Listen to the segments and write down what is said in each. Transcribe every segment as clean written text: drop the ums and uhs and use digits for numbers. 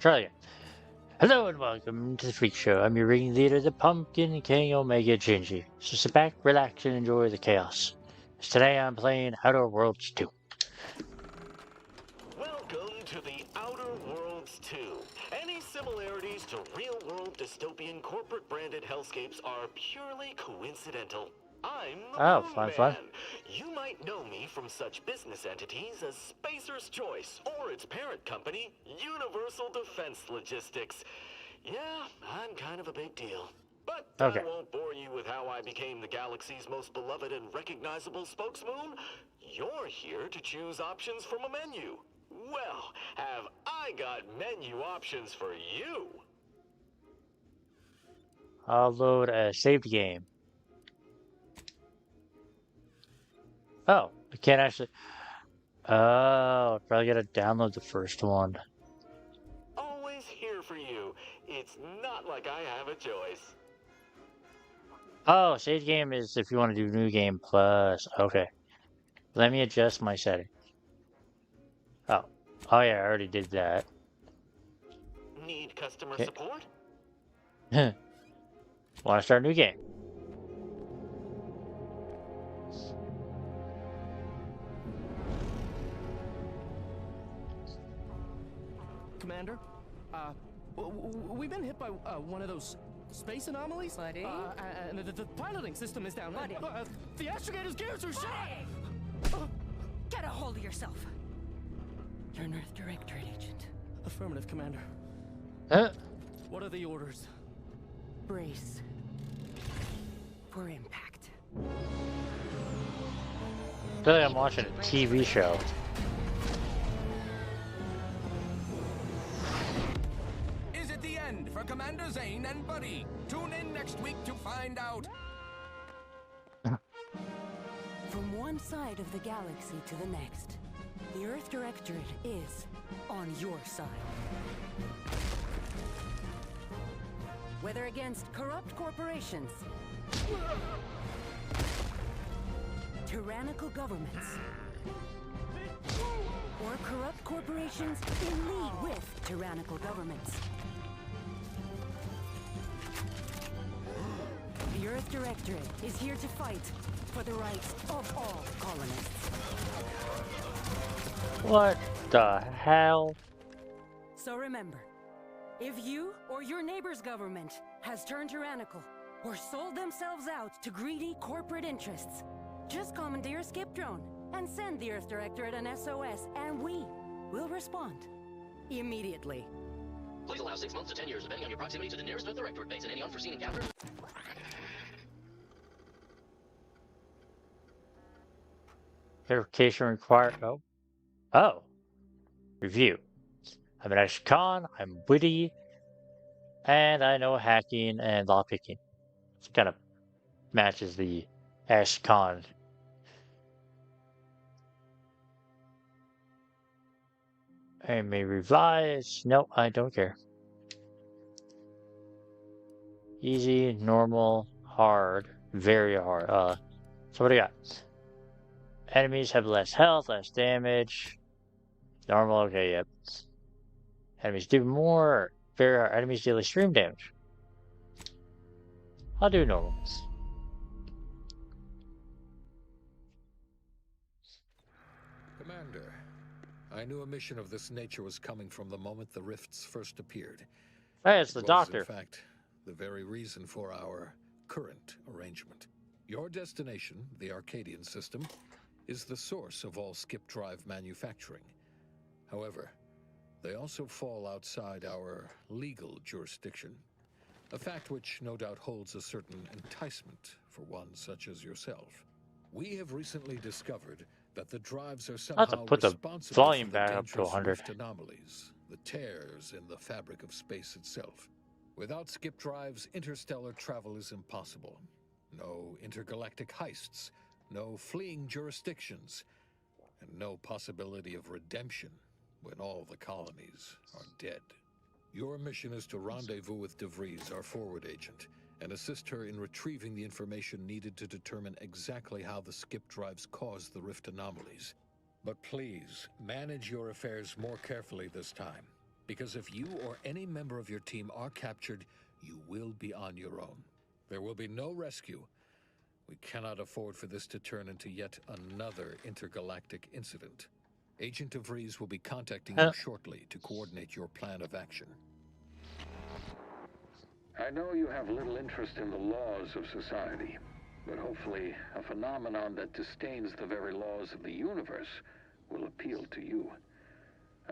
Try again. Hello and welcome to the Freak Show. I'm your ring leader, the Pumpkin King OmegaGingy. So sit back, relax, and enjoy the chaos. Today I'm playing Outer Worlds 2. Welcome to the Outer Worlds 2. Any similarities to real-world dystopian corporate-branded hellscapes are purely coincidental. I'm the Oh, Moon fun. Man. You might know me from such business entities as Spacer's Choice or its parent company, Universal Defense Logistics. Yeah, I'm kind of a big deal. But Okay. I won't bore you with how I became the galaxy's most beloved and recognizable spokesmoon. You're here to choose options from a menu. Well, have I got menu options for you? I'll load a saved game. Oh, I can't actually... Oh, I probably gotta download the first one. Always here for you. It's not like I have a choice. Oh, saved game is if you want to do new game plus. Okay. Let me adjust my setting. Oh. Oh yeah, I already did that. Need customer Okay. support? Want to start a new game? Commander, we've been hit by one of those space anomalies. Buddy? And the piloting system is down. Buddy? The astrogator's gears are shot. Get a hold of yourself. You're an Earth Directorate agent. Affirmative, Commander. Huh? What are the orders? Brace for impact. I feel like I'm watching a TV show. Is it the end for Commander Zane and Buddy? Tune in next week to find out. From one side of the galaxy to the next, the Earth Directorate is on your side. Whether against corrupt corporations, tyrannical governments, or corrupt corporations in league with tyrannical governments. The Earth Directorate is here to fight for the rights of all colonists. What the hell? So remember, if you or your neighbor's government has turned tyrannical or sold themselves out to greedy corporate interests, just commandeer a skip drone and send the Earth Directorate an SOS, and we will respond immediately. Please allow 6 months to 10 years, depending on your proximity to the nearest Earth Directorate base and any unforeseen encounters. Verification required. Oh. Oh. Review. I'm an ex-con, I'm witty, and I know hacking and lockpicking. It kind of matches the ex-con. I may revise. No, I don't care. Easy, normal, hard, very hard. So what do you got? Enemies have less health, less damage. Normal, okay, yep. Enemies do more. Very hard. Enemies deal extreme damage. I'll do normal. Commander, I knew a mission of this nature was coming from the moment the rifts first appeared. Hey, it's It the was, doctor. in fact, the very reason for our current arrangement. Your destination, the Arcadian system, is the source of all skip drive manufacturing. However, they also fall outside our legal jurisdiction, a fact which no doubt holds a certain enticement for one such as yourself. We have recently discovered that the drives are I'll have to somehow put the responsible volume for the back up to dangerous 100. rift anomalies, the tears in the fabric of space itself. Without skip drives, interstellar travel is impossible. No intergalactic heists, no fleeing jurisdictions, and no possibility of redemption when all the colonies are dead. Your mission is to rendezvous with DeVries, our forward agent, and assist her in retrieving the information needed to determine exactly how the skip drives cause the rift anomalies. But please, manage your affairs more carefully this time. Because if you or any member of your team are captured, you will be on your own. There will be no rescue. We cannot afford for this to turn into yet another intergalactic incident. Agent DeVries will be contacting you shortly to coordinate your plan of action. I know you have little interest in the laws of society, but hopefully a phenomenon that disdains the very laws of the universe will appeal to you.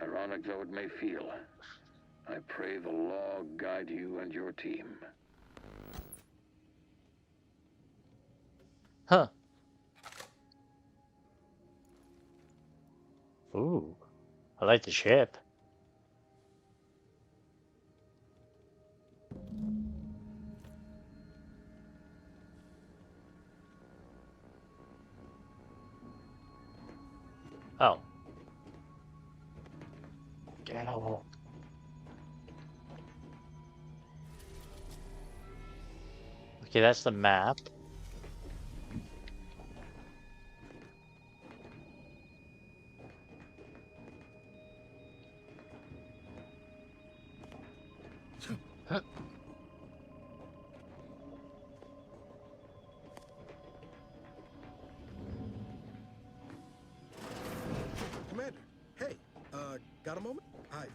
Ironic though it may feel, I pray the law guide you and your team. Huh. Ooh. I like the ship. Oh. Get out. Okay, that's the map. Commander, hey, got a moment? Hi,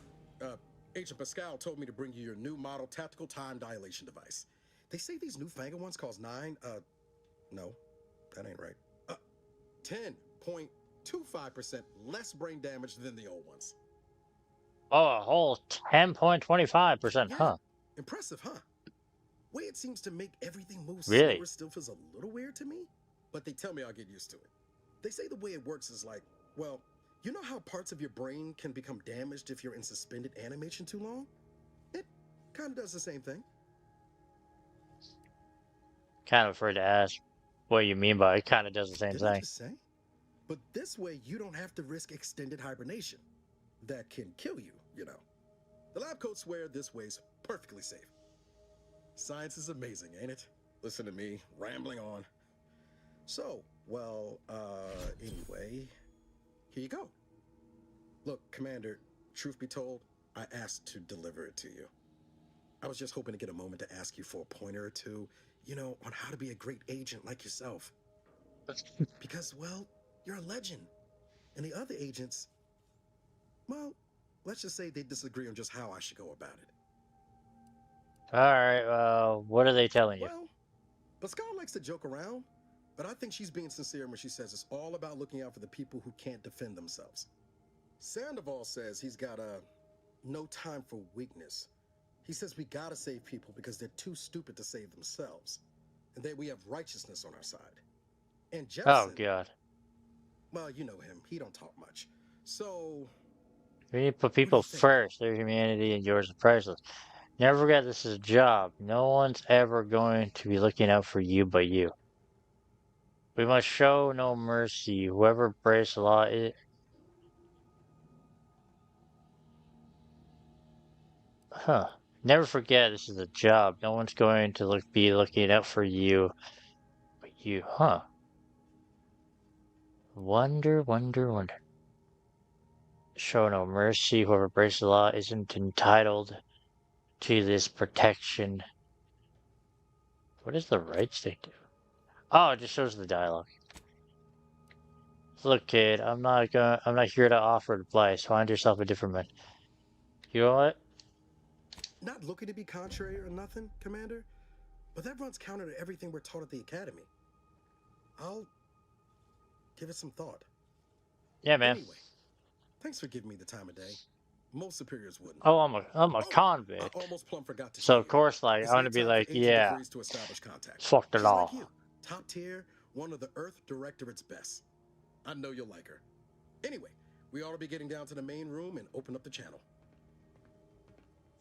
Agent Pascal told me to bring you your new model tactical time dilation device. They say these newfangled ones cause no, that ain't right. 10.25% less brain damage than the old ones. Oh, a whole 10.25%, Yeah, huh? impressive, huh? Way it seems to make everything move Really? slower still feels a little weird to me, but they tell me I'll get used to it. They say the way it works is like, well, you know how parts of your brain can become damaged if you're in suspended animation too long? It kind of does the same thing. Kind of afraid to ask what you mean by it kind of does the same Didn't I thing. just say? But this way, you don't have to risk extended hibernation. That can kill you, you know. The lab coats swear this way's perfectly safe. Science is amazing, ain't it? Listen to me, rambling on. So, well, anyway, here you go. Look, Commander, truth be told, I asked to deliver it to you. I was just hoping to get a moment to ask you for a pointer or two, you know, on how to be a great agent like yourself. Because, well, you're a legend. And the other agents, well, let's just say they disagree on just how I should go about it. Alright, what are they telling you? Well, Pascal likes to joke around, but I think she's being sincere when she says it's all about looking out for the people who can't defend themselves. Sandoval says he's got no time for weakness. He says we gotta save people because they're too stupid to save themselves, and that we have righteousness on our side. And Oh, Jefferson, God. well, you know him, he don't talk much. So, We need to put what do people you think? first. Their humanity and yours is priceless. Never forget this is a job. No one's ever going to be looking out for you but you. We must show no mercy. Whoever breaks the law is... Huh. Never forget this is a job. No one's going to be looking out for you but you. Huh. Wonder, wonder, wonder. Show no mercy. Whoever breaks the law isn't entitled to this protection. What does the right stick do? Oh, it just shows the dialogue. Look, kid, I'm not here to offer advice. Find yourself a different man. You know what? Not looking to be contrary or nothing, Commander, but that runs counter to everything we're taught at the Academy. I'll give it some thought. Yeah, man. Anyway, thanks for giving me the time of day. Most superiors wouldn't. Oh, I'm a Oh, I convict. almost plumb forgot to So tell of you. course, like, It's I'm now gonna be time for like, Agent yeah, DeVries to establish contact. fuck the She's law. like you, top tier, one of the Earth Directorate's best. I know you'll like her. Anyway, we ought to be getting down to the main room and open up the channel.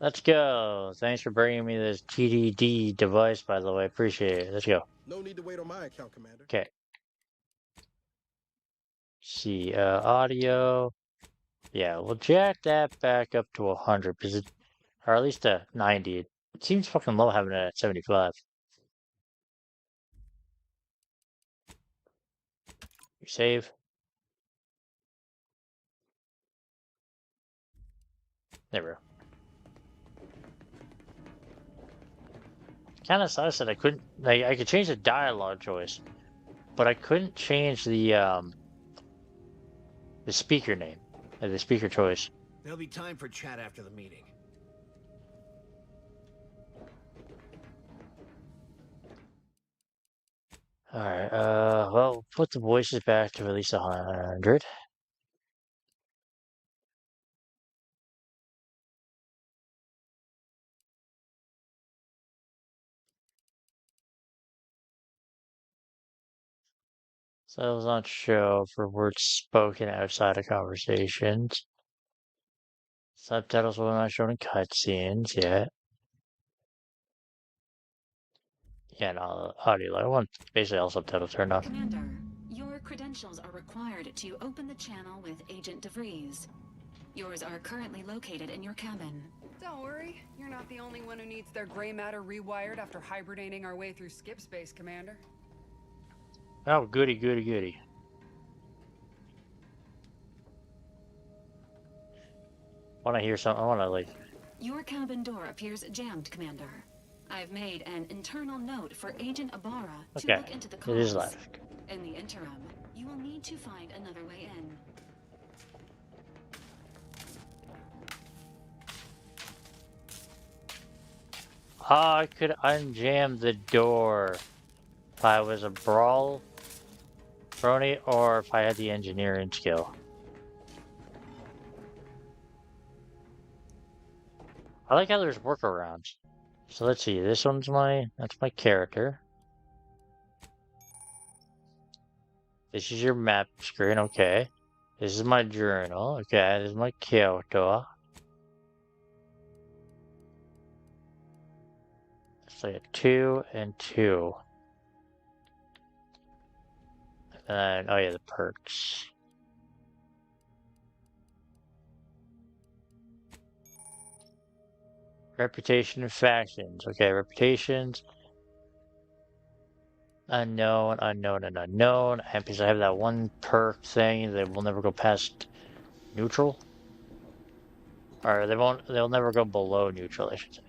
Let's go. Thanks for bringing me this TDD device, by the way. Appreciate it. Let's go. No need to wait on my account, Commander. Okay. See, audio. Yeah, we'll jack that back up to 100, because it, or at least a 90. It seems fucking low having it at 75. You save. There we go. Kind of sucks that I couldn't. Like, I could change the dialogue choice, but I couldn't change the speaker name, the speaker choice. There'll be time for chat after the meeting. Alright, well, put the voices back to at least 100. Cells on show for words spoken outside of conversations. Subtitles will not shown in cutscenes yet. Yeah, no, audio. I want basically all subtitles turned off. Commander, your credentials are required to open the channel with Agent DeVries. Yours are currently located in your cabin. Don't worry, you're not the only one who needs their gray matter rewired after hibernating our way through skip space, Commander. Oh, goody, goody, goody. Want to hear something? I want to, like... Your cabin door appears jammed, Commander. I've made an internal note for Agent Ibarra to look into the cause. It is left. In the interim, you will need to find another way in. Oh, I could unjam the door if I was a brawl brony or if I had the engineering skill. I like how there's workarounds. So let's see, that's my character. This is your map screen, okay. This is my journal, okay, this is my character. It's like a 2 and 2. And, oh yeah, the perks. Reputation and factions. Okay, reputations. Unknown, unknown, and unknown. And because I have that one perk thing that will never go past neutral. Or they'll never go below neutral, I should say.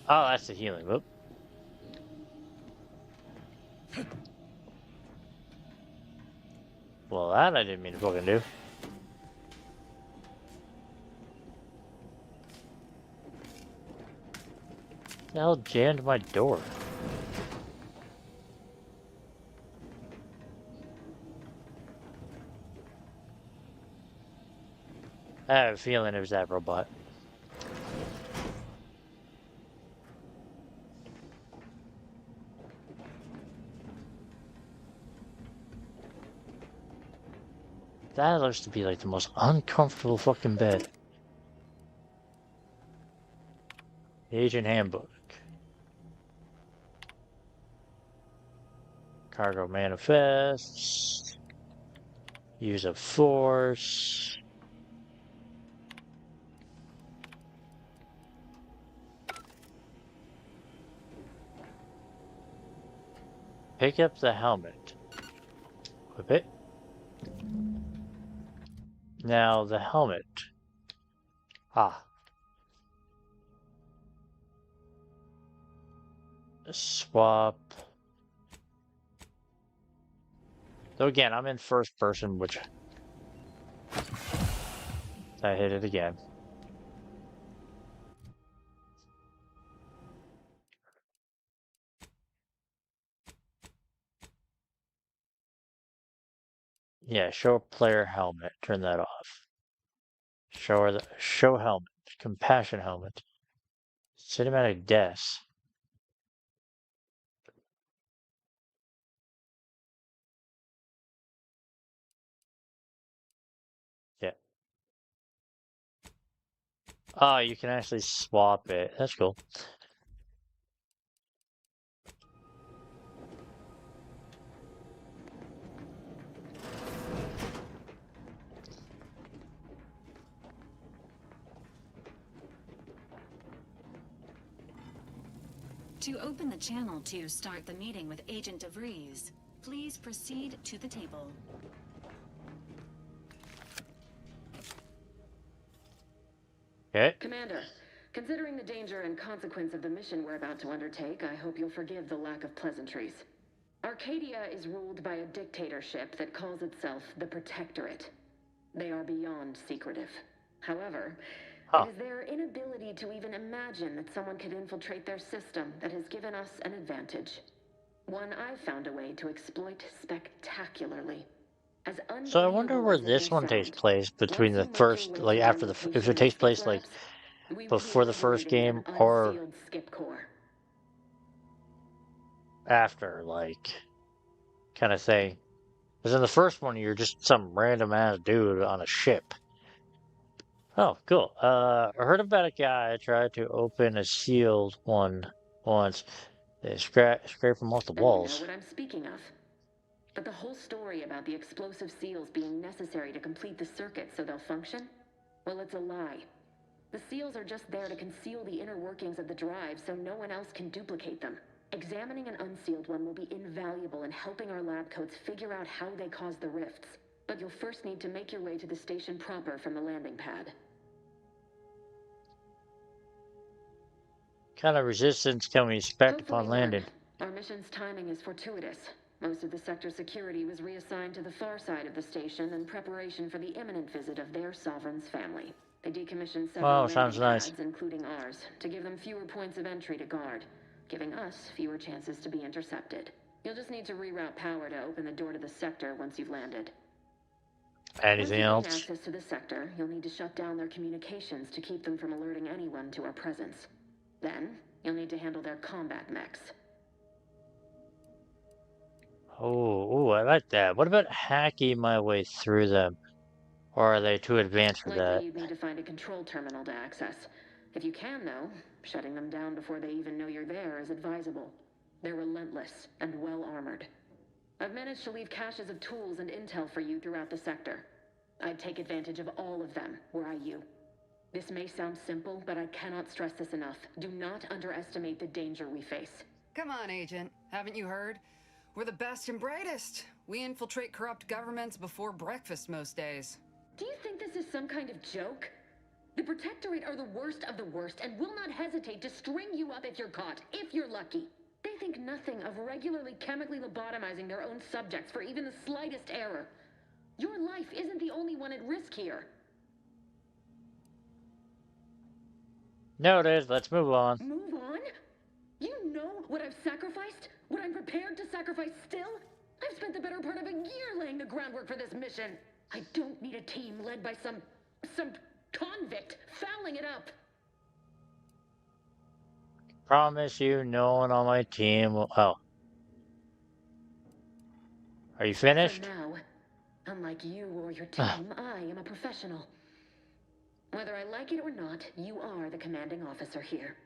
Oh, that's the healing. Whoop. Well, that I didn't mean to fucking do. The hell jammed my door? I have a feeling it was that robot. That looks to be like the most uncomfortable fucking bed. Agent Handbook. Cargo manifests. Use of force. Pick up the helmet. Equip it. Now the helmet. Ah. Swap. So again, I'm in first person, which I hit it again. Yeah, show player helmet. Turn that off. Show helmet. Compassion helmet. Cinematic deaths. Yeah. Oh, you can actually swap it. That's cool. To open the channel to start the meeting with Agent DeVries, please proceed to the table. Okay. Commander, considering the danger and consequence of the mission we're about to undertake, I hope you'll forgive the lack of pleasantries. Arcadia is ruled by a dictatorship that calls itself the Protectorate. They are beyond secretive. However, it is their inability to even imagine that someone could infiltrate their system that has given us an advantage. One I've found a way to exploit spectacularly. As So I wonder unbelievable where as it this may one takes sound, place between once the you make your first, way like to our after the, if it location in takes Skip place like Labs, we will be before the first operating in game an or unsealed skip core. after, like, kind of thing. Because in the first one, you're just some random ass dude on a ship. Oh, cool. I heard about a guy tried to open a sealed one once. They scrape them off the And you know walls. what I'm speaking of. But the whole story about the explosive seals being necessary to complete the circuit so they'll function? Well, it's a lie. The seals are just there to conceal the inner workings of the drive so no one else can duplicate them. Examining an unsealed one will be invaluable in helping our lab coats figure out how they cause the rifts. But you'll first need to make your way to the station proper from the landing pad. What kind of resistance can we expect Hopefully upon none. landing? Our mission's timing is fortuitous. Most of the sector's security was reassigned to the far side of the station in preparation for the imminent visit of their sovereign's family. They decommissioned several Wow, sounds landing nice. pads, including ours, to give them fewer points of entry to guard, giving us fewer chances to be intercepted. You'll just need to reroute power to open the door to the sector once you've landed. Anything Once you gain else? access to the sector, you'll need to shut down their communications to keep them from alerting anyone to our presence. Then, you'll need to handle their combat mechs. Oh, I like that. What about hacking my way through them? Or are they too advanced for Likely that? you'd need to find a control terminal to access. If you can, though, shutting them down before they even know you're there is advisable. They're relentless and well-armored. I've managed to leave caches of tools and intel for you throughout the sector. I'd take advantage of all of them, were I you. This may sound simple, but I cannot stress this enough. Do not underestimate the danger we face. Come on, Agent. Haven't you heard? We're the best and brightest. We infiltrate corrupt governments before breakfast most days. Do you think this is some kind of joke? The Protectorate are the worst of the worst and will not hesitate to string you up if you're caught, if you're lucky. They think nothing of regularly chemically lobotomizing their own subjects for even the slightest error. Your life isn't the only one at risk here. No, it is. Let's move on. Move on? You know what I've sacrificed? What I'm prepared to sacrifice still? I've spent the better part of a year laying the groundwork for this mission. I don't need a team led by some convict fouling it up. Promise you, no one on my team will. Oh. Are you finished? For now, unlike you or your team, I am a professional. Whether I like it or not, you are the commanding officer here.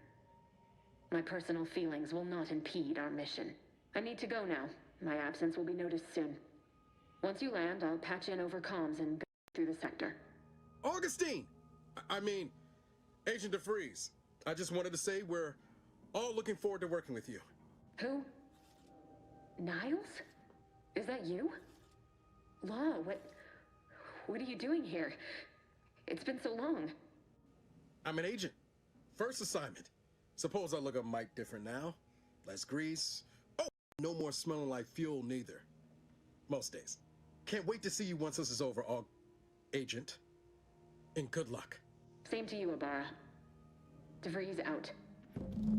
My personal feelings will not impede our mission. I need to go now. My absence will be noticed soon. Once you land, I'll patch in over comms and go through the sector. Augustine! I mean, Agent DeFreeze. I just wanted to say we're all looking forward to working with you. Who? Niles? Is that you? Law, what are you doing here? It's been so long. I'm an agent. First assignment. Suppose I look a mite different now. Less grease. Oh, no more smelling like fuel neither. Most days. Can't wait to see you once this is over, Agent. And good luck. Same to you, Ibarra. DeVries out.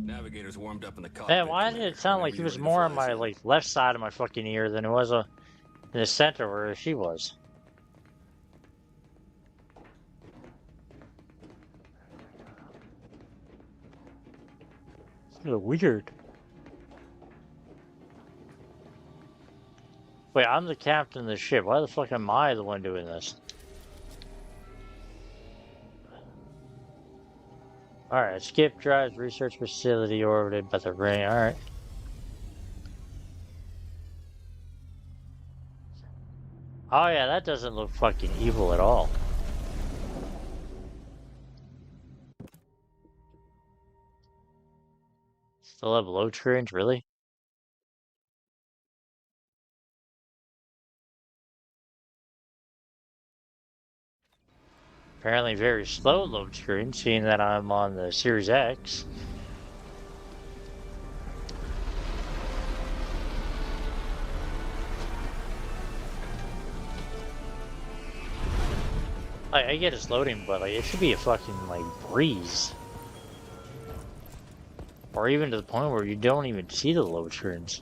Navigator's warmed up in the cockpit. Man, why did it sound like he was more on my like left side of my fucking ear than it was in the center where she was? It's a little weird. Wait, I'm the captain of the ship. Why the fuck am I the one doing this? Alright, skip drives research facility orbited by the ring. Alright. Oh yeah, that doesn't look fucking evil at all. Still have load screens, really? Apparently very slow load screen, seeing that I'm on the Series X. I get it's loading, but like it should be a fucking like breeze. Or even to the point where you don't even see the load screens.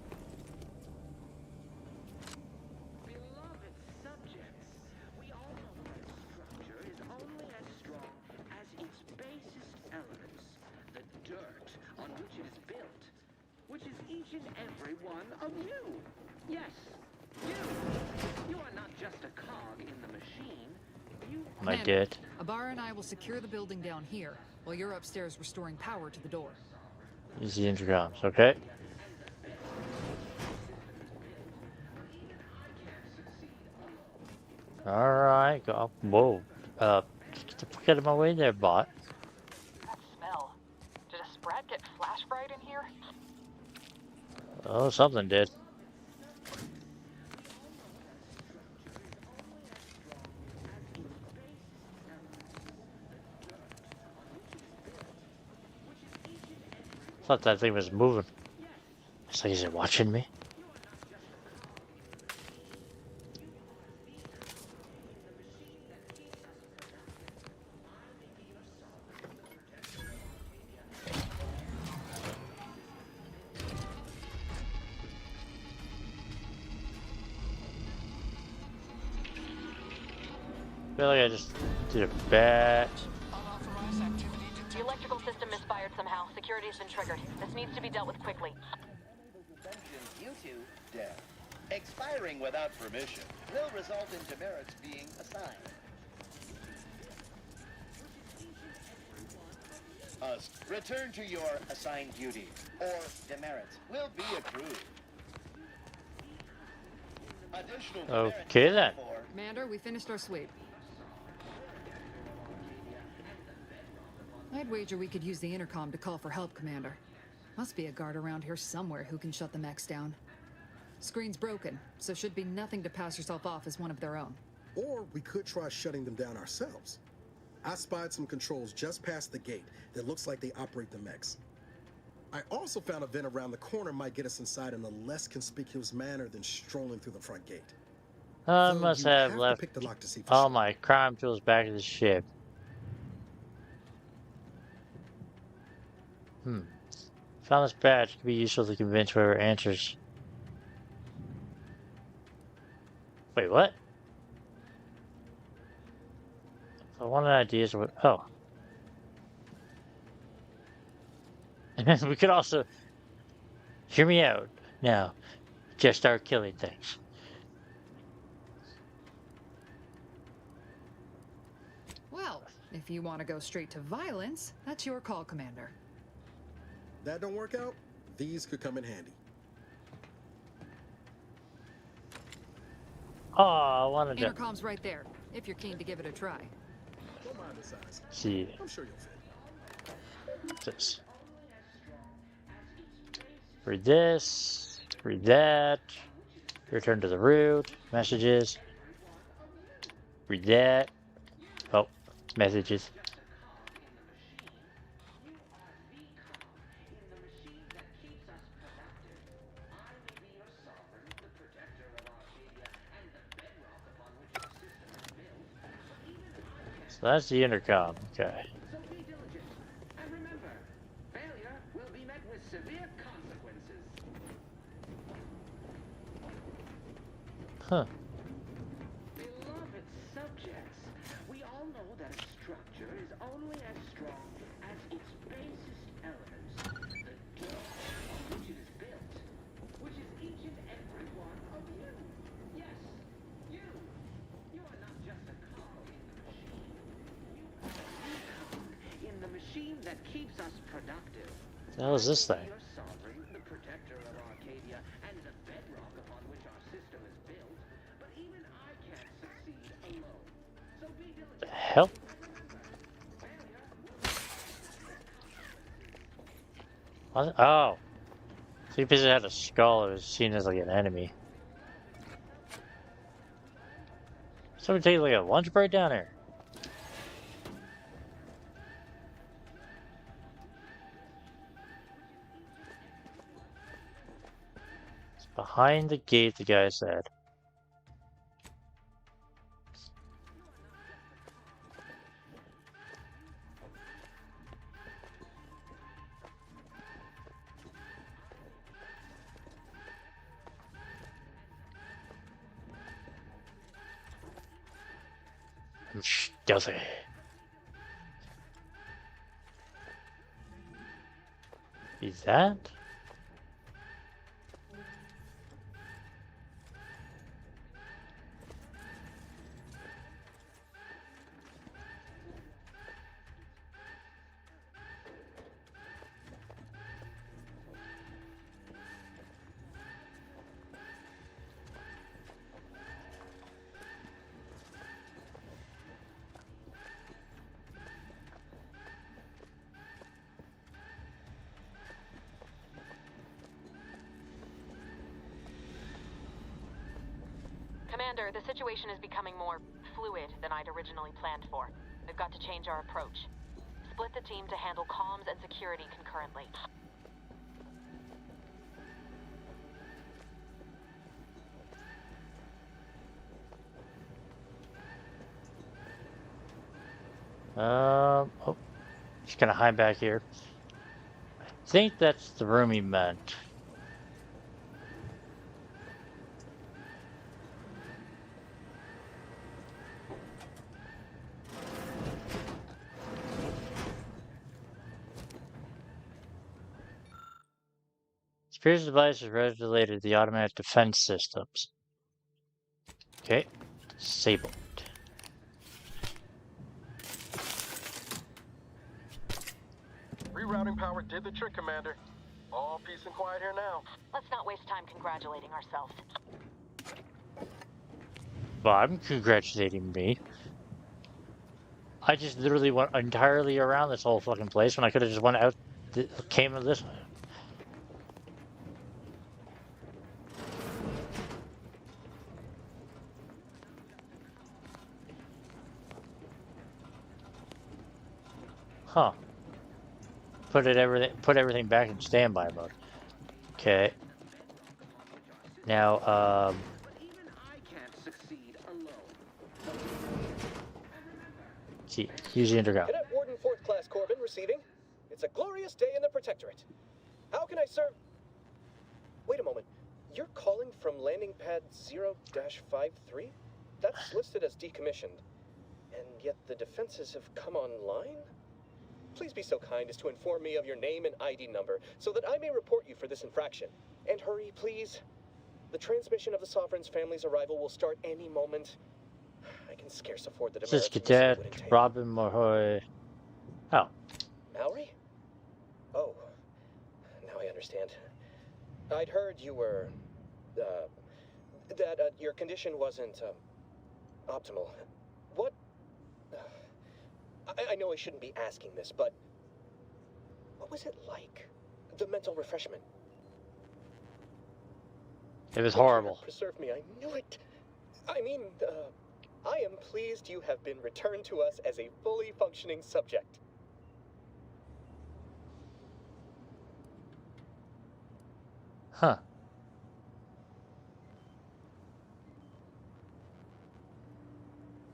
I did. Abara and I will secure the building down here, while you're upstairs restoring power to the door. Use the intercoms, okay? Alright, go. Whoa. Get the fuck out of my way there, bot. That smell. Did a sprat get flash fried in here? Oh, something did. Thought that thing was moving. It's like, is it watching me? I feel like I just did a bad. The electrical system misfired somehow. Security has been triggered. This needs to be dealt with quickly. You two, death. Expiring without permission will result in demerits being assigned. Return to your assigned duties, or demerits will be accrued. Additional Okay then. Commander, we finished our sweep. I'd wager we could use the intercom to call for help, Commander. Must be a guard around here somewhere who can shut the mechs down. Screen's broken, so should be nothing to pass yourself off as one of their own. Or we could try shutting them down ourselves. I spied some controls just past the gate that looks like they operate the mechs. I also found a vent around the corner might get us inside in a less conspicuous manner than strolling through the front gate. I must have left pick the lock to see for all sure. my crime tools back at the ship. Found this badge. Could be useful to convince whoever answers. Wait, what? So one of the ideas was, oh. We could also, hear me out now, just start killing things. Well, if you want to go straight to violence, that's your call, Commander. That don't work out, these could come in handy. Oh, I wanted to. Intercom's right there, if you're keen to give it a try. Don't mind the size. See. I'm sure you'll fit. What's this? Read this. Read that. Return to the root. Messages. Read that. Oh, messages. So that's the intercom. Okay. So be diligent. And remember, failure will be met with severe consequences. Huh. Beloved subjects, we all know that a structure is only as strong as its basest elements, the dirt on which it is built, which is each and every one of you. Yes, you. You are not just a cog in the machine. You are the cog in the machine that keeps us productive. What the hell is this thing? Your sovereign, the protector of Arcadia, and the bedrock upon which our system is built. But even I can't succeed alone. So be diligent. The hell? What? Oh. So because it had a skull, it was seen as like an enemy. Somebody take like a lunch break down here. Behind the gate, the guy said. Stealthy. Is that? Commander, the situation is becoming more fluid than I'd originally planned for. We've got to change our approach. Split the team to handle comms and security concurrently. Oh, just gonna hide back here. I think that's the room he meant. Spear's device is regulated to the automatic defense systems. Okay, disabled. Rerouting power did the trick, Commander. All peace and quiet here now. Let's not waste time congratulating ourselves. Well, I'm congratulating me. I just literally went entirely around this whole fucking place when I could have just went out, came of this way. Huh. Put everything back in standby mode. Okay. Now, see, use the intercom. Cadet Warden 4th Class Corbin receiving. It's a glorious day in the Protectorate. How can I serve? Wait a moment. You're calling from landing pad 0-53? That's listed as decommissioned. And yet the defenses have come online? Please be so kind as to inform me of your name and ID number so that I may report you for this infraction. And hurry, please. The transmission of the Sovereign's family's arrival will start any moment. I can scarce afford the This is demerits Cadet would entail. Robin Mahoy. Oh. Mallory? Oh. Now I understand. I'd heard you were, that your condition wasn't, optimal. What? I know I shouldn't be asking this, but what was it like? The mental refreshment? It was horrible. Preserve me, I knew it. I mean, I am pleased you have been returned to us as a fully functioning subject. Huh.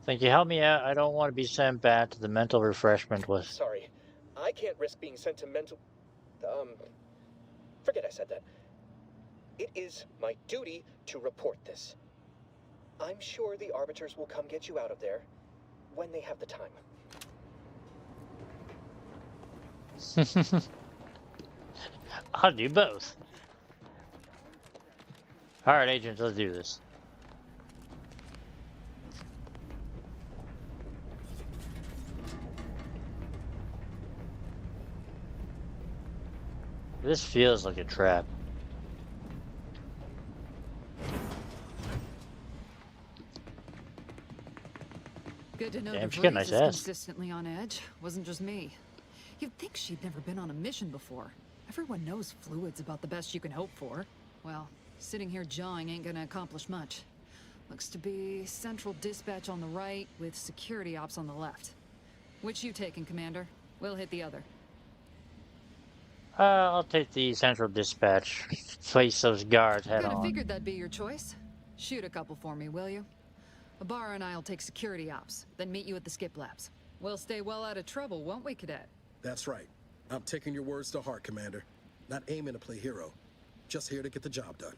Think you help me out? I don't want to be sent back to the mental refreshment with. Sorry, I can't risk being sent to mental... forget I said that. It is my duty to report this. I'm sure the Arbiters will come get you out of there when they have the time. I'll do both. Alright, agents, let's do this. This feels like a trap. Good to know Damn, the she got a breeze nice is ass. consistently on edge. Wasn't just me. You'd think she'd never been on a mission before. Everyone knows fluid's about the best you can hope for. Well, sitting here jawing ain't gonna accomplish much. Looks to be central dispatch on the right with security ops on the left. Which you taking, Commander? We'll hit the other. I'll take the central dispatch. Face those guards head Kinda on. figured that'd be your choice. Shoot a couple for me, will you? Ibarra and I'll take security ops, then meet you at the skip labs. We'll stay well out of trouble, won't we, Cadet? That's right. I'm taking your words to heart, Commander. Not aiming to play hero. Just here to get the job done.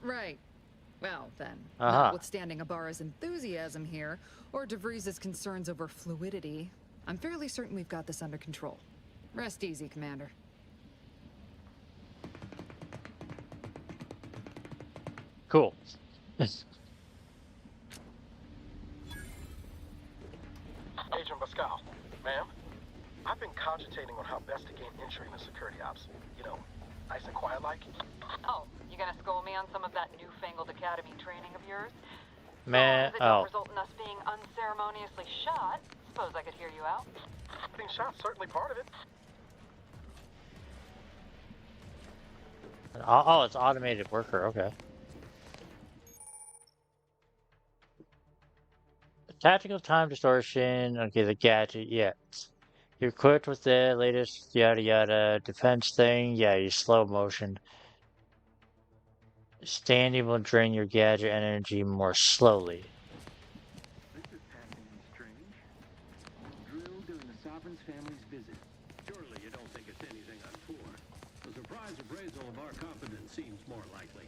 Right. Well, then, Uh-huh. notwithstanding Ibarra's enthusiasm here, or DeVries' concerns over fluidity, I'm fairly certain we've got this under control. Rest easy, Commander. Cool. Agent Pascal, ma'am, I've been cogitating on how best to gain entry in the security ops. You know, nice and quiet like. Oh, you gonna school me on some of that newfangled academy training of yours? Man, As it don't result in us being unceremoniously shot, suppose I could hear you out. Being shot's certainly part of it. Oh, it's automated worker, okay. Tactical time distortion, okay, the gadget, yeah. You're equipped with the latest yada yada defense thing, yeah, you slow motion. Standing will drain your gadget energy more slowly. This is passing strange. Drill during the Sovereign's family's visit. Surely you don't think it's anything untoward. The surprise appraisal of our competence seems more likely.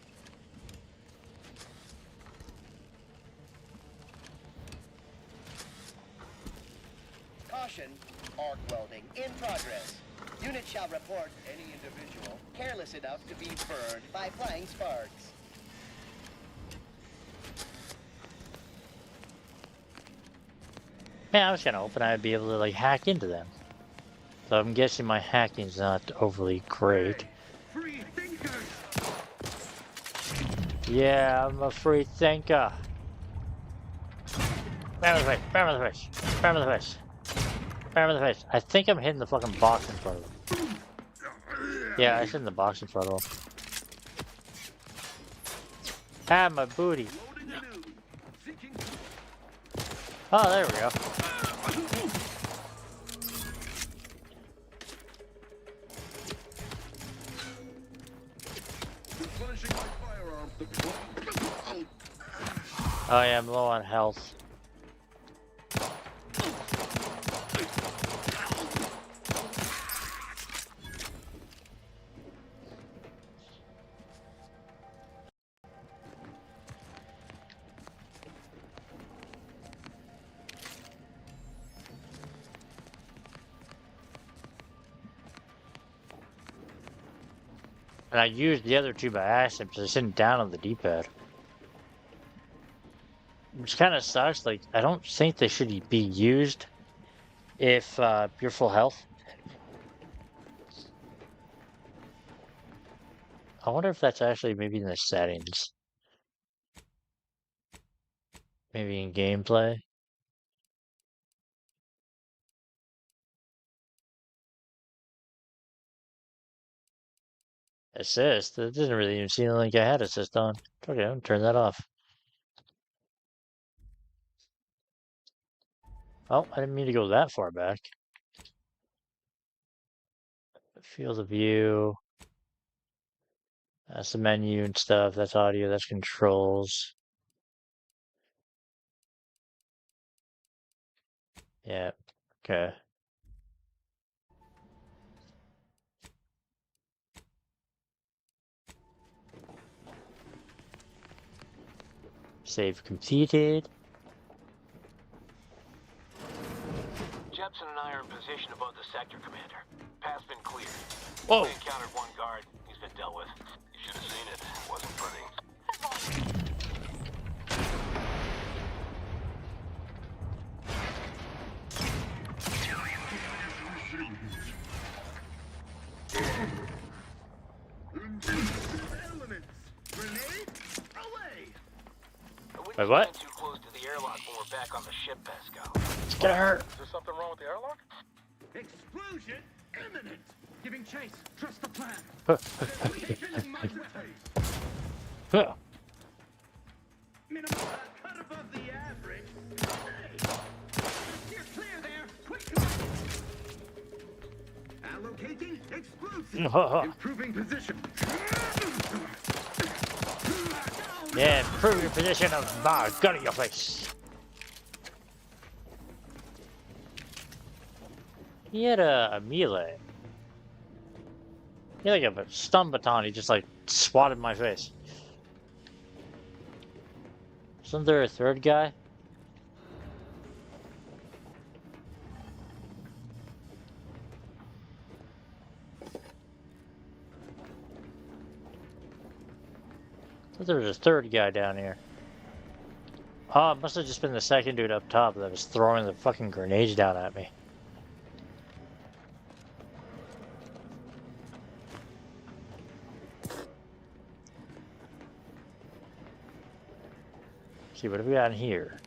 Caution, arc welding in progress. Unit shall report any individual careless enough to be burned by flying sparks. Man, I was kinda hoping I'd be able to like hack into them. So I'm guessing my hacking's not overly great. Free thinkers! Yeah, I'm a free thinker. Bam in the face, bam in the face, bam in the face. Bam in the face. I think I'm hitting the fucking box in front of him. Yeah, I hit the box in front of him. Ah, my booty. Oh, there we go. Oh yeah, I'm low on health. And I used the other two by accident because I was sitting down on the D-pad. Which kind of sucks. Like, I don't think they should be used if you're full health. I wonder if that's actually maybe in the settings. Maybe in gameplay. Assist? It doesn't really even seem like I had assist on. Okay, I'm gonna turn that off. Oh, I didn't mean to go that far back. Field of view. That's the menu and stuff. That's audio. That's controls. Yeah. Okay. Save completed. Jepson and I are in position above the sector, Commander. Path's been cleared. Whoa. We encountered one guard. He's been dealt with. You should have seen it. It wasn't pretty. Wait, what? Too close to the airlock when we're back on the ship, Pascal. It's gonna hurt. Is there something wrong with the airlock? Explosion imminent! Giving chase. Trust the plan. Minimum cut above the average. Hey! You're clear there. Quick. Allocating Improving position. Yeah, improve your position of my gun in your face. He had a melee. He had like a stun baton. He just like swatted my face. Isn't there a third guy? I thought there was a third guy down here. Oh, it must have just been the second dude up top that was throwing the fucking grenades down at me. See, what have we got in here?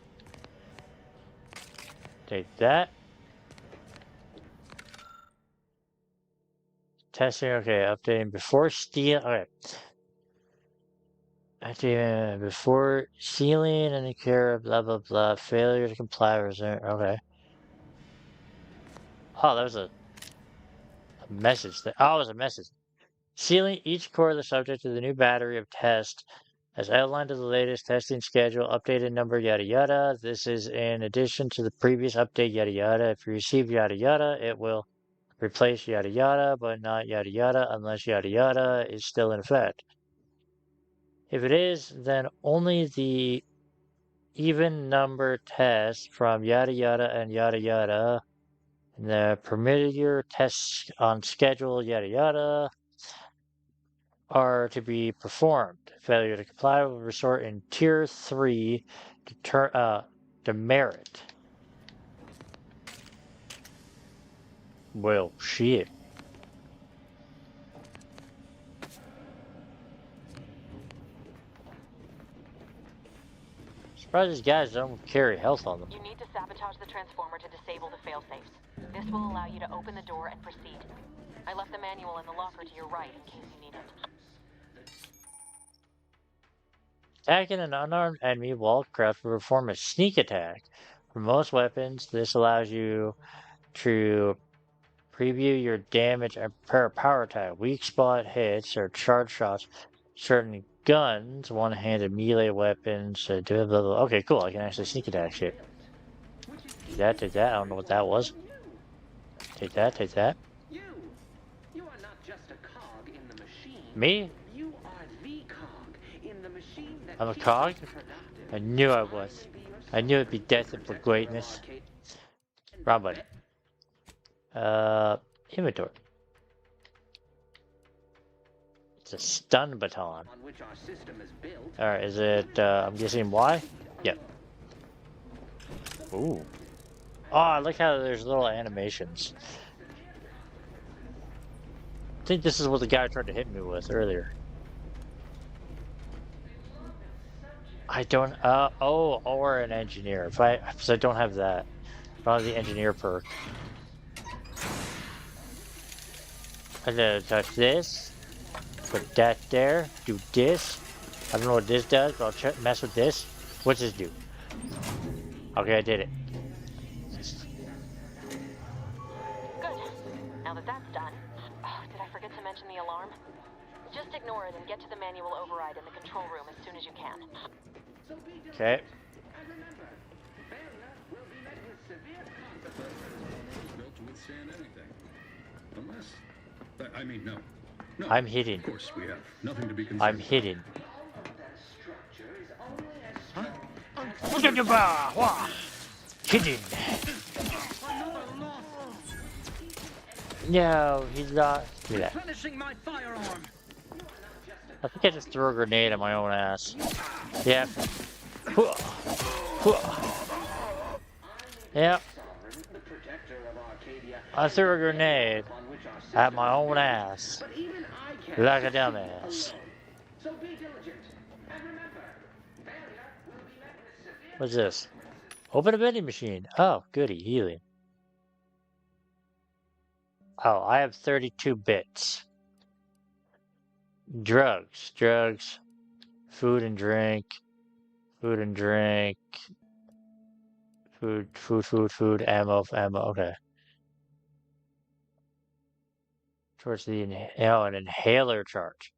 Take that. Testing, okay, updating before steal, okay. Activating before sealing and care, blah, blah, blah. Failure to comply, okay. Oh, that was a message. Oh, it was a message. Sealing each core of the subject to the new battery of test as outlined in the latest testing schedule, updated number, yada yada. This is in addition to the previous update, yada yada. If you receive yada yada, it will replace yada yada, but not yada yada unless yada yada is still in effect. If it is, then only the even number test from yada yada and yada yada, and the permitted year tests on schedule, yada yada, are to be performed. Failure to comply will resort in Tier 3 demerit. Well, shit. Surprised these guys don't carry health on them. You need to sabotage the transformer to disable the failsafes. This will allow you to open the door and proceed. I left the manual in the locker to your right in case you need it. Attacking an unarmed enemy while crafted will perform a sneak attack. For most weapons, this allows you to preview your damage and prepare a power attack. Weak spot hits or charge shots. Certain guns, one-handed melee weapons. Blah, blah, blah. Okay, cool. I can actually sneak attack shit. Take that, take that. I don't know what that was. Take that, take that. You are not just a cog in the machine. Me? You are the cog in the machine that I'm a keeps cog? us productive. I knew I was. I knew it'd be destined for greatness. Wrong button. Inventory. It's a stun baton. On which our system is built. Alright, is it, I'm guessing Y? Yep. Ooh. Oh, I like how there's little animations. I think this is what the guy tried to hit me with earlier. I don't, oh, or an engineer. Because I don't have that. I don't have the engineer perk. I gotta touch this. Put that there. Do this. I don't know what this does, but I'll mess with this. What's this do? Okay, I did it. Good. Now that that's done, did I forget to mention the alarm? Just ignore it and get to the manual override in the control room as soon as you can. Okay. Built to withstand anything. Unless, I mean, no. No. I'm hidden. Of course we have nothing to be concerned. I'm hidden. Hidden. No, he's not. Do that. My firearm. I think I just threw a grenade at my own ass. Yeah. Yep. I threw a grenade at my own ass. Like a dumbass. What's this? Open a vending machine. Oh, goody, healing. Oh, I have 32 bits. Drugs, food and drink, food, ammo, okay. towards the an inhaler charge.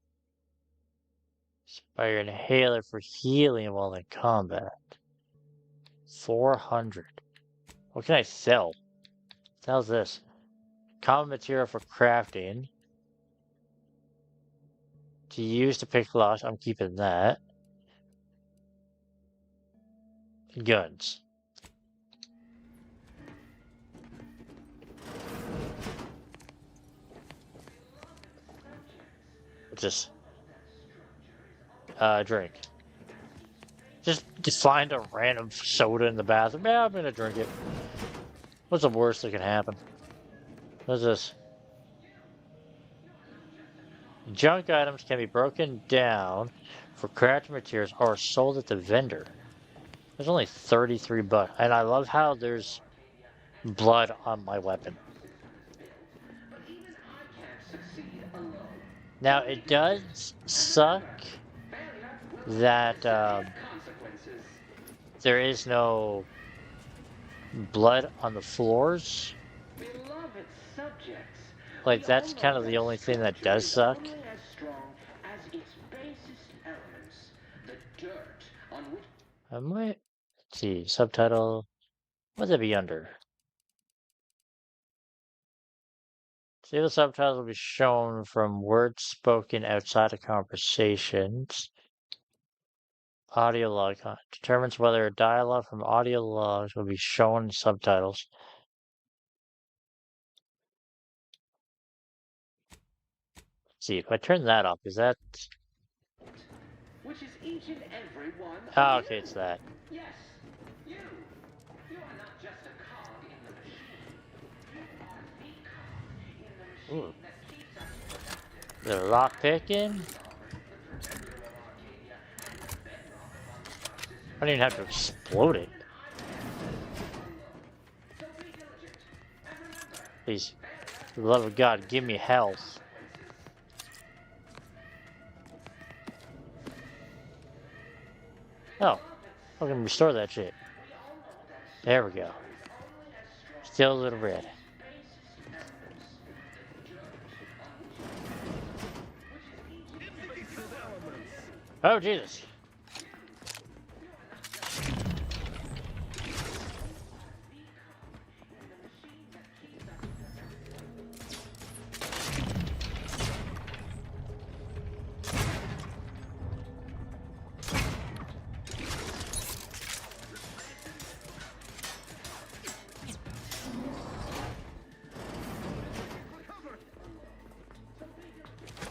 Fire inhaler for healing while in combat. 400. What can I sell? What the hell's this? Common material for crafting. To use to pick locks, I'm keeping that. Guns. What's this? Drink. Just find a random soda in the bathroom. Yeah, I'm gonna drink it. What's the worst that can happen? What's this? Junk items can be broken down for crafting materials or sold at the vendor. There's only 33 bucks. And I love how there's blood on my weapon. Now, it does suck that there is no blood on the floors. Like, that's kind of the only thing that does suck. I might... Let's see, subtitle... What would that be under? See, the subtitles will be shown from words spoken outside of conversations. Audio log determines whether a dialogue from audio logs will be shown in subtitles. Let's see, if I turn that off, is that... Which is each and every one. Oh, okay, it's that. Yes, you. You are not just a cog in the machine. You are the cog in the machine that keeps us productive. The lock picking? I don't even have to explode it. Please, for the love of God, give me health. Oh, I can restore that shit. There we go. Still a little red. Oh, Jesus.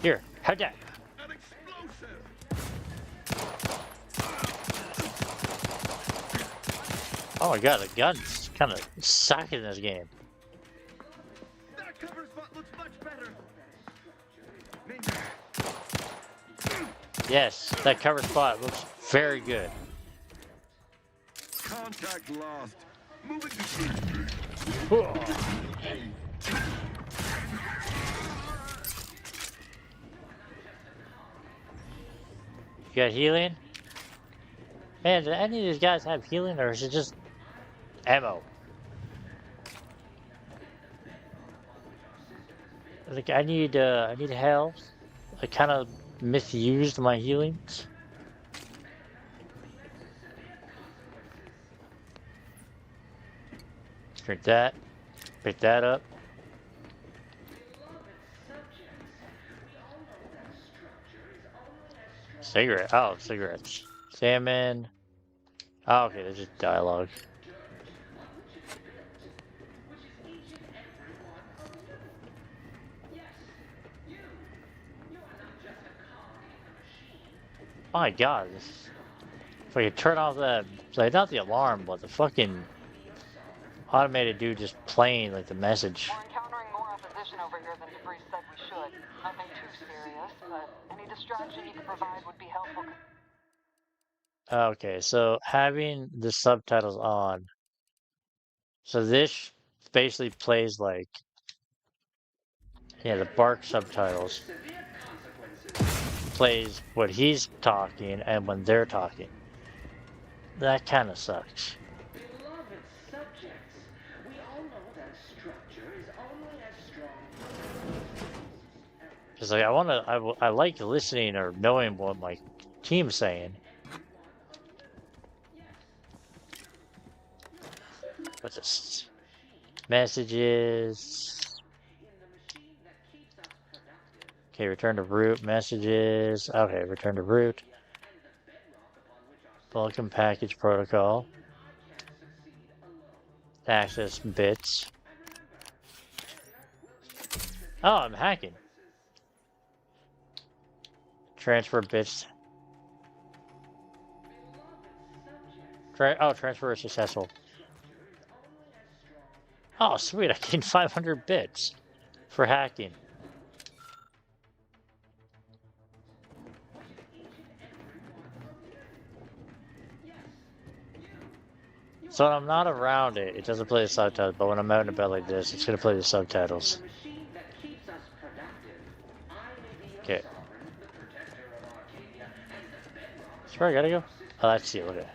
Here, how'd that? Oh my god, the guns kind of suck in this game. That cover spot looks much better. Yes, that cover spot looks very good. Contact lost. Moving to You got healing? Man, do any of these guys have healing, or is it just ammo? Like, I need health. I kind of misused my healings. Drink that. Pick that up. Cigarette. Oh, cigarettes. Salmon. Oh, okay, there's just dialogue. My God, this, if I could turn off that, like, not the alarm, but the fucking automated dude just playing like the message. We're encountering more opposition over here than Debris said we should. Nothing too serious, but any distraction you could provide would be helpful. Okay, so having the subtitles on, so this basically plays like, yeah, the Bark subtitles plays what he's talking and when they're talking. That kind of sucks. beloved subjects. We all know that a structure is only as strong. Because like I like listening or knowing what my team's saying. What's this? Messages. Okay, return to root. Messages. Okay, return to root. Welcome package protocol. Access bits. Oh, I'm hacking. Transfer bits. Transfer is successful. Oh, sweet. I gained 500 bits for hacking. So when I'm not around it, it doesn't play the subtitles, but when I'm out and about like this, it's going to play the subtitles. Okay. That's where I gotta go? Oh, that's you, okay.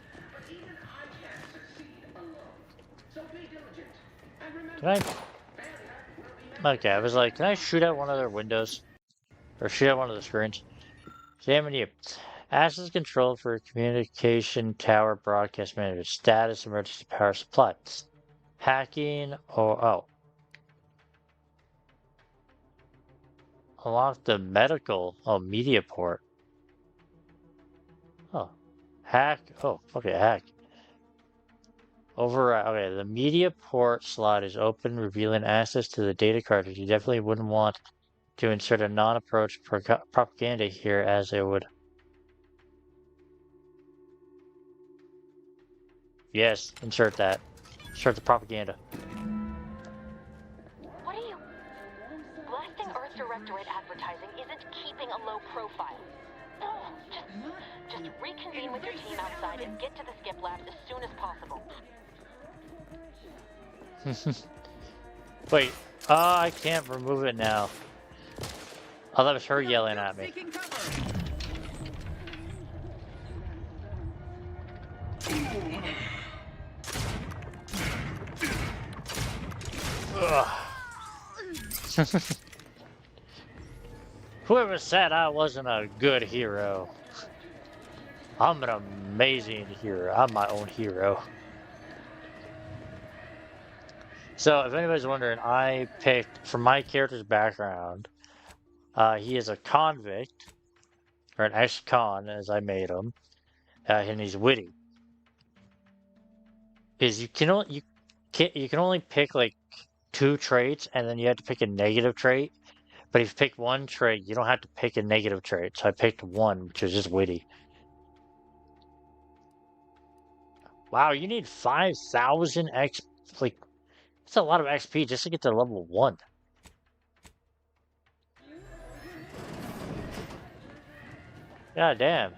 Can I? Okay, I was like, can I shoot out one of their windows? Or shoot out one of the screens? Examine you. Access control for communication tower broadcast manager. Status emergency power supply. Hacking or unlock the medical media port. Oh. Hack. Oh, okay, hack. Okay, the media port slot is open, revealing access to the data cartridge. You definitely wouldn't want to insert a non-approach propaganda here, as it would. Yes, insert that. Insert the propaganda. What are you... Blasting Earth Directorate advertising isn't keeping a low profile. No, just reconvene with your team outside and get to the skip labs as soon as possible. Wait, I can't remove it now. Oh, that was her yelling at me. Whoever said I wasn't a good hero. I'm an amazing hero. I'm my own hero. So, if anybody's wondering, I picked, for my character's background, he is a convict, or an ex-con, as I made him, and he's witty. Because you can only pick like 2 traits, and then you have to pick a negative trait. But if you pick 1 trait, you don't have to pick a negative trait. So I picked 1, which is just witty. Wow, you need 5,000 X, like, that's a lot of XP just to get to level 1. God damn.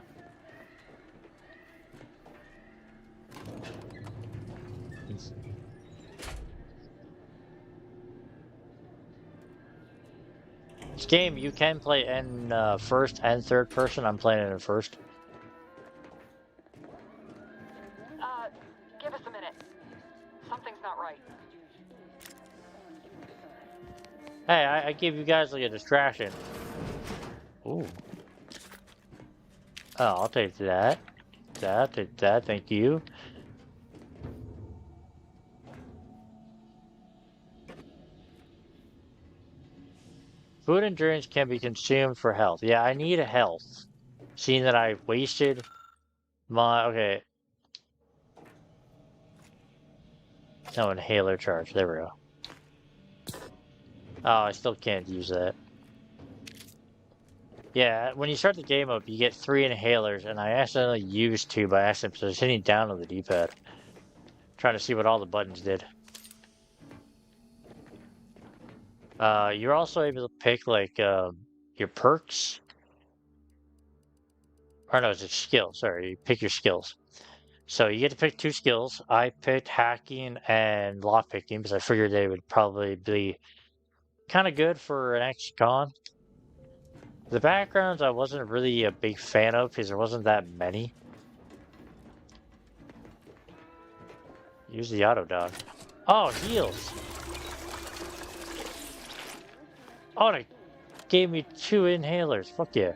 This game, you can play in first and third person. I'm playing it in first. Give us a minute. Something's not right. Hey, I gave you guys like a distraction. Ooh. Oh, I'll take that. Take that, thank you. Food and drinks can be consumed for health. Yeah, I need a health. Seeing that I wasted my... Okay. No, inhaler charge. There we go. Oh, I still can't use that. Yeah, when you start the game up, you get 3 inhalers, and I accidentally used 2 by accident, so I was hitting down on the D-pad. Trying to see what all the buttons did. You're also able to pick, like, your perks. Or no, it's a skill. Sorry, you pick your skills. So you get to pick 2 skills. I picked hacking and lockpicking because I figured they would probably be kind of good for an ex-con. The backgrounds I wasn't really a big fan of because there wasn't that many. Use the auto dog. Oh, heals. Oh, and gave me 2 inhalers. Fuck yeah.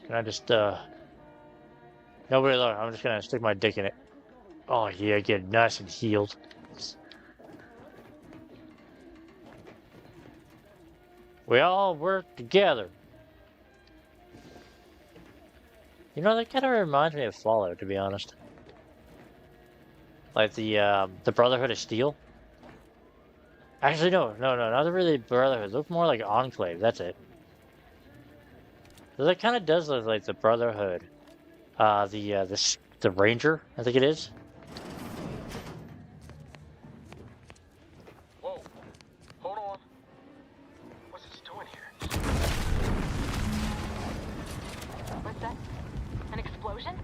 Can I just, Nobody look, I'm just gonna stick my dick in it. Oh yeah, get nice and healed. We all work together. You know, that kind of reminds me of Fallout, to be honest. Like the Brotherhood of Steel. Actually, no, not really Brotherhood. Look more like Enclave. That's it. So that kind of does look like the Brotherhood. The Ranger, I think it is. Whoa. Hold on. What's this doing here? What's that? An explosion?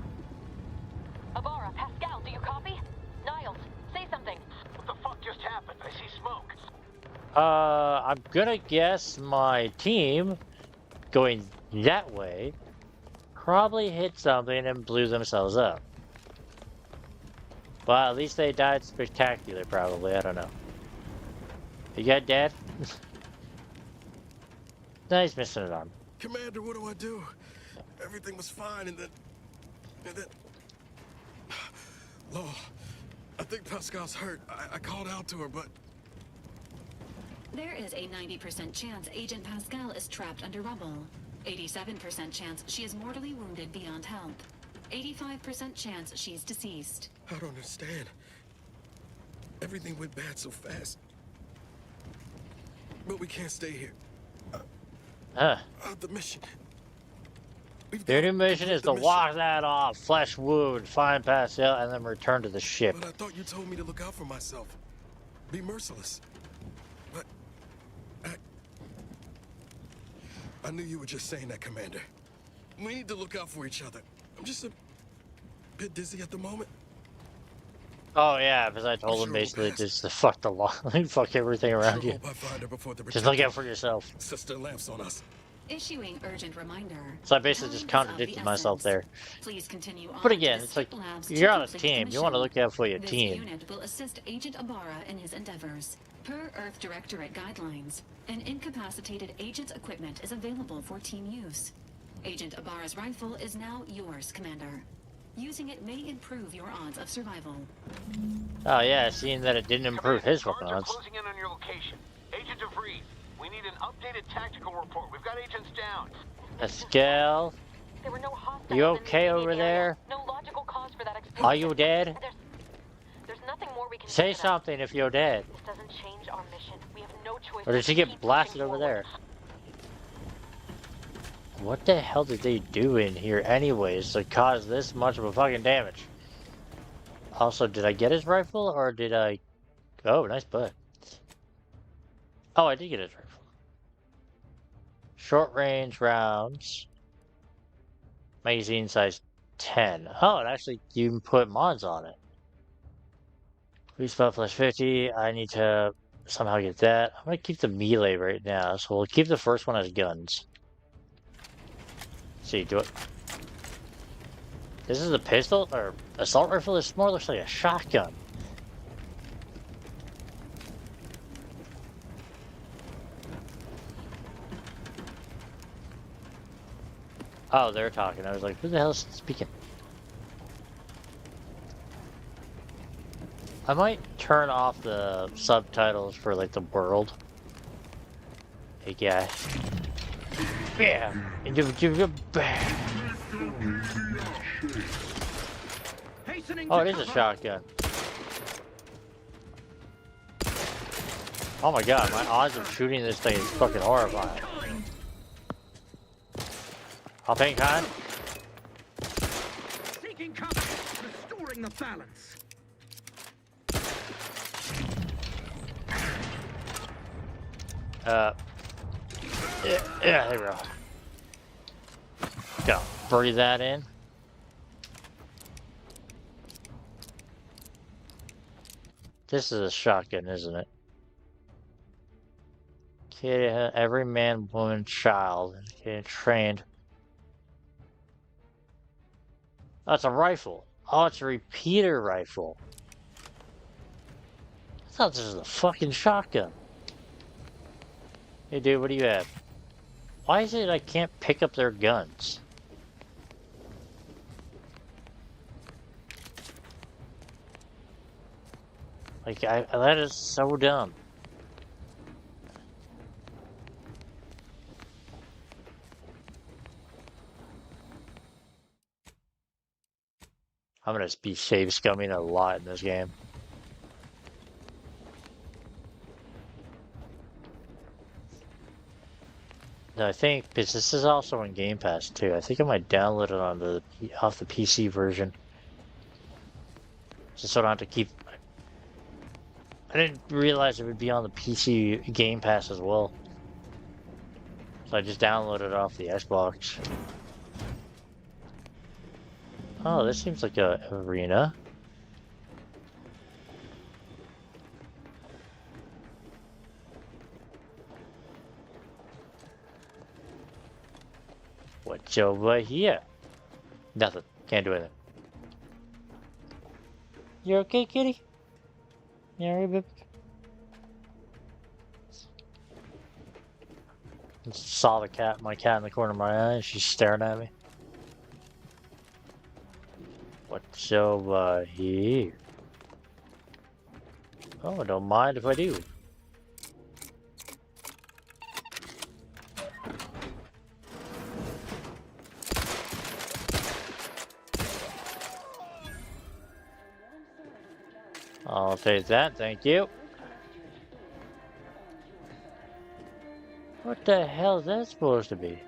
Abara, Pascal, do you copy? Niles, say something. What the fuck just happened? I see smoke. I'm gonna guess my team going that way probably hit something and blew themselves up. Well, at least they died spectacular, probably. I don't know. You got dead? Nice missing an arm. Commander, what do I do? Everything was fine, and then... Law, I think Pascal's hurt. I called out to her, but... There is a 90% chance Agent Pascal is trapped under rubble. 87% chance she is mortally wounded beyond help. 85% chance she's deceased. I don't understand. Everything went bad so fast. But we can't stay here. The mission. Your new mission is to walk that off, flesh wound, find Pascal, and then return to the ship. But I thought you told me to look out for myself. Be merciless. But... I knew you were just saying that, Commander. We need to look out for each other. I'm just a bit dizzy at the moment. Oh yeah, because I told him basically just to fuck the law, fuck everything around you. Just look out for yourself. Sister lamps on us. Issuing urgent reminder. So I basically just contradicted myself there. Please continue on. But again, it's like you're on a team. You want to look out for your This team. unit will assist Agent Abara in his endeavors. Per Earth Directorate guidelines, an incapacitated agent's equipment is available for team use. Agent Abara's rifle is now yours, Commander. Using it may improve your odds of survival. Oh yeah, seeing that it didn't improve his fucking Guards are odds. closing in on your location. Agent DeVries, we need an updated tactical report. We've got agents down. Pascal, There were no hostiles you in the okay immediate over area. there? No logical cause for that explosion. Are you dead? There's nothing more we can Say do to that. something if you're dead. This doesn't change our mission. We have no choice. Or did she get blasted over there? What the hell did they do in here anyways to cause this much of a fucking damage? Also, did I get his rifle or did I... Oh, nice butt. Oh, I did get his rifle. Short range rounds. Magazine size 10. Oh, and actually you can put mods on it. Respawn plus 50. I need to somehow get that. I'm going to keep the melee right now, so we'll keep the first one as guns. See, do it. This is a pistol or assault rifle. This more looks like a shotgun. Oh, they're talking. I was like, who the hell is speaking? I might turn off the subtitles for like the world. Hey guys. Bam! Bam! Oh, it is a shotgun. Oh my god, my odds of shooting this thing is fucking horrifying. Hop in, Khan. Seeking cover, restoring the balance. Yeah, there we go. Go. Breathe that in. This is a shotgun, isn't it? Kid, every man, woman, child, getting trained. Oh, it's a rifle. Oh, it's a repeater rifle. thought this was a fucking shotgun. Hey dude, what do you have? Why is it I can't pick up their guns? Like, that is so dumb. I'm gonna be save scumming a lot in this game. No, I think because this is also on Game Pass too. I think I might download it on off the PC version, just so I don't have to keep. I didn't realize it would be on the PC Game Pass as well, so I just downloaded it off the Xbox. Oh, this seems like a arena. What's over here? Nothing. Can't do anything. You okay, kitty? You alright, babe? Saw my cat in the corner of my eye. She's staring at me. What's over here? Oh, don't mind if I do. I'll take that, thank you. What the hell is that supposed to be?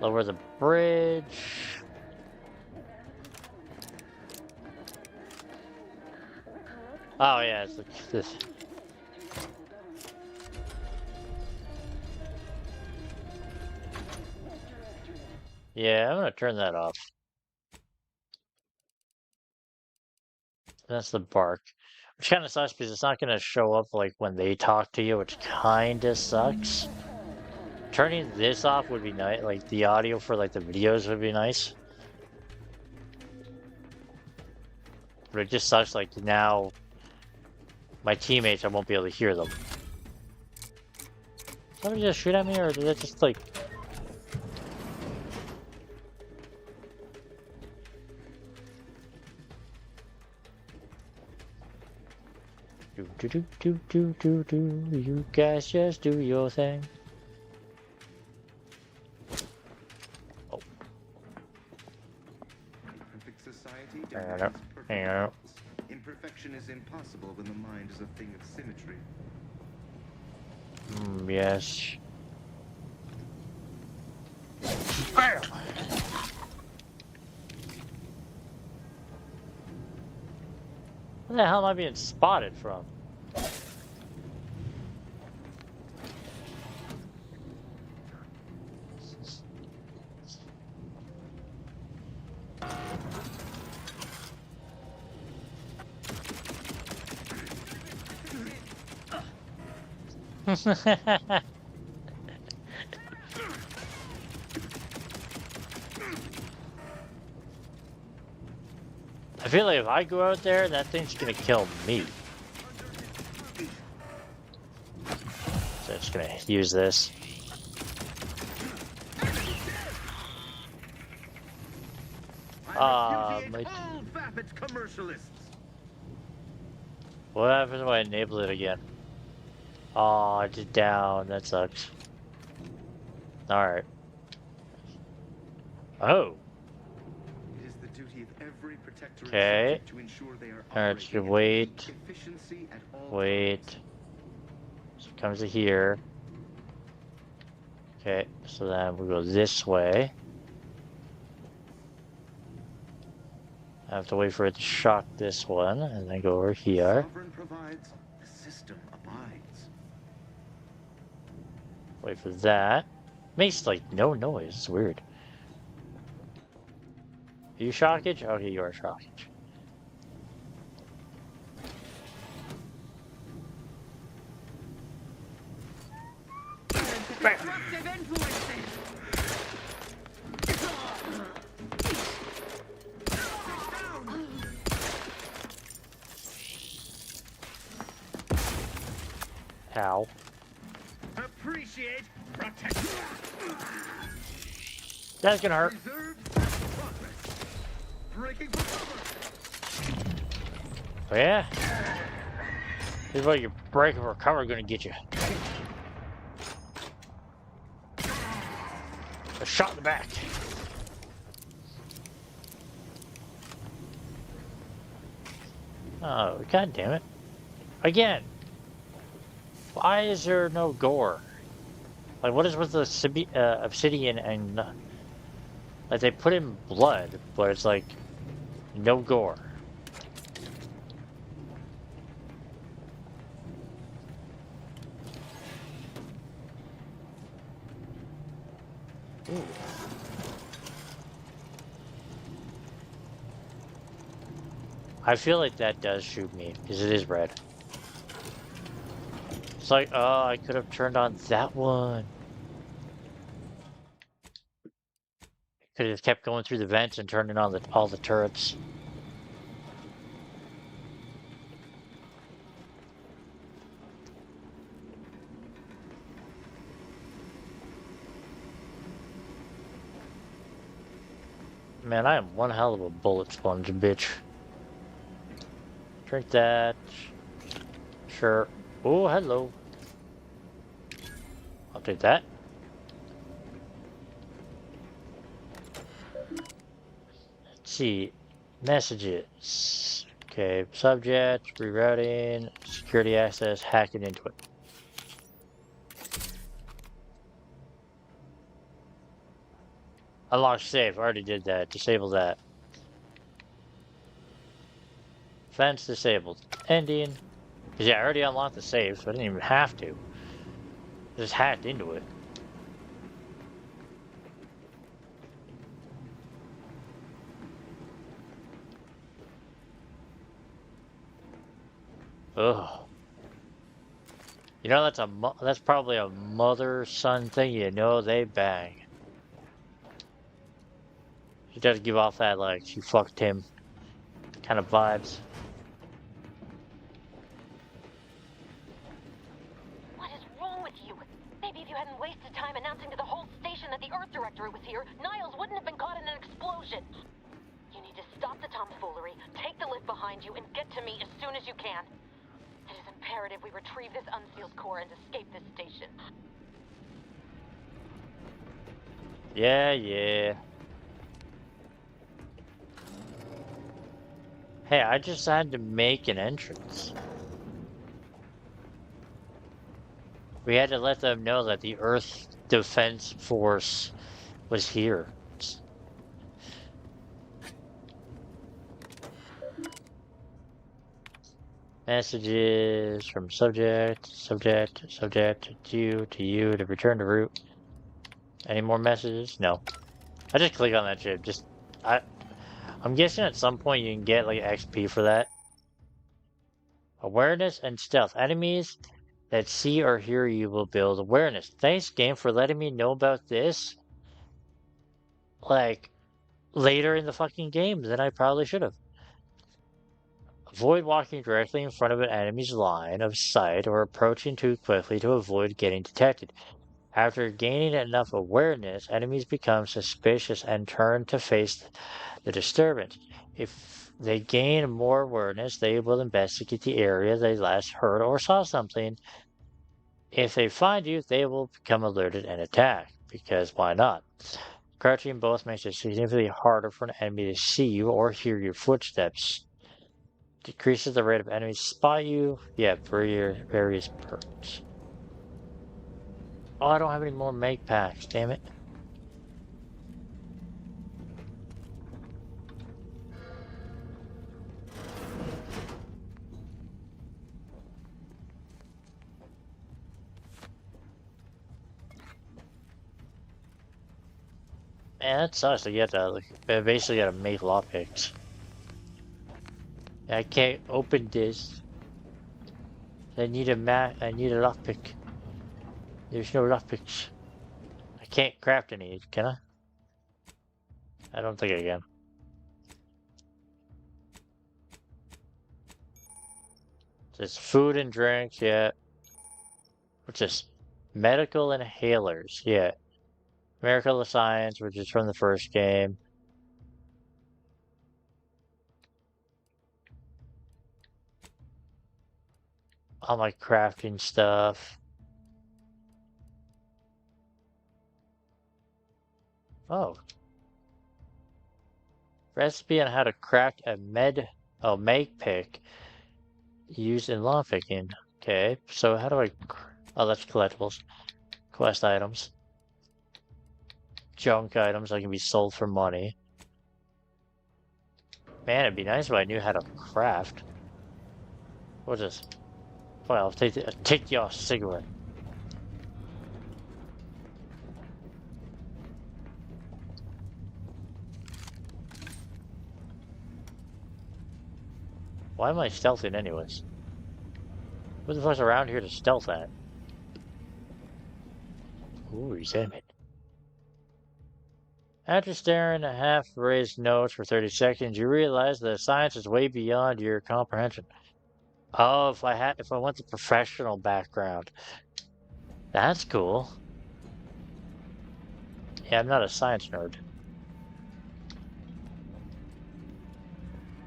Lower the bridge. Oh yeah, it's like this. Yeah, I'm gonna turn that off. That's the bark. Which kind of sucks because it's not going to show up like when they talk to you, which kind of sucks. Turning this off would be nice, like the audio for like the videos would be nice. But it just sucks like now my teammates, I won't be able to hear them. Did somebody just shoot at me or did it just like... Do. You guys just do your thing. Oh. Perfect society Hang on. Imperfection is impossible when the mind is a thing of symmetry. Yes. Where the hell am I being spotted from? I feel like if I go out there, that thing's gonna kill me. So I'm just gonna use this. What happens if I enable it again? Oh, I did down. That sucks. Alright. Oh. It is the duty of every protectorate Okay. to ensure they are Alright, so wait. efficiency at all Wait. So it comes to here. Okay, so then we go this way. I have to wait for it to shock this one, and then go over here. Sovereign provides, the system abides. Wait for that. Makes like no noise. It's weird. Are you shockage? Okay, you are shockage. Disruptive influences. How? Appreciate protection. That's gonna hurt. Breaking for cover. Oh, yeah? This is what your break and recover gonna get you. A shot in the back. Oh, god damn it. Again. Why is there no gore? Like, what is with the obsidian and... like, they put in blood, but it's like, no gore. Ooh. I feel like that does shoot me, because it is red. It's like, oh, I could have turned on that one. Could have kept going through the vents and turning on all the turrets. Man, I am one hell of a bullet sponge, bitch. Drink that. Sure. Oh, hello. I'll take that. Let's see. Messages. Okay, subject, rerouting, security access, hacking into it. Unlock save. I already did that. Disable that. Fence disabled. Ending. Because yeah, I already unlocked the save, so I didn't even have to. Just hacked into it. Ugh. You know, that's probably a mother-son thing. You know they bang. She does give off that, like, she fucked him kind of vibes. What is wrong with you? Maybe if you hadn't wasted time announcing to the whole station that the Earth Directorate was here, Niles wouldn't have been caught in an explosion. You need to stop the tomfoolery, take the lift behind you, and get to me as soon as you can. It is imperative we retrieve this unsealed core and escape this station. Yeah. Hey, I just had to make an entrance. We had to let them know that the Earth Defense Force was here. Messages from subject, to you, to return to route. Any more messages? No. I just click on that shit. I'm guessing at some point you can get like XP for that. Awareness and stealth. Enemies that see or hear you will build awareness. Thanks, game, for letting me know about this. Like, later in the fucking game than I probably should have. Avoid walking directly in front of an enemy's line of sight or approaching too quickly to avoid getting detected. After gaining enough awareness, enemies become suspicious and turn to face the disturbance. If they gain more awareness, they will investigate the area they last heard or saw something. If they find you, they will become alerted and attack, because why not? Crouching both makes it significantly harder for an enemy to see you or hear your footsteps. Decreases the rate of enemies spot you. Yeah, for your various perks. Oh, I don't have any more make packs, damn it. Man, that sucks. You have to basically gotta make lockpicks. I can't open this. I need a lockpick. There's no lockpicks. I can't craft any, can I? I don't think I can. There's food and drinks, yeah. What's this? Medical inhalers. Yeah. Miracle of Science, which is from the first game. All my crafting stuff. Oh. Recipe on how to craft a make pick used in law picking. Okay, so how do I... Oh, that's collectibles. Quest items. Junk items that can be sold for money. Man, it'd be nice if I knew how to craft. What's this? Well, I'll take your cigarette. Why am I stealthing anyways? Who the fuck's around here to stealth at? Ooh, examine. After staring at half-raised notes for 30 seconds, you realize that science is way beyond your comprehension. Oh, if I want the professional background. That's cool. Yeah, I'm not a science nerd.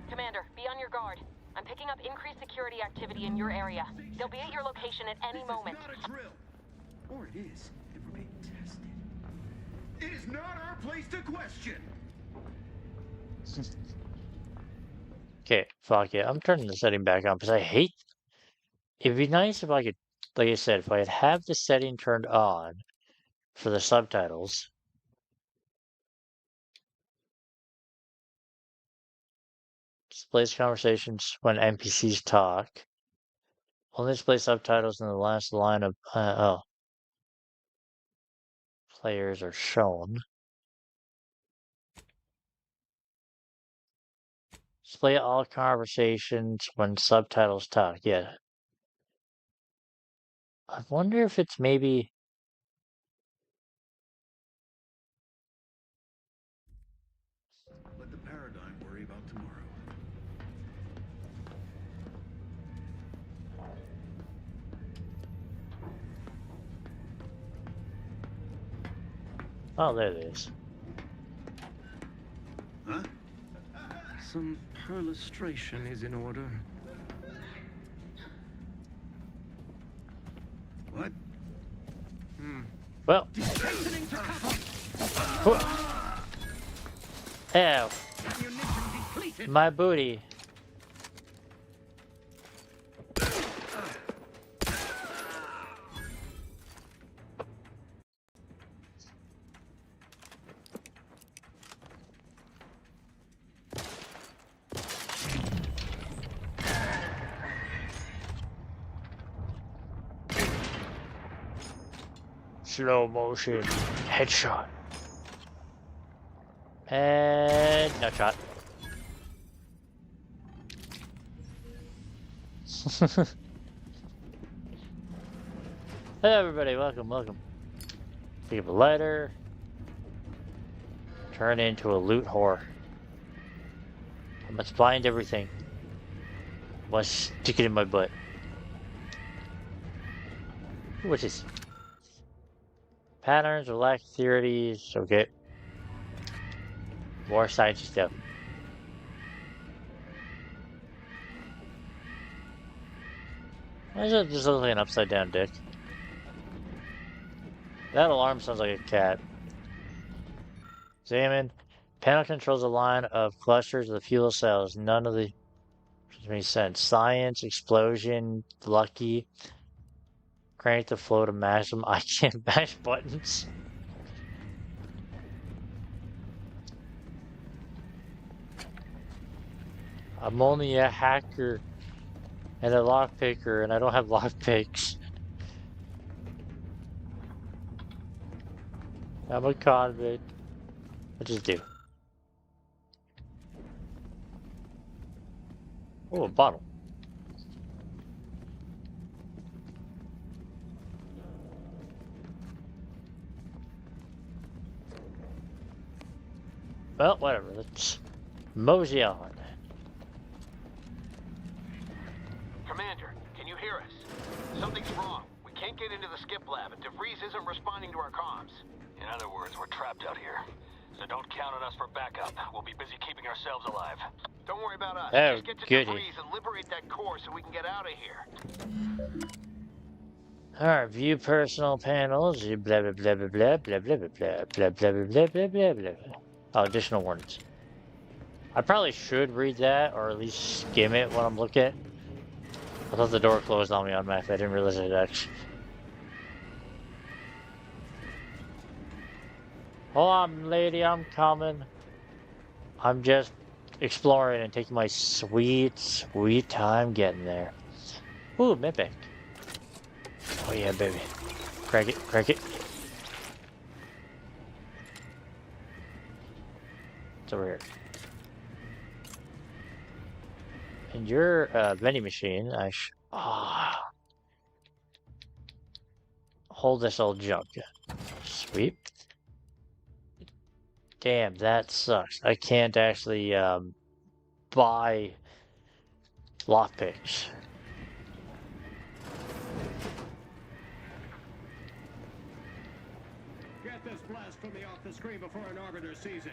Commander, be on your guard. I'm picking up increased security activity in your area. They'll be at your location at any moment. This is not a drill. Or it is, and we're being tested. It is not our place to question. Okay, fuck it. I'm turning the setting back on because I hate... It'd be nice if I could, like I said, if I could have the setting turned on for the subtitles. Displays conversations when NPCs talk. Only display subtitles in the last line of... Players are shown. Display all conversations when subtitles talk. Yeah. I wonder if it's maybe... Let the paradigm worry about tomorrow. Oh, there it is. Huh? Some perlustration is in order. What? Well. Ow. My booty. Slow motion headshot. And no shot. Hey everybody, welcome. Pick up a lighter. Turn into a loot whore. I must find everything. I must stick it in my butt. What's this? Patterns or lack theories. Okay. More science stuff. Why is it just like an upside down dick? That alarm sounds like a cat. Examine. Panel controls a line of clusters of fuel cells. None of the makes sense. Science, explosion, lucky. Crank the flow to maximum. I can't mash buttons. I'm only a hacker and a lockpicker, and I don't have lockpicks. I'm a convict. What just do? Oh, a bottle. Well, whatever. Let's mosey on. Commander, can you hear us? Something's wrong. We can't can't get into the skip lab, and DeVries isn't responding to our comms. In other words, we're trapped out here. So don't count on us for backup. We'll be busy keeping ourselves alive. Don't worry about us. Oh, Just get to goody. DeVries and liberate that core so we can get out of here. Alright, view personal panels, blah blah blah blah blah blah blah blah blah blah blah blah blah blah blah. Oh, additional warnings. I probably should read that, or at least skim it when I'm looking. I thought the door closed on me on my. I didn't realize it actually. Hold on, lady, I'm coming. I'm just exploring and taking my sweet, sweet time getting there. Ooh, medpack. Oh yeah, baby. Crack it, crack it. It's over here. And your vending machine, hold this old junk. Sweet. Damn, that sucks. I can't actually buy lockpicks. Get this blast from me off the screen before an arbiter sees it.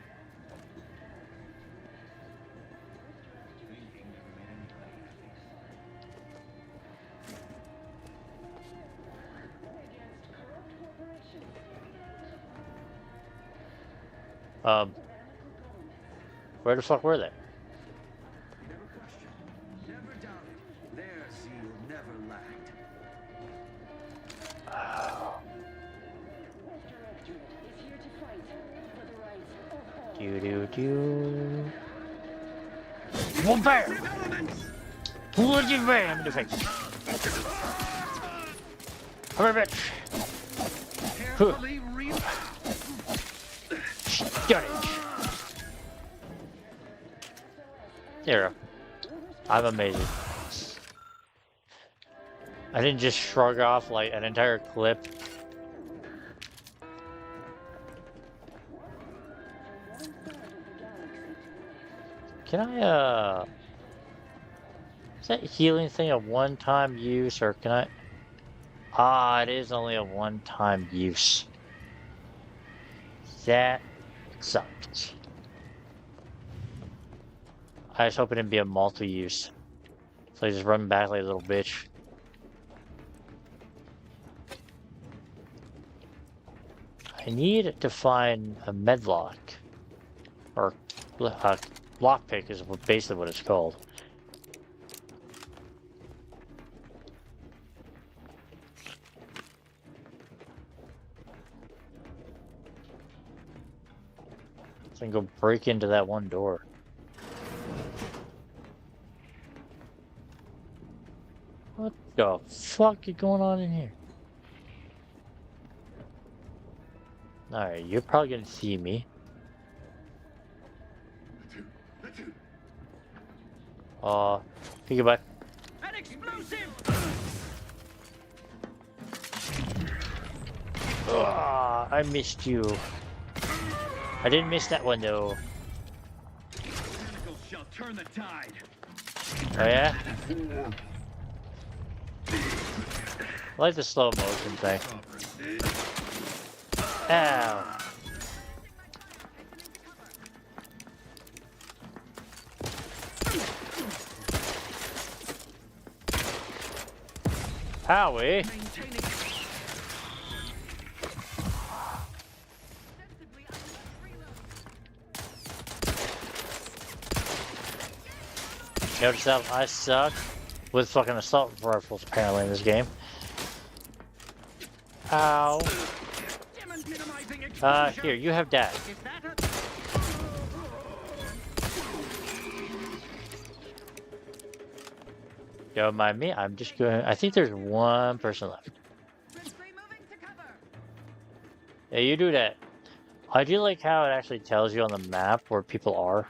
Where the fuck were they? Never questioned, never doubted. Their zeal never lacked. Do. Well, bam! What you bam in the face? Come here, bitch! Got it. There we go. I'm amazing. I didn't just shrug off like an entire clip. Can I, is that healing thing a one-time use, or can I? Ah, it is only a one-time use. That sucks. I was hoping it'd be a multi-use. So I just run back like a little bitch. I need to find a medlock. Or lockpick is basically what it's called. So I can go break into that one door. What the fuck is going on in here? Alright, you're probably gonna see me. Think about An explosive! I missed you. I didn't miss that one though. Tentacles shall turn the tide. Oh yeah? I like the slow motion thing. Ow. Howie. Notice that I suck with fucking assault rifles apparently in this game. Ow. Here, you have that. Don't mind me, I'm just going. I think there's one person left. Yeah, you do that. I do like how it actually tells you on the map where people are.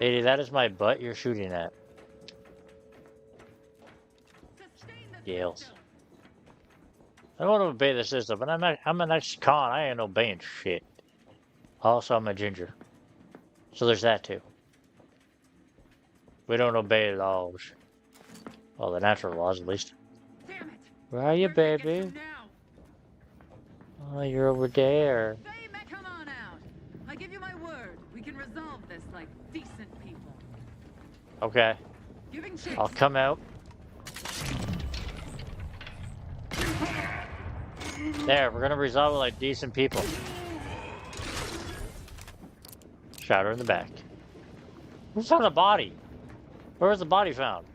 Lady, that is my butt you're shooting at. Gales. I don't want to obey the system, but I'm an ex-con. I ain't obeying shit. Also, I'm a ginger. So there's that too. We don't obey laws. Well, the natural laws, at least. Where are you, baby? Oh, you're over there. Come on out. I give you my word. We can resolve this like decent people. Okay. I'll come out. There, we're gonna resolve it like decent people. Shot her in the back. Who found a body? Where was the body found?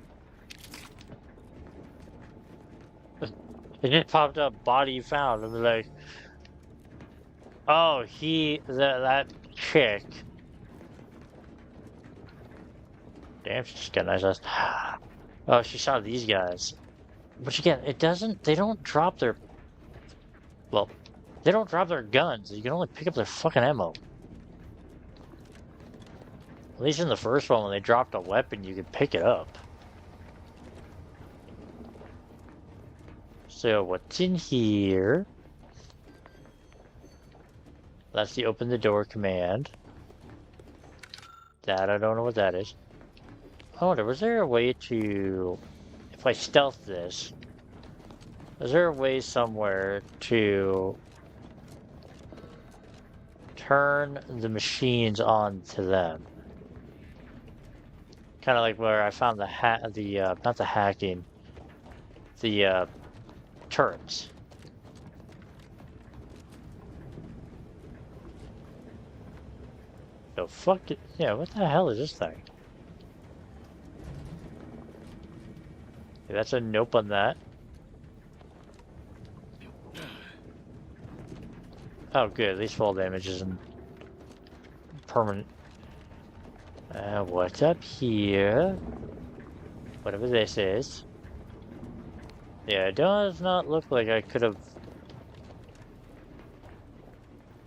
It just popped up, body found. I was like, oh, that chick. Damn, she's got nice eyes. Oh, she shot these guys. Which again, they don't drop their, well, they don't drop their guns. You can only pick up their fucking ammo. At least in the first one, when they dropped a weapon, you could pick it up. So, what's in here? That's the open the door command. That, I don't know what that is. I wonder, was there a way to... If I stealth this... Is there a way somewhere to... turn the machines on to them? Kind of like where I found the not the hacking... The, turrets. The fuck it, yeah, what the hell is this thing? Okay, that's a nope on that. Oh good, at least fall damage isn't permanent. What's up here? Whatever this is. Yeah, it does not look like I could have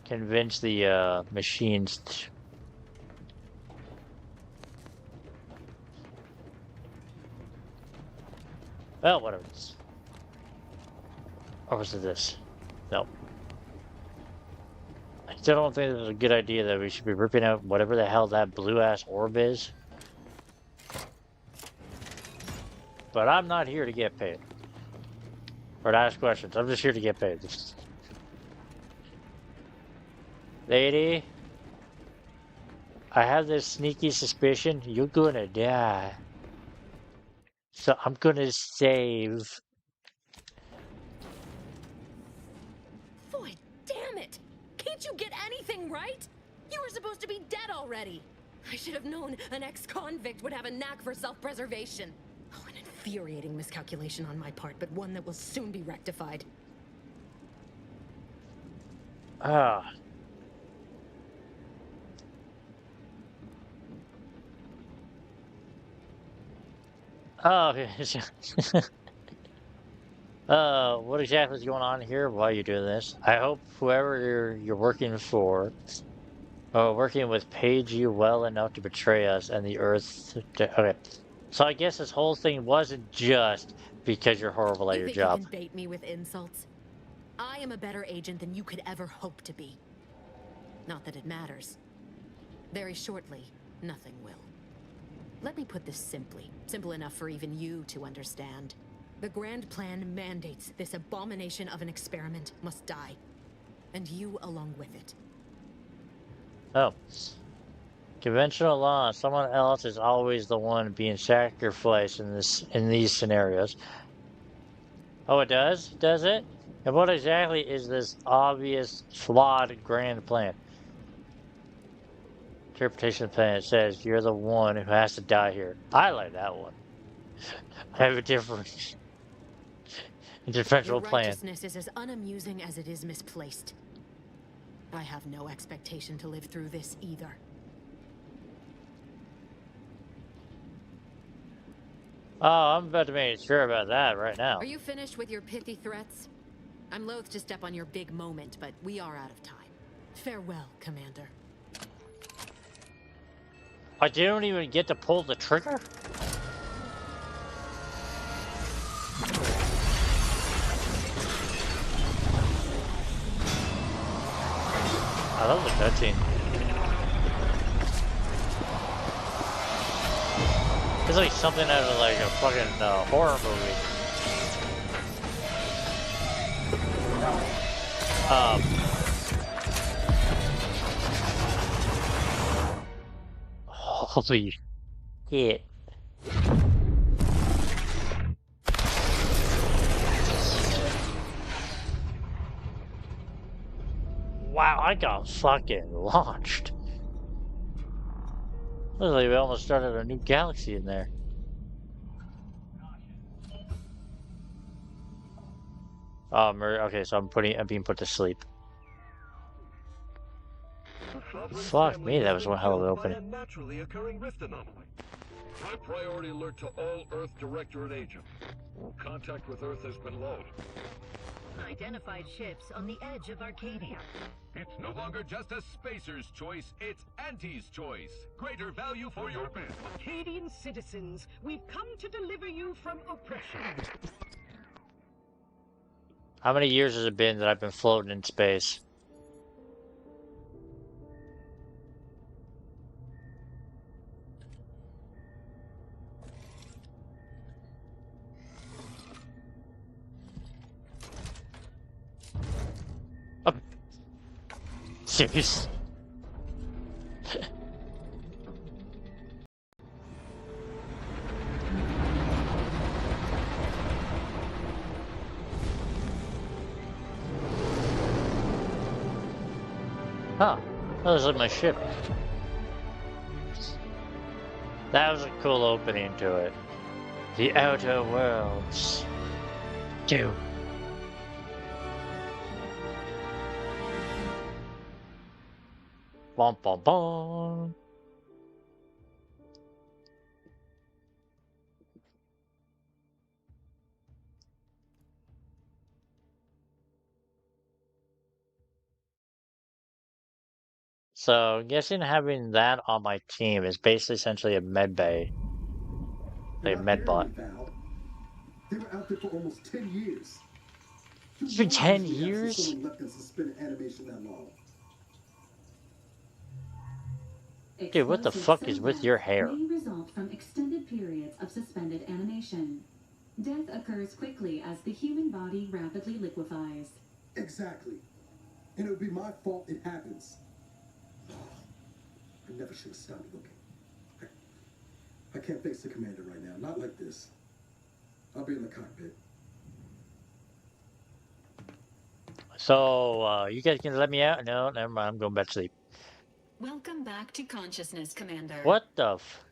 convinced the machines to... Well, whatever it is. Or was it this? No. I still don't think it's a good idea that we should be ripping out whatever the hell that blue-ass orb is. But I'm not here to get paid. Or to ask questions. I'm just here to get paid. Lady, I have this sneaky suspicion you're gonna die. So I'm gonna save. Boy, damn it! Can't you get anything right? You were supposed to be dead already. I should have known an ex-convict would have a knack for self-preservation. Oh, an infuriating miscalculation on my part, but one that will soon be rectified. Ah. Oh, okay. What exactly is going on here while you're doing this? I hope whoever you're working for, working with paid you well enough to betray us and the Earth. Okay, so I guess this whole thing wasn't just because you're horrible at your job. You can bait me with insults? I am a better agent than you could ever hope to be. Not that it matters. Very shortly, nothing will. Let me put this simply, simple enough for even you to understand. The grand plan mandates this abomination of an experiment must die. And you along with it. Oh. Conventional law, someone else is always the one being sacrificed in these scenarios. Oh, it does? Does it? And what exactly is this obvious, flawed grand plan? Interpretation plan, it says you're the one who has to die here. I like that one. I have a different interventional plan. Your righteousness is as unamusing as it is misplaced. I have no expectation to live through this either. Oh, I'm about to make sure about that right now. Are you finished with your pithy threats? I'm loath to step on your big moment, but we are out of time. Farewell, Commander. I didn't even get to pull the trigger? I love the cutscene. Because It's like something out of like a fucking horror movie. Holy shit. Wow, I got fucking launched. Looks like we almost started a new galaxy in there. Okay, so I'm being put to sleep. Fuck me, that was one hell of an opening. A naturally occurring rift anomaly. High priority alert to all Earth Directorate agents. Contact with Earth has been low. Identified ships on the edge of Arcadia. It's no longer just a spacer's choice, it's Auntie's choice. Greater value for your men. Arcadian citizens, we've come to deliver you from oppression. How many years has it been that I've been floating in space? Serious? Huh. That was like my ship. That was a cool opening to it. The Outer Worlds 2. Bum bum bum. So, I'm guessing having that on my team is basically essentially a med bay. Like a med bot. They were out there for almost 10 years. It's been 10 years? Someone left in suspended animation that long. Dude, what the fuck is with your hair? May result from extended periods of suspended animation. Death occurs quickly as the human body rapidly liquefies. Exactly. And it would be my fault it happens. I never should have stopped looking. I can't face the commander right now. Not like this. I'll be in the cockpit. So, you guys can let me out? No, never mind. I'm going back to sleep. Welcome back to consciousness, Commander. What the f...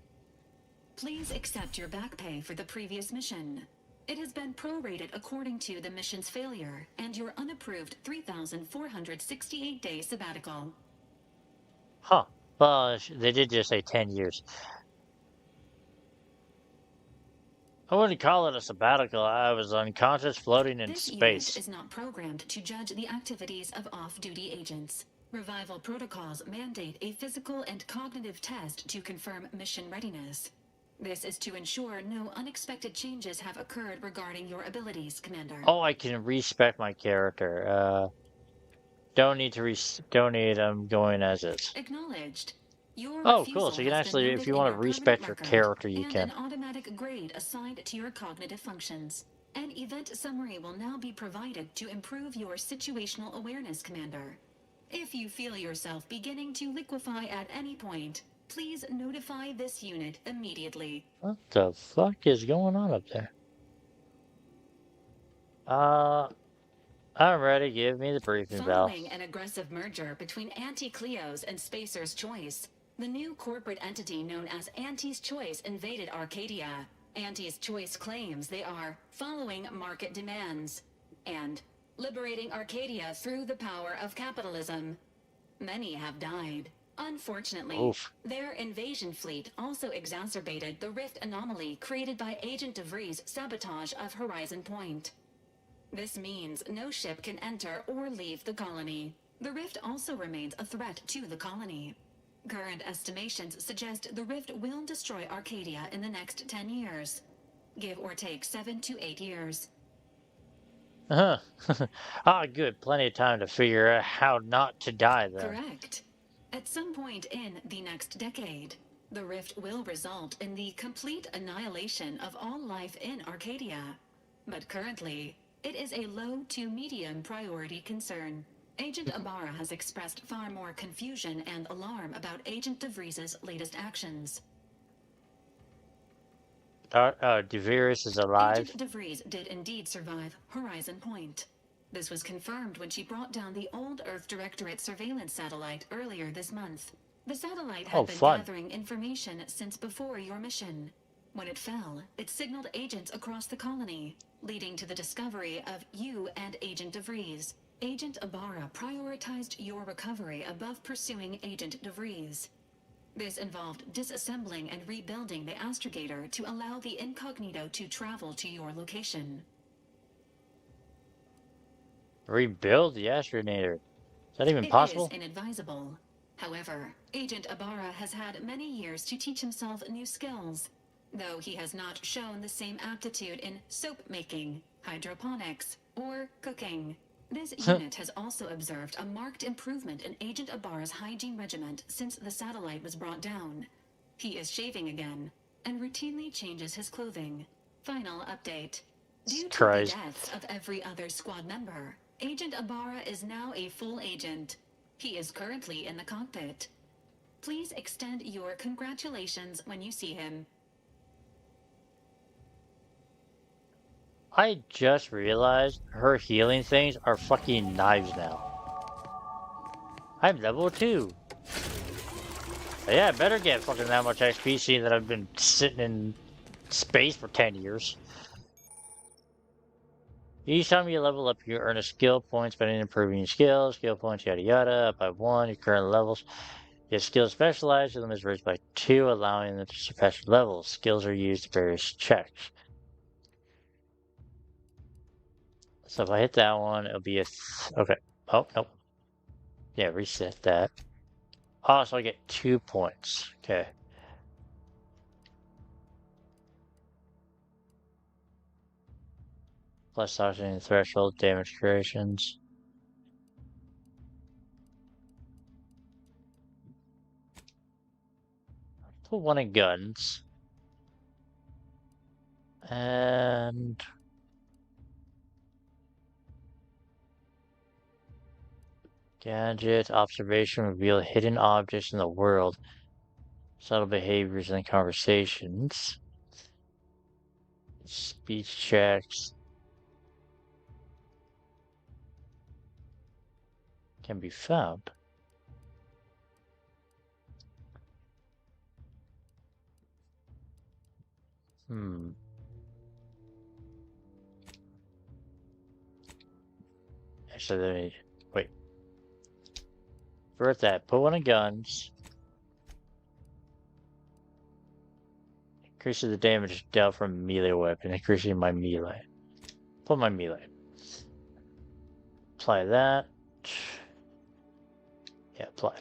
Please accept your back pay for the previous mission. It has been prorated according to the mission's failure and your unapproved 3,468-day sabbatical. Huh. Well, they did just say 10 years. I wouldn't call it a sabbatical. I was unconscious floating in space. This unit is not programmed to judge the activities of off-duty agents. Revival protocols mandate a physical and cognitive test to confirm mission readiness. This is to ensure no unexpected changes have occurred regarding your abilities, Commander. Oh, I can respec my character. Don't need to donate. I'm going as is. Acknowledged. Oh, cool. So you can actually, if you want to respec your character, you can. An automatic grade assigned to your cognitive functions. An event summary will now be provided to improve your situational awareness, Commander. If you feel yourself beginning to liquefy at any point, please notify this unit immediately. What the fuck is going on up there? I'm ready. Give me the briefing bell. Following an aggressive merger between Anti-Cleo's and Spacer's Choice, the new corporate entity known as Auntie's Choice invaded Arcadia. Auntie's Choice claims they are following market demands and liberating Arcadia through the power of capitalism. Many have died. Unfortunately, their invasion fleet also exacerbated the rift anomaly created by Agent DeVries' sabotage of Horizon Point. This means no ship can enter or leave the colony. The rift also remains a threat to the colony. Current estimations suggest the rift will destroy Arcadia in the next 10 years. Give or take 7 to 8 years. Good. Plenty of time to figure out how not to die then. Correct. At some point in the next decade, The rift will result in the complete annihilation of all life in Arcadia. But currently, it is a low to medium priority concern. Agent Ibarra has expressed far more confusion and alarm about Agent DeVries' latest actions. DeVries is alive. Agent DeVries did indeed survive Horizon Point. This was confirmed when she brought down the old Earth Directorate surveillance satellite earlier this month. The satellite had been gathering information since before your mission. When it fell, it signaled agents across the colony, leading to the discovery of you and Agent DeVries. Agent Ibarra prioritized your recovery above pursuing Agent DeVries. This involved disassembling and rebuilding the astrogator to allow the incognito to travel to your location. Rebuild the astrogator. Is that even possible? It is inadvisable. However, Agent Ibarra has had many years to teach himself new skills, though he has not shown the same aptitude in soap making, hydroponics, or cooking. This unit has also observed a marked improvement in Agent Ibarra's hygiene regiment since the satellite was brought down. He is shaving again, and routinely changes his clothing. Final update. Due to the deaths of every other squad member, Agent Ibarra is now a full agent. He is currently in the cockpit. Please extend your congratulations when you see him. I just realized her healing things are fucking knives now. I'm level 2. Yeah, I better get fucking that much XP seeing that I've been sitting in space for 10 years. Each time you level up, you earn a skill point by improving your skills. Skill points, yada yada, up by 1, your current levels. Your skills specialized, your limit is raised by 2, allowing them to surpass your levels. Skills are used in various checks. So if I hit that one, it'll be a... okay. Oh, nope. Yeah, reset that. Oh, so I get 2 points. Okay. Plus oxygen threshold, damage creations. Put one in guns. And... gadget, observation, reveal hidden objects in the world. Subtle behaviors and conversations. Speech checks. Can be found. Actually, let me... wait. First that, put one in guns. Increases the damage dealt from melee weapon, increasing my melee. Put my melee. Apply that. Yeah, apply.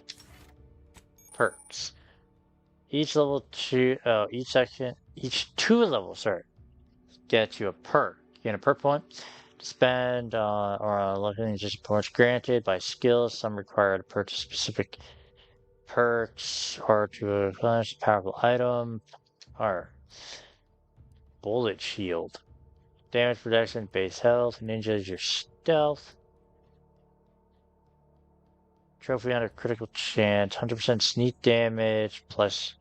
Perks. Each level 2, each 2 levels, sorry, get you a perk. You get a perk point to spend or on looking just points granted by skills. Some require to purchase specific perks or to replenish a powerful item. Or bullet shield. Damage reduction, base health, ninja is your stealth. Trophy under critical chance, 100% sneak damage, plus...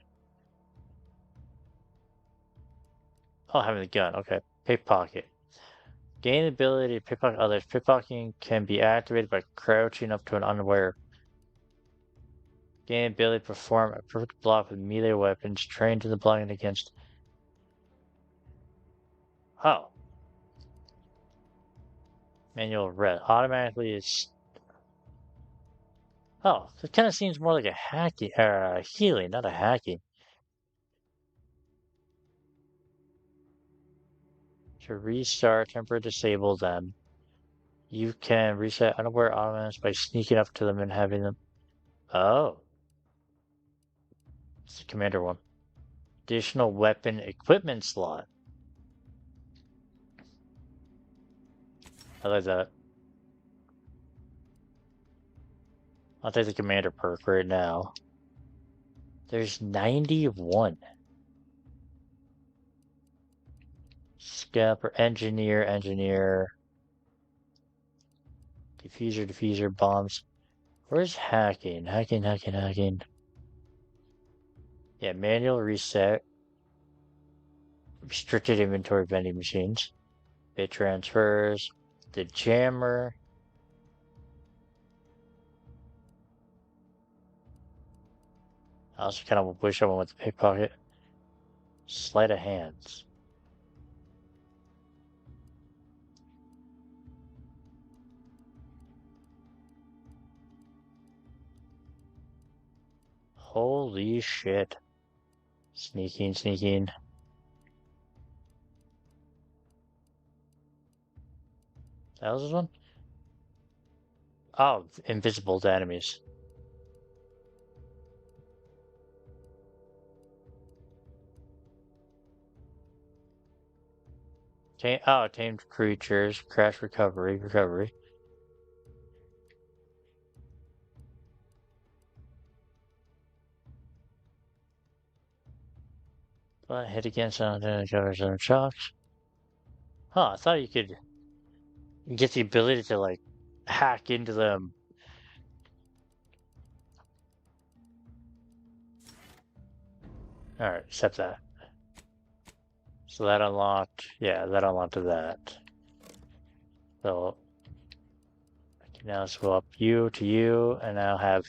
oh, having the gun, okay. Pickpocket. Gain the ability to pickpocket others. Pickpocketing can be activated by crouching up to an unaware. Gain the ability to perform a perfect block with melee weapons, trained to the blocking against... oh. Manual red. Automatically is... oh, it kind of seems more like a hacking, healing, not a hacking. To restart, temporarily disable them. You can reset unaware automations by sneaking up to them and having them... oh. It's the commander one. Additional weapon equipment slot. I like that. I'll take the commander perk right now. There's 91. Scalper, engineer. Diffuser, bombs. Where's hacking? Hacking. Yeah, manual reset. Restricted inventory vending machines. Bit transfers. The jammer. I also kind of wish I went with the pickpocket. Sleight of hands. Holy shit. Sneaking. That was this one? Oh, invisible to enemies. Tamed creatures, crash recovery. But hit against something covers some shocks. Huh, I thought you could get the ability to, like, hack into them. Alright, accept that. So that unlocked, yeah, that unlocked that. So, I can now swap you to you, and now have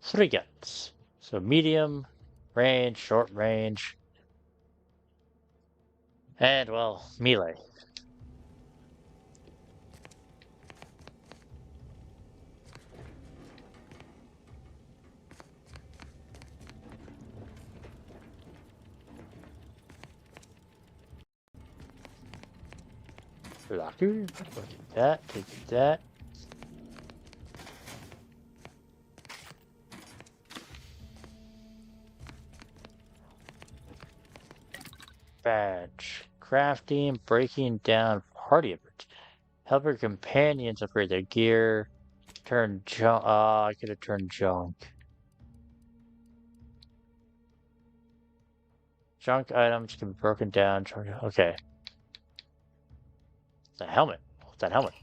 3 guns. So medium, range, short range, and, well, melee. Locker, look at that, take that. Badge. Crafting, breaking down party efforts. Help your companions upgrade their gear. Turn junk. I could have turned junk. Junk items can be broken down. Okay. The helmet. What's that helmet?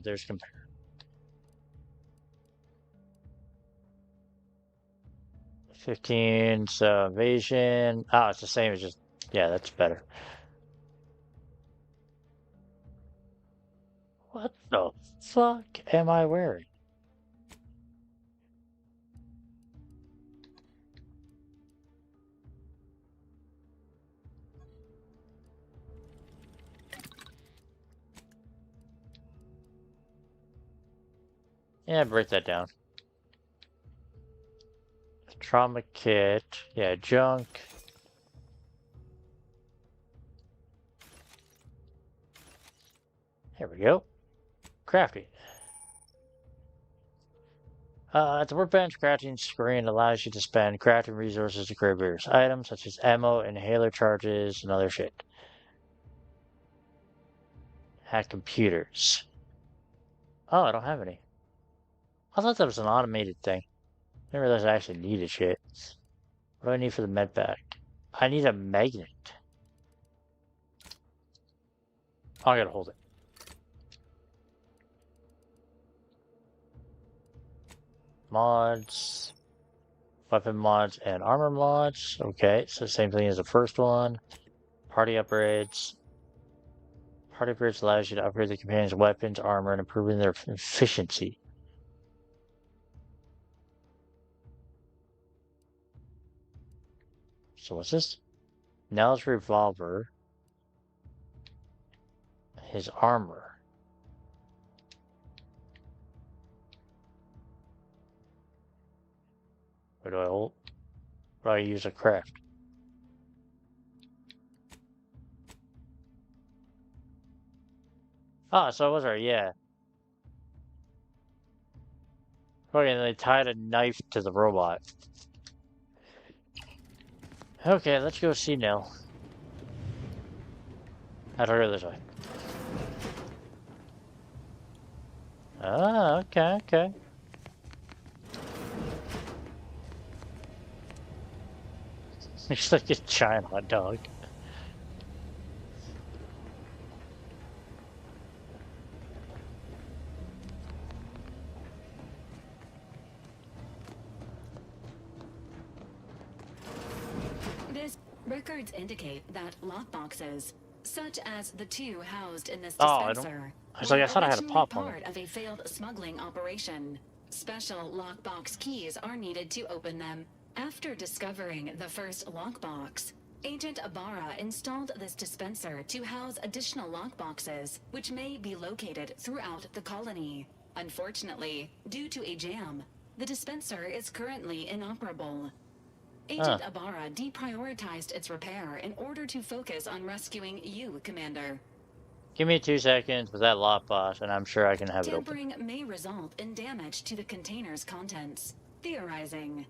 There's compare. $15, so evasion. Oh, it's the same as just, yeah, that's better. What the fuck am I wearing? Yeah, break that down. Trauma kit. Yeah, junk. There we go. Crafting. At the workbench, crafting screen allows you to spend crafting resources to create various items, such as ammo, inhaler charges, and other shit. Hack computers. Oh, I don't have any. I thought that was an automated thing. I didn't realize I actually needed shit. What do I need for the med pack? I need a magnet. Oh, I gotta hold it. Mods. Weapon mods and armor mods. Okay, so same thing as the first one. Party upgrades. Party upgrades allows you to upgrade the companion's weapons, armor, and improving their efficiency. So what's this? Nell's revolver. His armor. Where do I hold? Where do I use a craft? Ah, so it was right, yeah. Okay, and they tied a knife to the robot. Okay, let's go see Nell. How do I go this way? Ah, okay, okay. It's like a giant hot dog. This records indicate that lockboxes, such as the two housed in this Oh, I dispenser, was like, I thought I had a originally pop on part it. of a failed smuggling operation. Special lockbox keys are needed to open them. After discovering the first lockbox, Agent Ibarra installed this dispenser to house additional lockboxes, which may be located throughout the colony. Unfortunately, due to a jam, the dispenser is currently inoperable. Agent Ibarra deprioritized its repair in order to focus on rescuing you, Commander. Give me 2 seconds with that lockbox, and I'm sure I can have it open. Tampering may result in damage to the container's contents. Theorizing.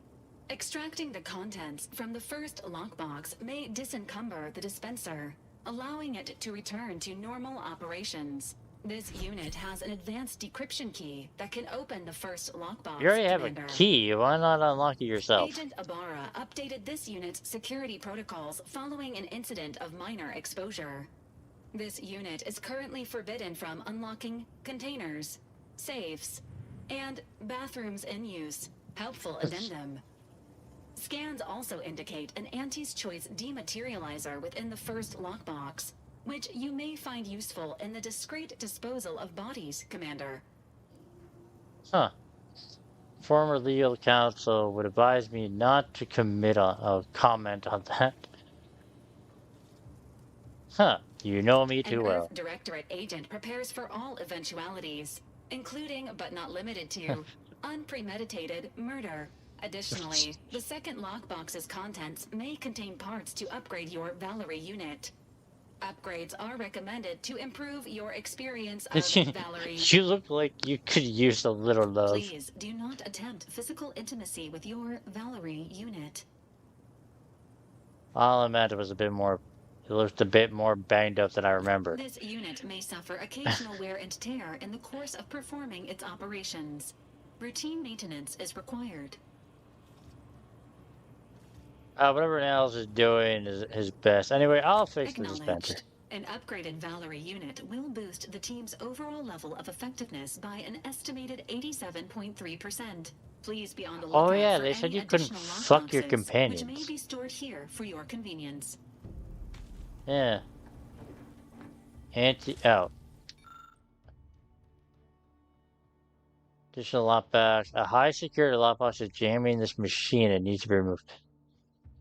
Extracting the contents from the first lockbox may disencumber the dispenser, allowing it to return to normal operations. This unit has an advanced decryption key that can open the first lockbox, You already have Commander. a key. Why not unlock it yourself? Agent Ibarra updated this unit's security protocols following an incident of minor exposure. This unit is currently forbidden from unlocking containers, safes, and bathrooms in use. Helpful addendum. Scans also indicate an Auntie's Choice dematerializer within the first lockbox, which you may find useful in the discreet disposal of bodies, Commander. Huh. Former legal counsel would advise me not to commit a comment on that. Huh. You know me too An well. Earth Directorate agent prepares for all eventualities, including but not limited to unpremeditated murder. Additionally, the second lockbox's contents may contain parts to upgrade your Valerie unit. Upgrades are recommended to improve your experience of Valerie. You look like you could use a little love. Please do not attempt physical intimacy with your Valerie unit. I'll admit it was a bit more. It looked a bit more banged up than I remembered. This unit may suffer occasional wear and tear in the course of performing its operations. Routine maintenance is required. Whatever else is doing is his best. Anyway, I'll fix the dispenser. An upgraded Valerie unit will boost the team's overall level of effectiveness by an estimated 87.3%. Please be on the lookout Oh yeah, for they said any you couldn't additional fuck your lockboxes, companions. which may be stored here for your convenience. Yeah. Additional lockbox. A high security lockbox is jamming this machine and needs to be removed.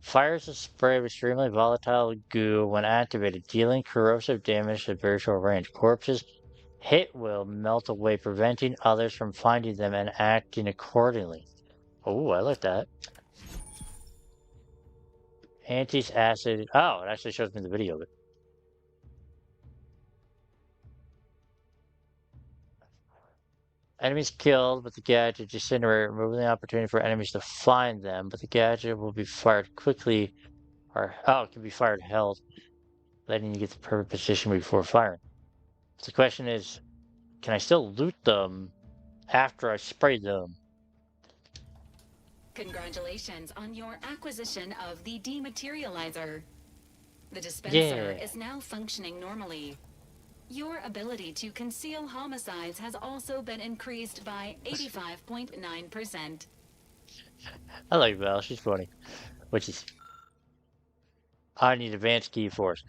Fires a spray of extremely volatile goo when activated, dealing corrosive damage at very short range. Corpses hit will melt away, preventing others from finding them and acting accordingly. Oh, I like that. Anti-acid. Oh, it actually shows me the video of it. Enemies killed, but the gadget disintegrated, removing the opportunity for enemies to find them. But the gadget will be fired quickly, or it can be fired held, letting you get the perfect position before firing. So the question is, can I still loot them after I spray them? Congratulations on your acquisition of the dematerializer. The dispenser is now functioning normally. Your ability to conceal homicides has also been increased by 85.9%. I like Val, she's funny. I need advanced key force.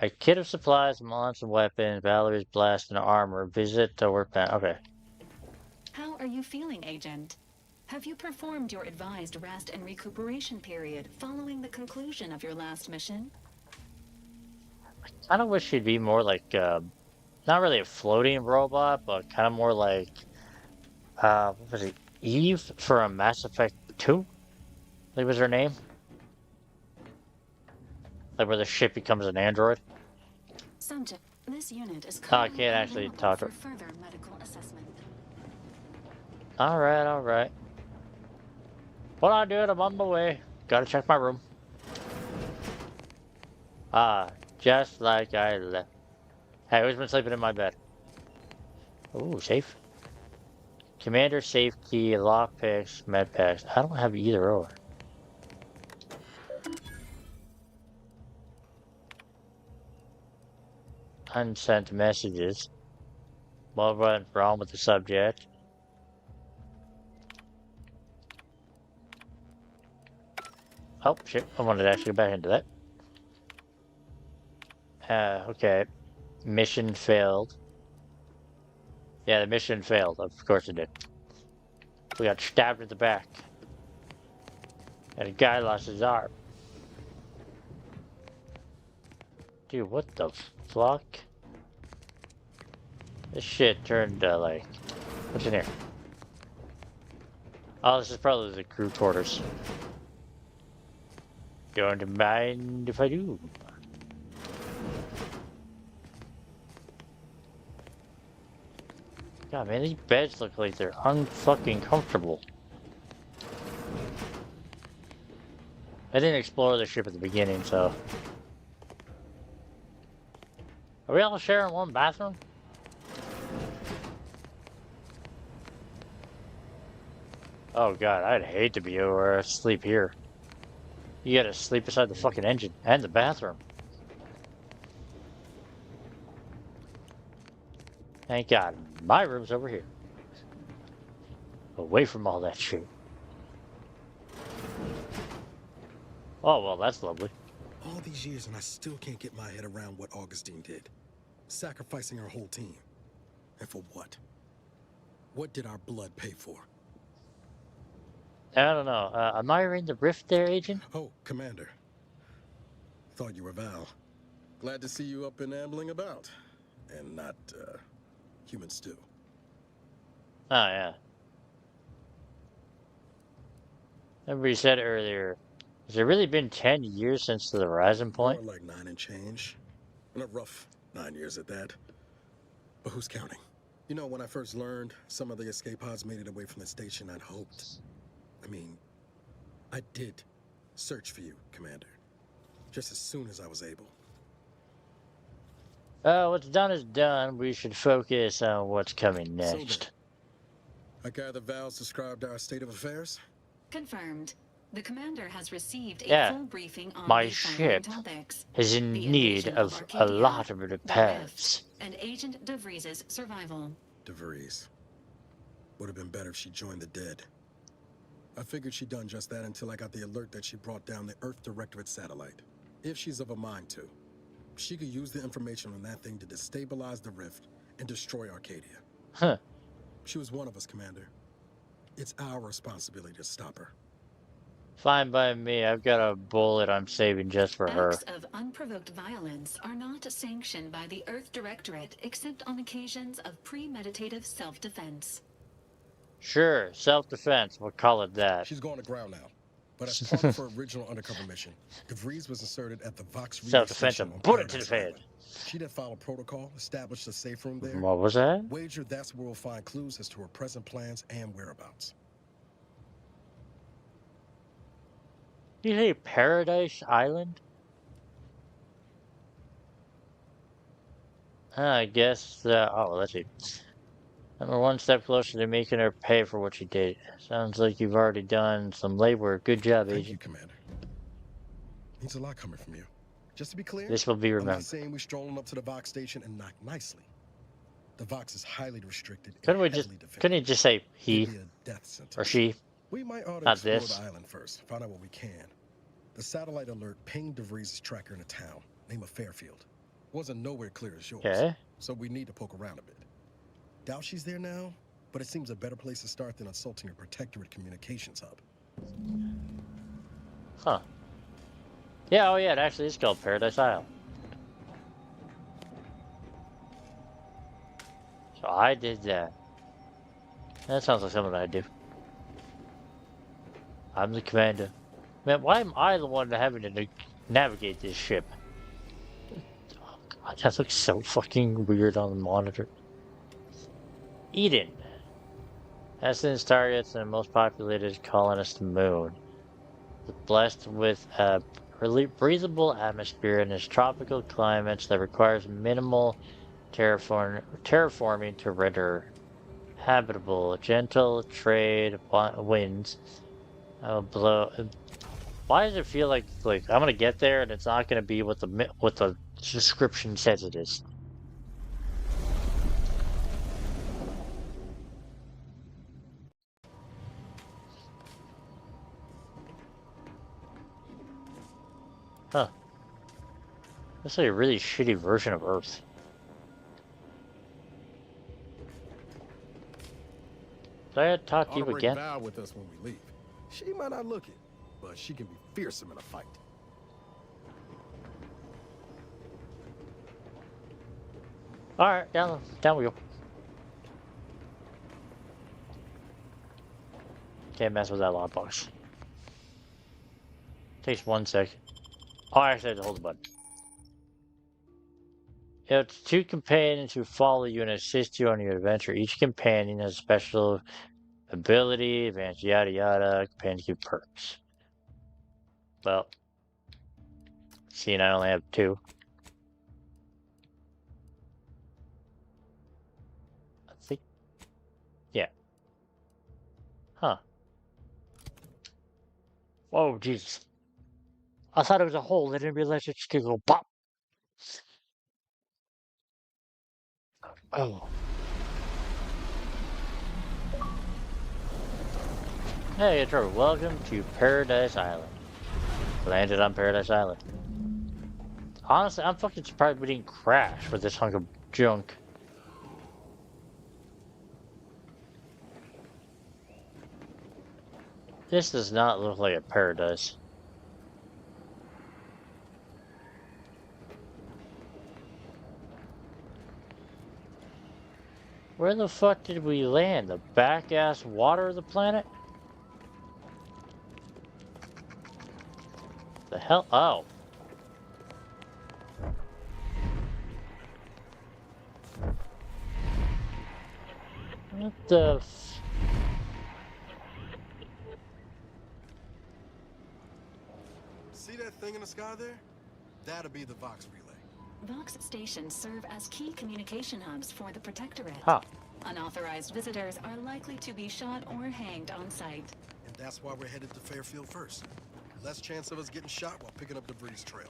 A kit of supplies, mounts, and weapons, Valerie's blast, and armor. Visit the workbench. Okay. How are you feeling, Agent? Have you performed your advised rest and recuperation period following the conclusion of your last mission? I kind of wish she'd be more like, not really a floating robot, but kind of more like, what was it? Eve from Mass Effect 2? I think was her name. Like where the ship becomes an android. Subject, this unit is I can't actually talk to her. for further medical assessment. Alright. What I do, I'm on my way. Gotta check my room. Just like I left. Hey, who's been sleeping in my bed? Ooh, safe. Commander safe key, lockpicks, medpacks. I don't have either or. Unsent messages. What went wrong with the subject? Oh, shit. I wanted to actually go back into that. Okay. Mission failed. Yeah, the mission failed. Of course it did. We got stabbed in the back. And a guy lost his arm. Dude, what the fuck? This shit turned, like... What's in here? Oh, this is probably the crew quarters. Don't mind if I do. God, man, these beds look like they're unfucking comfortable. I didn't explore the ship at the beginning, so... Are we all sharing one bathroom? Oh god, I'd hate to be over sleep here. You gotta sleep beside the fucking engine and the bathroom. Thank god, my room's over here. Away from all that shit. Oh, well, that's lovely. All these years and I still can't get my head around what Augustine did. Sacrificing our whole team. And for what? What did our blood pay for? I don't know. Am I in the rift there, Agent? Oh, Commander. Thought you were Val. Glad to see you up and ambling about. And not, human stew. Oh, yeah. Remember you said earlier, has it really been 10 years since the Horizon Point? More like 9 and change. And a rough 9 years at that. But who's counting? You know, when I first learned some of the escape pods made it away from the station, I'd hoped. I mean, I did search for you, Commander. Just as soon as I was able. What's done is done. We should focus on what's coming next. So I gather Val's described our state of affairs? Confirmed. The commander has received a Yeah. full briefing on My the following ship topics: is in the need invasion of a Arcadia, lot of the repairs. Rift, and Agent DeVries' survival. DeVries. Would have been better if she joined the dead. I figured she'd done just that until I got the alert that she brought down the Earth Directorate satellite. If she's of a mind to, she could use the information on that thing to destabilize the Rift and destroy Arcadia. Huh. She was one of us, Commander. It's our responsibility to stop her. Fine by me. I've got a bullet I'm saving just for her. Acts of unprovoked violence are not sanctioned by the Earth Directorate except on occasions of premeditative self-defense. Sure, self-defense. We'll call it that. She's going to ground now. But as part of her original undercover mission, DeVries was inserted at the Vox Self-defense and bullet to the head. She'd have followed protocol, established a safe room there. What was that? Wager that's where we'll find clues as to her present plans and whereabouts. You say Paradise Island? I guess, oh, let's see. And we're one step closer to making her pay for what she did. Sounds like you've already done some labor. Good job, Thank Agent. you, Commander. Means a lot coming from you. Just to be clear, This will be I'm remembered. not saying we're strolling up to the Vox station and knock nicely. The Vox is highly restricted. Couldn't we just, couldn't he just say he Could be a death sentence. or she? We might ought to Not explore this. the island first, find out what we can. The satellite alert pinged DeVries' tracker in a town, name of Fairfield. Wasn't nowhere clear as yours. Okay. So we need to poke around a bit. Doubt she's there now, but it seems a better place to start than assaulting a protectorate communications hub. Huh. Yeah, oh yeah, it actually is called Paradise Island. So I did that. That sounds like something I'd do. I'm the commander. Man, why am I the one having to navigate this ship? Oh god, that looks so fucking weird on the monitor. Eden. Essence targets and most populated colonist moon. Blessed with a breathable atmosphere in its tropical climates that requires minimal Terraforming to render habitable. Gentle trade winds. Blow. Why does it feel like I'm gonna get there and it's not gonna be what the description says it is? Huh. That's like a really shitty version of Earth. Did I talk to you again? Val with us when we leave. She might not look it, but she can be fearsome in a fight. Alright, down we go. Can't mess with that lockbox. Takes 1 second. Oh, I actually have to hold the button. You have 2 companions who follow you and assist you on your adventure. Each companion has a special ability, advanced yada yada, companions give perks. Well, seeing I only have 2. I think, yeah. Huh. Whoa, Jesus. I thought it was a hole. I didn't realize it just could go pop. Oh. Hey, Trevor. Welcome to Paradise Island. Landed on Paradise Island. Honestly, I'm fucking surprised we didn't crash with this hunk of junk. This does not look like a paradise. Where the fuck did we land? The back-ass water of the planet? The hell? Oh. What the f... See that thing in the sky there? That'll be the Vox relay. Vox stations serve as key communication hubs for the Protectorate. Huh. Unauthorized visitors are likely to be shot or hanged on sight. And that's why we're headed to Fairfield first. Less chance of us getting shot while picking up the Breeze Trail.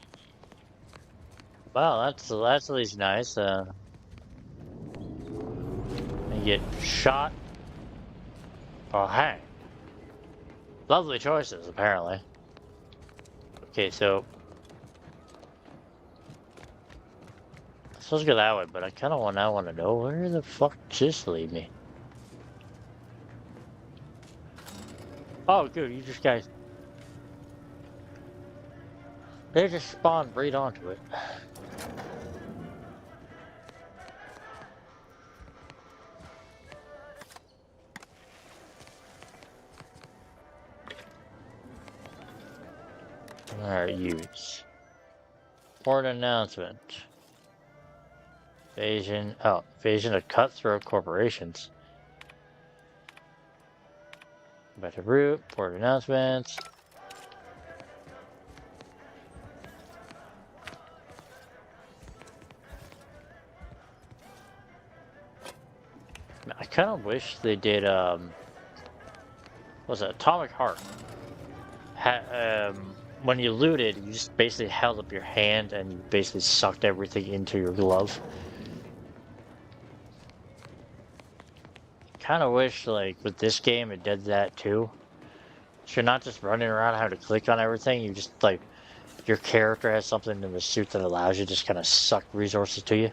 Well, that's at least nice. And get shot or hanged. Lovely choices, apparently. Okay, so let's go that way, but I kind of want to know where the fuck does this lead me? Oh, good, you just guys. They just spawned right onto it. Alright, use. Port announcement. Invasion of cutthroat corporations. Back to route, port announcements. I kind of wish they did, what was it, Atomic Heart. When you looted, you just basically held up your hand and you basically sucked everything into your glove. Kind of wish, like, with this game, it did that too. So you're not just running around having to click on everything, you just, like, your character has something in the suit that allows you to just kind of suck resources to you.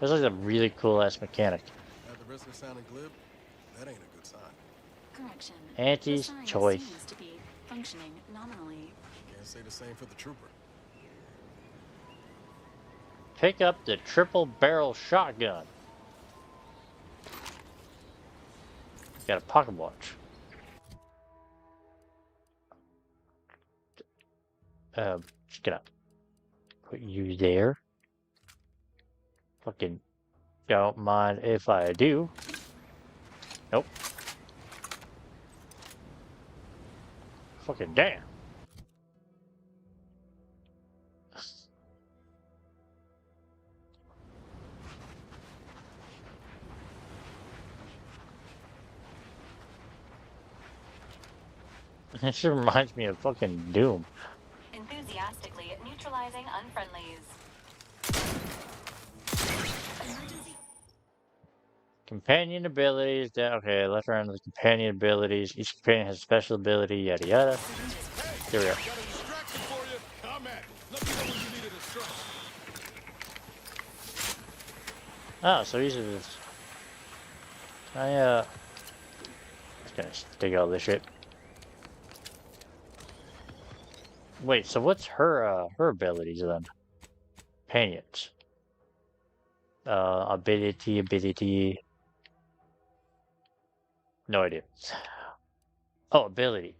It's like a really cool-ass mechanic. At the risk of sounding glib, that ain't a good sign. Correction. Auntie's choice. Seems to be functioning nominally. Can't say the same for the trooper. Pick up the triple barrel shotgun. Got a pocket watch. Just gonna put you there. Fucking don't mind if I do. Nope. Fucking damn. This just reminds me of fucking Doom. Enthusiastically neutralizing unfriendlies. Emergency. Companion abilities. Okay, left around the companion abilities. Each companion has a special ability, yada yada. Here we go. Oh, so these are just... just gonna dig all this shit. Wait, so what's her abilities then? Companions. Ability. No idea. Oh, ability.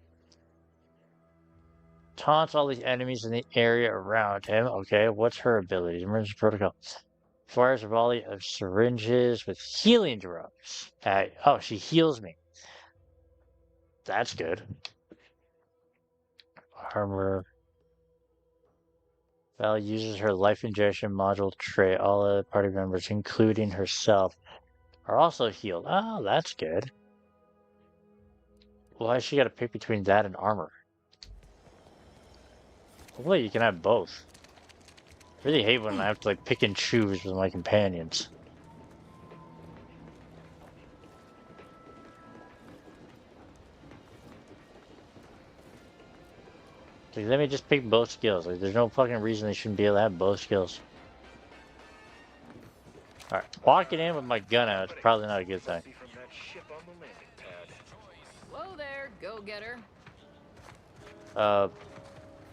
Taunts all these enemies in the area around him. Okay, what's her ability? Emergency protocol. Fires a volley of syringes with healing drugs. Oh, she heals me. That's good. Armor. Val uses her life injection module trait. All other party members, including herself, are also healed. Oh, that's good. Why has she got to pick between that and armor? Hopefully you can have both. I really hate when I have to like pick and choose with my companions. Like, let me just pick both skills. Like, there's no fucking reason they shouldn't be able to have both skills. Alright, walking in with my gun out is probably not a good thing. Whoa there, go-getter. Hi.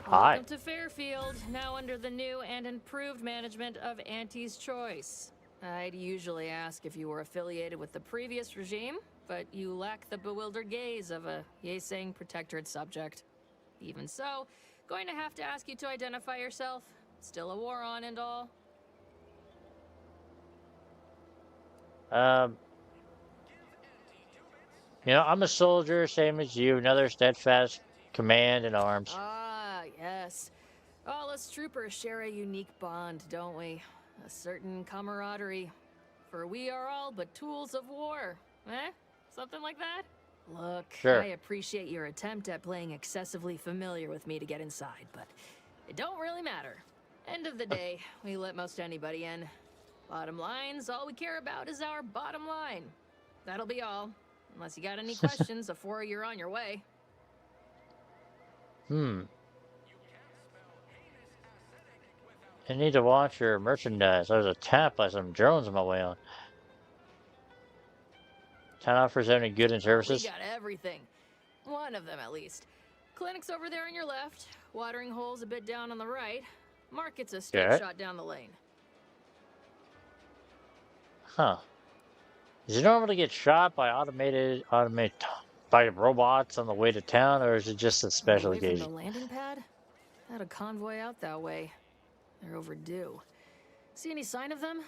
Welcome to Fairfield, now under the new and improved management of Auntie's Choice. I'd usually ask if you were affiliated with the previous regime, but you lack the bewildered gaze of a yay-saying protectorate subject. Even so, going to have to ask you to identify yourself. Still a war on and all. You know, I'm a soldier, same as you, another steadfast command in arms. Ah, yes. All us troopers share a unique bond, don't we? A certain camaraderie. For we are all but tools of war. Eh? Something like that? Look, sure. I appreciate your attempt at playing excessively familiar with me to get inside, but it don't really matter. End of the day, we let most anybody in. Bottom line's all we care about is our bottom line. That'll be all. Unless you got any questions before you're on your way. You need to watch your merchandise. I was attacked by some drones on my way on. Town offers any goods and services? We got everything. One of them, at least. Clinic's over there on your left. Watering hole's a bit down on the right. Market's a straight shot down the lane. Huh. Is it normal to get shot by by robots on the way to town, or is it just a special Away occasion? from the landing pad? Had a convoy out that way. They're overdue. See any sign of them?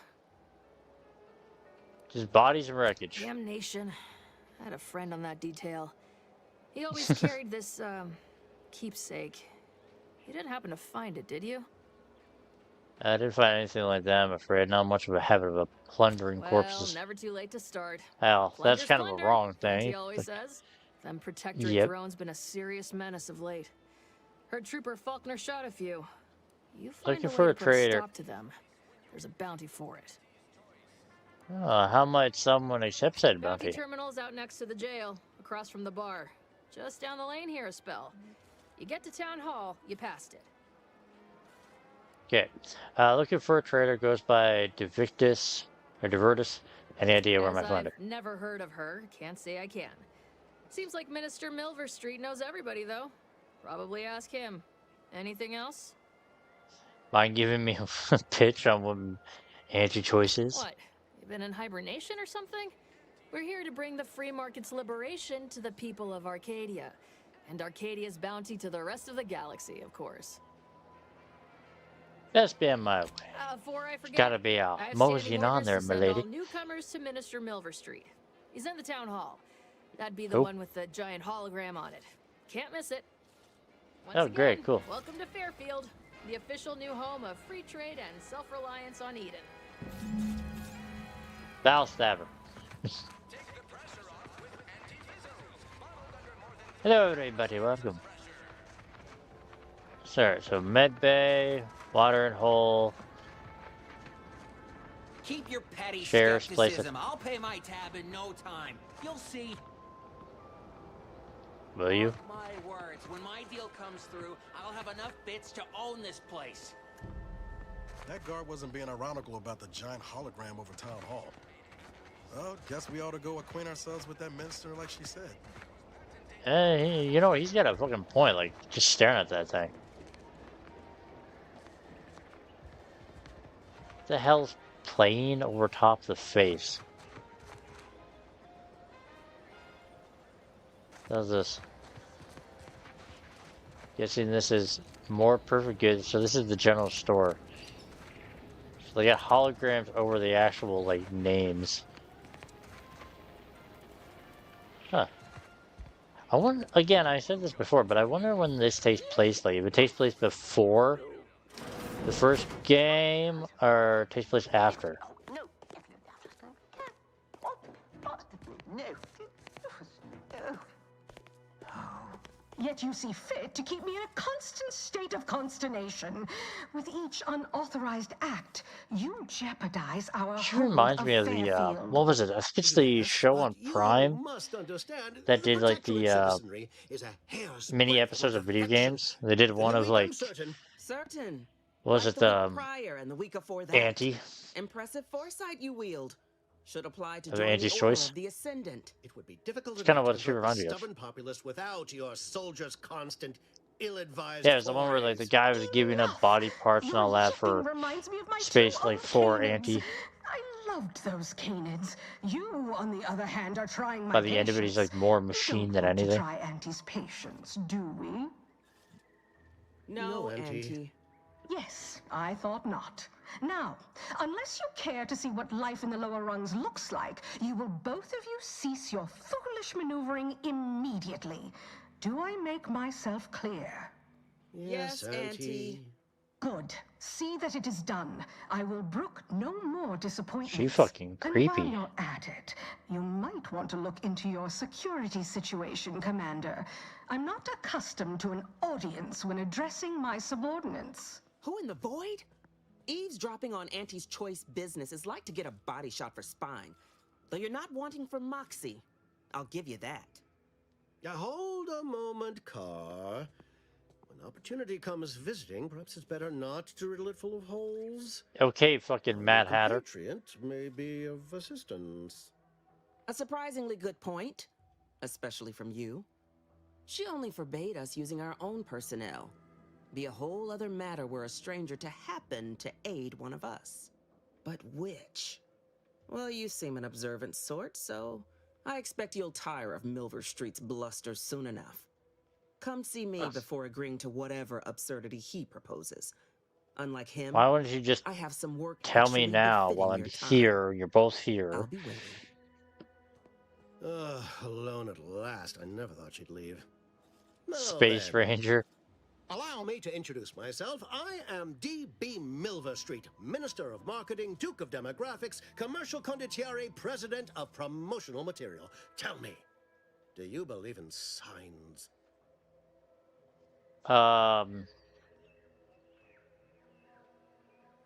Just bodies and wreckage. Damnation. I had a friend on that detail. He always carried this, keepsake. You didn't happen to find it, did you? I didn't find anything like that, I'm afraid. Not much of a habit of plundering corpses. Never too late to start. Well, that's kind of a wrong thing. He always says. Them protectorate drones been a serious menace of late. Heard Trooper Faulkner shot a few. You find Looking for a trader. Stop to them. There's a bounty for it. How might someone accept said bounty? Terminal's out next to the jail, across from the bar. Just down the lane here a spell. You get to Town Hall, you passed it. Okay. Looking for a trader goes by Divertus. Any idea where I might find her? Never heard of her. Can't say I can. Seems like Minister Milver Street knows everybody, though. Probably ask him. Anything else? Mind giving me a pitch on what anti-choice is? What? You been in hibernation or something? We're here to bring the free market's liberation to the people of Arcadia. And Arcadia's bounty to the rest of the galaxy, of course. That's been my way. Before I forget, Gotta be moseying on there, milady. Newcomers to Minister Milver Street. He's in the town hall. That'd be the one with the giant hologram on it. Can't miss it. Once again, great, cool. Welcome to Fairfield, the official new home of free trade and self-reliance on Eden. Val Stabber. Hello, everybody. Welcome. Sir, so med bay, water and hole. Keep your petty Sheriff's place. skepticism. I'll pay my tab in no time. You'll see. Will you? Mark my words, when my deal comes through, I'll have enough bits to own this place. That guard wasn't being ironical about the giant hologram over town hall. Well, guess we ought to go acquaint ourselves with that minister like she said. You know, he's got a fucking point, like, just staring at that thing. What the hell's playing over top the face? How's this? Guessing this is more perfect goods. So this is the general store. So they got holograms over the actual, like, names. Huh. I wonder, again, I said this before, but I wonder when this takes place, like, if it takes place before the first game, or takes place after. Yet you see fit to keep me in a constant state of consternation. With each unauthorized act, you jeopardize our She reminds me of the, what was it? I think it's the show on Prime that did, like, the, mini episodes of video games. They did one of, like, certain. What was it, the, prior and the week before that. Auntie? Impressive foresight you wield. Should apply to Of join Auntie's the order choice? of the Ascendant. It would be difficult It's kind of enough what to she convert reminded me the of. stubborn populace without your soldiers' constant, ill-advised. Yeah, it was the one where, like, the guy was giving up body parts and all that for space, like, for Auntie. I loved those canids. You, on the other hand, are trying my By the end of it, he's, like, more machine than anything. to try Auntie's patience, do we? No, Auntie. Yes, I thought not. Now, unless you care to see what life in the lower rungs looks like, you will both of you cease your foolish maneuvering immediately. Do I make myself clear? Yes, Auntie. Good. See that it is done. I will brook no more disappointments. She fucking creepy. And while you're at it, you might want to look into your security situation, Commander. I'm not accustomed to an audience when addressing my subordinates. Who in the void? Eavesdropping on Auntie's choice business is like to get a body shot for spine. Though you're not wanting for moxie. I'll give you that. Hold a moment, Carr. When opportunity comes visiting, perhaps it's better not to riddle it full of holes. Okay, fucking Mad Hatter. Compatriot may be of assistance. A surprisingly good point. Especially from you. She only forbade us using our own personnel. Be a whole other matter were a stranger to happen to aid one of us. But which? Well, you seem an observant sort, so I expect you'll tire of Milver Street's bluster soon enough. Come see me before agreeing to whatever absurdity he proposes. Unlike him, Why wouldn't you just I have some work tell me actually now befitting while I'm your time. here? You're both here. I'll be waiting. Alone at last. I never thought she'd leave. Well, Space then. Ranger. Allow me to introduce myself. I am D.B. Milver Street, Minister of Marketing, Duke of Demographics, Commercial Condottiere, President of Promotional Material. Tell me, do you believe in signs?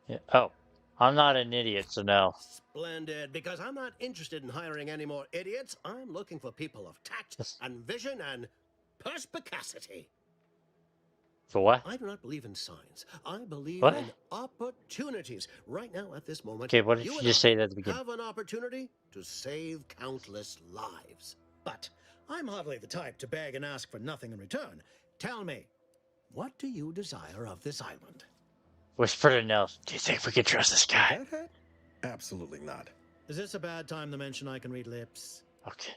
Yeah, oh, I'm not an idiot, so no. Splendid, because I'm not interested in hiring any more idiots. I'm looking for people of tact and vision and perspicacity. For what? I do not believe in signs. I believe What? in opportunities. Right now, at this moment, Okay, what did you and just I say at the beginning? have an opportunity to save countless lives. But I'm hardly the type to beg and ask for nothing in return. Tell me, what do you desire of this island? Whisper to Nels. Do you think we can trust this guy? Absolutely not. Is this a bad time to mention I can read lips? Okay.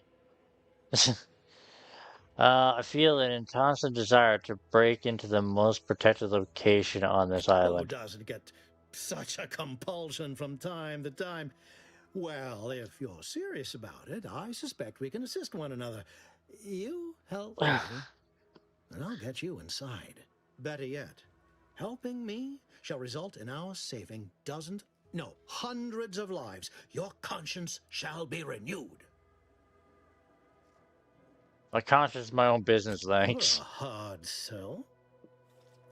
I feel an constant desire to break into the most protected location on this Who island. doesn't get such a compulsion from time to time? Well, if you're serious about it, I suspect we can assist one another. You help me, and I'll get you inside. Better yet, helping me shall result in our saving dozens, no, hundreds of lives. Your conscience shall be renewed. My conscience is my own business, You're a thanks. hard sell.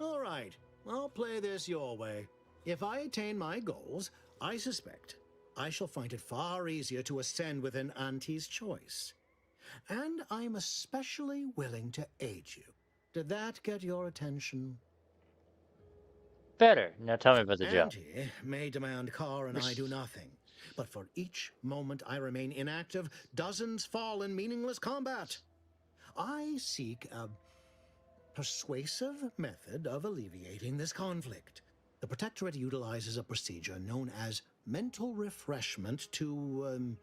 All right, I'll play this your way. If I attain my goals, I suspect I shall find it far easier to ascend within Auntie's choice. And I'm especially willing to aid you. Did that get your attention? Better. Now tell me about the job. Auntie may demand Carr and I do nothing. But for each moment I remain inactive, dozens fall in meaningless combat. I seek a persuasive method of alleviating this conflict. The Protectorate utilizes a procedure known as mental refreshment to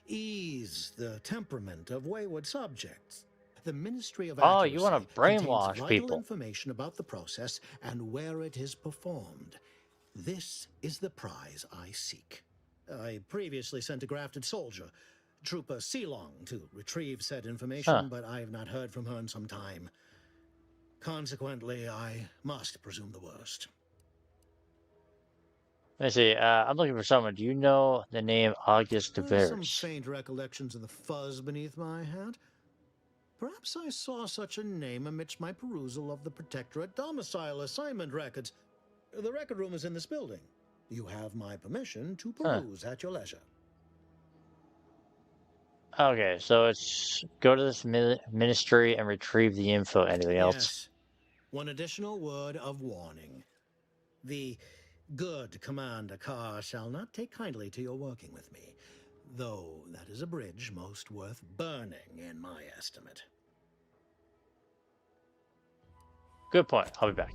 ease the temperament of wayward subjects. The Ministry of Oh, you want Accuracy to contains brainwash vital people. information about the process and where it is performed. This is the prize I seek. I previously sent a grafted soldier, Trooper Sealong, to retrieve said information, but I have not heard from her in some time. Consequently, I must presume the worst. Let me see. I'm looking for someone. Do you know the name August de Some Veres? faint recollections of the fuzz beneath my hat. Perhaps I saw such a name amidst my perusal of the Protectorate domicile assignment records. The record room is in this building. You have my permission to peruse at your leisure. Okay, so it's go to this ministry and retrieve the info. Anything else? Yes. One additional word of warning. The good Commander Carr shall not take kindly to your working with me, though that is a bridge most worth burning in my estimate. Good point. I'll be back.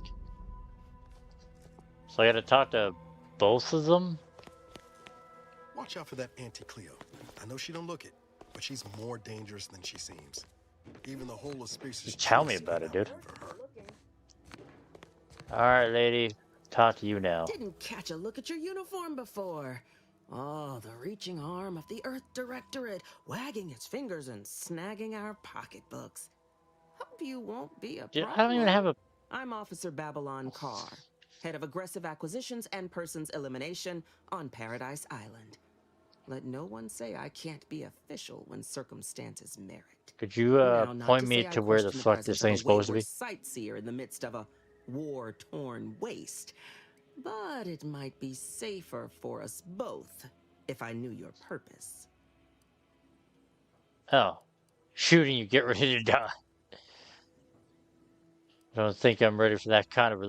So I gotta talk to both of them? Watch out for that Auntie Cleo. I know she don't look it, but she's more dangerous than she seems. Even the whole of Spacer's Tell me about it, dude. Her. Alright, lady. Talk to you now. Didn't catch a look at your uniform before. Oh, the reaching arm of the Earth Directorate, wagging its fingers and snagging our pocketbooks. Hope you won't be a problem. I don't even have a... I'm Officer Babylon Carr, head of aggressive acquisitions and persons elimination on Paradise Island. Let no one say I can't be official when circumstances merit. Could you point me to where the fuck this thing's supposed to be? Sightseer in the midst of a war-torn waste. But it might be safer for us both if I knew your purpose. Oh. Shooting you, get ready to die. I don't think I'm ready for that kind of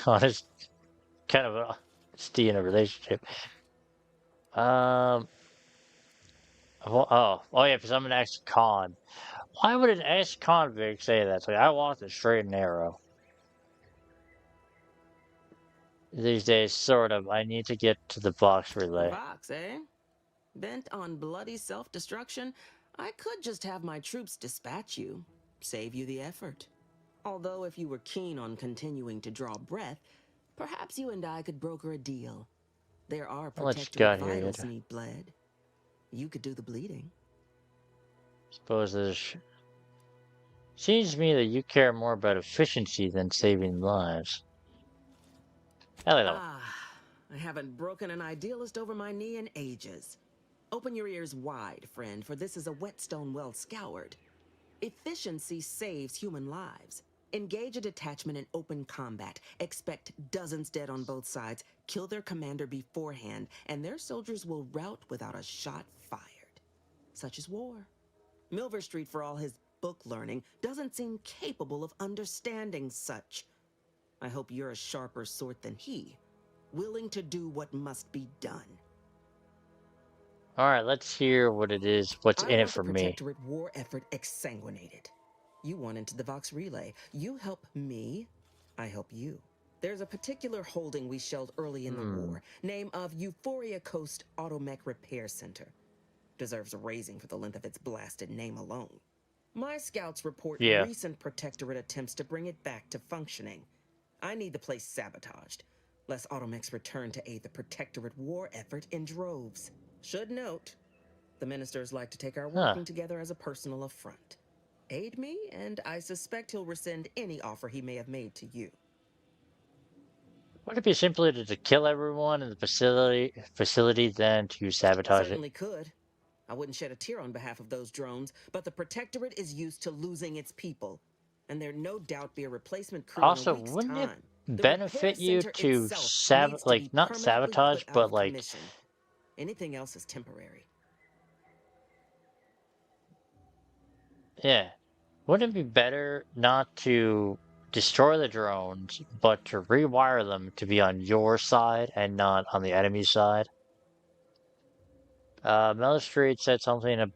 honest kind of honesty in a relationship. Oh yeah, because I'm an ex-con. Why would an ex-convict say that? So I walk the straight and narrow. These days, sort of. I need to get to the box relay. Box, eh? Bent on bloody self-destruction, I could just have my troops dispatch you, save you the effort. Although if you were keen on continuing to draw breath, perhaps you and I could broker a deal. There are protectorate vitals need bled. You could do the bleeding. Suppose there's... Seems to me that you care more about efficiency than saving lives. I haven't broken an idealist over my knee in ages. Open your ears wide, friend, for this is a whetstone well scoured. Efficiency saves human lives. Engage a detachment in open combat. Expect dozens dead on both sides. Kill their commander beforehand, and their soldiers will rout without a shot fired. Such is war. Milver Street, for all his book learning, doesn't seem capable of understanding such. I hope you're a sharper sort than he, willing to do what must be done. Alright, let's hear what it is, what's in it for me. I want the Protectorate war effort exsanguinated. You want into the Vox Relay. You help me, I help you. There's a particular holding we shelled early in the war, name of Euphoria Coast Automech Repair Center. Deserves a raising for the length of its blasted name alone. My scouts report recent Protectorate attempts to bring it back to functioning. I need the place sabotaged, lest Automechs return to aid the Protectorate war effort in droves. Should note, the ministers like to take our working together as a personal affront. Aid me, and I suspect he'll rescind any offer he may have made to you. Would it be simpler to kill everyone in the facility than to sabotage Certainly could. I wouldn't shed a tear on behalf of those drones, but the Protectorate is used to losing its people. And there'll no doubt be a replacement crew Also, in a week's wouldn't it time. The repair benefit you center to itself needs to be not permanently sabotage, put out but of like, commission. Anything else is temporary. yeah, wouldn't it be better not to destroy the drones, but to rewire them to be on your side and not on the enemy side? Mellow Street said something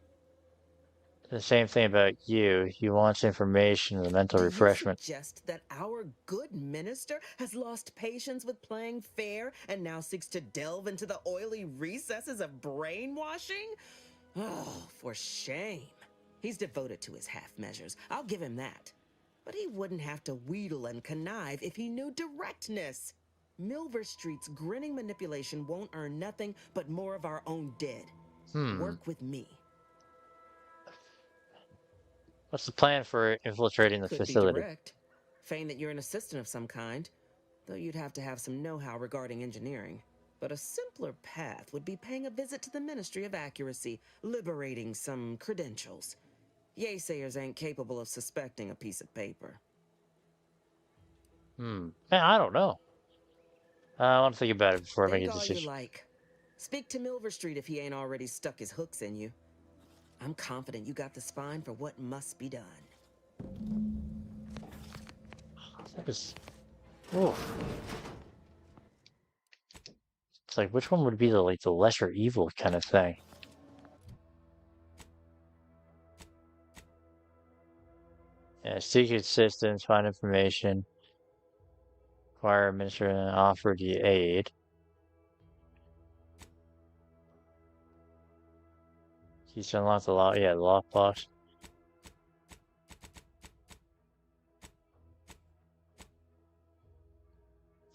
the same thing about you. He wants information and a mental Do you refreshment. suggest that our good minister has lost patience with playing fair and now seeks to delve into the oily recesses of brainwashing? Oh, for shame. He's devoted to his half measures. I'll give him that. But he wouldn't have to wheedle and connive if he knew directness. Milver Street's grinning manipulation won't earn nothing but more of our own dead. Work with me. What's the plan for infiltrating the Could be facility? direct. Feign that you're an assistant of some kind, though you'd have to have some know-how regarding engineering. But a simpler path would be paying a visit to the Ministry of Accuracy, liberating some credentials. Yaysayers ain't capable of suspecting a piece of paper. Man, I don't know. I want to think about it before I make Think a all you decision. like. Speak to Milver Street if he ain't already stuck his hooks in you. I'm confident you got the spine for what must be done. It's like, which one would be the lesser evil kind of thing? Yeah, seek assistance, find information, acquire, administer, and offer the aid. He's unlocked the lock. Yeah, the lockbox.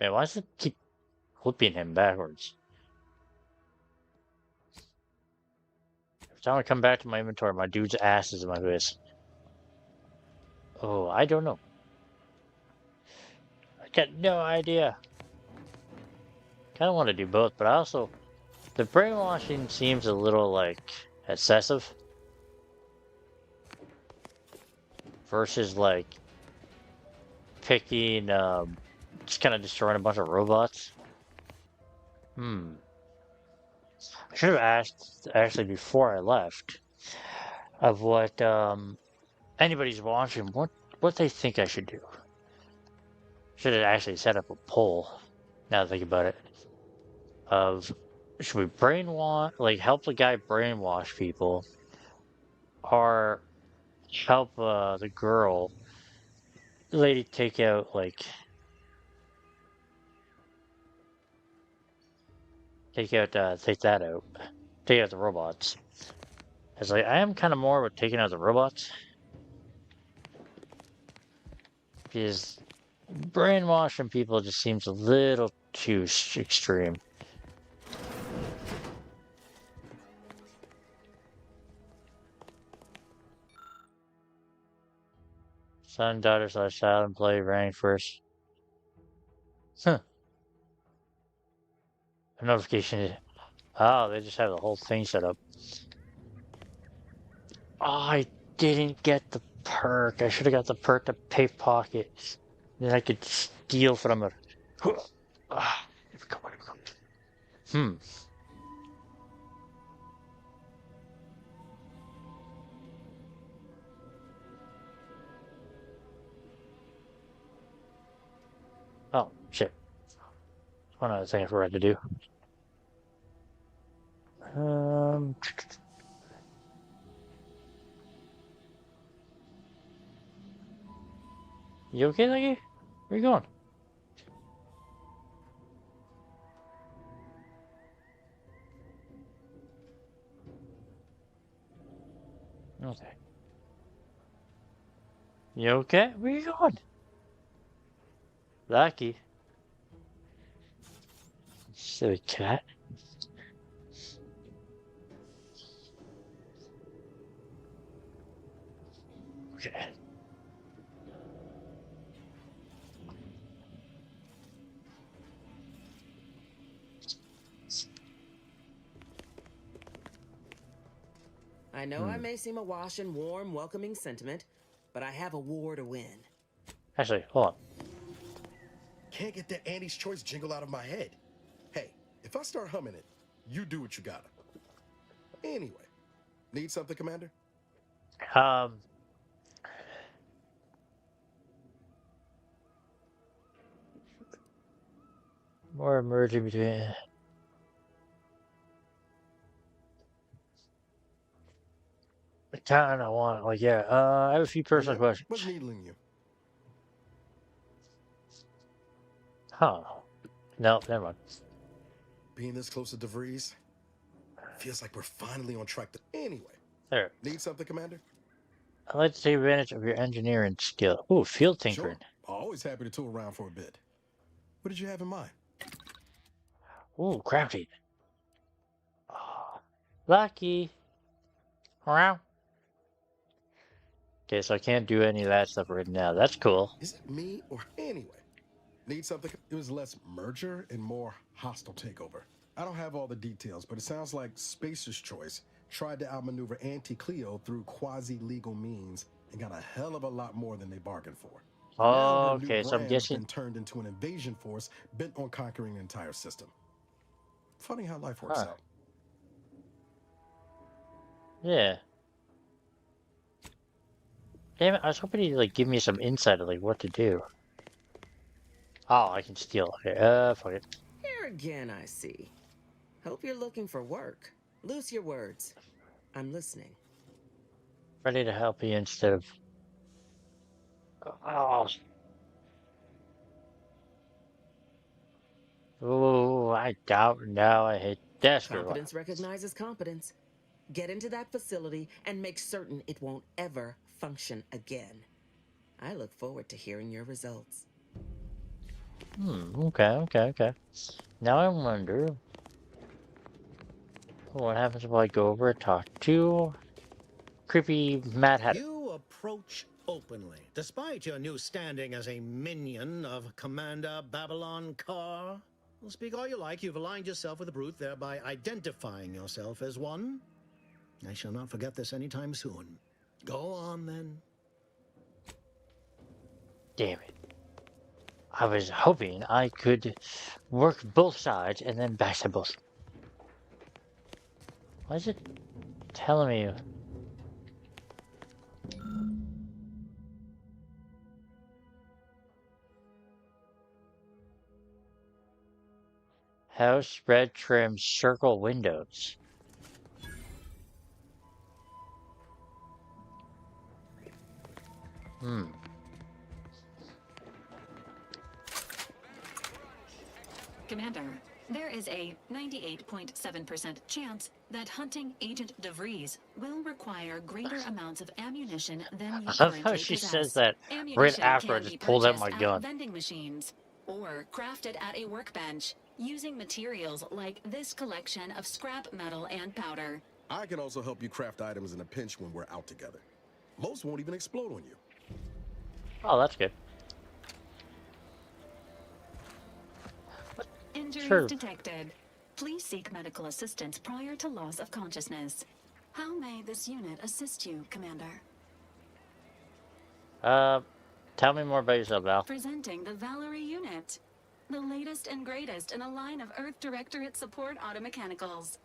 Man, why does it keep flipping him backwards? Every time I come back to my inventory, my dude's ass is in my face. Oh, I don't know. I got no idea. Kind of want to do both, but I also... The brainwashing seems a little, like, excessive. Versus, like, picking, just kind of destroying a bunch of robots. I should have asked, actually, before I left, of what, anybody's watching, what they think I should do. Should have actually set up a poll, now that I think about it, of, should we brainwash, like, help the guy brainwash people, or help, the girl, the lady take out, like, take that out. Take out the robots. It's like, I am kind of more with taking out the robots. Because brainwashing people just seems a little too extreme. Son, daughter, / child, employee, rank first. Huh. A notification. Oh, they just have the whole thing set up. Oh, I didn't get the perk. I should have got the perk to pickpocket. Then I could steal from it. Ah, here we go. Oh, shit. One other thing I forgot to do. You okay, Lucky? Where you going? Okay. You okay? Where you going? Lucky. Silly cat. Okay. I know I may seem awash in warm, welcoming sentiment, but I have a war to win. Actually, hold on. Can't get that Andy's Choice jingle out of my head. Hey, if I start humming it, you do what you gotta. Anyway, need something, Commander? More merging between. I kind of want, like, yeah. I have a few personal questions. What's needling you? Huh? No, never mind. Being this close to DeVries feels like we're finally on track. Anyway, There. need something, Commander? I'd like to take advantage of your engineering skill. Ooh, field tinkering. Sure. Always happy to tool around for a bit. What did you have in mind? Ooh, crafty. Oh, lucky. Around. Okay, so I can't do any of that stuff right now. That's cool. Is it me or anyway? Need something? It was less merger and more hostile takeover. I don't have all the details, but it sounds like Spacer's Choice tried to outmaneuver Anti-Cleo through quasi-legal means and got a hell of a lot more than they bargained for. Oh, okay, so I'm guessing Been turned into an invasion force bent on conquering the entire system. Funny how life works out. Yeah. Damn it, I was hoping he'd like give me some insight of like what to do. Oh, I can steal. Okay, fuck it. Here again, I see. Hope you're looking for work. Loose your words. I'm listening. Ready to help you instead of. Oh. Oh, I doubt now. I hate that. Competence recognizes competence. Get into that facility and make certain it won't ever function again. I look forward to hearing your results. Okay. Now I wonder what happens if I go over and talk to creepy Mad Hatter. You approach openly, despite your new standing as a minion of Commander Babylon Carr. Well, speak all you like, you've aligned yourself with the brute, thereby identifying yourself as one. I shall not forget this anytime soon. Go on, then. Damn it. I was hoping I could work both sides and then backstab both. Why is it telling me? House spread trim circle windows. Commander, there is a 98.7% chance that hunting Agent DeVries will require greater amounts of ammunition than you I love currently how she possess. says that right after I just pulled out my gun. Vending machines or crafted at a workbench using materials like this collection of scrap metal and powder. I can also help you craft items in a pinch when we're out together. Most won't even explode on you. Oh, that's good. Injuries detected. Please seek medical assistance prior to loss of consciousness. How may this unit assist you, Commander? Tell me more about yourself, Val. Presenting the Valerie unit. The latest and greatest in a line of Earth Directorate support automechanicals.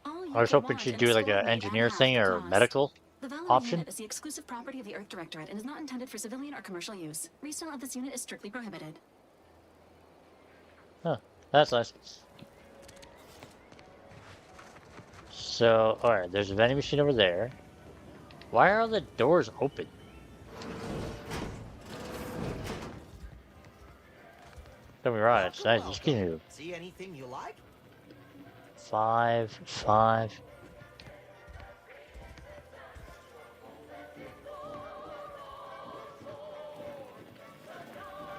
I was hoping she'd do like an engineer thing or medical The Valerie option. unit is the exclusive property of the Earth Directorate and is not intended for civilian or commercial use. Resale of this unit is strictly prohibited. Huh, that's nice. So, alright, there's a vending machine over there. Why are the doors open? Don't be wrong, it's nice. Just give me See anything you like? 5.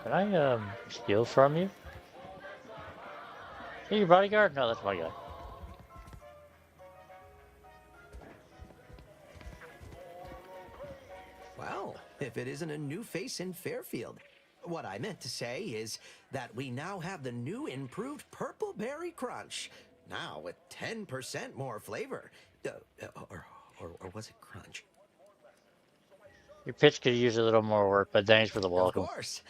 Can I, steal from you? Hey, your bodyguard? No, that's my guy. Well, if it isn't a new face in Fairfield. What I meant to say is that we now have the new improved Purple Berry Crunch. Now with 10% more flavor. or was it crunch? Your pitch could use a little more work, but thanks for the welcome. Of course.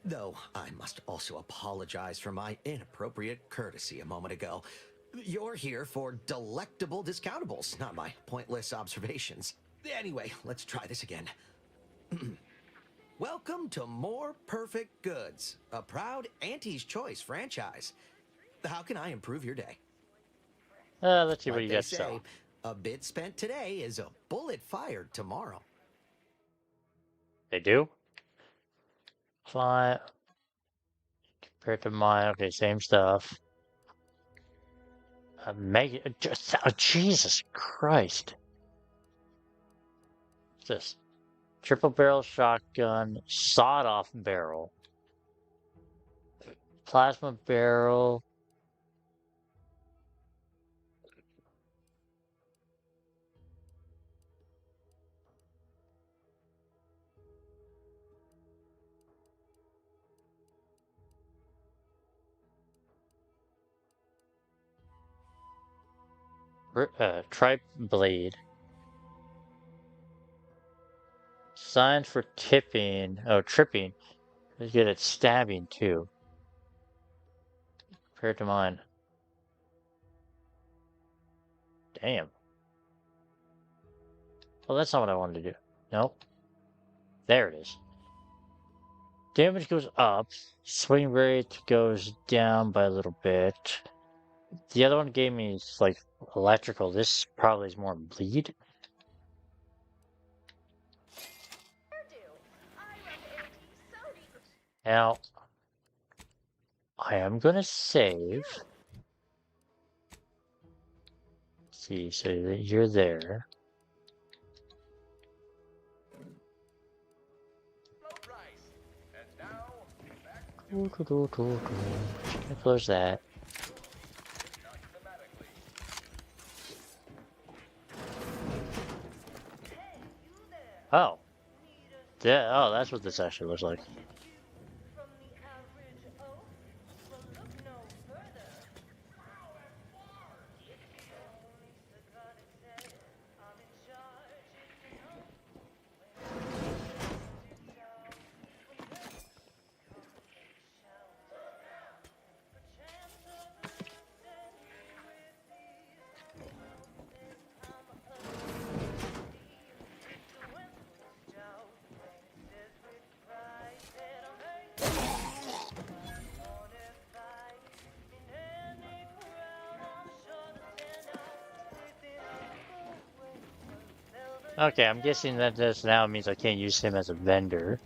Though I must also apologize for my inappropriate courtesy a moment ago. You're here for delectable discountables, not my pointless observations. Anyway, let's try this again. Welcome to More Perfect Goods, a proud Auntie's Choice franchise. How can I improve your day? Let's see like what you they got to say, sell. a bit spent today is a bullet fired tomorrow. They do? Fine. Compared to mine, okay, same stuff. Jesus Christ. What's this? Triple barrel shotgun, sawed off barrel, plasma barrel. Tripe blade. Signs for tipping. Oh, tripping. He's good at stabbing too. Compared to mine. Damn. Well, that's not what I wanted to do. Nope. There it is. Damage goes up. Swing rate goes down by a little bit. The other one gave me like electrical. This probably is more bleed. Now, I am gonna save. Let's see, so you're there. Close that. Oh. Yeah, oh, that's what this actually looks like. Okay, I'm guessing that this now means I can't use him as a vendor.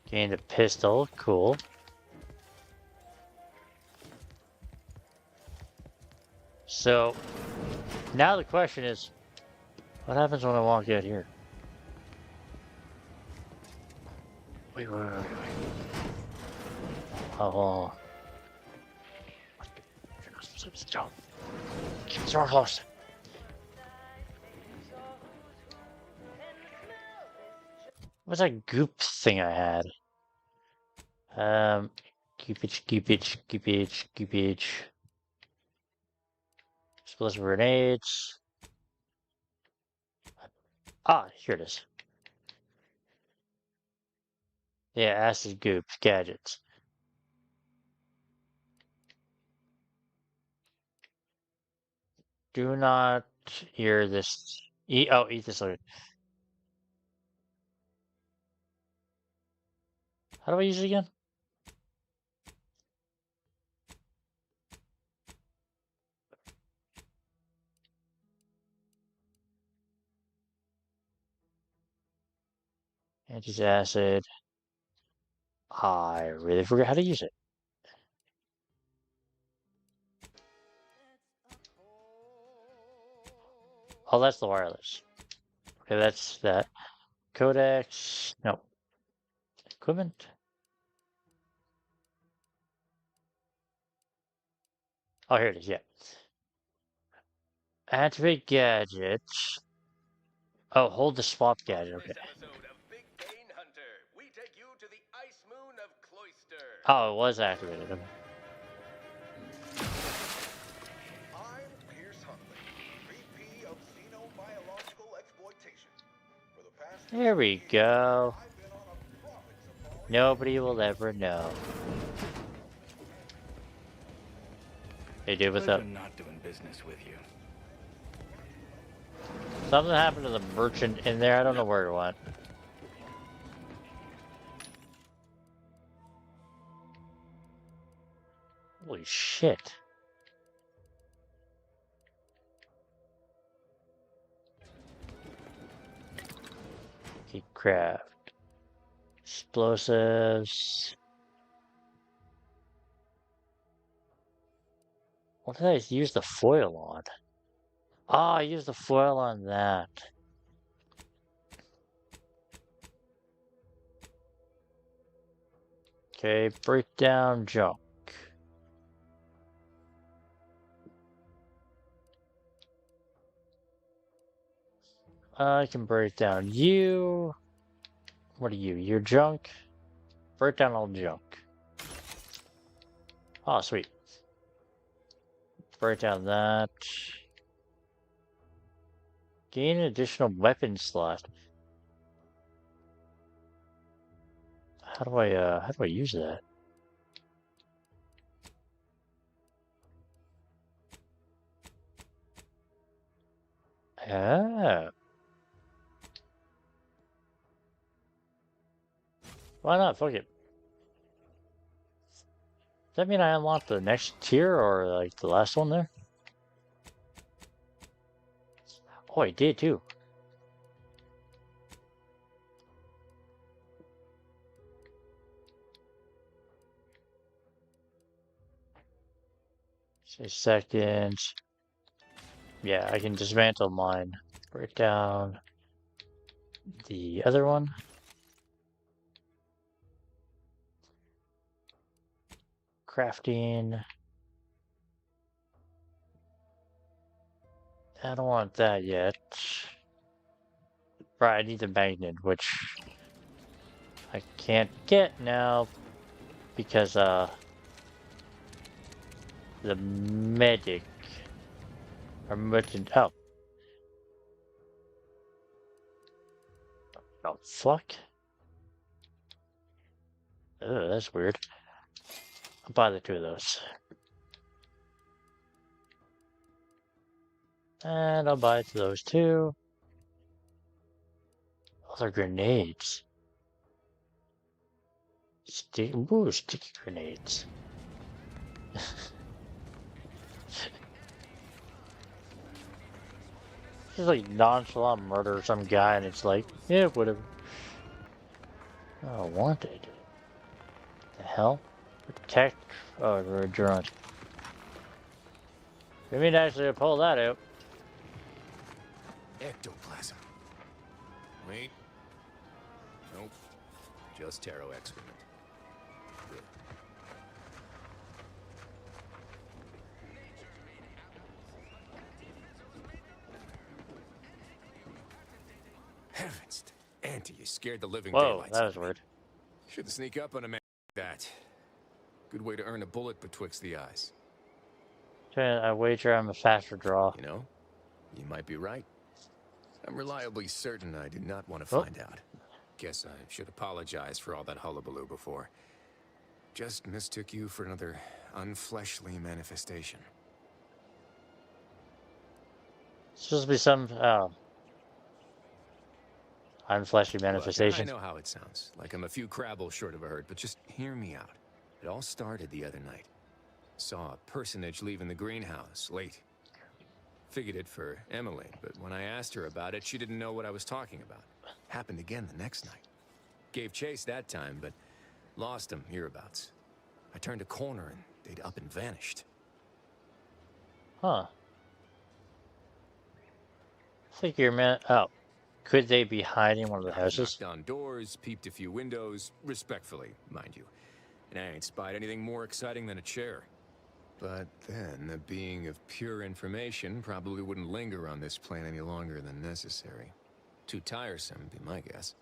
Gained a pistol, cool. So, now the question is, what happens when I walk out here? Wait. Oh. Keep the door closed. What's that goop thing I had? Goopage. Explosive grenades. Ah, here it is. Yeah, acid goop gadgets. Do not hear this. Eat this later. How do I use it again? Anti-acid. I really forgot how to use it. Oh, that's the wireless. Okay, that's that. Codex. No. Equipment. Oh, here it is. Yeah. Activate gadgets. Oh, hold the swap gadget. Okay. Oh, it was activated. Okay. There we go. Nobody will ever know. Hey dude, what's up? Pleasure not doing business with you. Something happened to the merchant in there. I don't know where it went. Holy shit. Key craft. Explosives. What did I use the foil on? Ah, I used the foil on that. Okay, break down junk. I can break down you. What are you? You're junk? Break down all junk. Oh, sweet. Break down that. Gain an additional weapon slot. How do I use that? Ah. Why not? Fuck it. Does that mean I unlocked the next tier or like the last one there? Oh, I did too. Say seconds. Yeah, I can dismantle mine. Break down the other one. Crafting. I don't want that yet. Right, I need the magnet, which I can't get now because the medic or merchant. Oh, oh fuck. Ugh, that's weird. I'll buy the two of those. And I'll buy those too. Other grenades. Ooh, sticky grenades. Just like nonchalant murder some guy and it's like, yeah, whatever. Oh, wanted. The hell? Protect. Oh, we're drunk. We need to actually pull that out. Ectoplasm. Wait. Nope. Just taro excrement. Good. Heavens, Auntie, you scared the living daylights That was weird. Shouldn't sneak up on a man like that. Good way to earn a bullet betwixt the eyes. I wager I'm a faster draw. You know, you might be right. I'm reliably certain I did not want to find out. Guess I should apologize for all that hullabaloo before. Just mistook you for another unfleshly manifestation. It's supposed to be some unfleshy manifestation. Look, I know how it sounds. Like I'm a few crabbles short of a hurt, but just hear me out. It all started the other night. Saw a personage leaving the greenhouse late. Figured it for Emily, but when I asked her about it, she didn't know what I was talking about. Happened again the next night. Gave chase that time, but lost him hereabouts. I turned a corner and they'd up and vanished. Huh. I think you're meant. Oh. Could they be hiding one of the houses? Knocked on doors, peeped a few windows, respectfully, mind you. And I ain't spied anything more exciting than a chair. But then, a being of pure information probably wouldn't linger on this plane any longer than necessary. Too tiresome, be my guess.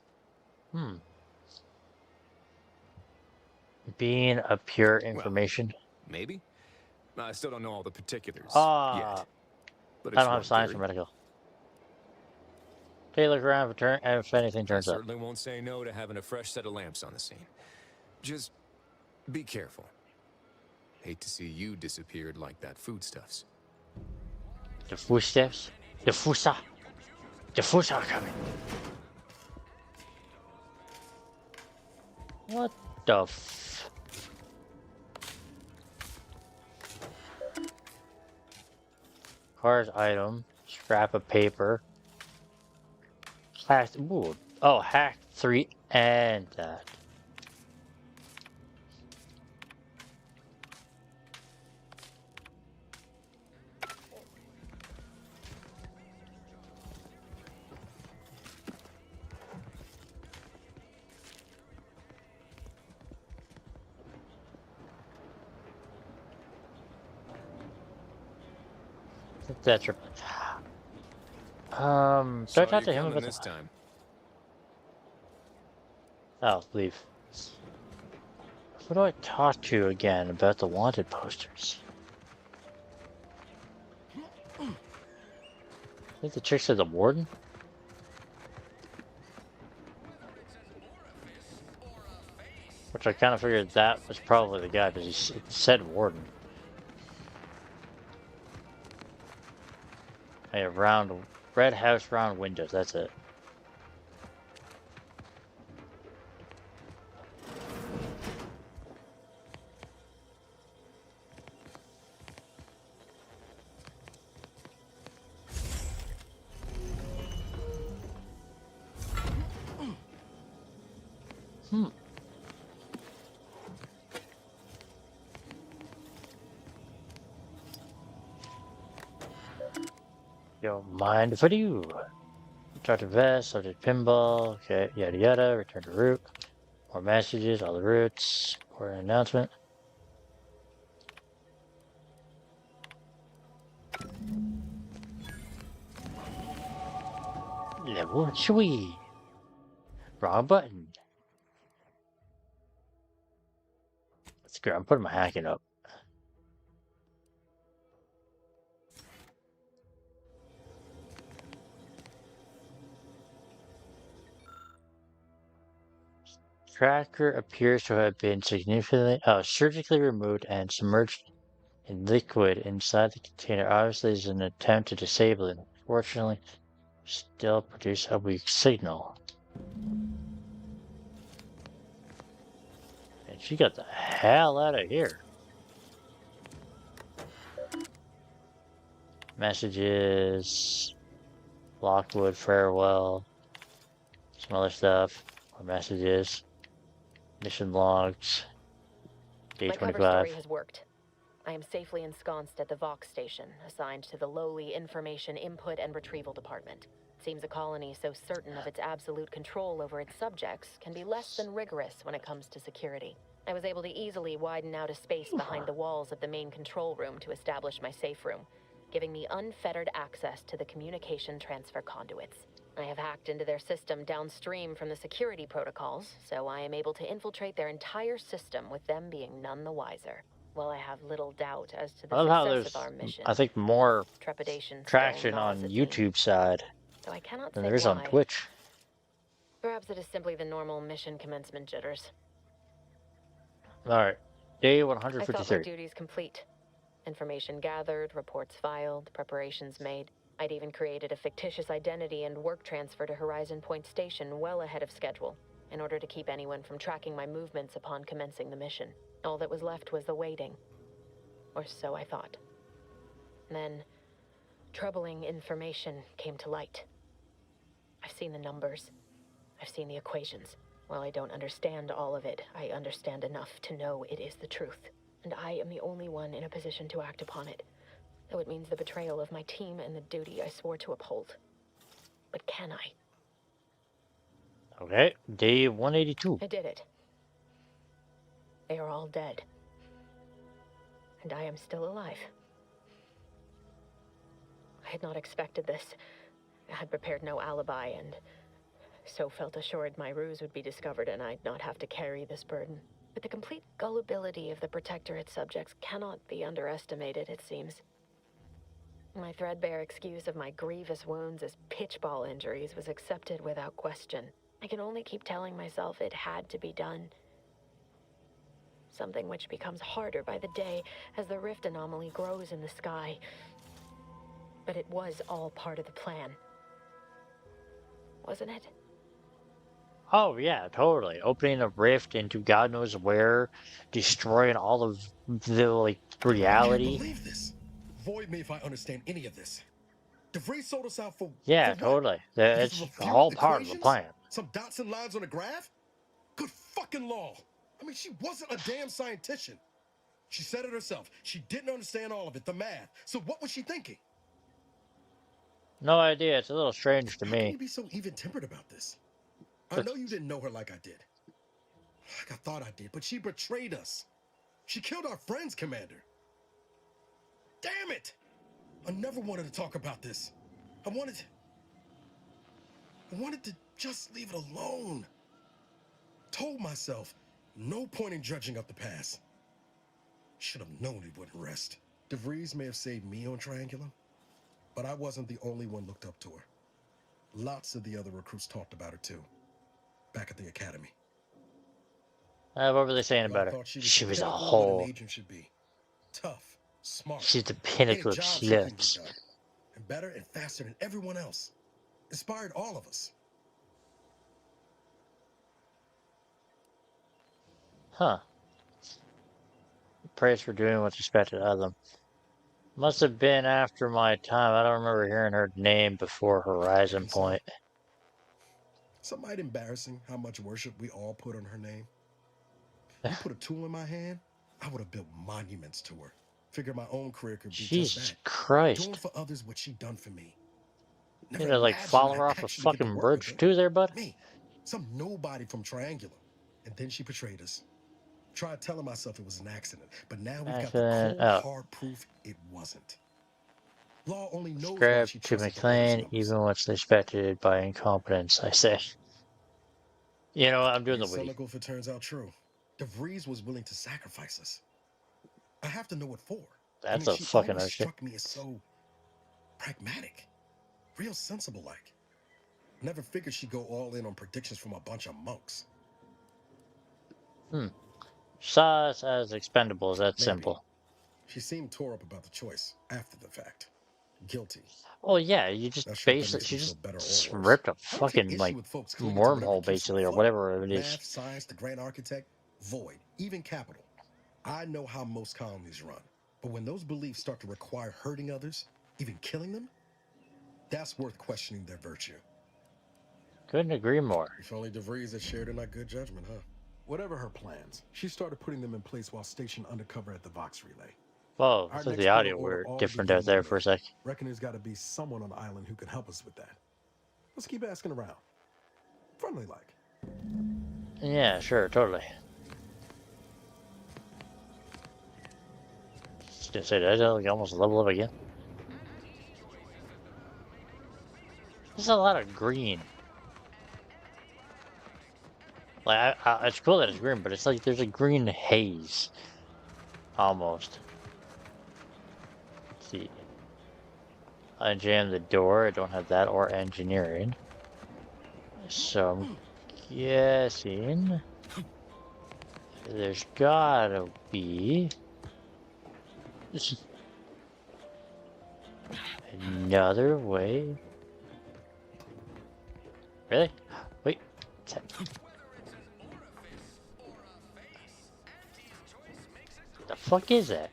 Being of pure information? Well, maybe. I still don't know all the particulars yet. But I don't have science or medical. Take a look around if anything I turns up. certainly won't say no to having a fresh set of lamps on the scene. Just be careful. Hate to see you disappeared like that foodstuffs. The footsteps? The fusa! The fusa are coming! What the f... Car's item. Scrap of paper. Class... Ooh. Oh, hack 3 and that. That's your... do I talk to him about this time. Oh, leave. Who do I talk to again about the wanted posters? I think the chick said the warden? Which I kind of figured that was probably the guy because he said warden. I have red house, round windows, that's it. Yo, mind if I do? Start to vest, started pinball, okay, yada yada, return to root. More messages, all the routes, or an announcement. Level 3. Wrong button. That's good, I'm putting my hacking up. Tracker appears to have been surgically removed and submerged in liquid inside the container. Obviously, is an attempt to disable it. Fortunately, still produce a weak signal. And she got the hell out of here. Messages. Lockwood, farewell. Some other stuff. More messages. Mission logs. Day My cover 25. story has worked. I am safely ensconced at the Vox station, assigned to the lowly Information Input and Retrieval Department. It seems a colony so certain of its absolute control over its subjects can be less than rigorous when it comes to security. I was able to easily widen out a space behind the walls of the main control room to establish my safe room, giving me unfettered access to the communication transfer conduits. I have hacked into their system downstream from the security protocols, so I am able to infiltrate their entire system with them being none the wiser. While I have little doubt as to the I love how success there's, of our mission, I think, more trepidation traction still on gnaws at YouTube side though I cannot than say there is on why. Twitch. Perhaps it is simply the normal mission commencement jitters. Alright, day I thought my 153. duties complete. Information gathered, reports filed, preparations made. I'd even created a fictitious identity and work transfer to Horizon Point Station well ahead of schedule, in order to keep anyone from tracking my movements upon commencing the mission. All that was left was the waiting. Or so I thought. Then, troubling information came to light. I've seen the numbers. I've seen the equations. While I don't understand all of it, I understand enough to know it is the truth. And I am the only one in a position to act upon it. Though it means the betrayal of my team and the duty I swore to uphold. But can I? Okay, day 182. I did it. They are all dead. And I am still alive. I had not expected this. I had prepared no alibi, and so felt assured my ruse would be discovered and I'd not have to carry this burden. But the complete gullibility of the Protectorate subjects cannot be underestimated, it seems. My threadbare excuse of my grievous wounds as pitchball injuries was accepted without question. I can only keep telling myself it had to be done. Something which becomes harder by the day as the rift anomaly grows in the sky. But it was all part of the plan. Wasn't it? Oh yeah, totally. Opening a rift into God knows where, destroying all of the like I can't reality. believe this. Void me if I understand any of this. DeVries sold us out for Yeah, what? totally. Because of It's a few all part of the equations? plan. Some dots and lines on a graph? Good fucking law. I mean, she wasn't a damn scientist. She said it herself. She didn't understand all of it, the math. So what was she thinking? No idea. It's a little strange to How can me. you be so even-tempered about this? I know you didn't know her like I did. Like I thought I did, but she betrayed us. She killed our friends, Commander. Damn it! I never wanted to talk about this. I wanted to just leave it alone. Told myself, no point in judging up the past. Should have known it wouldn't rest. DeVries may have saved me on Triangulum, but I wasn't the only one looked up to her. Lots of the other recruits talked about her too, back at the academy. What were they saying They all about her? thought she She was was the a pinnacle of what an whole. agent should be. Tough, smart, She's the getting pinnacle of jobs she couldn't get sluts. done, and better and faster than everyone else. Inspired all of us. Huh. Praise for doing what's expected of them. Must have been after my time. I don't remember hearing her name before Horizon Point. Some might embarrassing how much worship we all put on her name. You put a tool in my hand, I would have built monuments to her. Figured my own career could be just Jesus that. Christ. Doing for others what she done for me. You Never know, like imagined follow I'd her off a actually get to fucking work with bridge her. too there, bud? Me, some nobody from Triangulum. And then she betrayed us. Tried telling myself it was an accident, but now we've got the Accident. cold, Oh. hard proof it wasn't. Law only knows why Script she to trusted the latest McLean, numbers. even what's expected by incompetence, I say. You know what? I'm doing Be the witty. cynical if it turns out true. DeVries was willing to sacrifice us. I have to know what for. That's a She fucking always shit. struck me as so pragmatic, real sensible-like. Never figured she'd go all in on predictions from a bunch of monks. Saw us as expendables, that's Maybe. simple. She seemed tore up about the choice after the fact. Guilty. Oh yeah, you just Not sure if that basically, makes she me feel just better or worse. ripped a I don't take fucking, issue like, with folks clinging to whatever wormhole, keeps them basically, or afloat. whatever it is. Math, science, the grand architect, void, even capital. I know how most colonies run. But when those beliefs start to require hurting others, even killing them, that's worth questioning their virtue. Couldn't agree more. If only DeVries had shared in that good judgment, huh? Whatever her plans, she started putting them in place while stationed undercover at the Vox Relay. Whoa, Our this is next the port audio of order weird, ought to different be out there for a Cambodia. sec. Reckon there's got to be someone on the island who can help us with that. Let's keep asking around. Friendly like. Yeah, sure, totally. Just gonna say, did I like almost level up again? There's a lot of green. Like, it's cool that it's green, but it's like there's a green haze. Almost. Let's see. Unjam the door. I don't have that or engineering. So I'm guessing there's gotta be another way. Really? Wait. The fuck is that?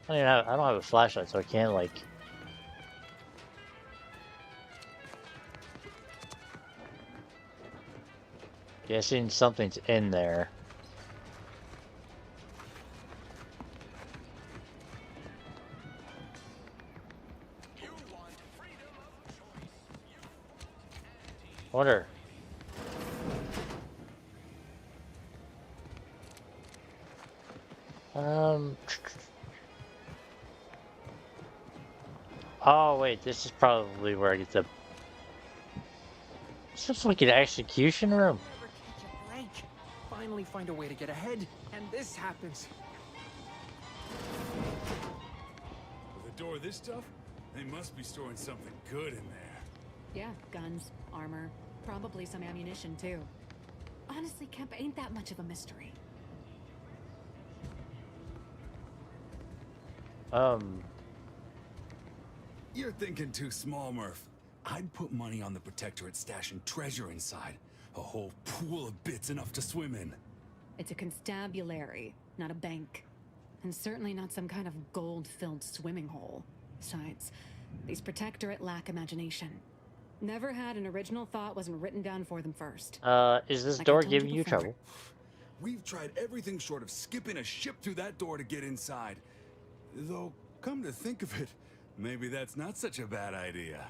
I don't have a flashlight, so I can't like. Guessing something's in there. Wonder. Oh wait, this is probably where I get the. It's just like an execution room. Break. Finally find a way to get ahead, and this happens. store this stuff? They must be storing something good in there. Yeah, guns, armor, probably some ammunition too. Honestly, Kemp ain't that much of a mystery. You're thinking too small, Murph. I'd put money on the Protectorate stashing treasure inside. A whole pool of bits enough to swim in. It's a constabulary, not a bank. And certainly not some kind of gold-filled swimming hole. Besides, these Protectorate lack imagination. Never had an original thought wasn't written down for them first. Is this Like I door told you giving you before. trouble? We've tried everything short of skipping a ship through that door to get inside. Though, come to think of it, maybe that's not such a bad idea.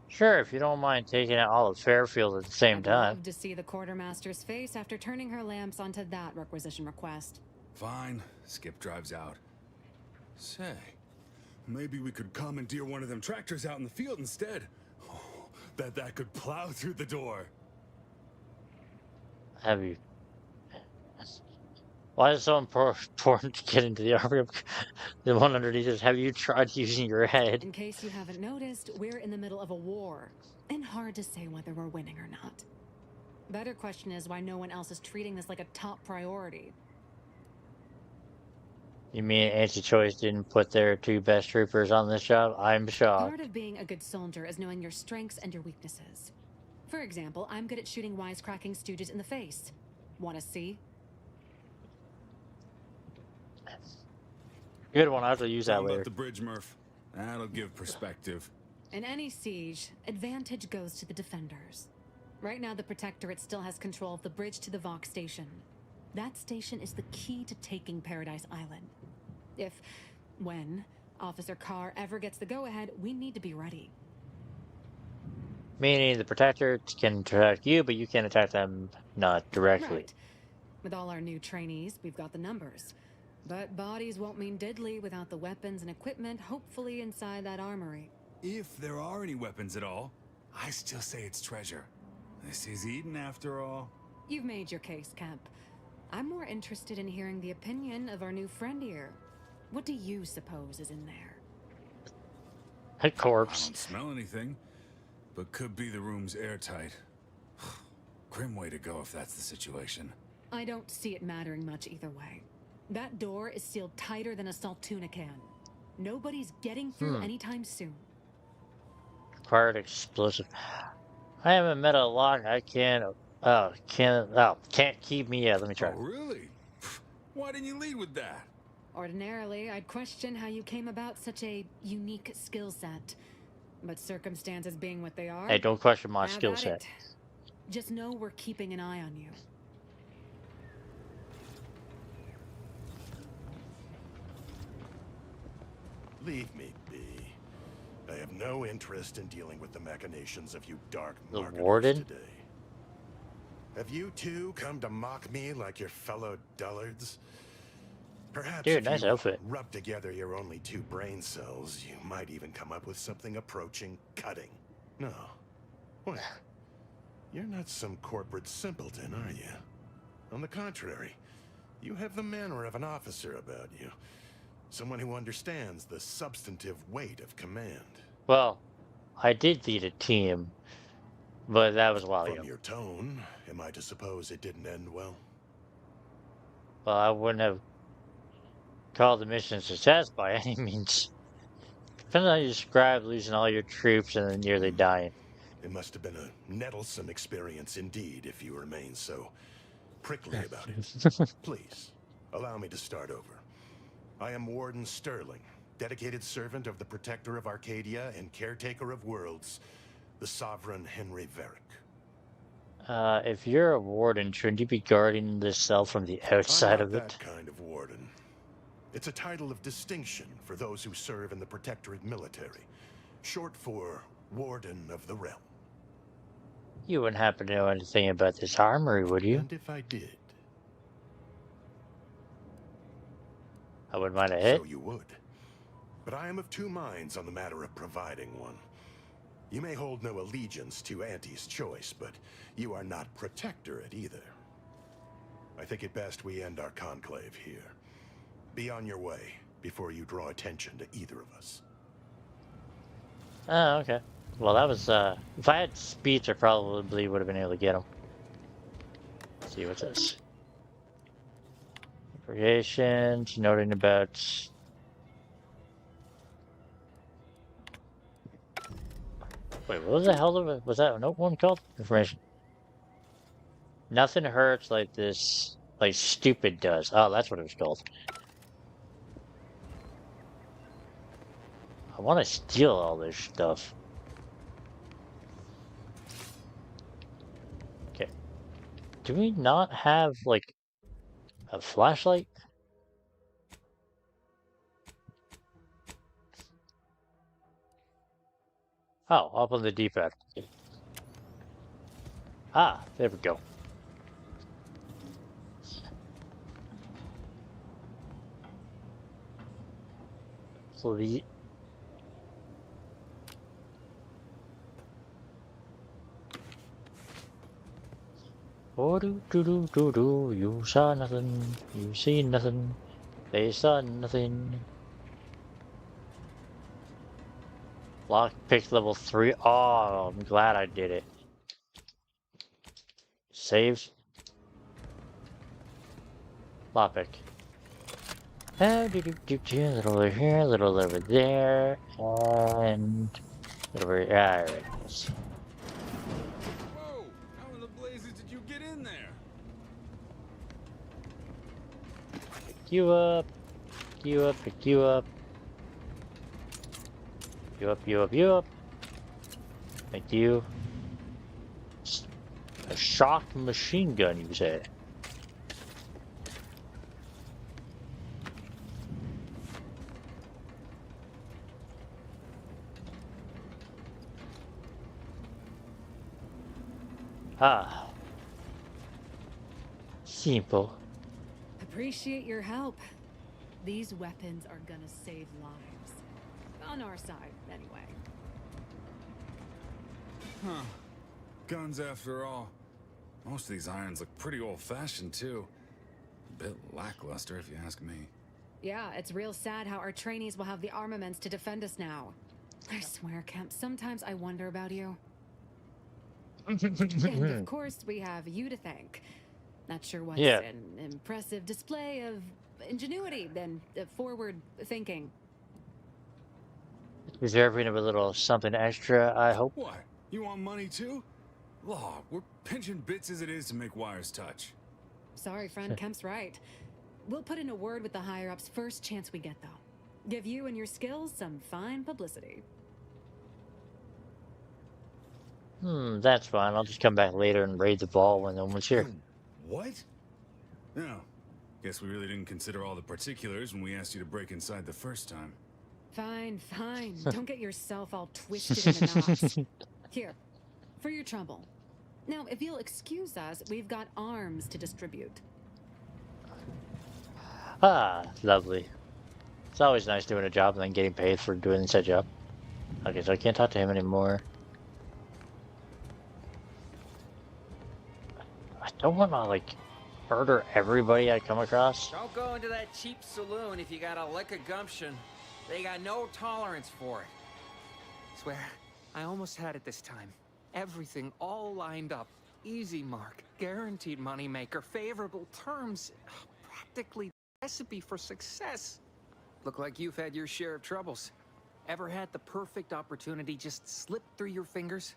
Sure, if you don't mind taking out all of Fairfield at the same I'd time. love to see the quartermaster's face after turning her lamps onto that requisition request. Fine, Skip drives out. Say, maybe we could commandeer one of them tractors out in the field instead. Oh, bet that could plow through the door. Have you? Why is it so important to get into the armor? The one underneath is, have you tried using your head? In case you haven't noticed, we're in the middle of a war, and hard to say whether we're winning or not. Better question is why no one else is treating this like a top priority. You mean Anti-Choice didn't put their 2 best troopers on this job? I'm shocked. Part of being a good soldier is knowing your strengths and your weaknesses. For example, I'm good at shooting wisecracking stooges in the face. Want to see? Good one. I have to use that Talking later. about the bridge, Murph. That'll give perspective. In any siege, advantage goes to the defenders. Right now, the Protectorate still has control of the bridge to the Vox station. That station is the key to taking Paradise Island. When Officer Carr ever gets the go-ahead, we need to be ready. Meaning the Protector can attack you, but you can't attack them not directly. Right. With all our new trainees, we've got the numbers. But bodies won't mean diddly without the weapons and equipment, hopefully inside that armory. If there are any weapons at all, I still say it's treasure. This is Eden after all. You've made your case, Kemp. I'm more interested in hearing the opinion of our new friend here. What do you suppose is in there? A corpse. I don't smell anything, but could be the room's airtight. Grim way to go if that's the situation. I don't see it mattering much either way. That door is sealed tighter than a salt tuna can. Nobody's getting through anytime soon. Acquired explosive. I haven't met a lock. I can't. Can't keep me out. Let me try. Oh, really? Why didn't you lead with that? Ordinarily, I'd question how you came about such a unique skill set. But circumstances being what they are... Hey, don't question my have skill at set. it. Just know we're keeping an eye on you. Leave me be. I have no interest in dealing with the machinations of you dark marketers warden? today. Have you two come to mock me like your fellow dullards? Perhaps Dude, if nice you outfit. rub together your only 2 brain cells, you might even come up with something approaching cutting. No. What? You're not some corporate simpleton, are you? On the contrary, you have the manner of an officer about you. Someone who understands the substantive weight of command. Well, I did lead a team, but that was a while From ago. your tone, am I to suppose it didn't end well? Well, I wouldn't have called the mission a success by any means. Depends on how you describe losing all your troops and then nearly dying. It must have been a nettlesome experience indeed if you remain so prickly about it. Please, allow me to start over. I am Warden Sterling, dedicated servant of the Protector of Arcadia and caretaker of worlds, the Sovereign Henry Varick. If you're a warden, shouldn't you be guarding this cell from the outside I'm of not it? that kind of warden. It's a title of distinction for those who serve in the Protectorate military, short for Warden of the Realm. You wouldn't happen to know anything about this armory, would you? And if I did? I wouldn't mind a hit. So you would. But I am of 2 minds on the matter of providing one. You may hold no allegiance to Auntie's choice, but you are not Protectorate either. I think it best we end our conclave here. Be on your way. before you draw attention to either of us. Oh, okay. Well, that was, if I had speech, I probably would have been able to get him. Let's see, what's this? Creations, noting about... Wait, what was the hell of it? Was that a note one called? Information. Nothing hurts like this, like stupid does. Oh, that's what it was called. I want to steal all this stuff. Okay. Do we not have, like, a flashlight? Oh, up on the D-pad. Ah, there we go. So the... Oh, do, you saw nothing, you see nothing, they saw nothing. Lockpick level 3. Oh, I'm glad I did it. Save. Lockpick. A little over here, a little over there, and a little over here. There it is. Whoa! How in the blazes did you get in there? Pick you up, pick you up, pick you up. You up, you up, you up. Thank you. A shock machine gun, you say? Ah. Simple. Appreciate your help. These weapons are gonna save lives. On our side, anyway. Huh. Guns after all. Most of these irons look pretty old-fashioned, too. A bit lackluster, if you ask me. Yeah, it's real sad how our trainees will have the armaments to defend us now. I swear, Kemp, sometimes I wonder about you. And of course, we have you to thank. Not sure what's an impressive display of ingenuity and forward thinking. Reserving of a little something extra, I hope. What? You want money, too? Law, we're pinching bits as it is to make wires touch. Sorry, friend, Kemp's right. We'll put in a word with the higher-ups first chance we get, though. Give you and your skills some fine publicity. That's fine. I'll just come back later and raid the vault when no one's here. What? No. Guess we really didn't consider all the particulars when we asked you to break inside the first time. Fine, fine. Don't get yourself all twisted in the knots. Here, for your trouble. Now, if you'll excuse us, we've got arms to distribute. Ah, lovely. It's always nice doing a job and then getting paid for doing said job. Okay, so I can't talk to him anymore. I don't want to, like, murder everybody I come across. Don't go into that cheap saloon if you got a lick of gumption. They got no tolerance for it. Swear, I almost had it this time. Everything all lined up. Easy mark, guaranteed moneymaker, favorable terms. Practically the recipe for success. Look like you've had your share of troubles. Ever had the perfect opportunity just slip through your fingers?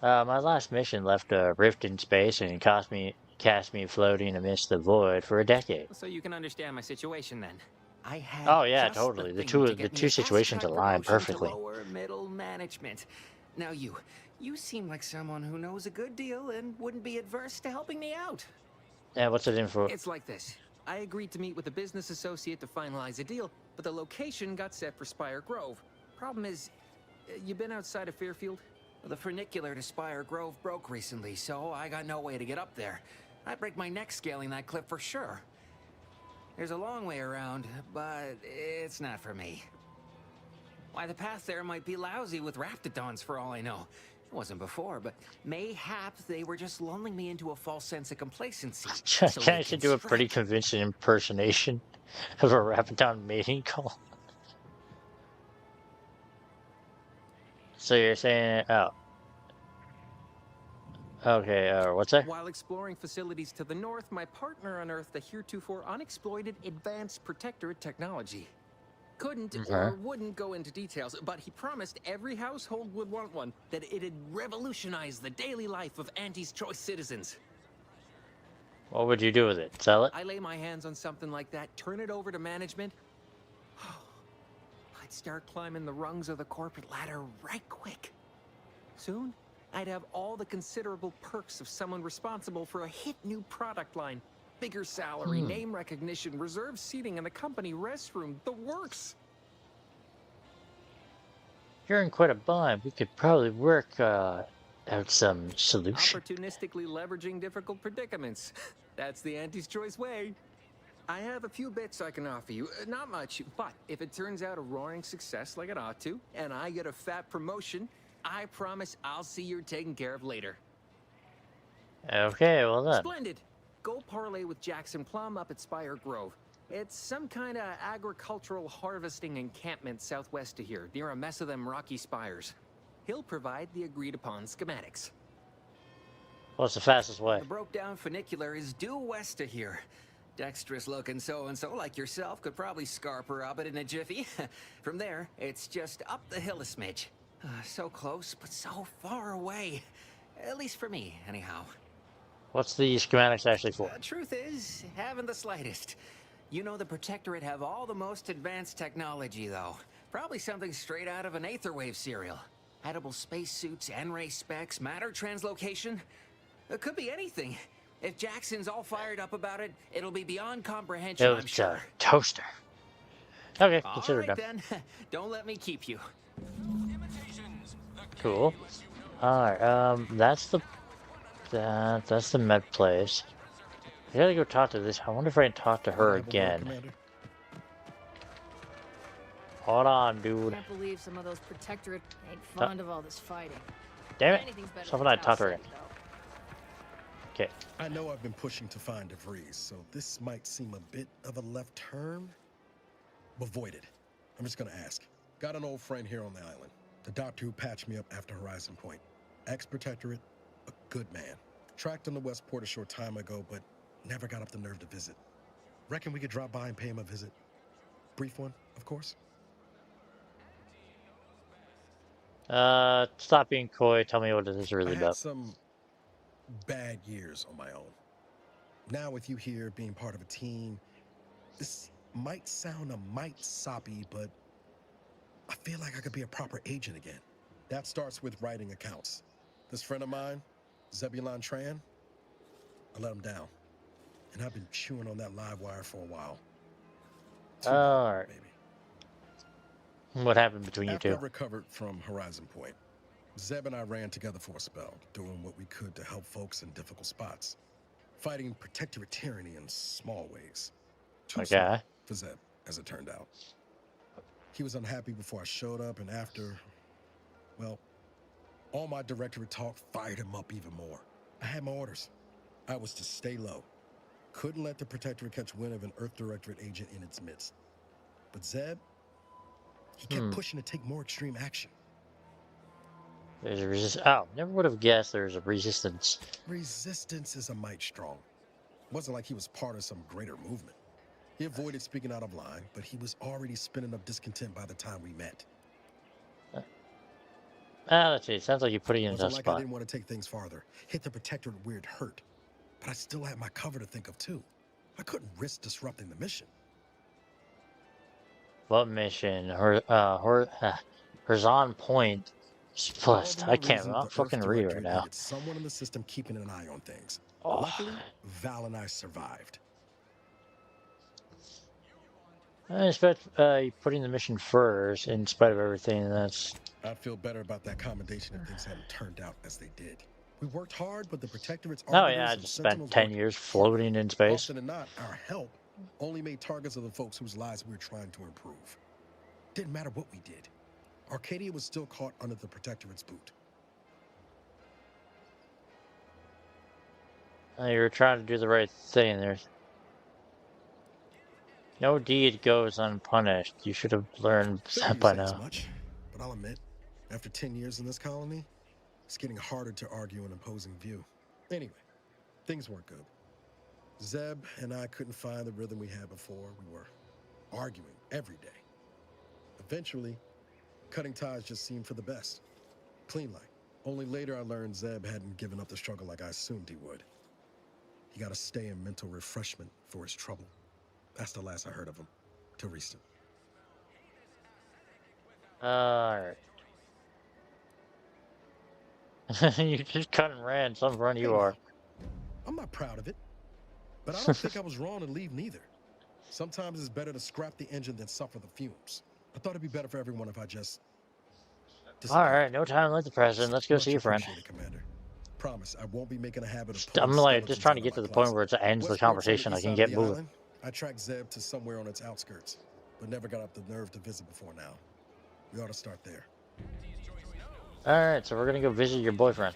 My last mission left a rift in space and cast me floating amidst the void for a decade. So you can understand my situation then. I had oh yeah, totally. The two situations align perfectly. Lower middle management. Now you seem like someone who knows a good deal and wouldn't be adverse to helping me out. Yeah, what's it in for? It's like this. I agreed to meet with a business associate to finalize a deal, but the location got set for Spire Grove. Problem is, you been outside of Fairfield? The funicular to Spire Grove broke recently, so I got no way to get up there. I'd break my neck scaling that cliff for sure. There's a long way around, but it's not for me. Why, the path there might be lousy with raptidons for all I know. It wasn't before, but mayhap they were just lulling me into a false sense of complacency. Can I should do a pretty convincing impersonation of a Rapidan mating call? So you're saying, oh. Okay, what's that? While exploring facilities to the north, my partner unearthed a heretofore unexploited advanced protectorate technology. Couldn't or wouldn't go into details, but he promised every household would want one, that it'd revolutionize the daily life of Auntie's Choice citizens. What would you do with it? Sell it? I lay my hands on something like that, turn it over to management. I'd start climbing the rungs of the corporate ladder right quick. Soon, I'd have all the considerable perks of someone responsible for a hit new product line. Bigger salary, name recognition, reserved seating in the company restroom, the works. You're in quite a bind. We could probably work out some solution. Opportunistically leveraging difficult predicaments. That's the Auntie's Choice way. I have a few bits I can offer you. Not much, but if it turns out a roaring success like it ought to, and I get a fat promotion, I promise I'll see you're taken care of later. Okay, well then. Splendid. Go parlay with Jackson Plum up at Spire Grove. It's some kind of agricultural harvesting encampment southwest of here, near a mess of them rocky spires. He'll provide the agreed-upon schematics. What's the fastest way? The broke-down funicular is due west of here. Dexterous-looking so-and-so like yourself could probably scarper up it in a jiffy. From there, it's just up the hill a smidge. So close, but so far away. At least for me, anyhow. What's the schematics actually for? Truth is, haven't the slightest. You know the Protectorate have all the most advanced technology, though. Probably something straight out of an Aetherwave serial. Edible spacesuits, N-ray specs, matter translocation. It could be anything. If Jackson's all fired up about it, it'll be beyond comprehension, I'm sure. It's a toaster. Okay, consider it All done. right, then. Don't let me keep you. Cool. Alright, that's the med place. I gotta go talk to this. I wonder if I can talk to her again. Hold on, dude. I can't believe some of those Protectorate ain't fond of all this fighting. Damn it. Anything's better Something than I talked to her South again. Side, Okay. I know I've been pushing to find DeVries, so this might seem a bit of a left turn. But void it. I'm just gonna ask. Got an old friend here on the island. The doctor who patched me up after Horizon Point. Ex-Protectorate, a good man. Tracked on the Westport a short time ago, but never got up the nerve to visit. Reckon we could drop by and pay him a visit. Brief one, of course. Stop being coy. Tell me what this is really I had about. some bad years on my own. Now with you here being part of a team, this might sound a mite soppy, but I feel like I could be a proper agent again. That starts with writing accounts. This friend of mine, Zebulon Tran, I let him down. And I've been chewing on that live wire for a while. Alright. What happened between you After two? I recovered from Horizon Point, Zeb and I ran together for a spell, doing what we could to help folks in difficult spots. Fighting Protectorate tyranny in small ways. Too small for Zeb, as it turned out. He was unhappy before I showed up, and after, well, all my Directorate talk fired him up even more. I had my orders. I was to stay low. Couldn't let the Protectorate catch wind of an Earth Directorate agent in its midst. But Zeb, he kept pushing to take more extreme action. There's a resistance. Oh, never would have guessed there's a resistance. Resistance is a mite strong. Wasn't like he was part of some greater movement. He avoided speaking out of line, but he was already spinning up discontent by the time we met. Let's see. It sounds like you're putting in a Wasn't tough like I spot. didn't want to take things farther. Hit the Protectorate weird hurt. But I still had my cover to think of too. I couldn't risk disrupting the mission. What mission? Horizon Point. Plus, I can't. I'm not fucking read right now. Needed someone in the system keeping an eye on things. Oh. Luckily, Val and I survived. I expect putting the mission first, in spite of everything. That's. I'd feel better about that commendation if things hadn't turned out as they did. We worked hard, but the Protectorate's Oh yeah, I just spent 10 years floating in space. Often than not, our help only made targets of the folks whose lives we were trying to improve. Didn't matter what we did. Arcadia was still caught under the Protectorate's boot. You were trying to do the right thing. There's no deed goes unpunished. You should have learned Figure that you by say as now. much, but I'll admit, after 10 years in this colony, it's getting harder to argue an opposing view. Anyway, things weren't good. Zeb and I couldn't find the rhythm we had before. We were arguing every day. Eventually, cutting ties just seemed for the best. Clean like. Only later I learned Zeb hadn't given up the struggle like I assumed he would. He got to stay in mental refreshment for his trouble. That's the last I heard of him. Till recent. Alright. You just cut and ran. Some run you are. I'm not proud of it, but I don't think I was wrong to leave neither. Sometimes it's better to scrap the engine than suffer the fumes. I thought it'd be better for everyone if I just Alright, no time like the present. Let's go see much your friend. appreciated, Commander. Promise, I won't be making a habit of pulling I'm like just skeletons trying out to of get my to the point closet. where it ends the Westport's on the conversation. I east can side of get the moving. island. I tracked Zeb to somewhere on its outskirts, but never got up the nerve to visit before now. We ought to start there. Alright, so we're gonna go visit your boyfriend.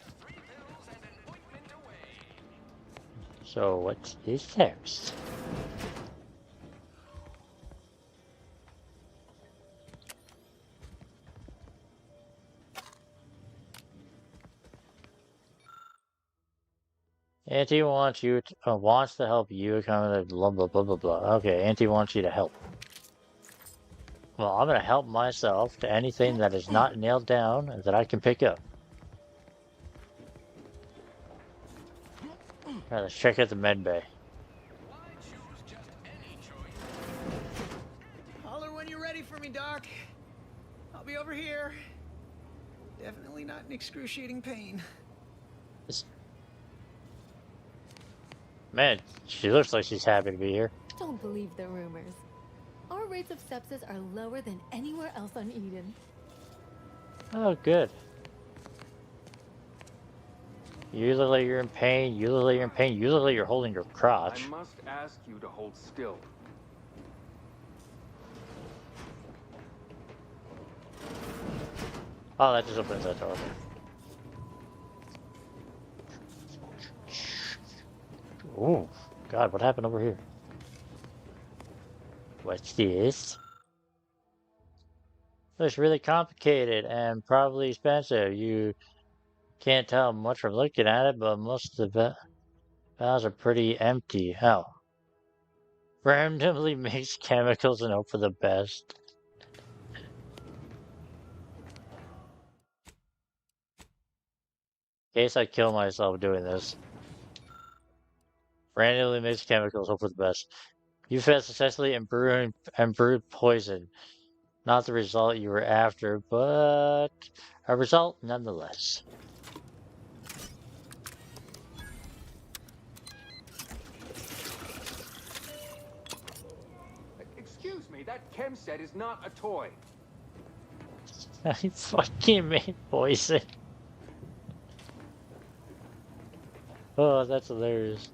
So what's his text? Auntie wants you to, wants to help you accommodate blah blah blah blah blah. Okay, Auntie wants you to help. Well, I'm gonna help myself to anything that is not nailed down and that I can pick up. Alright, let's check out the med bay. Holler when you're ready for me, Doc. I'll be over here. Definitely not in excruciating pain. Man, she looks like she's happy to be here. Don't believe the rumors. Our rates of sepsis are lower than anywhere else on Eden. Oh, good. You look like you're in pain. You look like you're in pain. You look like you're holding your crotch. I must ask you to hold still. Oh, that just opens that door. Oh, God, what happened over here? What's this? Looks really complicated and probably expensive. You can't tell much from looking at it, but most of the valves are pretty empty. Oh. Randomly mix chemicals and hope for the best. In case I kill myself doing this. Randomly mix chemicals, hope for the best. You failed successfully and brewed poison. Not the result you were after, but a result nonetheless. Excuse me, that chem set is not a toy. I fucking made poison. Oh, that's hilarious.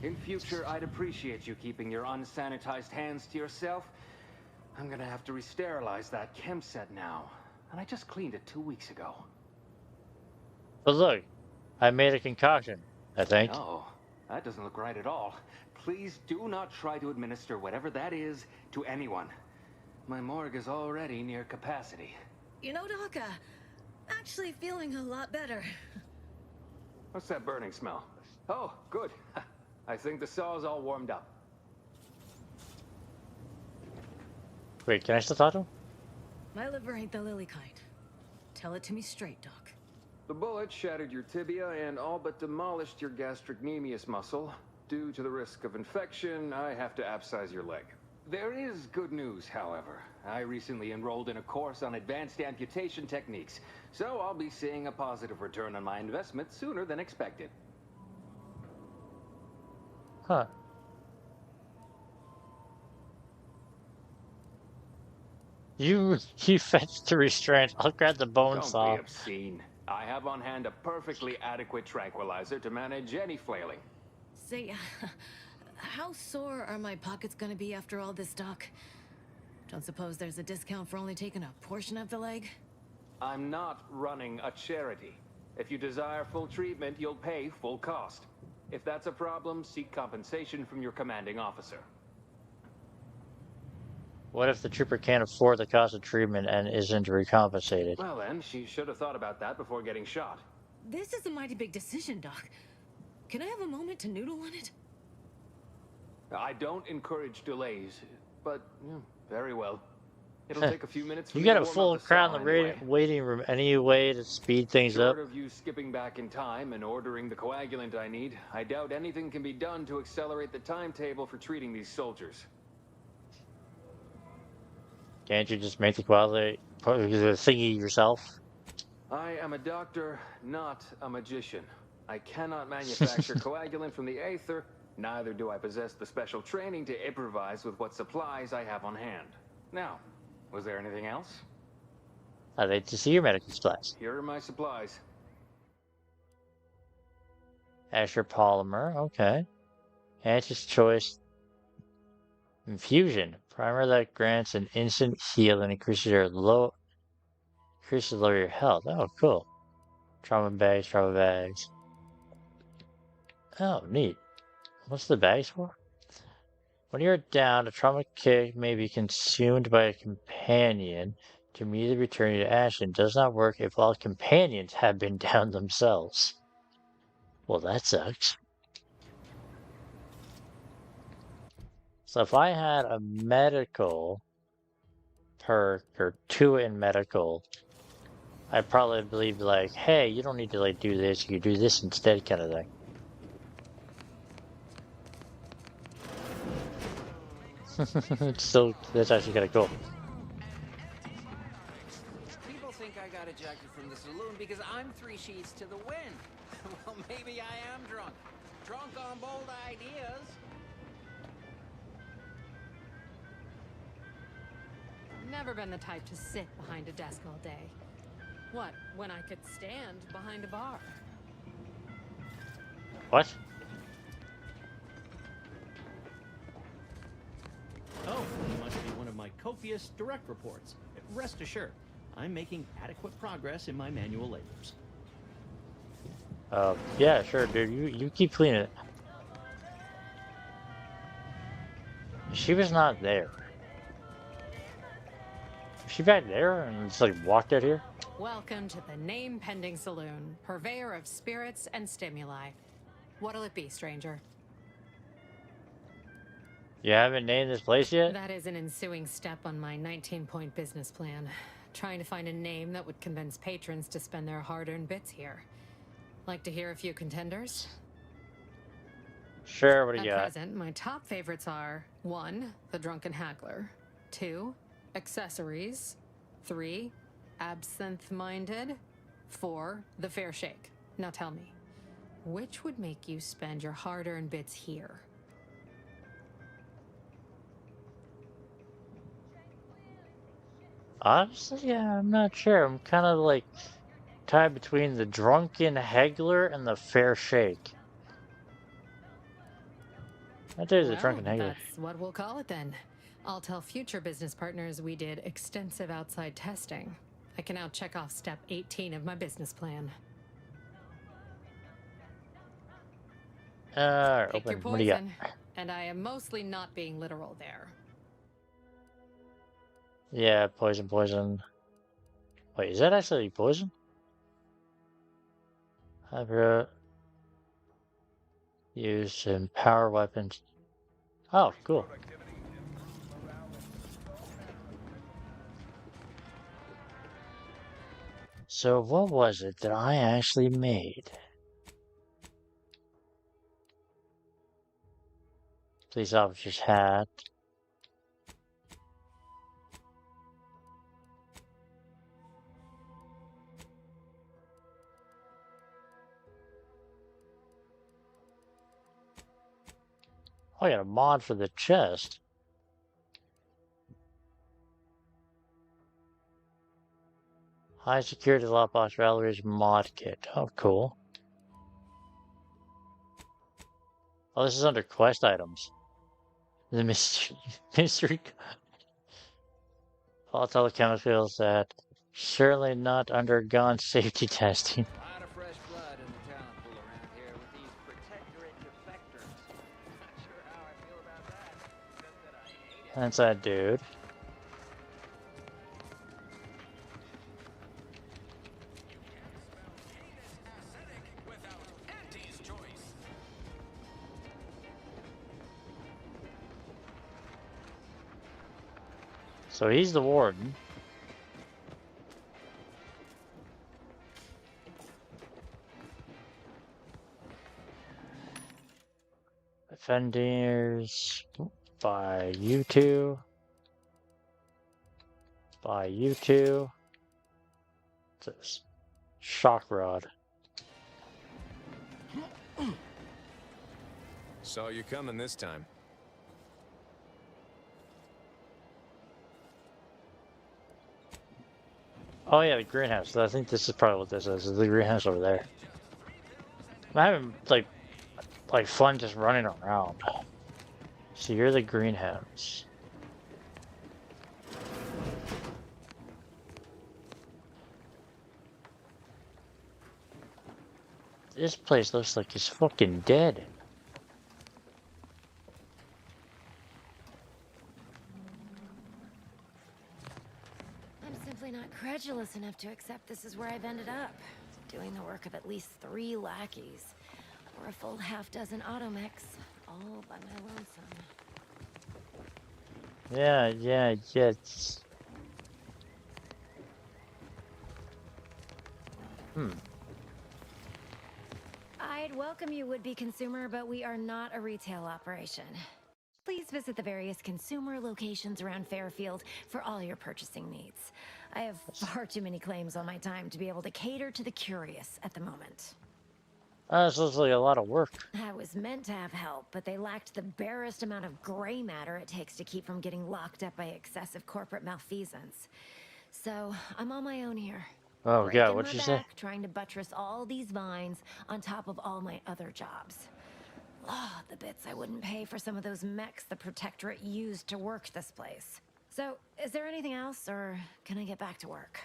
In future, I'd appreciate you keeping your unsanitized hands to yourself. I'm gonna have to re-sterilize that chem set now. And I just cleaned it 2 weeks ago. But look, I made a concoction, I think. No, that doesn't look right at all. Please do not try to administer whatever that is to anyone. My morgue is already near capacity. You know, Doc, actually feeling a lot better. What's that burning smell? Oh, good. I think the saw's all warmed up. Wait, can I still talk to him? My liver ain't the lily kind. Tell it to me straight, Doc. The bullet shattered your tibia and all but demolished your gastrocnemius muscle. Due to the risk of infection, I have to abscise your leg. There is good news, however. I recently enrolled in a course on advanced amputation techniques, so I'll be seeing a positive return on my investment sooner than expected. Huh. You fetched the restraint. I'll grab the bone saw. Don't be obscene. I have on hand a perfectly adequate tranquilizer to manage any flailing. Say, how sore are my pockets gonna be after all this, Doc? Don't suppose there's a discount for only taking a portion of the leg? I'm not running a charity. If you desire full treatment, you'll pay full cost. If that's a problem, seek compensation from your commanding officer. What if the trooper can't afford the cost of treatment and isn't recompensated? Well then, she should have thought about that before getting shot. This is a mighty big decision, Doc. Can I have a moment to noodle on it? I don't encourage delays, but very well. It'll take a few minutes for You me got to a warm full up the crowd saw in the anyway. waiting room. Any way to speed things up? Short of you skipping back in time and ordering the coagulant I need, I doubt anything can be done to accelerate the timetable for treating these soldiers. Can't you just make the quality thingy yourself? I am a doctor, not a magician. I cannot manufacture coagulant from the aether, neither do I possess the special training to improvise with what supplies I have on hand. Now, was there anything else? I'd like to see your medical supplies. Here are my supplies. Asher polymer, okay. Anti's choice infusion. Primer that grants an instant heal and increases your lower your health. Oh, cool. Trauma bags, trauma bags. Oh, neat. What's the bags for? When you're down, a trauma kick may be consumed by a companion to immediately return you to action. Does not work if all companions have been down themselves. Well, that sucks. So if I had a medical perk or two in medical, I'd probably believe like, hey, you don't need to like do this, you can do this instead kind of thing. Still, that's actually kind of cool. People think I got ejected from the saloon because I'm 3 sheets to the wind. Well, maybe I am drunk. Drunk on bold ideas. Never been the type to sit behind a desk all day. What, when I could stand behind a bar? What? Oh, you must be one of my copious direct reports. Rest assured, I'm making adequate progress in my manual labors. Yeah, sure, dude. You keep cleaning it. She was not there. Was she back there and just like walked out here? Welcome to the name-pending saloon, purveyor of spirits and stimuli. What'll it be, stranger? You haven't named this place yet? That is an ensuing step on my 19-point business plan. Trying to find a name that would convince patrons to spend their hard-earned bits here. Like to hear a few contenders? Sure, what do you At got? present, my top favorites are 1. The Drunken Haggler, 2. Accessories, 3. Absinthe-Minded, 4. The Fair Shake. Now tell me, which would make you spend your hard-earned bits here? Honestly, yeah, I'm not sure. I'm kind of like tied between the Drunken Haggler and the Fair Shake. I tell you the Drunken Haggler. That's what we'll call it then. I'll tell future business partners we did extensive outside testing. I can now check off step 18 of my business plan. Pick your Open. What do you got? poison. And I am mostly not being literal there. Yeah, poison, poison. Wait, is that actually poison? I've used in power weapons. Oh, cool. So what was it that I actually made? Police officer's hat. Oh, I got a mod for the chest. High security lockbox Valerie's mod kit. Oh, cool. Oh, this is under quest items. The mystery. Volatile chemicals that surely not undergone safety testing. A lot of fresh blood in the talent pool around here with these protectorate That's that dude. So he's the warden. Defenders by you two. By you two. What's this? Shock rod. Saw you coming this time. Oh yeah, the greenhouse. I think this is probably what this is the greenhouse over there. I'm having like fun just running around. So you're the greenhouse. This place looks like it's fucking dead. I'm simply not credulous enough to accept this is where I've ended up. Doing the work of at least 3 lackeys. Or a full half-dozen automechs, all by my lonesome. Yeah. I'd welcome you, would-be consumer, but we are not a retail operation. Please visit the various consumer locations around Fairfield for all your purchasing needs. I have far too many claims on my time to be able to cater to the curious at the moment. This looks like a lot of work. I was meant to have help, but they lacked the barest amount of gray matter it takes to keep from getting locked up by excessive corporate malfeasance. So, I'm on my own here. Oh Breaking god, what'd my you say? back, trying to buttress all these vines on top of all my other jobs. Ah, the bits I wouldn't pay for some of those mechs the Protectorate used to work this place. So, is there anything else, or can I get back to work?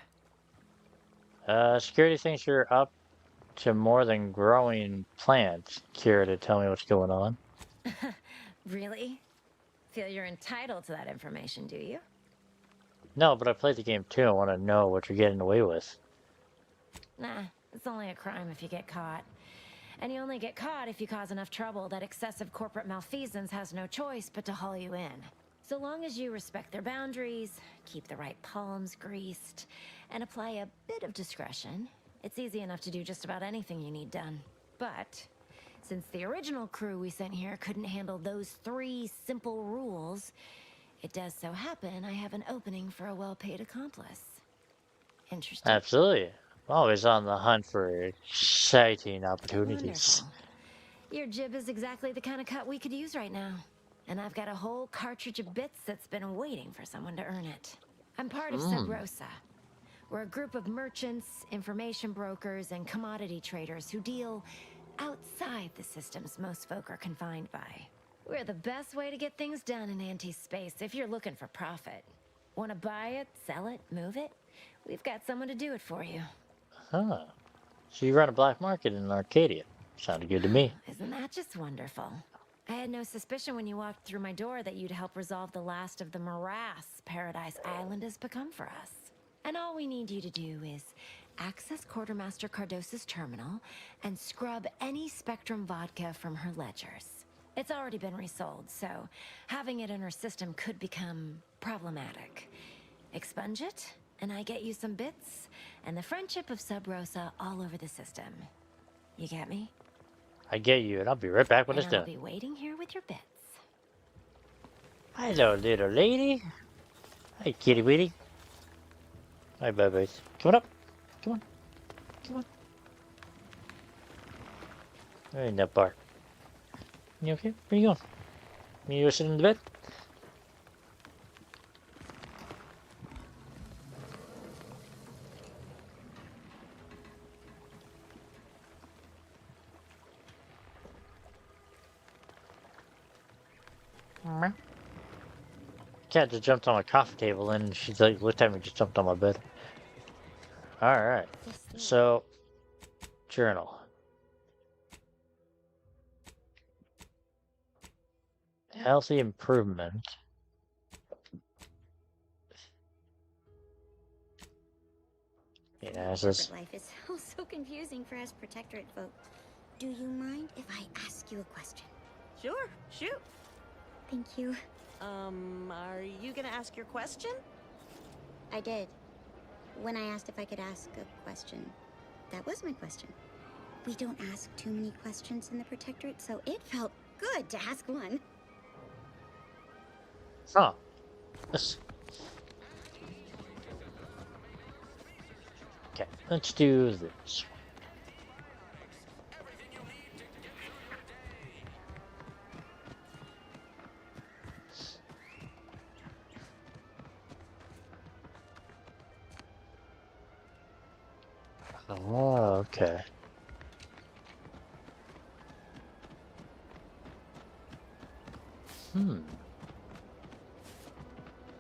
Security thinks you're up to more than growing plants. Care to tell me what's going on? Really? Feel you're entitled to that information, do you? No, but I played the game too. I want to know what you're getting away with. Nah, it's only a crime if you get caught. And you only get caught if you cause enough trouble that excessive corporate malfeasance has no choice but to haul you in. So long as you respect their boundaries, keep the right palms greased, and apply a bit of discretion, it's easy enough to do just about anything you need done. But since the original crew we sent here couldn't handle those 3 simple rules, it does so happen I have an opening for a well-paid accomplice. Interesting. Absolutely. Always on the hunt for exciting opportunities. Wonderful. Your jib is exactly the kind of cut we could use right now. And I've got a whole cartridge of bits that's been waiting for someone to earn it. I'm part of Sub Rosa. We're a group of merchants, information brokers, and commodity traders who deal outside the systems most folk are confined by. We're the best way to get things done in anti-space if you're looking for profit. Want to buy it, sell it, move it? We've got someone to do it for you. Huh. So you run a black market in Arcadia. Sounded good to me. Isn't that just wonderful? I had no suspicion when you walked through my door that you'd help resolve the last of the morass Paradise Island has become for us. And all we need you to do is access Quartermaster Cardos's terminal and scrub any Spectrum vodka from her ledgers. It's already been resold, so having it in her system could become problematic. Expunge it, and I get you some bits, and the friendship of Sub Rosa all over the system. You get me? I get you, and I'll be right back when And it's I'll done. be waiting here with your bits. Hello, little lady. Hi, kitty witty. Hi, babies. Come on up. Come on. Come on. There ain't that bar. You okay? Where you going? You go sit in the bed? Cat just jumped on my coffee table and she's like looked at me, just jumped on my bed. Alright. So, journal. Healthy improvement. Yeah, it's just... Corporate life is so confusing for us Protectorate folk. Do you mind if I ask you a question? Sure, shoot. Thank you. Are you gonna ask your question? I did. When I asked if I could ask a question, that was my question. We don't ask too many questions in the Protectorate, so it felt good to ask one. Huh. Okay, let's do this. Oh, okay.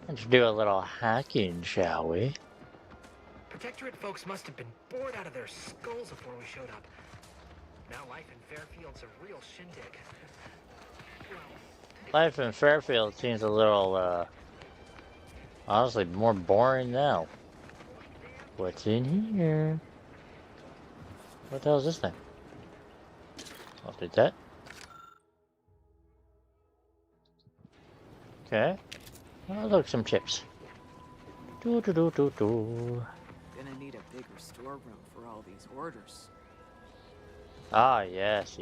Let's do a little hacking, shall we? Protectorate folks must have been bored out of their skulls before we showed up. Now life in Fairfield's a real shindig. Life in Fairfield seems a little, honestly, more boring now. What's in here? What the hell is this thing? I'll do that. Okay. Oh, look, some chips. Do. Gonna need a bigger storeroom for all these orders. Ah, yes.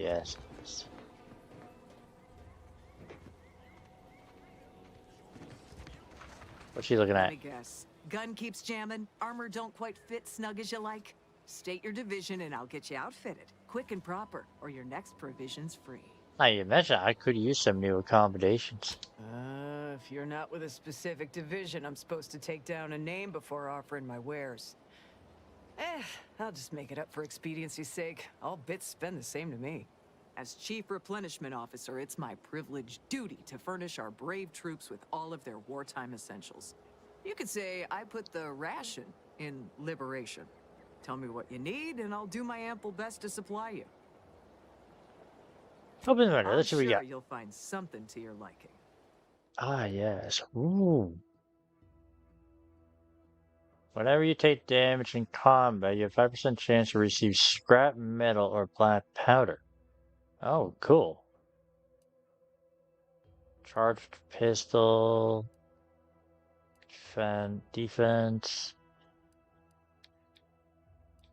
What's she looking at? Let me guess. Gun keeps jamming, armor don't quite fit snug as you like. State your division and I'll get you outfitted. Quick and proper, or your next provision's free. Now you mentioned I could use some new accommodations. If you're not with a specific division, I'm supposed to take down a name before offering my wares. I'll just make it up for expediency's sake. All bits spend the same to me. As Chief Replenishment Officer, it's my privileged duty to furnish our brave troops with all of their wartime essentials. You could say I put the ration in liberation. Tell me what you need, and I'll do my ample best to supply you. Open the window, I'm let's see what we sure got. you'll find something to your liking. Ah, yes. Ooh. Whenever you take damage in combat, you have 5% chance to receive scrap metal or black powder. Oh, cool. Charged pistol. Defense.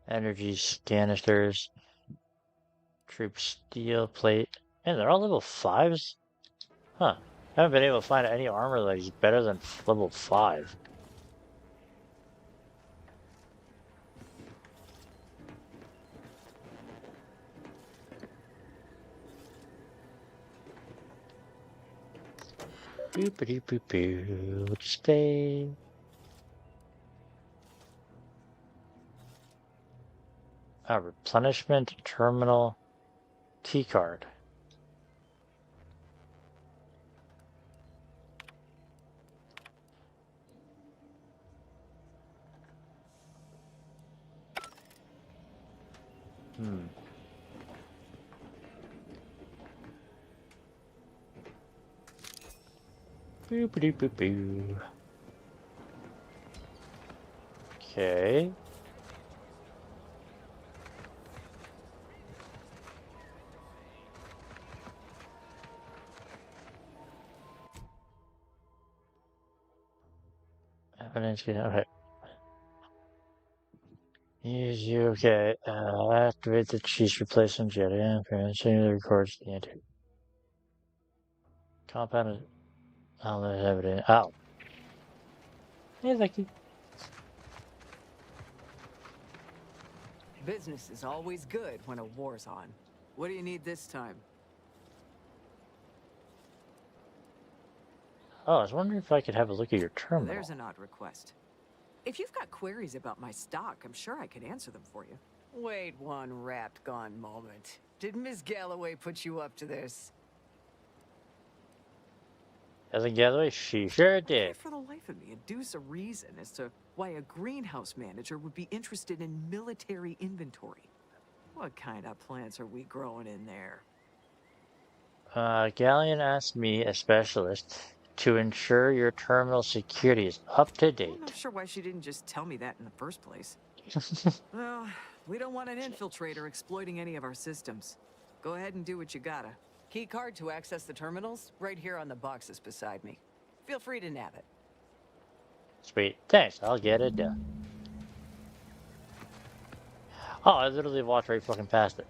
Energy canisters. Troop steel plate. Man, they're all level 5s? Huh. I haven't been able to find any armor that is better than level 5. Boopity-boop-boo. Let's stay. Replenishment terminal key card. Boopity-boop-boo. Okay. Evidence, okay. Use you, okay. Activate the cheese replacement jet and singular records the enter. Compounded. Oh, there's evidence. Oh. Yeah, thank you. Business is always good when a war's on. What do you need this time? Oh, I was wondering if I could have a look at your terminal. There's an odd request. If you've got queries about my stock, I'm sure I could answer them for you. Wait one rapt gone moment. Did Miss Galloway put you up to this? As a Galloway, she sure I did. can't for the life of me deduce a reason as to why a greenhouse manager would be interested in military inventory. What kind of plants are we growing in there? Galleon asked me, a specialist, to ensure your terminal security is up to date. I'm not sure why she didn't just tell me that in the first place. Well, we don't want an infiltrator exploiting any of our systems. Go ahead and do what you gotta. Key card to access the terminals, right here on the boxes beside me. Feel free to nab it. Sweet. Thanks. I'll get it done. Oh, I literally walked right fucking past it.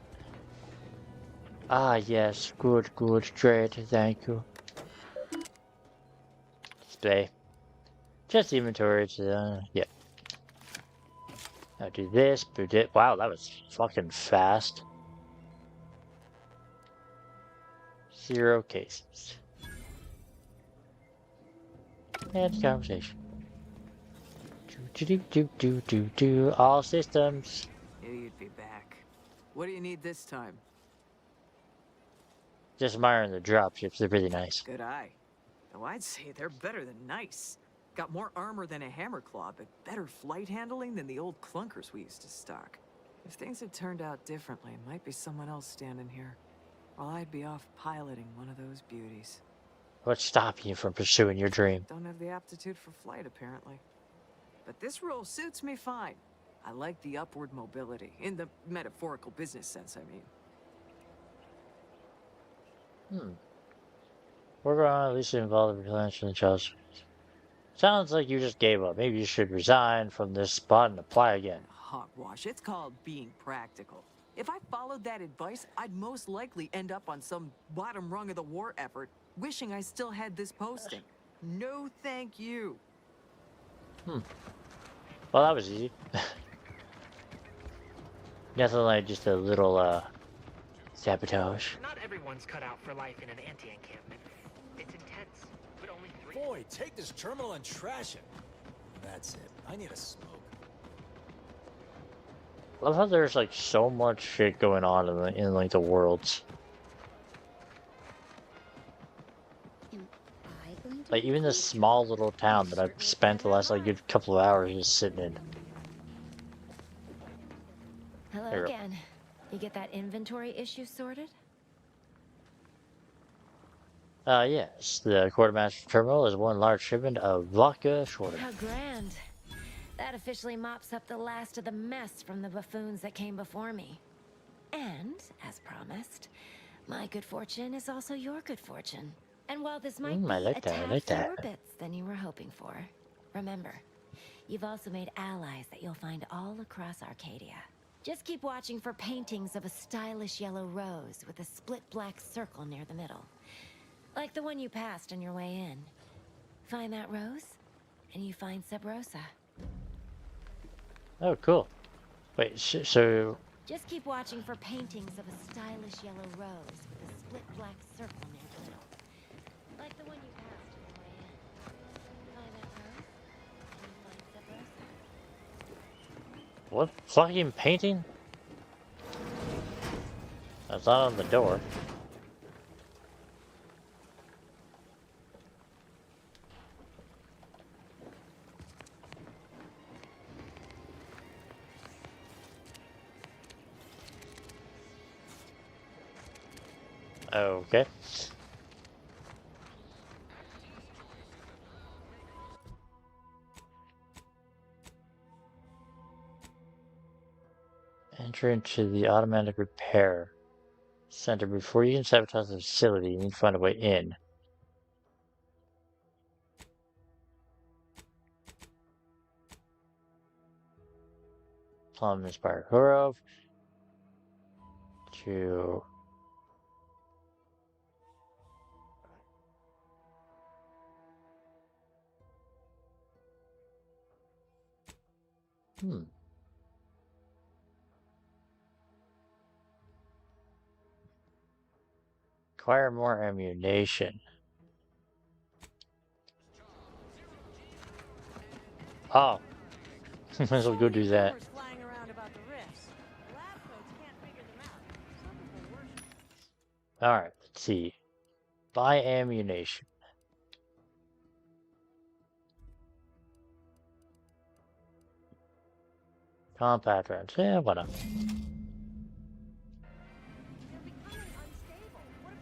Ah, yes. Good, good. Great. Thank you. Display. Just inventory. Yeah. Now do this. Do it. Wow, that was fucking fast. 0 cases. And conversation. Do. All systems. Knew you'd be back. What do you need this time? Just admiring the dropships. They're really nice. Good eye. Though I'd say they're better than nice. Got more armor than a hammerclaw, but better flight handling than the old clunkers we used to stock. If things had turned out differently, it might be someone else standing here. While I'd be off piloting one of those beauties. What's stopping you from pursuing your dream? Don't have the aptitude for flight, apparently. But this role suits me fine. I like the upward mobility, in the metaphorical business sense, I mean. We're going to at least involve the potential in Chelsea. Sounds like you just gave up. Maybe you should resign from this spot and apply again. Hogwash. It's called being practical. If I followed that advice, I'd most likely end up on some bottom rung of the war effort, wishing I still had this posting. No thank you. Well, that was easy. Nothing like just a little, sabotage. Not everyone's cut out for life in an anti-encampment. It's intense, but only 3. Boy, take this terminal and trash it. That's it. I need a smoke. I love how there's like so much shit going on in like the worlds. Like even this small little town that I've spent the last like good couple of hours just sitting in. Hello again. You get that inventory issue sorted? Yes. The quartermaster terminal is one large shipment of vodka shorter. How grand. That officially mops up the last of the mess from the buffoons that came before me. And, as promised, my good fortune is also your good fortune. And while this might be a tad fewer bits than you were hoping for, remember, you've also made allies that you'll find all across Arcadia. Just keep watching for paintings of a stylish yellow rose with a split black circle near the middle. Like the one you passed on your way in. Find that rose, and you find Sub Rosa. Oh, cool. Wait, so... Just keep watching for paintings of a stylish yellow rose with a split black circle near the middle. Like the one you passed on your way in. Find that rose, and you find Sub Rosa. What fucking painting? That's not on the door. Okay. Enter into the automatic repair center. Before you can sabotage the facility, you need to find a way in. Plum inspired Hurov to acquire more ammunition. Oh. Might as well go do that. Alright, let's see. Buy ammunition. Compact rounds. Yeah, whatever.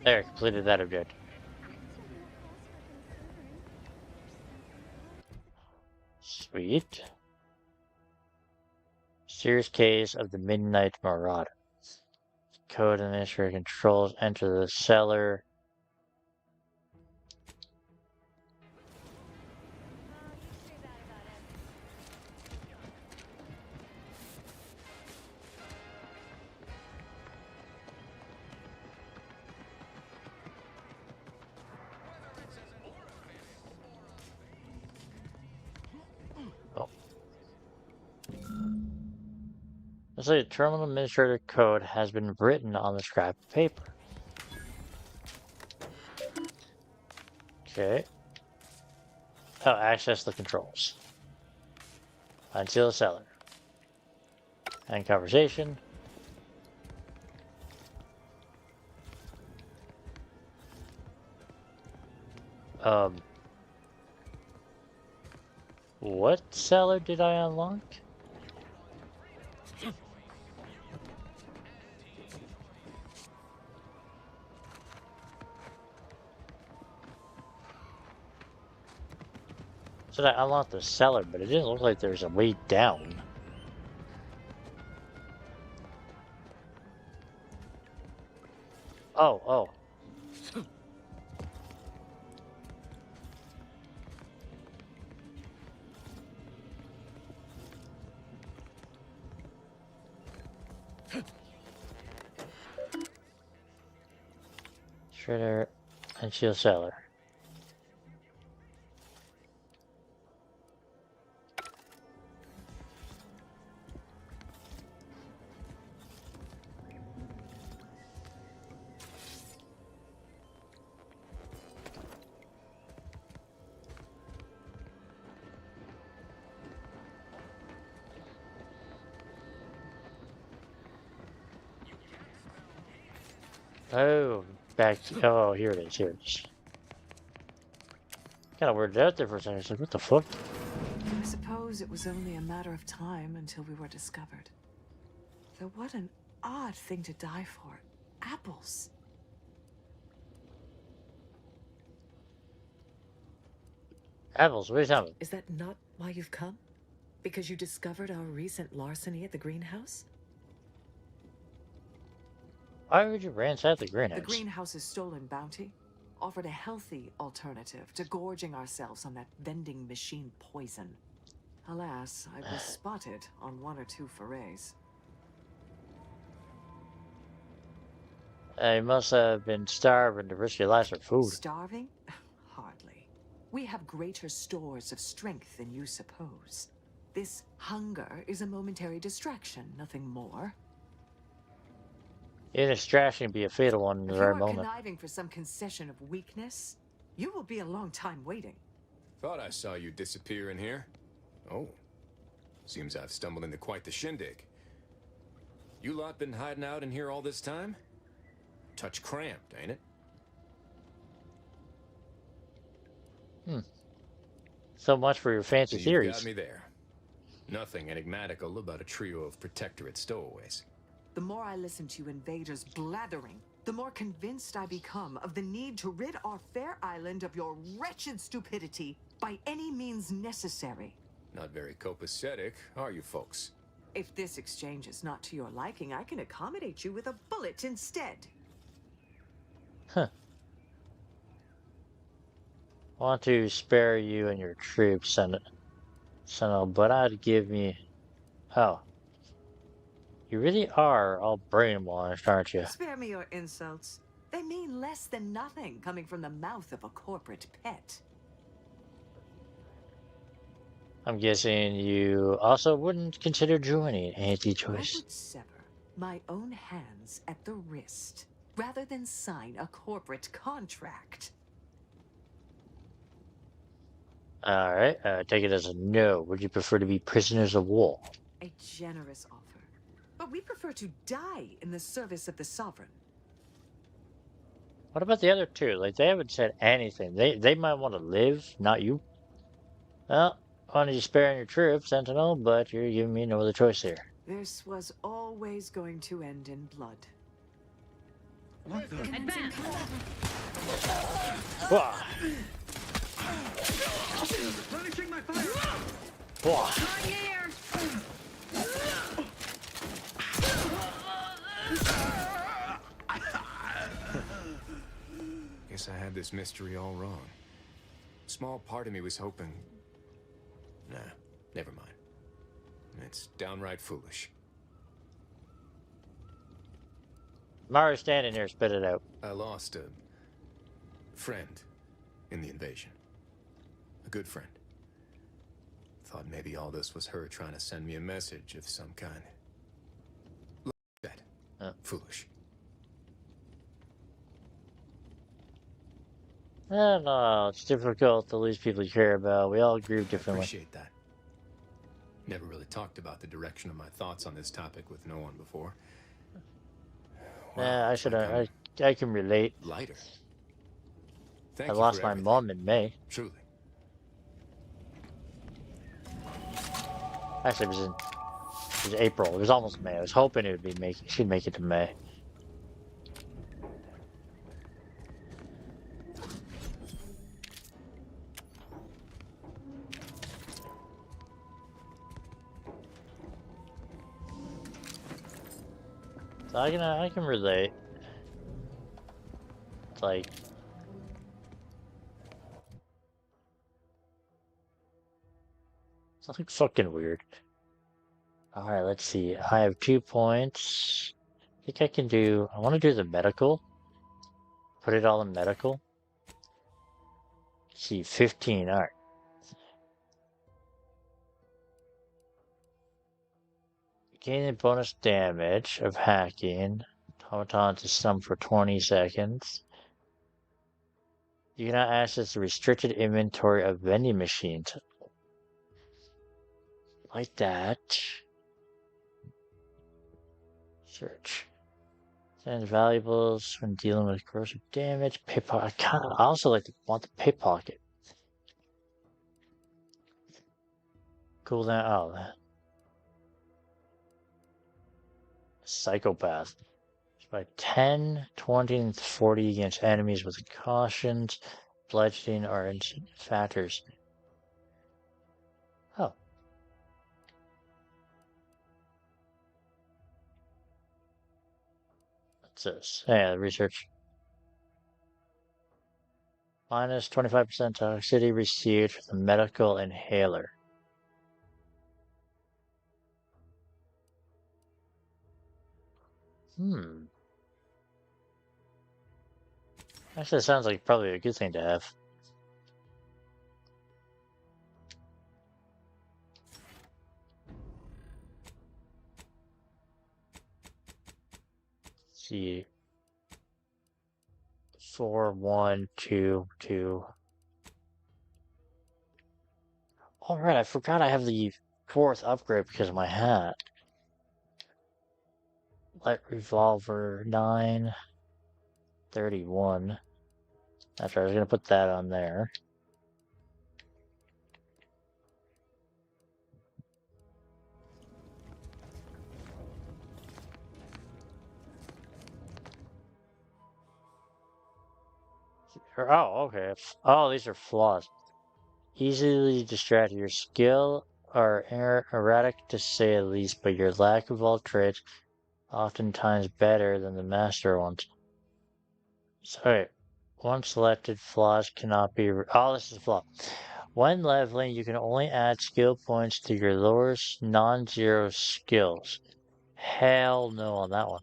There, completed that objective. Sweet. Serious case of the Midnight Marauder. Code administrator controls enter the cellar. Let's say terminal administrator code has been written on the scrap of paper. Okay. Oh, access the controls. Until the cellar. And conversation. What cellar did I unlock? So I unlocked the cellar, but it didn't look like there was a way down. Oh. Shredder and shield cellar. Oh, oh, here it is. Kind of weirded out there for a second. I was like, what the fuck? I suppose it was only a matter of time until we were discovered. Though what an odd thing to die for. Apples. Apples, what are you talking about? Is that not why you've come? Because you discovered our recent larceny at the greenhouse? Why would you ransack the greenhouse? The greenhouse's stolen bounty offered a healthy alternative to gorging ourselves on that vending machine poison. Alas, I was spotted on 1 or 2 forays. You must have been starving to risk your life for food. Starving? Hardly. We have greater stores of strength than you suppose. This hunger is a momentary distraction, nothing more. A distraction can be a fatal one in the right moment. If you are conniving for some concession of weakness, you will be a long time waiting. Thought I saw you disappear in here. Oh. Seems I've stumbled into quite the shindig. You lot been hiding out in here all this time? Touch cramped, ain't it? So much for your fancy theories. You got me there. Nothing enigmatical about a trio of Protectorate stowaways. The more I listen to you invaders blathering, the more convinced I become of the need to rid our fair island of your wretched stupidity by any means necessary. Not very copacetic, are you folks? If this exchange is not to your liking, I can accommodate you with a bullet instead. Huh. Want to spare you and your troops, Sentinel, but I'd give me... Oh. You really are all brainwashed, aren't you? Spare me your insults. They mean less than nothing coming from the mouth of a corporate pet. I'm guessing you also wouldn't consider joining anti-choice. I would sever my own hands at the wrist rather than sign a corporate contract. Alright, take it as a no. Would you prefer to be prisoners of war? A generous offer. But we prefer to die in the service of the Sovereign. What about the other two? Like, they haven't said anything. They might want to live, not you. Well, wanted you sparing your troops, Sentinel, but you're giving me no other choice here. This was always going to end in blood. What the? Advance! Replenishing my fire! Guess I had this mystery all wrong. Small part of me was hoping... Nah, never mind. It's downright foolish. Mario's standing here, spit it out. I lost a friend in the invasion. A good friend. Thought maybe all this was her trying to send me a message of some kind. Like that. Foolish. No, it's difficult to lose people you care about. We all grieve differently. Appreciate that. Never really talked about the direction of my thoughts on this topic with no one before. Yeah, I can relate. Lighter. I lost my mom in May. Truly. Actually, it was April. It was almost May. I was hoping it would be she'd make it to May. So I can relate. It's like something fucking weird. Alright, let's see. I have 2 points. I think I can do... I want to do the medical. Put it all in medical. Let's see, 15. Alright. Gaining bonus damage of hacking. Automaton to stun for 20 seconds. You cannot access the restricted inventory of vending machines. Like that. Search. Send valuables when dealing with corrosive damage. Pickpocket. I also want the pickpocket. Cooldown. Oh. Psychopath. By 10, 20, and 40 against enemies with cautions, bludgeoning, or instant factors. Oh. What's this? Yeah, research. Minus 25% toxicity received for the medical inhaler. Actually, it sounds like probably a good thing to have. Let's see. 4, 1, 2, 2. Alright, I forgot I have the 4th upgrade because of my hat. Light revolver 9, 31. That's right, I was gonna put that on there. Oh, okay. Oh, these are flaws. Easily distracted. Your skill are erratic to say the least, but your lack of all traits oftentimes better than the master ones. Sorry. Once selected, flaws cannot be... Oh, this is a flaw. When leveling, you can only add skill points to your lowest non-zero skills. Hell no on that one.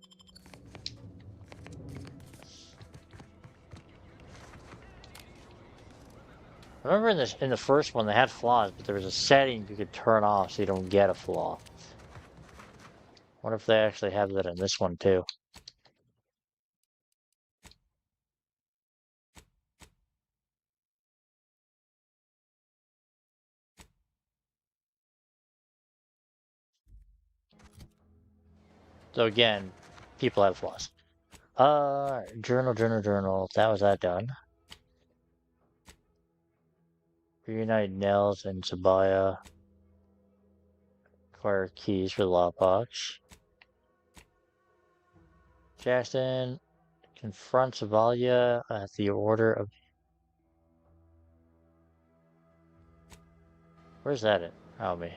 I remember in the first one they had flaws, but there was a setting you could turn off so you don't get a flaw. What if they actually have that in this one too? So again, people have flaws. Journal. That was that done. Reunite Nels and Sabaya. Acquire keys for the lockbox. Jackson confronts Avalia at the order of... Where's that at? Oh, me.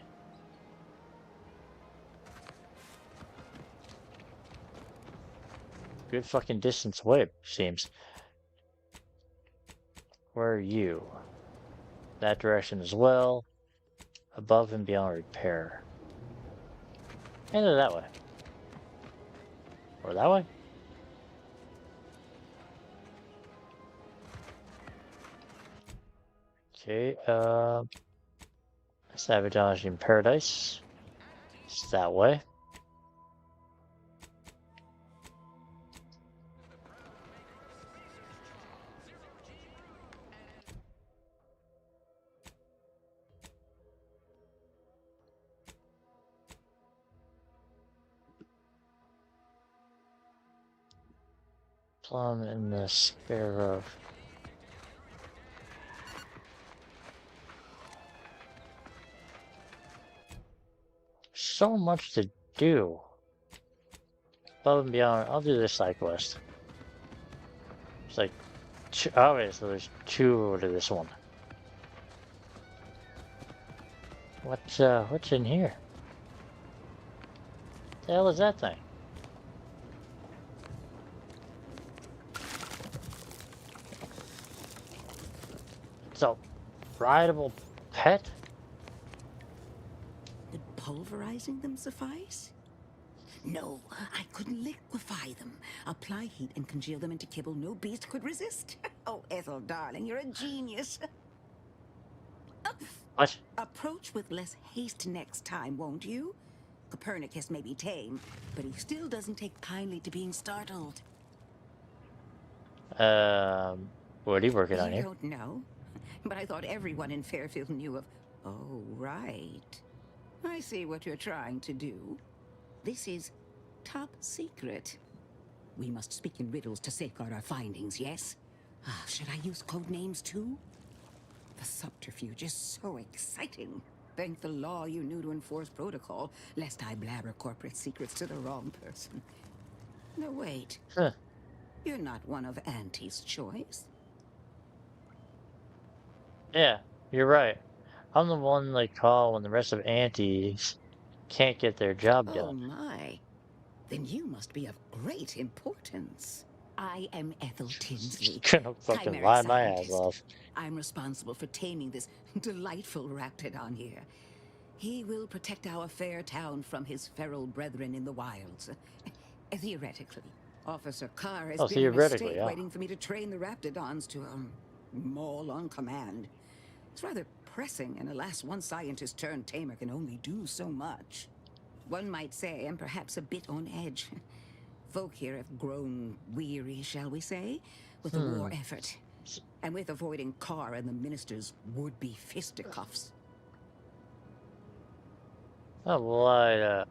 Good fucking distance away, seems. Where are you? That direction as well. Above and beyond repair. Either that way. Or that way? Okay, Sabotage in Paradise. It's that way. Plum and the Sparrow. So much to do. Above and beyond. I'll do this side quest. It's like, oh wait, so there's two to this one. What's in here? The hell is that thing? It's a rideable pet? Would pulverizing them suffice? No, I couldn't liquefy them. Apply heat and congeal them into kibble no beast could resist. Oh, Ethel, darling, you're a genius. What? Approach with less haste next time, won't you? Copernicus may be tame, but he still doesn't take kindly to being startled. What are you working on You here? don't know? But I thought everyone in Fairfield knew of... Oh, right. I see what you're trying to do. This is top secret. We must speak in riddles to safeguard our findings, yes? Should I use code names too? The subterfuge is so exciting. Thank the law you knew to enforce protocol, lest I blabber corporate secrets to the wrong person. No, wait. Huh. You're not one of Auntie's choice. Yeah, you're right. I'm the one they call when the rest of aunties can't get their job Oh done. my. Then you must be of great importance. I am Ethel Tinsley, Gonna fucking chimeric lie my ass scientist. off. I'm responsible for taming this delightful raptidon here. He will protect our fair town from his feral brethren in the wilds. Theoretically. Officer Carr has Oh, been in a theoretically, state yeah. waiting for me to train the raptidons to, maul on command. It's rather pressing, and alas, one scientist turned tamer can only do so much. One might say I'm perhaps a bit on edge. Folk here have grown weary, shall we say, with the war effort, and with avoiding Carr and the minister's would-be fisticuffs. Oh, well,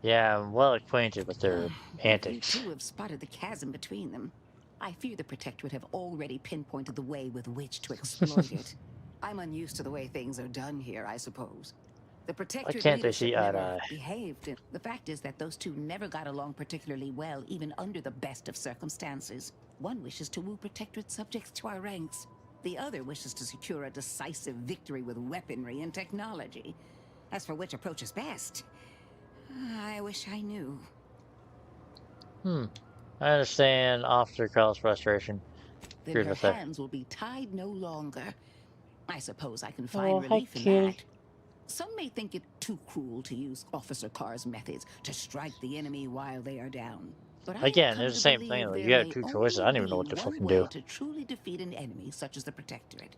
yeah, I'm well acquainted with their antics. You too have spotted the chasm between them. I fear the Protectorate have already pinpointed the way with which to exploit it. I'm unused to the way things are done here, I suppose. The Protectorate can't they leadership see eye to never eye? behaved. The fact is that those two never got along particularly well, even under the best of circumstances. One wishes to woo Protectorate subjects to our ranks. The other wishes to secure a decisive victory with weaponry and technology. As for which approach is best, I wish I knew. I understand Officer Carl's frustration. Then Agreed her with that. hands will be tied no longer. I suppose I can Oh, find hi, relief in kitty. that. Some may think it too cruel to use Officer Carr's methods to strike the enemy while they are down. But I Again, have come it's the to same believe thing. Like, there you have may two choices. I don't even know only what to be one fucking way do. to truly defeat an enemy such as the Protectorate.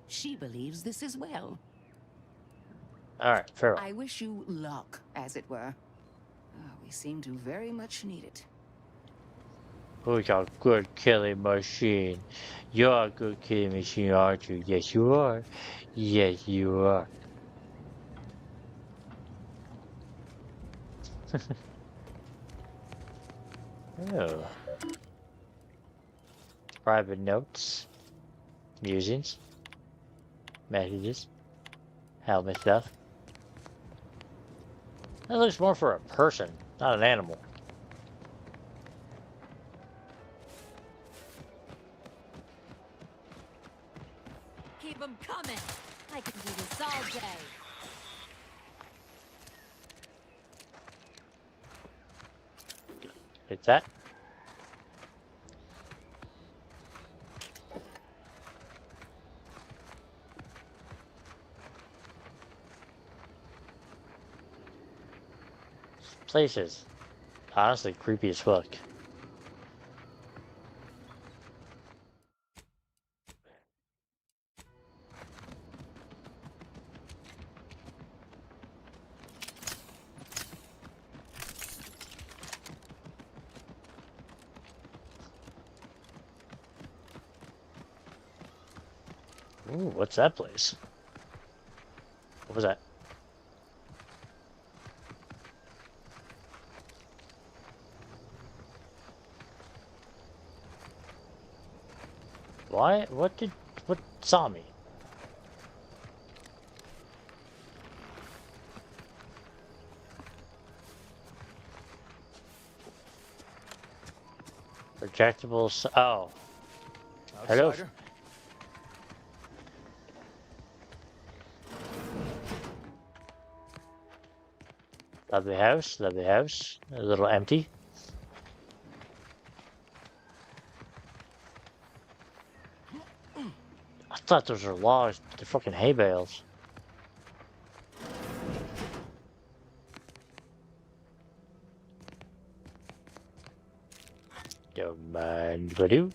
She believes this as well. Alright, farewell. I wish you luck, as it were. We seem to very much need it. We got good killing machine. You're a good killing machine, aren't you? Yes, you are. Yes, you are. Oh. Private notes. Musings. Messages. Helmet stuff. That looks more for a person, not an animal. Keep them coming. I can do this all day. Like that. place is honestly creepy as fuck. Ooh, what's that place? What was that? Why? What saw me? Projectables. Oh. Hello. Outsider? Lovely house, lovely house. A little empty. I thought those were logs, but they're fucking hay bales. Don't mind what do.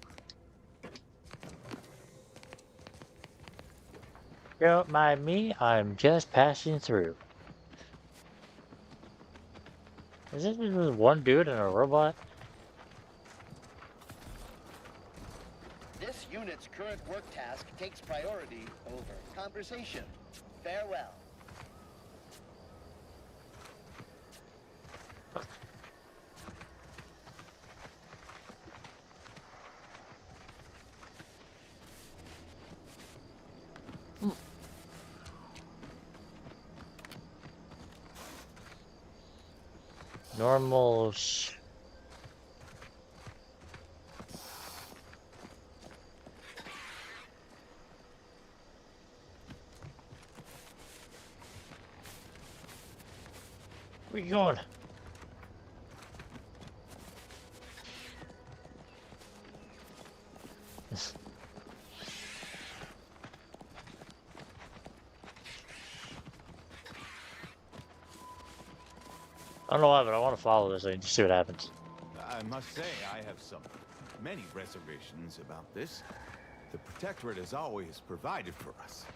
Don't mind me, I'm just passing through. Is this just one dude and a robot? This unit's current work task takes priority over conversation. Farewell. Normals. Where you going? I don't know why, but I want to follow this thing to see what happens. I must say, I have many reservations about this. The Protectorate has always provided for us.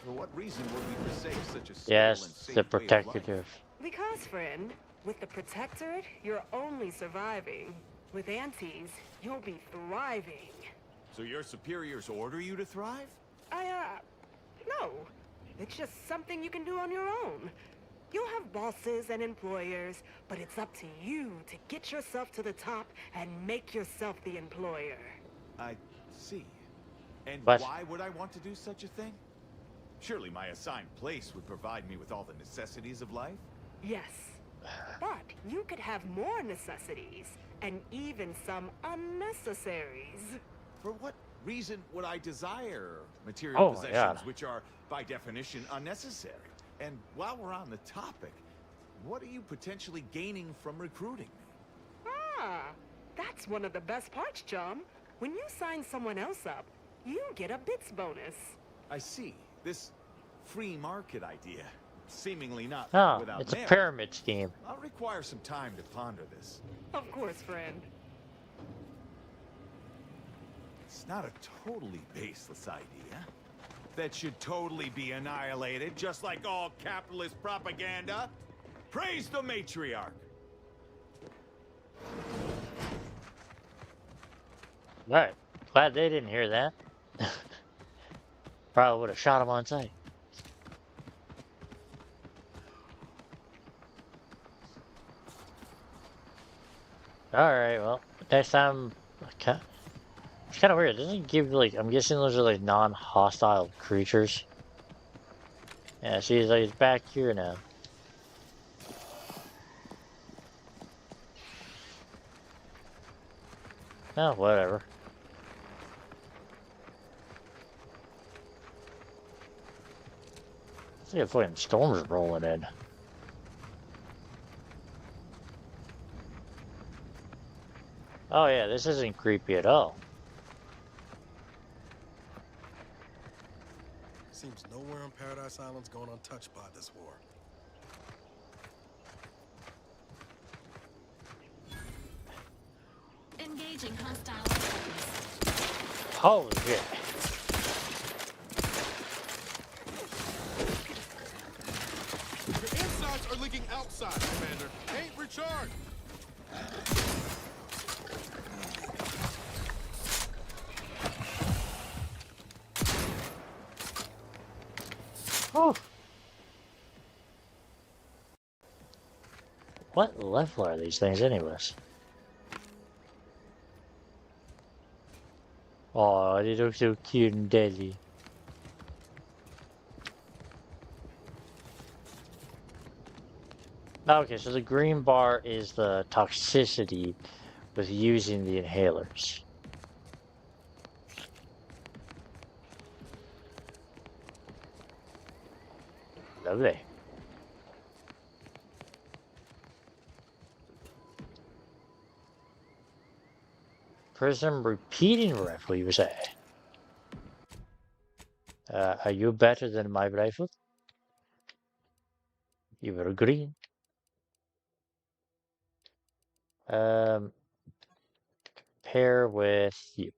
For what reason would we forsake such a stable and Yes, safe the way of life? Protectorate. Because, friend, with the Protectorate, you're only surviving. With Antes, you'll be thriving. So your superiors order you to thrive? No. It's just something you can do on your own. You'll have bosses and employers, but it's up to you to get yourself to the top and make yourself the employer. I see. And What? why would I want to do such a thing? Surely my assigned place would provide me with all the necessities of life? Yes. But you could have more necessities, and even some unnecessaries. For what reason would I desire material Oh my possessions God. which are, by definition, unnecessary? And while we're on the topic, what are you potentially gaining from recruiting me? Ah, that's one of the best parts, chum. When you sign someone else up, you get a bits bonus. I see. This free market idea, seemingly not Oh, without it's a merit. pyramid scheme. I'll require some time to ponder this. Of course, friend. It's not a totally baseless idea. That should totally be annihilated, just like all capitalist propaganda. Praise the matriarch! Alright, glad they didn't hear that. Probably would have shot him on sight. Alright, well, next time, okay. It's kind of weird. It doesn't give, like, I'm guessing those are, like, non-hostile creatures. Yeah, see, he's, like, he's back here now. Oh, whatever. It's like a fucking storm's rolling in. Oh yeah, this isn't creepy at all. Seems nowhere on Paradise Island's going untouched by this war. Engaging hostile enemies. Holy shit. Your insides are leaking outside, Commander. Ain't recharged. Oh. What level are these things anyways? Oh, they look so cute and deadly. Okay, so the green bar is the toxicity with using the inhalers. Lovely. Prism repeating rifle, you say? Are you better than my rifle? You were green. Pair with you.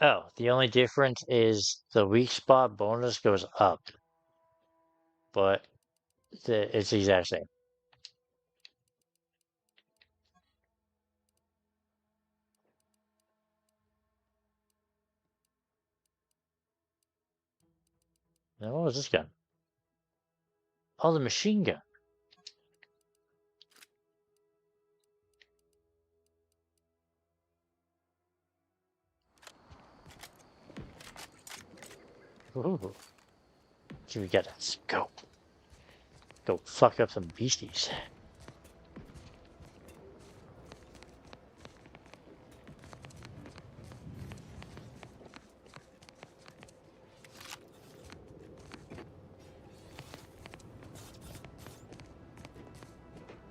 Oh, the only difference is the weak spot bonus goes up, but it's the exact same. Now, what was this gun? Oh, the machine gun. Ooh. So we gotta go fuck up some beasties.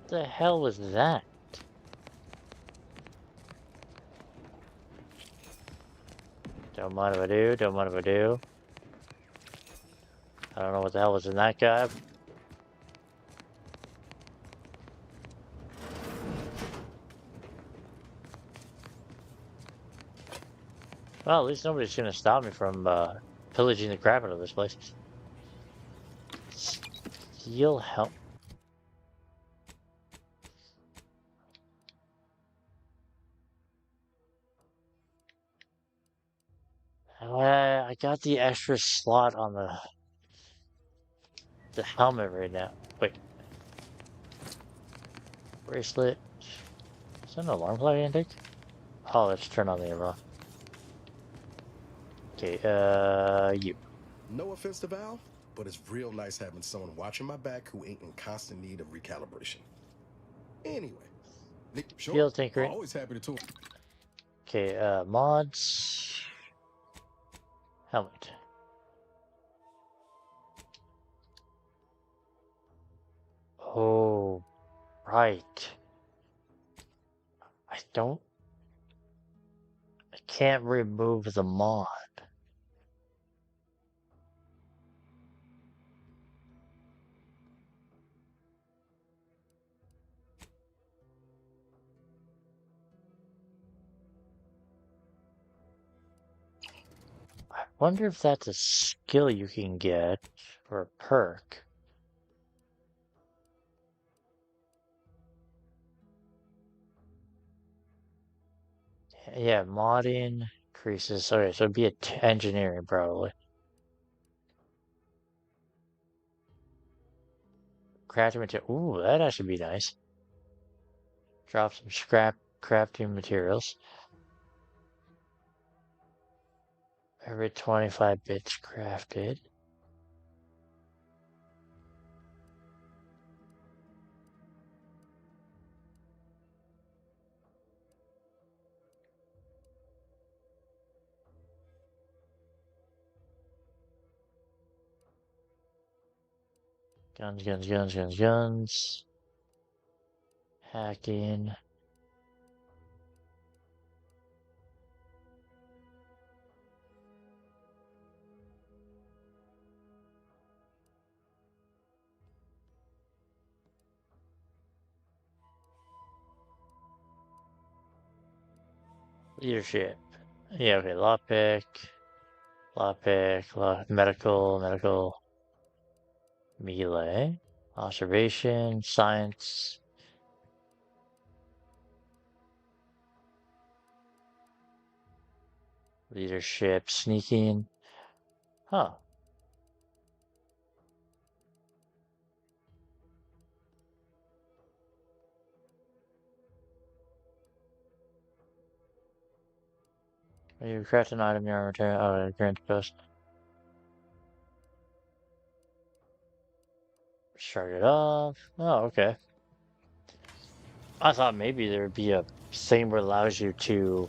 The hell was that? Don't mind if I do, don't mind if I do. I don't know what the hell was in that guy. Well, at least nobody's gonna stop me from pillaging the crap out of this place. Steal help. I got the extra slot on the helmet right now. Wait. Bracelet. Is that an alarm clock I can take? Oh, let's turn on the alarm. Okay, you. No offense to Val, but it's real nice having someone watching my back who ain't in constant need of recalibration. Anyway, sure, Field tinkering. always happy to talk. Okay, mods. Helmet. Oh, right. I can't remove the mod. I wonder if that's a skill you can get or a perk. Yeah, modding increases. Okay, so it'd be engineering probably. Crafting material. Ooh, that'd actually be nice. Drop some scrap crafting materials. Every 25 bits crafted. Guns, guns, guns, guns, guns. Hacking. Leadership. Yeah, okay, medical, melee, observation, science. Leadership, sneaking. Huh. You craft an item, your return. Oh, grant post. Start it off. Oh, okay. I thought maybe there'd be a thing where it allows you to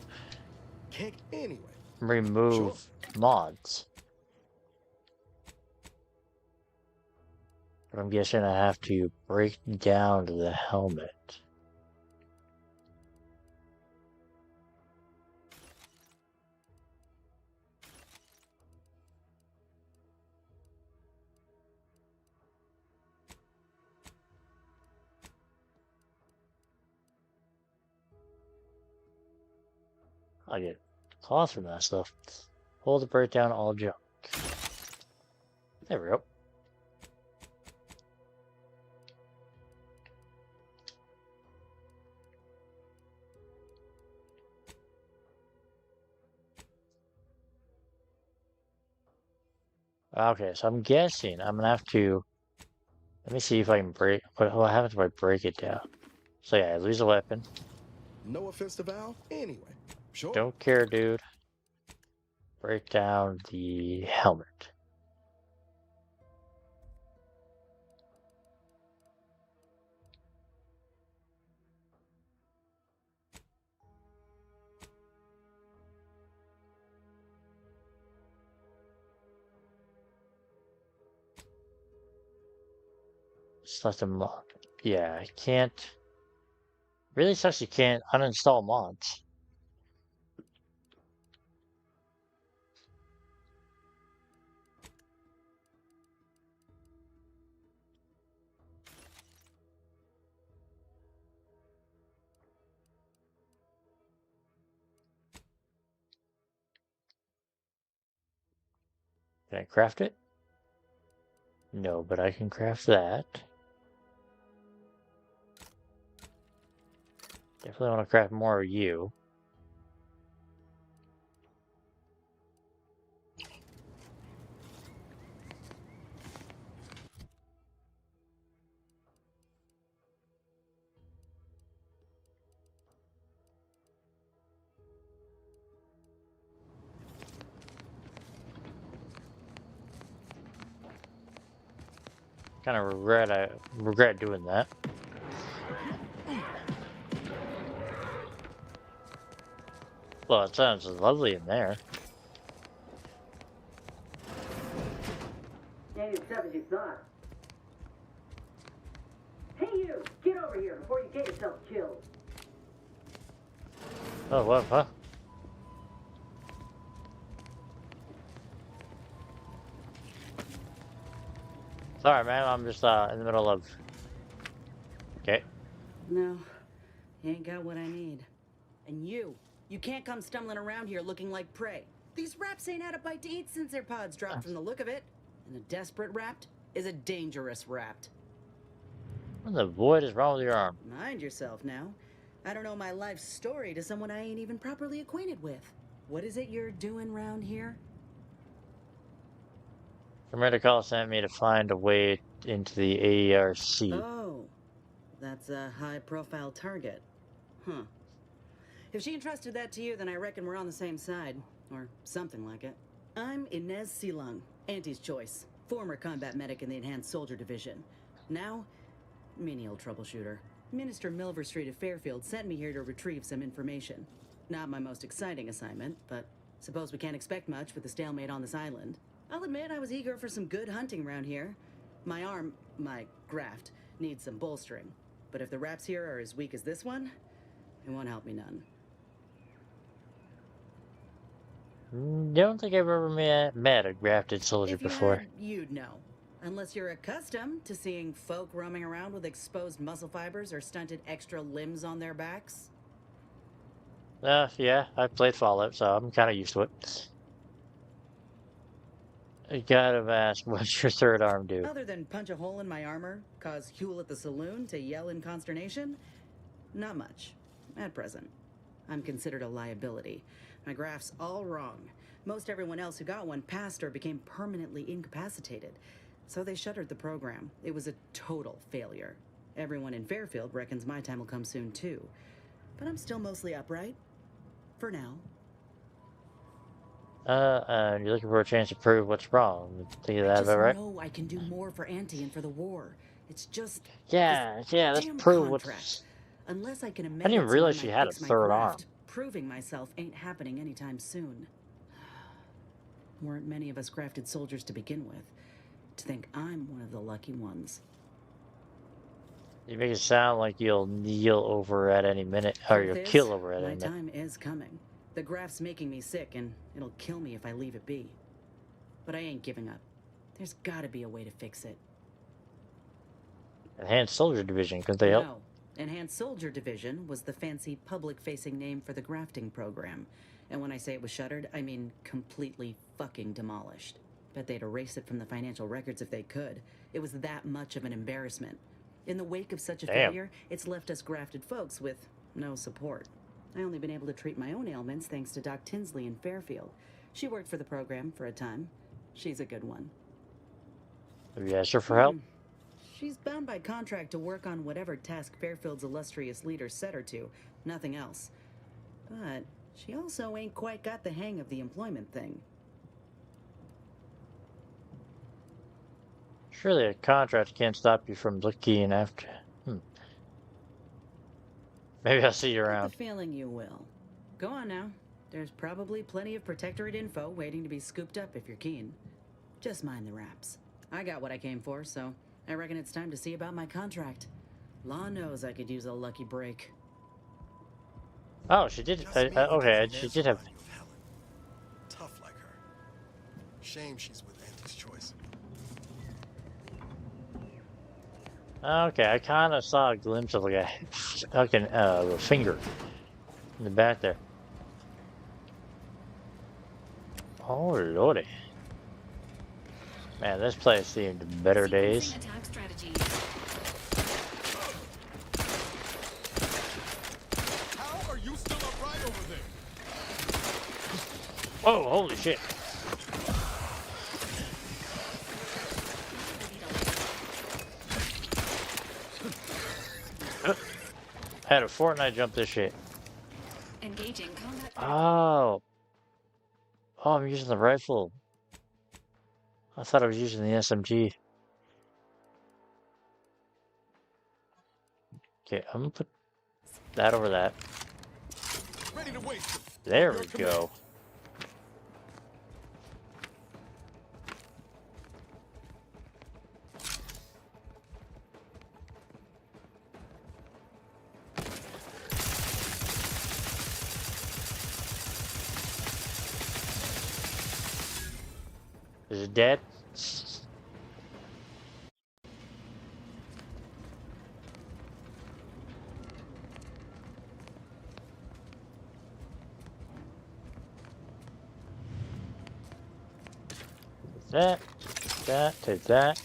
Can't anyway. Sure. remove mods. But I'm guessing I have to break down the helmet. I get cloth from that stuff. Hold to break down all junk. There we go. Okay, so I'm guessing I'm gonna have to. Let me see if I can break. What happens if I break it down? So yeah, I lose a weapon. No offense to Val. Anyway, sure. Don't care, dude. Break down the helmet. Select a mod. Yeah, I can't. Really sucks you can't uninstall mods. Can I craft it? No, but I can craft that. Definitely want to craft more of you. Kind of regret doing that. Well, it sounds lovely in there. Ain't as tough as you thought. Hey you! Get over here before you get yourself killed. Oh, what? Huh? Sorry, man. I'm just in the middle of. Okay. No, you ain't got what I need. And you can't come stumbling around here looking like prey. These raps ain't had a bite to eat since their pods dropped from the look of it. And a desperate rapt is a dangerous rapt. What the void is wrong with your arm? Mind yourself now. I don't know my life story to someone I ain't even properly acquainted with. What is it you're doing round here? Commander Call sent me to find a way into the AERC. Oh, that's a high-profile target. Huh. If she entrusted that to you, then I reckon we're on the same side. Or something like it. I'm Inez Silung, Auntie's choice. Former combat medic in the Enhanced Soldier Division. Now, menial troubleshooter. Minister Milver Street of Fairfield sent me here to retrieve some information. Not my most exciting assignment, but suppose we can't expect much with the stalemate on this island. I'll admit I was eager for some good hunting around here. My arm, my graft, needs some bolstering. But if the raps here are as weak as this one, it won't help me none. Don't think I've ever met a grafted soldier If you before. had, you'd know. Unless you're accustomed to seeing folk roaming around with exposed muscle fibers or stunted extra limbs on their backs. Yeah, I played Fallout, so I'm kind of used to it. I gotta ask, what's your third arm do? Other than punch a hole in my armor, cause Huel at the saloon to yell in consternation, not much. At present. I'm considered a liability. My graph's all wrong. Most everyone else who got one passed or became permanently incapacitated. So they shuttered the program. It was a total failure. Everyone in Fairfield reckons my time will come soon too. But I'm still mostly upright. For now. You're looking for a chance to prove what's wrong. Think of I that just about right? know I can do more for Auntie and for the war. It's just Yeah, let's damn prove contract. Unless I can I amend didn't it even so realize when she I had a fix my third arm. graft, proving myself ain't happening anytime soon. Weren't many of us grafted soldiers to begin with. To think I'm one of the lucky ones. You make it sound like you'll kneel over at any minute, or Truth you'll is, kill over at my any minute. time is coming. The graft's making me sick, and it'll kill me if I leave it be. But I ain't giving up. There's gotta be a way to fix it. Enhanced Soldier Division, could they help? No. Enhanced Soldier Division was the fancy public-facing name for the grafting program. And when I say it was shuttered, I mean completely fucking demolished. Bet they'd erase it from the financial records if they could. It was that much of an embarrassment. In the wake of such a failure, it's left us grafted folks with no support. I only been able to treat my own ailments thanks to Doc Tinsley in Fairfield. She worked for the program for a time. She's a good one. Have you asked her for help? She's bound by contract to work on whatever task Fairfield's illustrious leader set her to, nothing else. But she also ain't quite got the hang of the employment thing. Surely a contract can't stop you from looking after. Maybe I'll see you Got around. the feeling you will. Go on now. There's probably plenty of Protectorate info waiting to be scooped up if you're keen. Just mind the raps. I got what I came for, so I reckon it's time to see about my contract. Law knows I could use a lucky break. Oh, she did. Okay, she did have. Tough like her. Shame she's with Auntie's choice. Okay, I kind of saw a glimpse of like a finger in the back there. Oh lordy, man, this place seemed better days. Attack strategy. How are you still upright over there? Oh, holy shit! I had a Fortnite jump this shit. Engaging combat. Oh, I'm using the rifle. I thought I was using the SMG. Okay, I'm gonna put that over that. Ready to waste. There we go. Is it dead? Take that.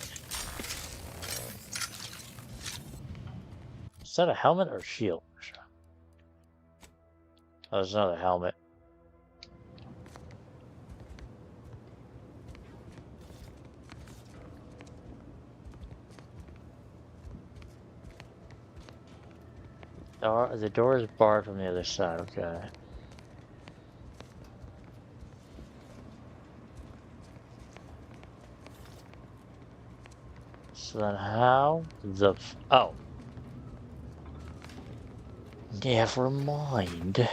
Is that a helmet or shield? Oh, there's another helmet. The door is barred from the other side, okay. So then how the oh. Never mind.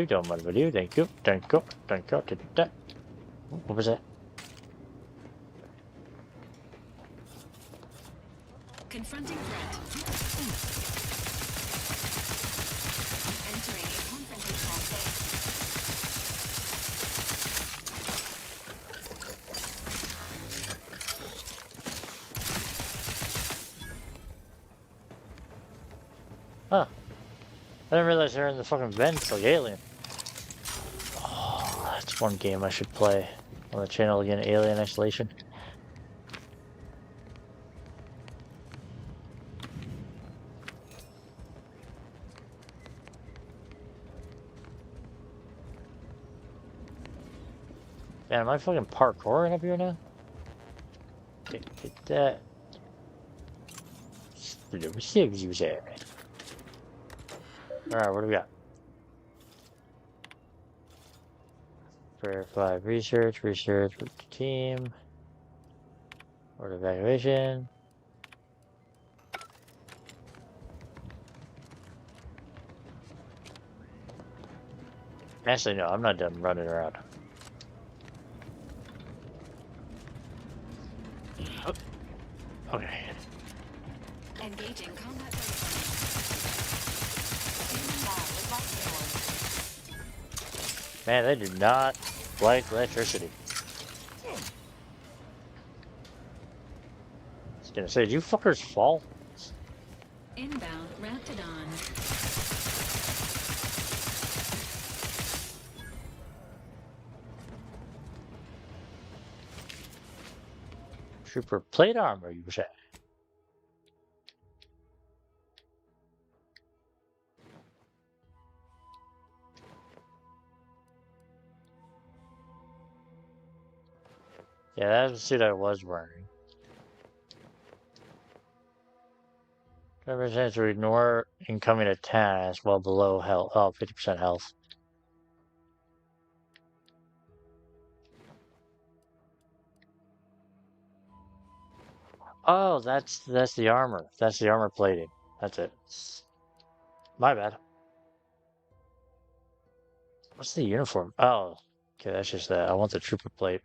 Don't mind a video, thank you. What was that? Huh. I didn't realize they're in the fucking vents like Alien. Oh, that's one game I should play on the channel again, Alien Isolation. Man, am I fucking parkouring up here now? Get that. Alright, what do we got? Verify research with the team. Order evaluation. Actually, no, I'm not done running around. Oh. Okay. Engaging combat. Man, they do not like electricity. I was gonna say, did you fuckers fall? Inbound Raptidon. Trooper plate armor, you say? Yeah, that's the suit I was wearing. Driver chance to ignore incoming attacks while below health. Oh, 50% health. Oh, that's the armor. That's the armor plating. That's it. My bad. What's the uniform? Oh, okay, that's just that. I want the trooper plate.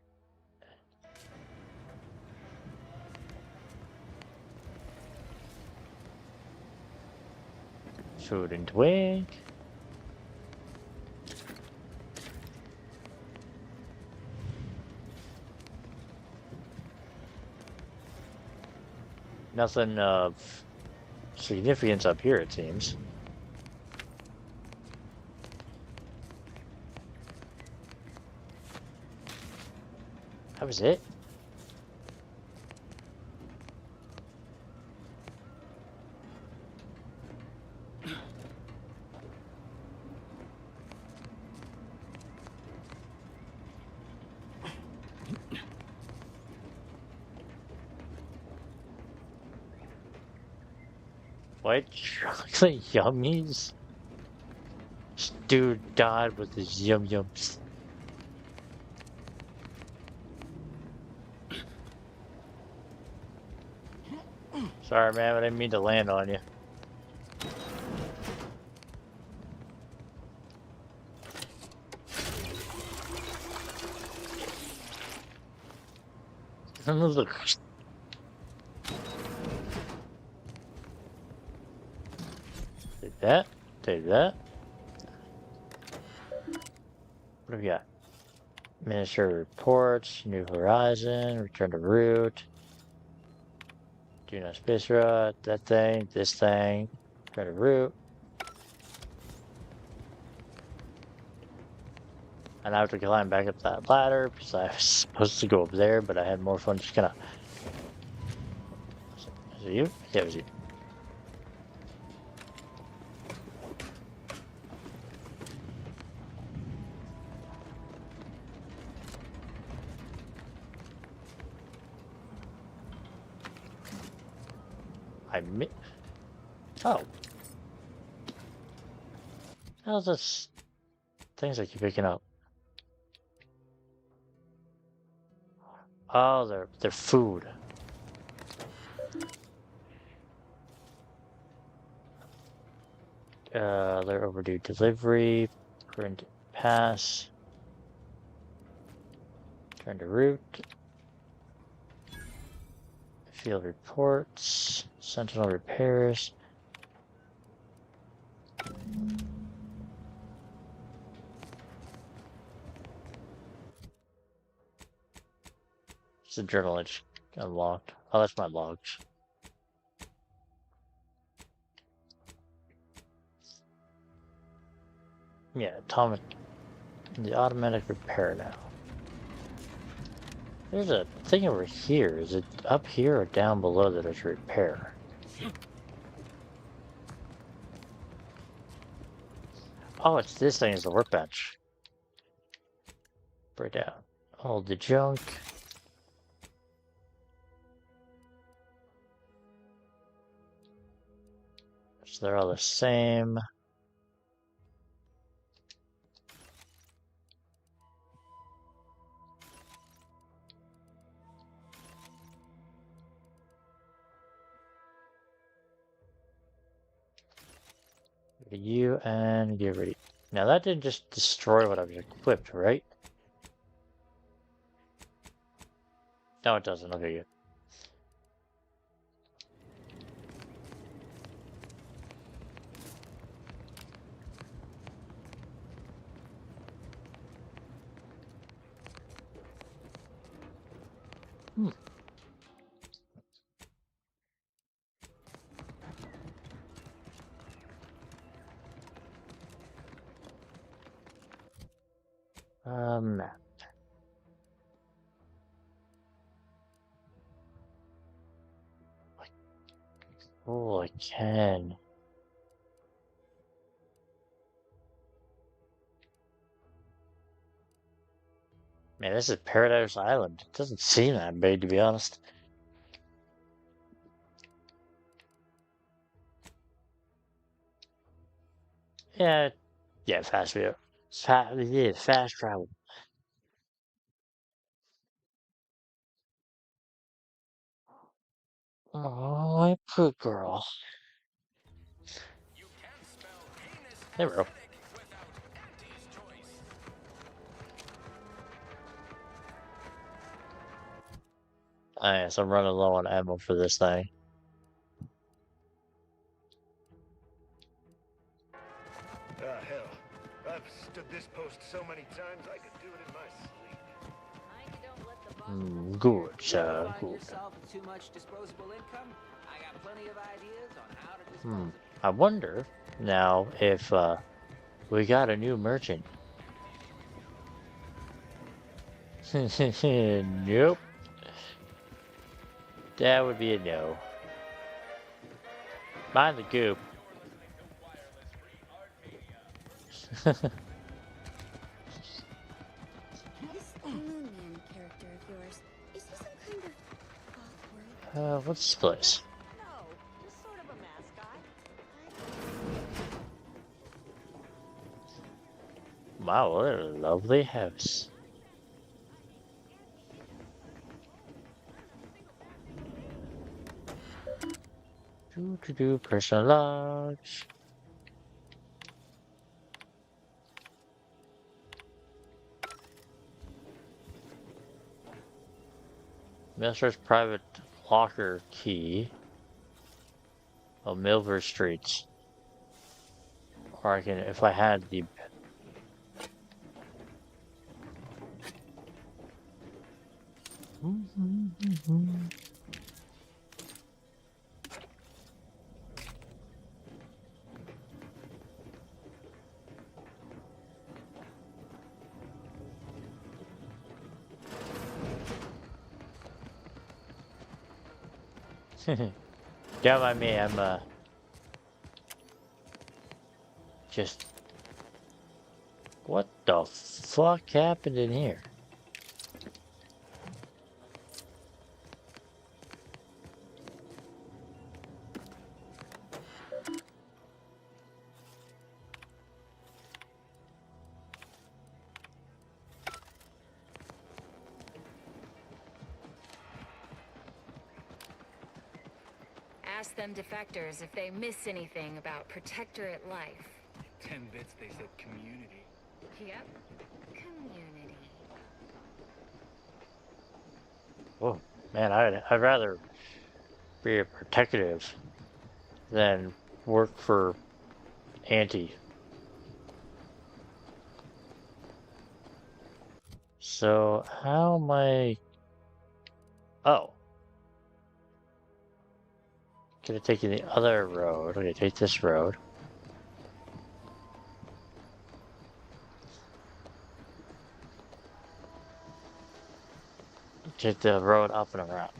Food and twig. Nothing of significance up here, it seems. That was it? White chocolate yummies? This dude died with his yum yums. Sorry, man, I didn't mean to land on you. Look. Take that. Take that. What do we got? Minister reports, New Horizon, return to route. Do not space route, that thing, this thing, return to route. And I have to climb back up that ladder because I was supposed to go up there, but I had more fun just kind of. Was it you? Yeah, it was you. Oh. How's this things I keep picking up? Oh, they're food. They're overdue delivery. Current pass. Turn to route. Field reports. Sentinel repairs. It's a journal I just unlocked. Oh, that's my logs. Yeah, atomic. The automatic repair now. There's a thing over here. Is it up here or down below that is repair? Oh, it's this thing is the workbench. Break down all the junk. So they're all the same. You and get ready. Now that didn't just destroy what I was equipped, right? No, it doesn't. Okay, good. Hmm. Map. Oh, I can. Man, this is Paradise Island. It doesn't seem that big, to be honest. Yeah, yeah, fast travel. Yeah, fast travel. Oh, my good girl. There we go. Alright, so I'm running low on ammo for this thing. Ah, hell. I've stood this post so many times I could do it in my sleep. Good, Find good. yourself with too much disposable income? I got plenty of ideas on how to dispose of it. I wonder now if we got a new merchant. Nope. That would be a no. Mind the goop. This Moon Man character of yours, is he some kind of awkward? What's this place? No, just sort of a mascot. Wow, what a lovely house. Do personal logs. Master's private locker key. Oh, Milver Streets. Or I can, if I had the. Don't mind me, I'm just. What the fuck happened in here? Ask them defectors if they miss anything about Protectorate life. 10 bits, they said community. Yep. Community. Oh man, I'd rather be a protective than work for Auntie. So how am I? Oh, could have taken the other road. Okay, take this road. take the road up and around.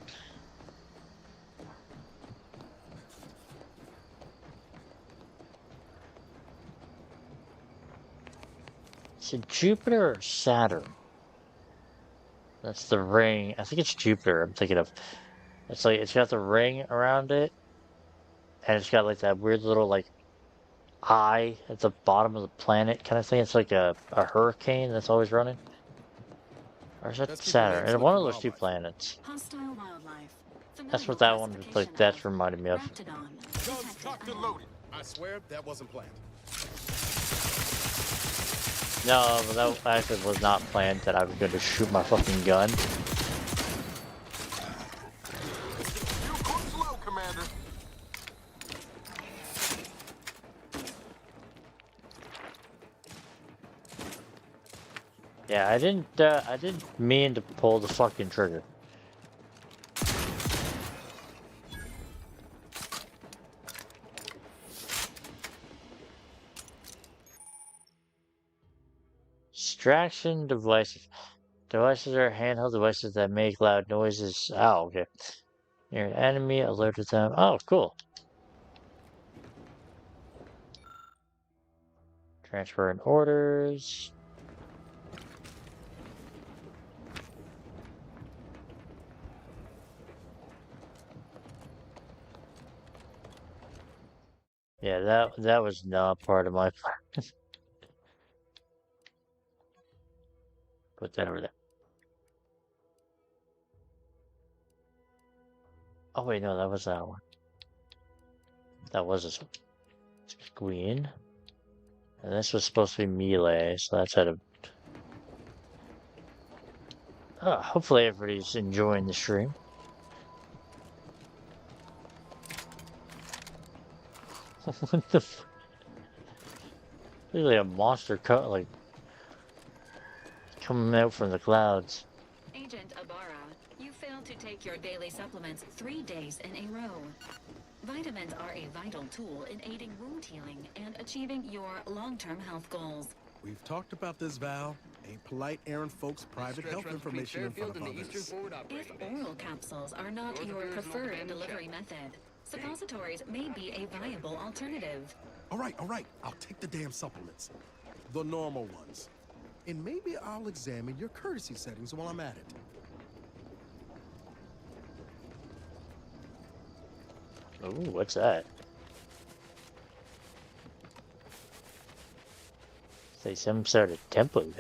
Is it Jupiter or Saturn? That's the ring. I think it's Jupiter I'm thinking of. It's like, it's got the ring around it, and it's got like that weird little like eye at the bottom of the planet kind of thing. It's like a hurricane that's always running. Or is that Let's keep the Saturn? lens And lit one for of those two wildlife. planets. Hostile wildlife. That's what that one, like, that's reminded me of. Guns cocked and loaded. I swear that wasn't planned. No, but that actually was not planned that I was going to shoot my fucking gun. You cook slow, Commander. Yeah, I didn't mean to pull the fucking trigger. Distraction devices. Devices are handheld devices that make loud noises. Oh, okay. Near an enemy, alerted them. Oh, cool. Transferring orders. Yeah, that was not part of my plan. Put that over there. Oh wait, no, that was that one. That was this one. Queen. And this was supposed to be melee, so that's how to... Oh, hopefully everybody's enjoying the stream. What the f... Really a monster cut, like... coming out from the clouds. Agent Ibarra, you failed to take your daily supplements 3 days in a row. Vitamins are a vital tool in aiding wound healing and achieving your long-term health goals. We've talked about this, Val. Ain't polite airing folks' private health information in front of others. If oral capsules are not your preferred delivery method, suppositories may be a viable alternative. All right. I'll take the damn supplements. The normal ones. And maybe I'll examine your courtesy settings while I'm at it. Ooh, what's that? Say some sort of temple.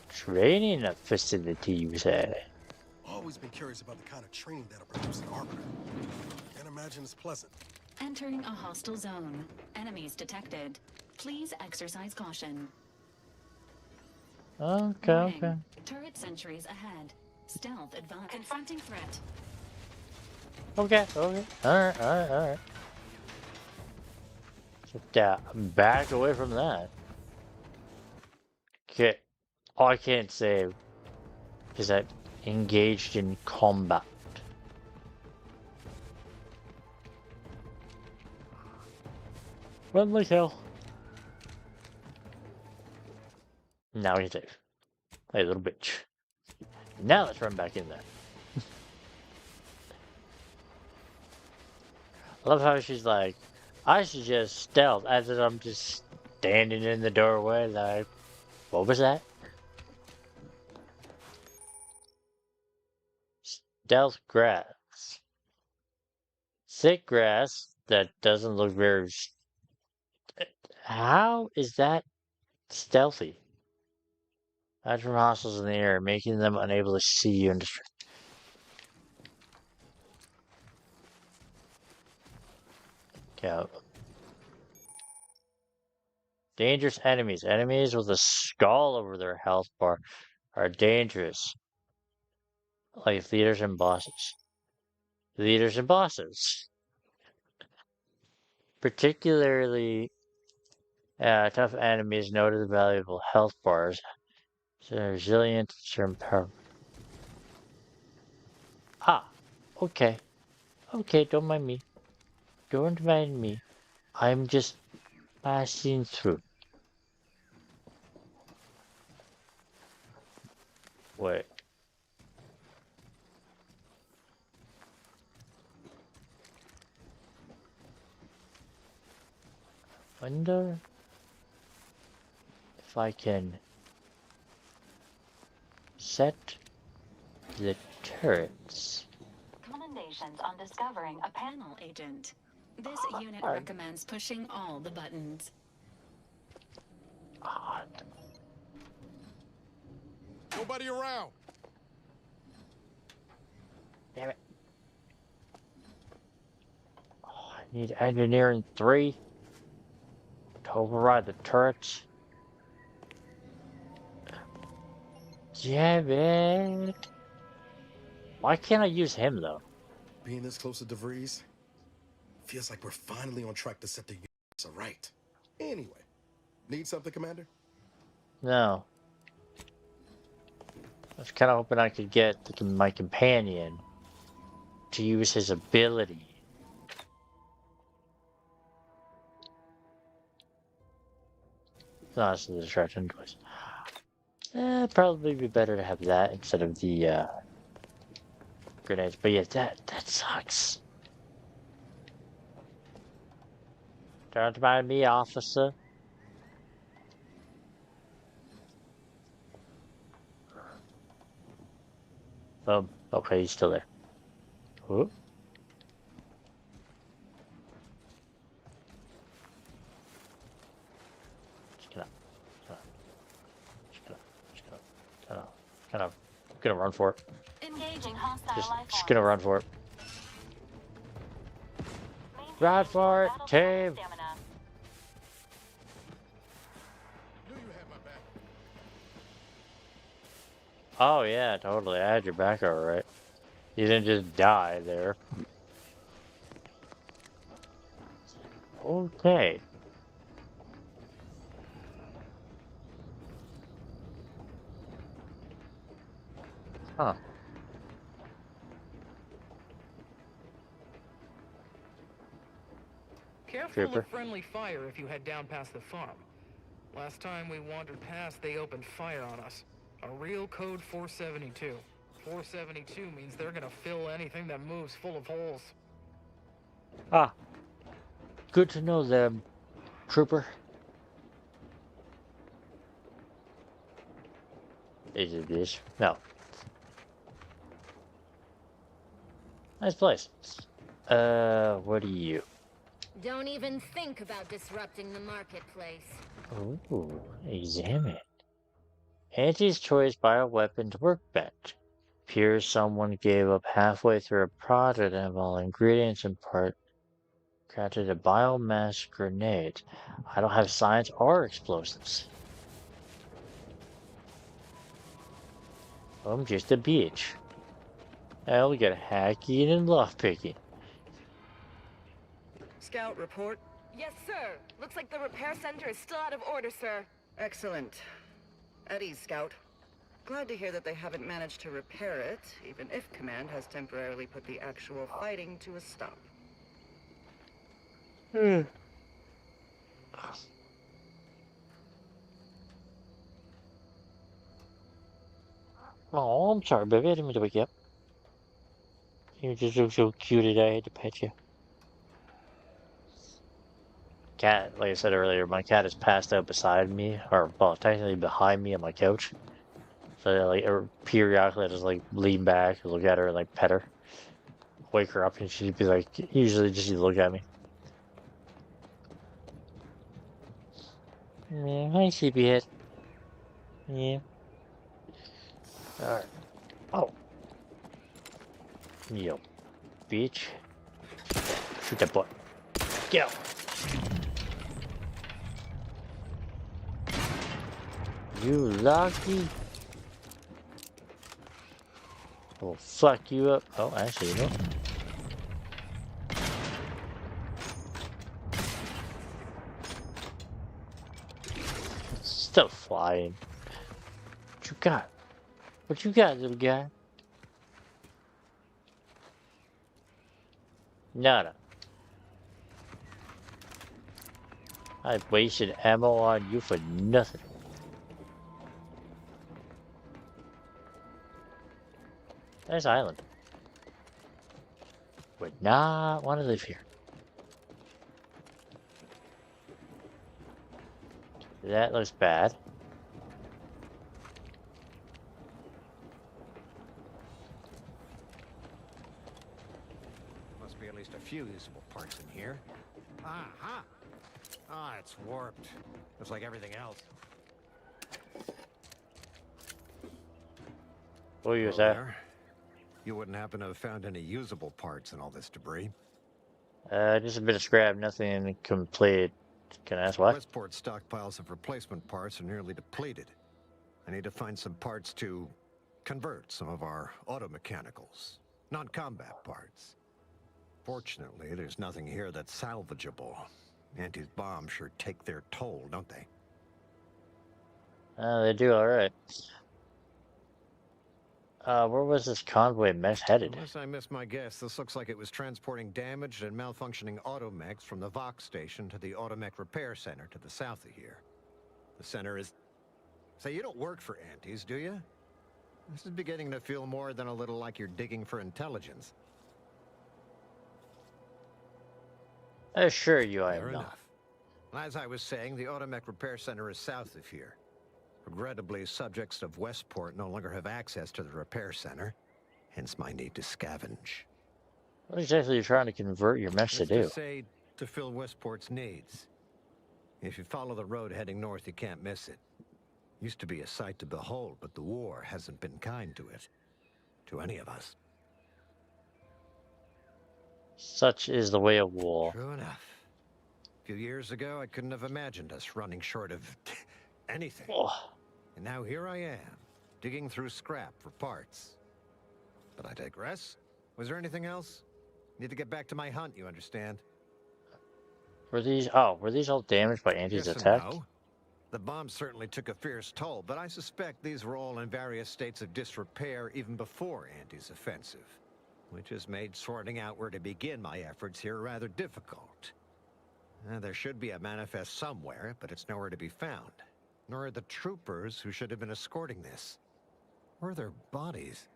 Training facility, you say? Always been curious about the kind of training that'll produce an arbiter. Can't imagine it's pleasant. Entering a hostile zone. Enemies detected. Please exercise caution. Okay, Warning. okay. Turret sentries ahead. Stealth advanced. Confronting threat. Okay. Alright. So, back away from that. Okay. All I can't say is that engaged in combat. Run like hell. Now we can save. Hey, little bitch. Now let's run back in there. I love how she's like, I should just stealth as if I'm just standing in the doorway like, what was that? Stealth grass. Thick grass that doesn't look very... How is that stealthy? Hide from hostiles in the air, making them unable to see you and destroy. Okay. Dangerous enemies. Enemies with a skull over their health bar are dangerous. Like leaders and bosses. Leaders and bosses. Particularly tough enemies noted valuable health bars. So resilient and power. Ah, okay. Okay, don't mind me. Don't mind me. I'm just passing through. Wait. Wonder if I can set the turrets. Commendations on discovering a panel agent. This unit recommends pushing all the buttons. Nobody around. Damn it. Oh, I need engineering 3 to override the turrets. Damn it. Why can't I use him though? Being this close to DeVries feels like we're finally on track to set the universe right. Anyway, need something, Commander? No. I was kind of hoping I could get my companion to use his ability. No, this is a distraction twice. Probably be better to have that instead of the grenades. But yeah, that sucks. Don't mind me, officer. Okay, he's still there. Whoop. Kind of gonna run for it. Engaging hostile life Just gonna run for it. Run for it, team. Oh yeah, totally. I had your back alright. You didn't just die there. Okay. Huh. Careful of friendly fire if you head down past the farm. Last time we wandered past, they opened fire on us. A real code 472. 472 means they're gonna fill anything that moves full of holes. Ah. Good to know them, trooper. Is it this? No. Nice place. What are you? Don't even think about disrupting the marketplace. Ooh, examine. Auntie's Choice Bioweapons Workbench. Appears someone gave up halfway through a project and all ingredients and part crafted a biomass grenade. I don't have science or explosives. I'm just a bitch. I'll get hacking and lockpicking. Scout report. Yes, sir. Looks like the repair center is still out of order, sir. Excellent. At ease, Scout. Glad to hear that they haven't managed to repair it, even if Command has temporarily put the actual fighting to a stop. Oh, I'm sorry, baby. I didn't mean to wake you up. You just look so cute today. I had to pet you. Cat, like I said earlier, my cat is passed out beside me, or well, technically behind me on my couch. So like periodically I just like lean back, look at her, and like pet her, wake her up, and she'd be like, usually just look at me. Yeah, hi, sleepyhead. Yeah. Alright. Oh. Yo, bitch. Shoot that boy. Go. You lucky. We'll fuck you up. Oh, actually, you know. It's still flying. What you got? What you got, little guy? Nada. I wasted ammo on you for nothing. Nice island. Would not want to live here. That looks bad. Must be at least a few usable parts in here. Aha! Ah, it's warped. Looks like everything else. What was that? There. You wouldn't happen to have found any usable parts in all this debris? Just a bit of scrap, nothing complete. Can I ask why? Westport stockpiles of replacement parts are nearly depleted. I need to find some parts to convert some of our automechanicals, non-combat parts. Fortunately, there's nothing here that's salvageable. Auntie's bombs sure take their toll, don't they? They do alright. Where was this convoy mess headed? Unless I missed my guess, this looks like it was transporting damaged and malfunctioning automechs from the Vox station to the Automech Repair Center to the south of here. The center is... Say, you don't work for Auntie's, do you? This is beginning to feel more than a little like you're digging for intelligence. I assure you I am Fair not. enough. As I was saying, the Automech Repair Center is south of here. Regrettably, subjects of Westport no longer have access to the repair center, hence my need to scavenge. What exactly are you trying to convert your mess to It's do? to say, to fill Westport's needs. If you follow the road heading north, you can't miss it. Used to be a sight to behold, but the war hasn't been kind to it. To any of us. Such is the way of war. True enough. A few years ago, I couldn't have imagined us running short of anything. Oh. And now here I am, digging through scrap for parts. But I digress. Was there anything else? Need to get back to my hunt, you understand? Were these all damaged by Auntie's Yes and attack? no. The bomb certainly took a fierce toll, but I suspect these were all in various states of disrepair even before Auntie's offensive, which has made sorting out where to begin my efforts here rather difficult. There should be a manifest somewhere, but it's nowhere to be found. Nor are the troopers who should have been escorting this. Or their bodies.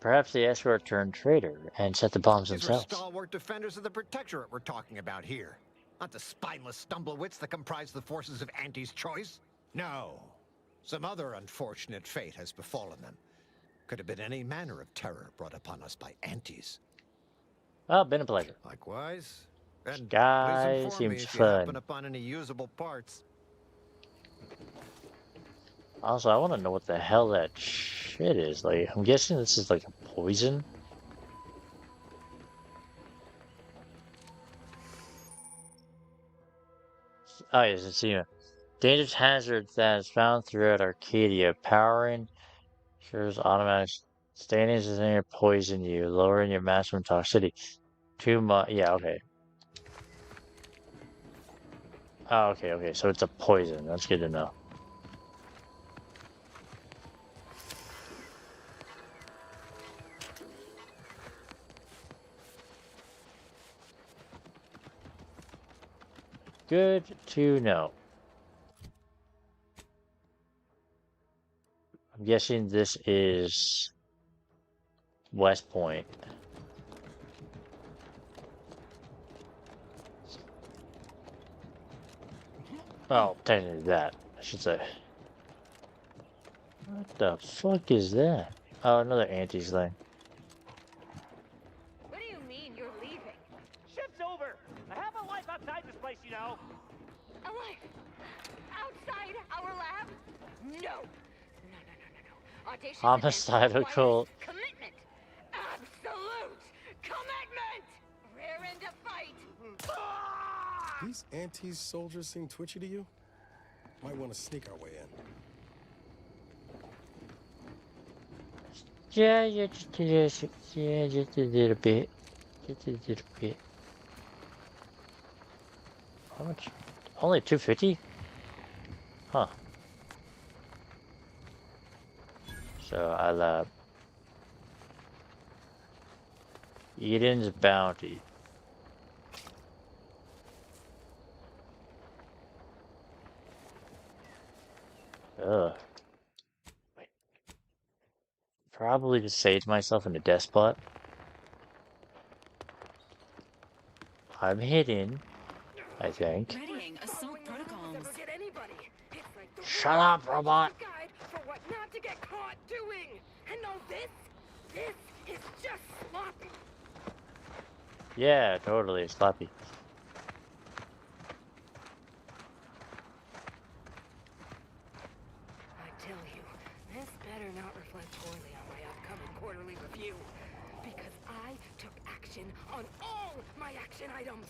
Perhaps the escort turned traitor and set the bombs These were themselves. stalwart defenders of the Protectorate we're talking about here. Not the spineless stumblewits that comprise the forces of Auntie's choice. No. Some other unfortunate fate has befallen them. Could have been any manner of terror brought upon us by Auntie's. Oh, been a pleasure. Likewise. And Guy please inform me seems if you fun. happen upon any usable parts. Also, I want to know what the hell that shit is. Like, I'm guessing this is like a poison. Oh, yes, it's a dangerous hazard that is found throughout Arcadia. Powering cures automatic standings is in your poison you, lowering your maximum toxicity. Too much. Yeah, okay. Oh, okay. So it's a poison. That's good to know. Good to know. I'm guessing this is West Point. Oh, technically that, I should say. What the fuck is that? Oh, another Auntie's thing. What do you mean you're leaving? Shift's over. I have a life outside this place, you know. A life outside our lab? No. Audacious Homicidal cult. commitment. Absolute commitment. Raring to fight. These Auntie's soldiers seem twitchy to you? Might want to sneak our way in. Yeah, just a little bit. Just a little bit. How much? Only 250? Huh. So I'll Eden's Bounty. Ugh. probably just save myself in a death spot. I'm hidden, I think. Readying assault protocols. Shut up, robot! For what not to get caught doing. And know this is just sloppy. Yeah, totally, sloppy. I tell you, this better not reflect poorly on my upcoming quarterly review. Because I took action on all my action items.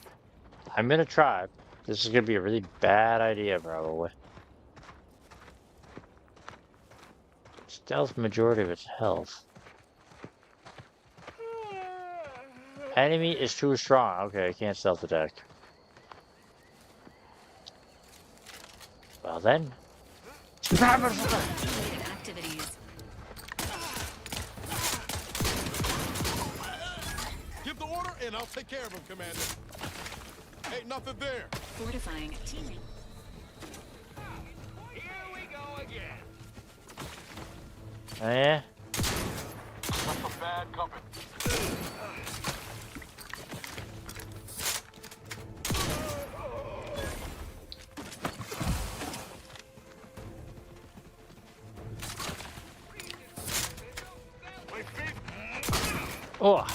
I'm gonna try. This is gonna be a really bad idea, probably. Stealth majority of its health. Enemy is too strong. Okay, I can't stealth attack. Well then. Activities. Give the order and I'll take care of him, Commander. Ain't nothing there. Fortifying teaming. Here we go again. Oh, yeah? That's a bad company. Oh!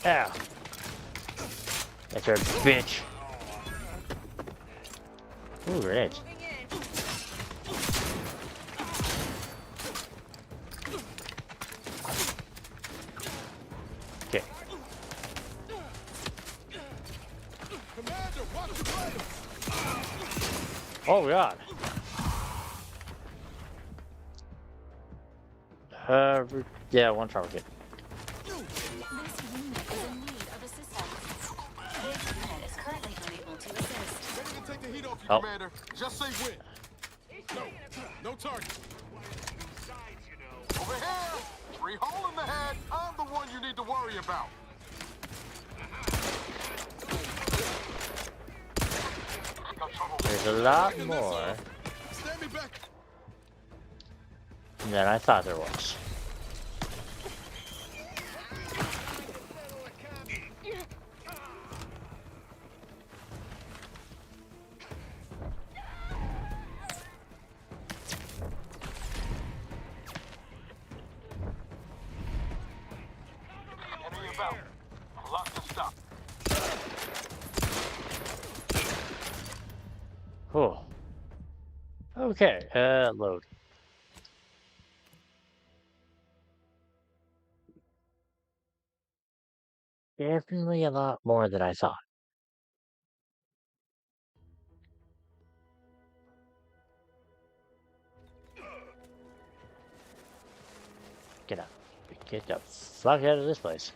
Ow. That's our bitch. Ooh, grenades. Okay. Commander, watch your blades. Oh god. Yeah, one target. This unit is in need of assistance. This unit is currently unable to assist. Ready to take the heat off you, Oh. Commander. Just say when. No target. Over here! Free hole in the head. I'm the one you need to worry about. There's a lot more Stand me back. than I thought there was. Enemy about. Lock to stop. Cool. Okay, load. Definitely a lot more than I thought. Get up. Get the fuck out of this place.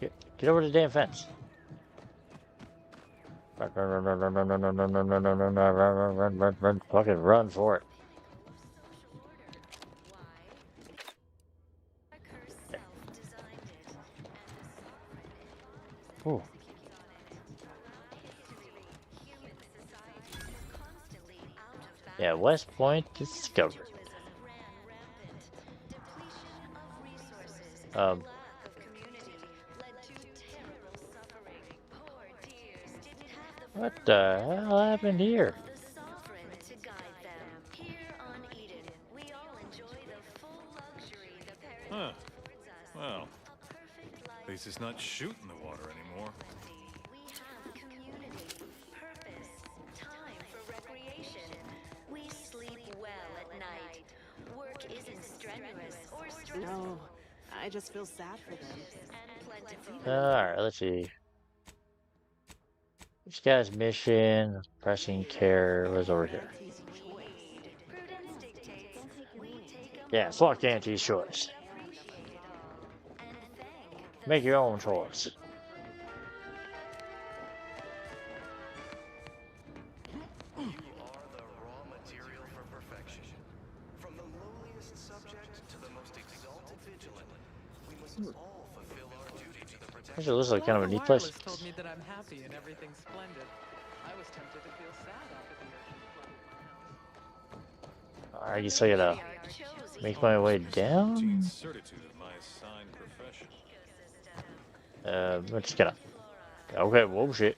Get over the damn fence. Run. Fucking run for it. Ooh. Yeah, West Point discovered. What the hell happened here? Huh. Well, at least it's not shooting the water anymore. No, I just feel sad for them. Alright, let's see. This guy's mission, pressing care, was over here. Yeah, fuck Auntie's choice. Make your own choice. Actually, looks like kind of a neat place. Told me that I'm happy and everything's splendid. I was tempted to feel sad after the ocean flooded I guess I gotta make my way down. Routine certitude of my assigned profession. Let's get up. Okay, whoa, shit.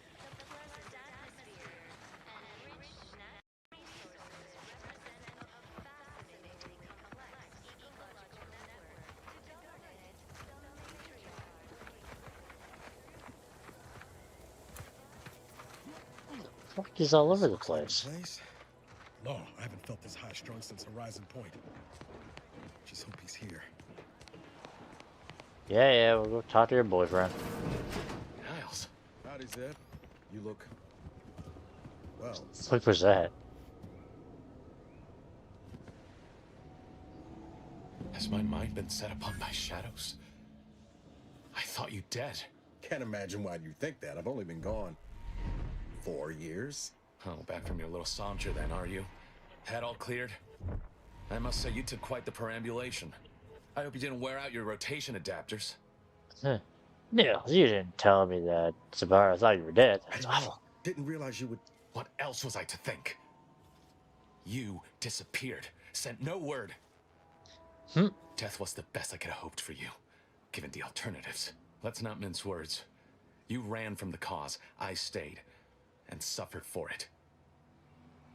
Fuck is all over the place. No, I haven't felt this high strung since Horizon Point. Just hope he's here. Yeah, we'll go talk to your boyfriend. Niles. Howdy, Zed. You look... well... What was that? Has my mind been set upon by shadows? I thought you dead. Can't imagine why you think that. I've only been gone 4 years. Oh, back from your little saunter then, are you? Head all cleared? I must say you took quite the perambulation. I hope you didn't wear out your rotation adapters. Huh. Nils, you didn't tell me that. Sabara, I thought you were dead. That's awful. Didn't realize you would... What else was I to think? You disappeared. Sent no word. Death was the best I could have hoped for you, given the alternatives. Let's not mince words. You ran from the cause. I stayed. And suffered for it.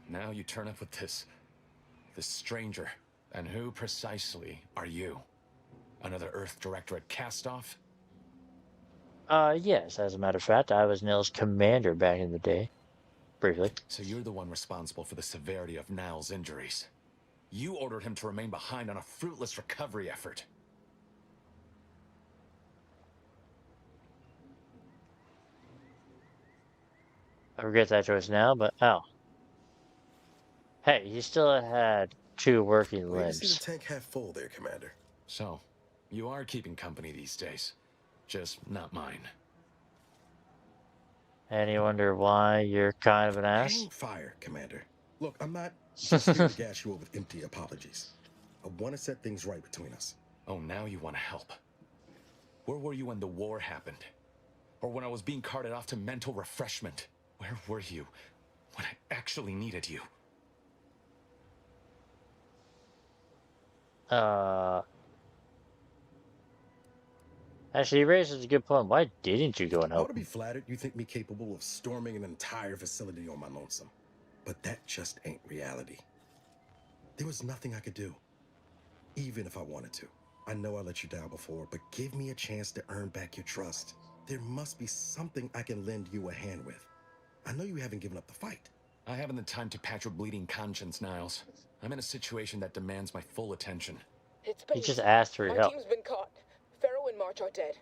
Now you turn up with this stranger. And who precisely are you? Another Earth Directorate castoff? Yes, as a matter of fact, I was Nils' commander back in the day. Briefly. So you're the one responsible for the severity of Niles' injuries. You ordered him to remain behind on a fruitless recovery effort. I regret that choice now, but oh. Hey, you still had 2 working Way to limbs. see the tank half full there, Commander. So, you are keeping company these days. Just not mine. And you wonder why you're kind of an ass? Hang fire, Commander. Look, I'm not just here to gas you up with empty apologies. I want to set things right between us. Oh, now you want to help. Where were you when the war happened? Or when I was being carted off to mental refreshment? Where were you when I actually needed you? Actually, he raises a good point. Why didn't you go and I ought help to be him? flattered you think me capable of storming an entire facility on my lonesome. But that just ain't reality. There was nothing I could do. Even if I wanted to. I know I let you down before, but give me a chance to earn back your trust. There must be something I can lend you a hand with. I know you haven't given up the fight. I haven't the time to patch your bleeding conscience, Niles. I'm in a situation that demands my full attention. It's He just asked for your My help. team's been caught. Pharaoh and March are dead.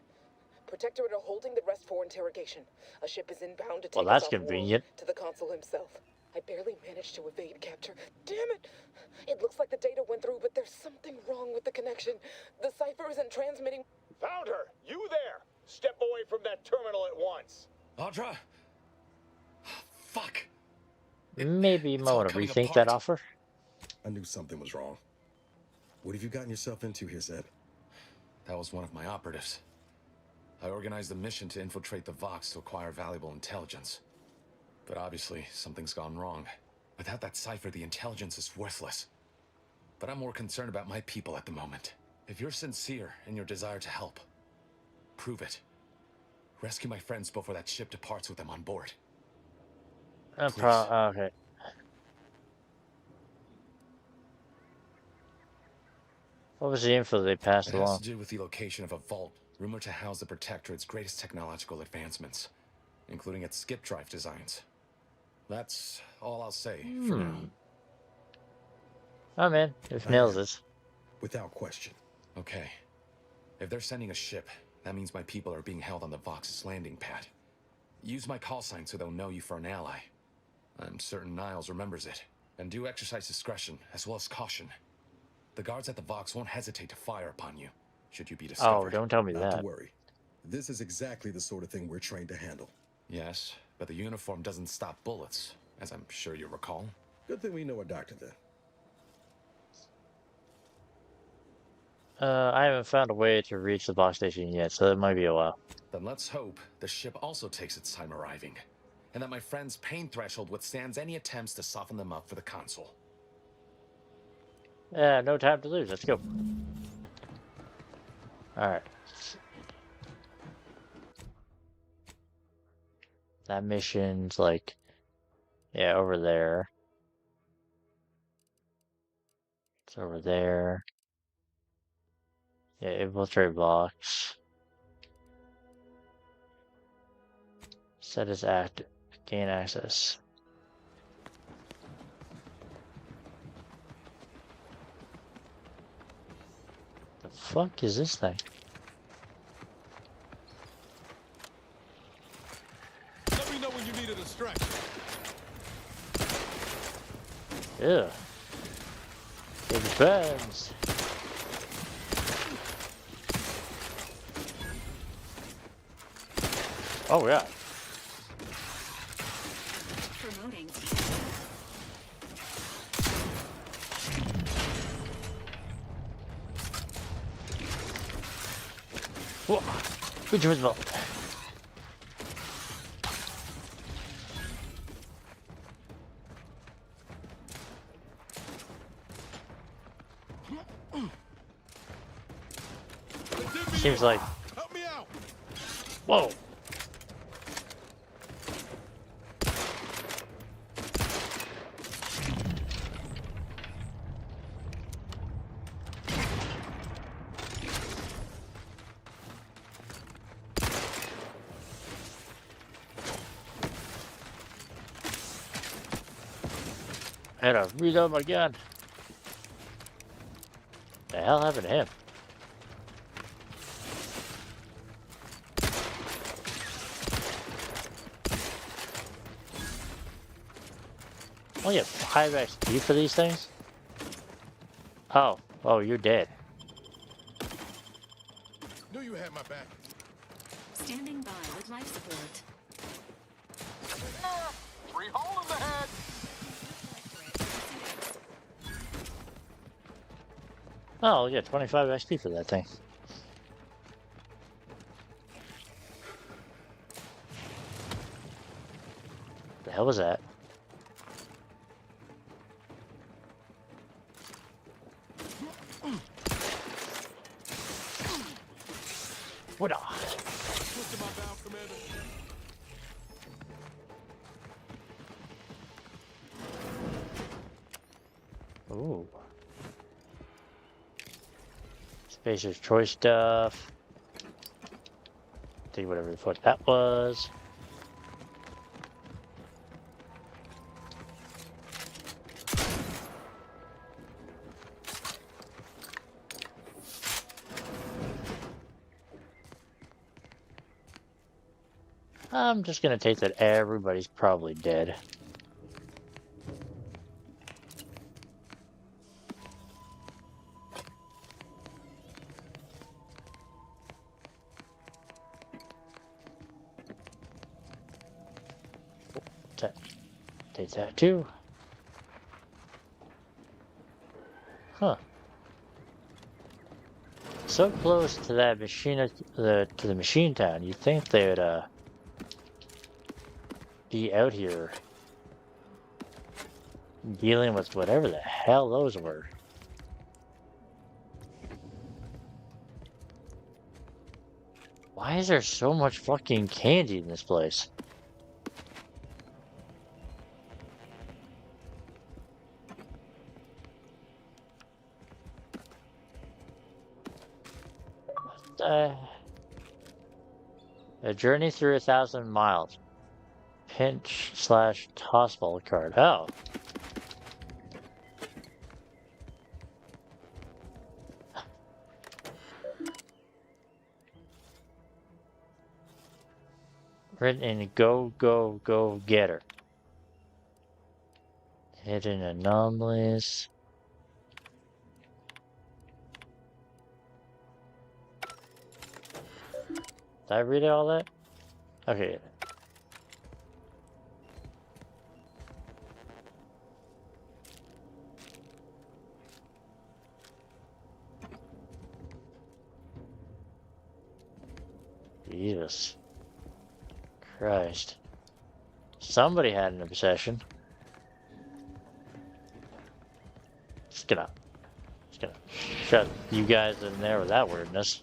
Protectorate are holding the rest for interrogation. A ship is inbound to take Well, us that's off convenient. world to the consul himself. I barely managed to evade capture. Damn it! It looks like the data went through, but there's something wrong with the connection. The cipher isn't transmitting. Found her! You there! Step away from that terminal at once! Audra! Fuck! Maybe you might want to rethink that offer. I knew something was wrong. What have you gotten yourself into here, Zeb? That was one of my operatives. I organized a mission to infiltrate the Vox to acquire valuable intelligence. But obviously, something's gone wrong. Without that cipher, the intelligence is worthless. But I'm more concerned about my people at the moment. If you're sincere in your desire to help, prove it. Rescue my friends before that ship departs with them on board. Okay. What was the info they passed It has along? to do with the location of a vault, rumored to house the Protectorate's greatest technological advancements, including its skip drive designs. That's all I'll say for now. Oh man, if nails this. Without question. Okay. If they're sending a ship, that means my people are being held on the Vox's landing pad. Use my call sign so they'll know you for an ally. I'm certain Niles remembers it. And do exercise discretion, as well as caution. The guards at the Vox won't hesitate to fire upon you, should you be discovered. Oh, don't tell me Not that. to worry. This is exactly the sort of thing we're trained to handle. Yes, but the uniform doesn't stop bullets, as I'm sure you recall. Good thing we know a doctor then. I haven't found a way to reach the box station yet, so it might be a while. Then let's hope the ship also takes its time arriving, and that my friend's pain threshold withstands any attempts to soften them up for the consul. Yeah, no time to lose. Let's go. Alright. That mission's like, yeah, over there. It's over there. Yeah, infiltrate blocks. Set as active. Gain access. The fuck is this thing? Let me know when you need a distraction. Yeah. It depends. Oh yeah. Promoting. Whoa. Which was well. Seems like. Help me out. Whoa. I had to reload my gun. The hell happened to him? Only get 5 XP for these things? Oh, you're dead. Knew you had my back. Standing by with life support. Free hole in the head. Oh, yeah, 25 XP for that thing. The hell was that? What a... Ooh. Spacer's choice stuff. Take whatever the fuck that was. I'm just gonna take that everybody's probably dead. Take that too. Huh. So close to that machine, to the machine town. You'd think they'd be out here dealing with whatever the hell those were. Why is there so much fucking candy in this place? A journey through 1,000 miles. Pinch/tossball card. Oh. Written in go, go, go, getter. Hidden anomalies. Did I read all that? Okay. Jesus Christ. Somebody had an obsession. Just gonna Just gonna shut you guys in there with that weirdness.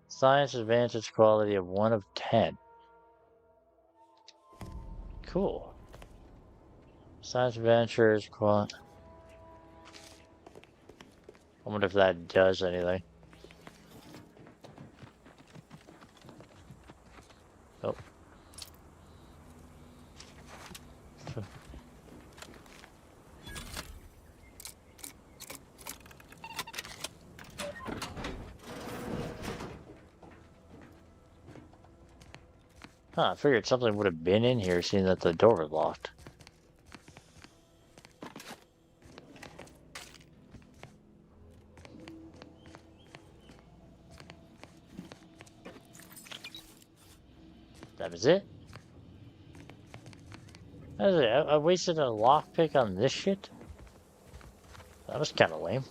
Science advantage quality of 1 of 10. Cool. Science adventures quality. I wonder if that does anything. Oh. Huh, I figured something would have been in here seeing that the door was locked. That was it? That was it. I wasted a lockpick on this shit? That was kind of lame.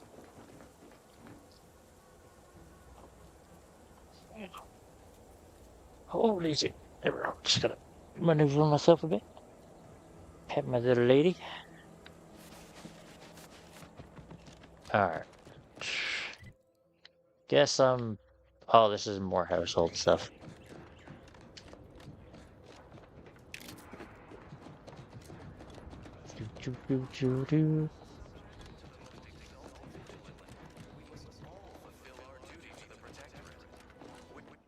Holy shit. There we go. Just gotta maneuver myself a bit. Pet my little lady. Alright. Guess oh, this is more household stuff.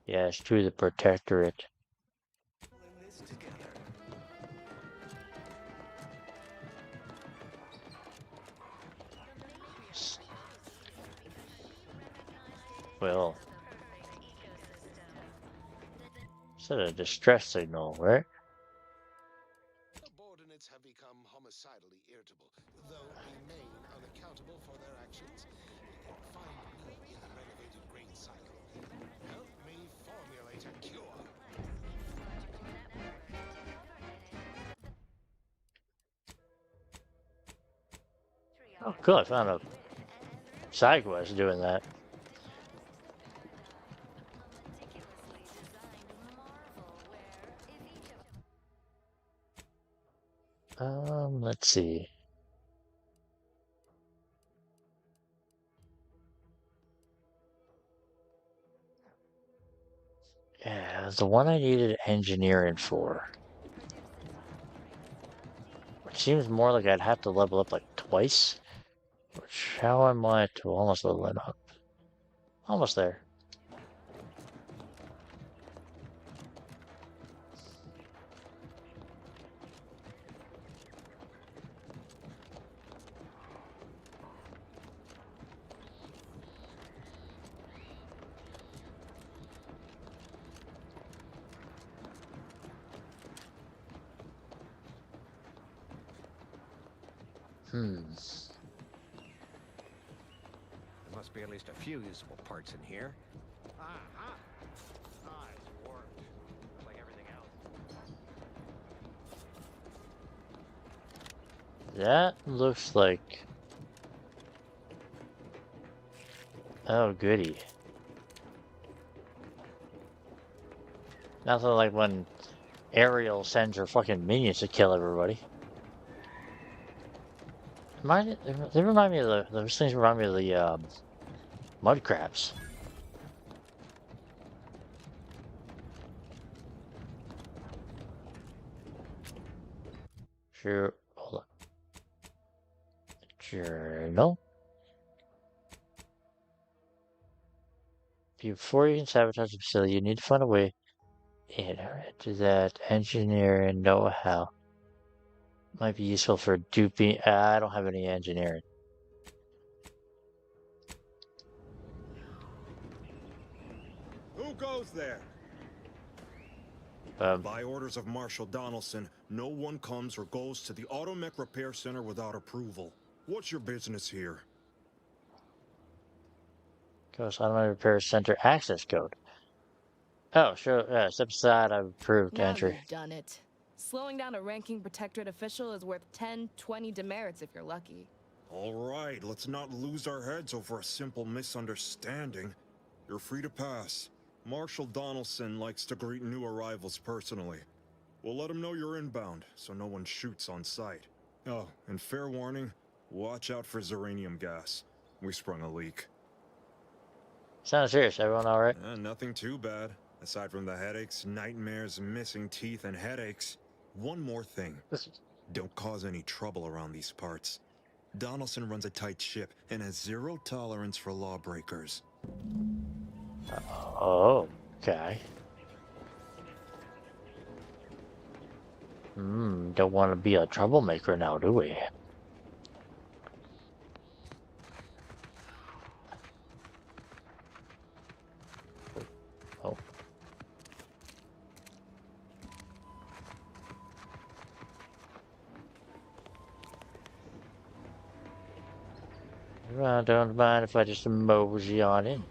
Yes, to the Protectorate. Well, is a distress signal, right? Subordinates have become homicidally irritable, though remain unaccountable for their actions. Find me in the renovated grain silo. Help me formulate a cure. Oh, cool. I found a side quest doing that. Let's see. Yeah, the one I needed engineering for. Which seems more like I'd have to level up like twice. Which, how am I to almost level it up? Almost there. There must be at least a few usable parts in here. Uh-huh. It's warped. Just like everything else. That looks like... Oh, goody. Nothing like when Ariel sends her fucking minions to kill everybody. They remind me of those things remind me of the mud crabs. Sure, hold on. Journal. Before you can sabotage the facility, you need to find a way into that engineering know-how. Might be useful for duping. I don't have any engineering. Who goes there? By orders of Marshal Donaldson, no one comes or goes to the Automech Repair Center without approval. What's your business here? Ghost Automatic Repair Center access code. Oh, sure. Step aside. I've approved Now entry. you've done it. Slowing down a ranking Protectorate official is worth 10, 20 demerits if you're lucky. All right, let's not lose our heads over a simple misunderstanding. You're free to pass. Marshal Donaldson likes to greet new arrivals personally. We'll let him know you're inbound, so no one shoots on sight. Oh, and fair warning, watch out for Zeranium gas. We sprung a leak. Sounds serious. Everyone all right? Nothing too bad. Aside from the headaches, nightmares, missing teeth, and headaches. One more thing. Don't cause any trouble around these parts. Donaldson runs a tight ship and has zero tolerance for lawbreakers. Oh, okay. Don't want to be a troublemaker now, do we? Oh. I don't mind if I just mosey on in.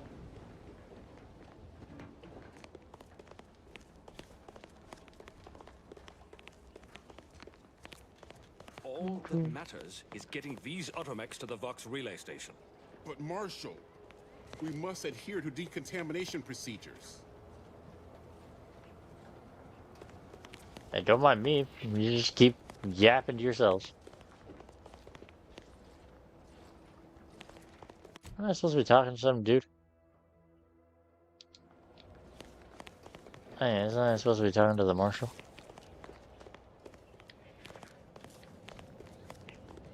All that matters is getting these automechs to the Vox relay station. But Marshal, we must adhere to decontamination procedures. Hey, don't mind me. You just keep yapping to yourselves. Am I supposed to be talking to some dude? Hey, isn't I supposed to be talking to the marshal?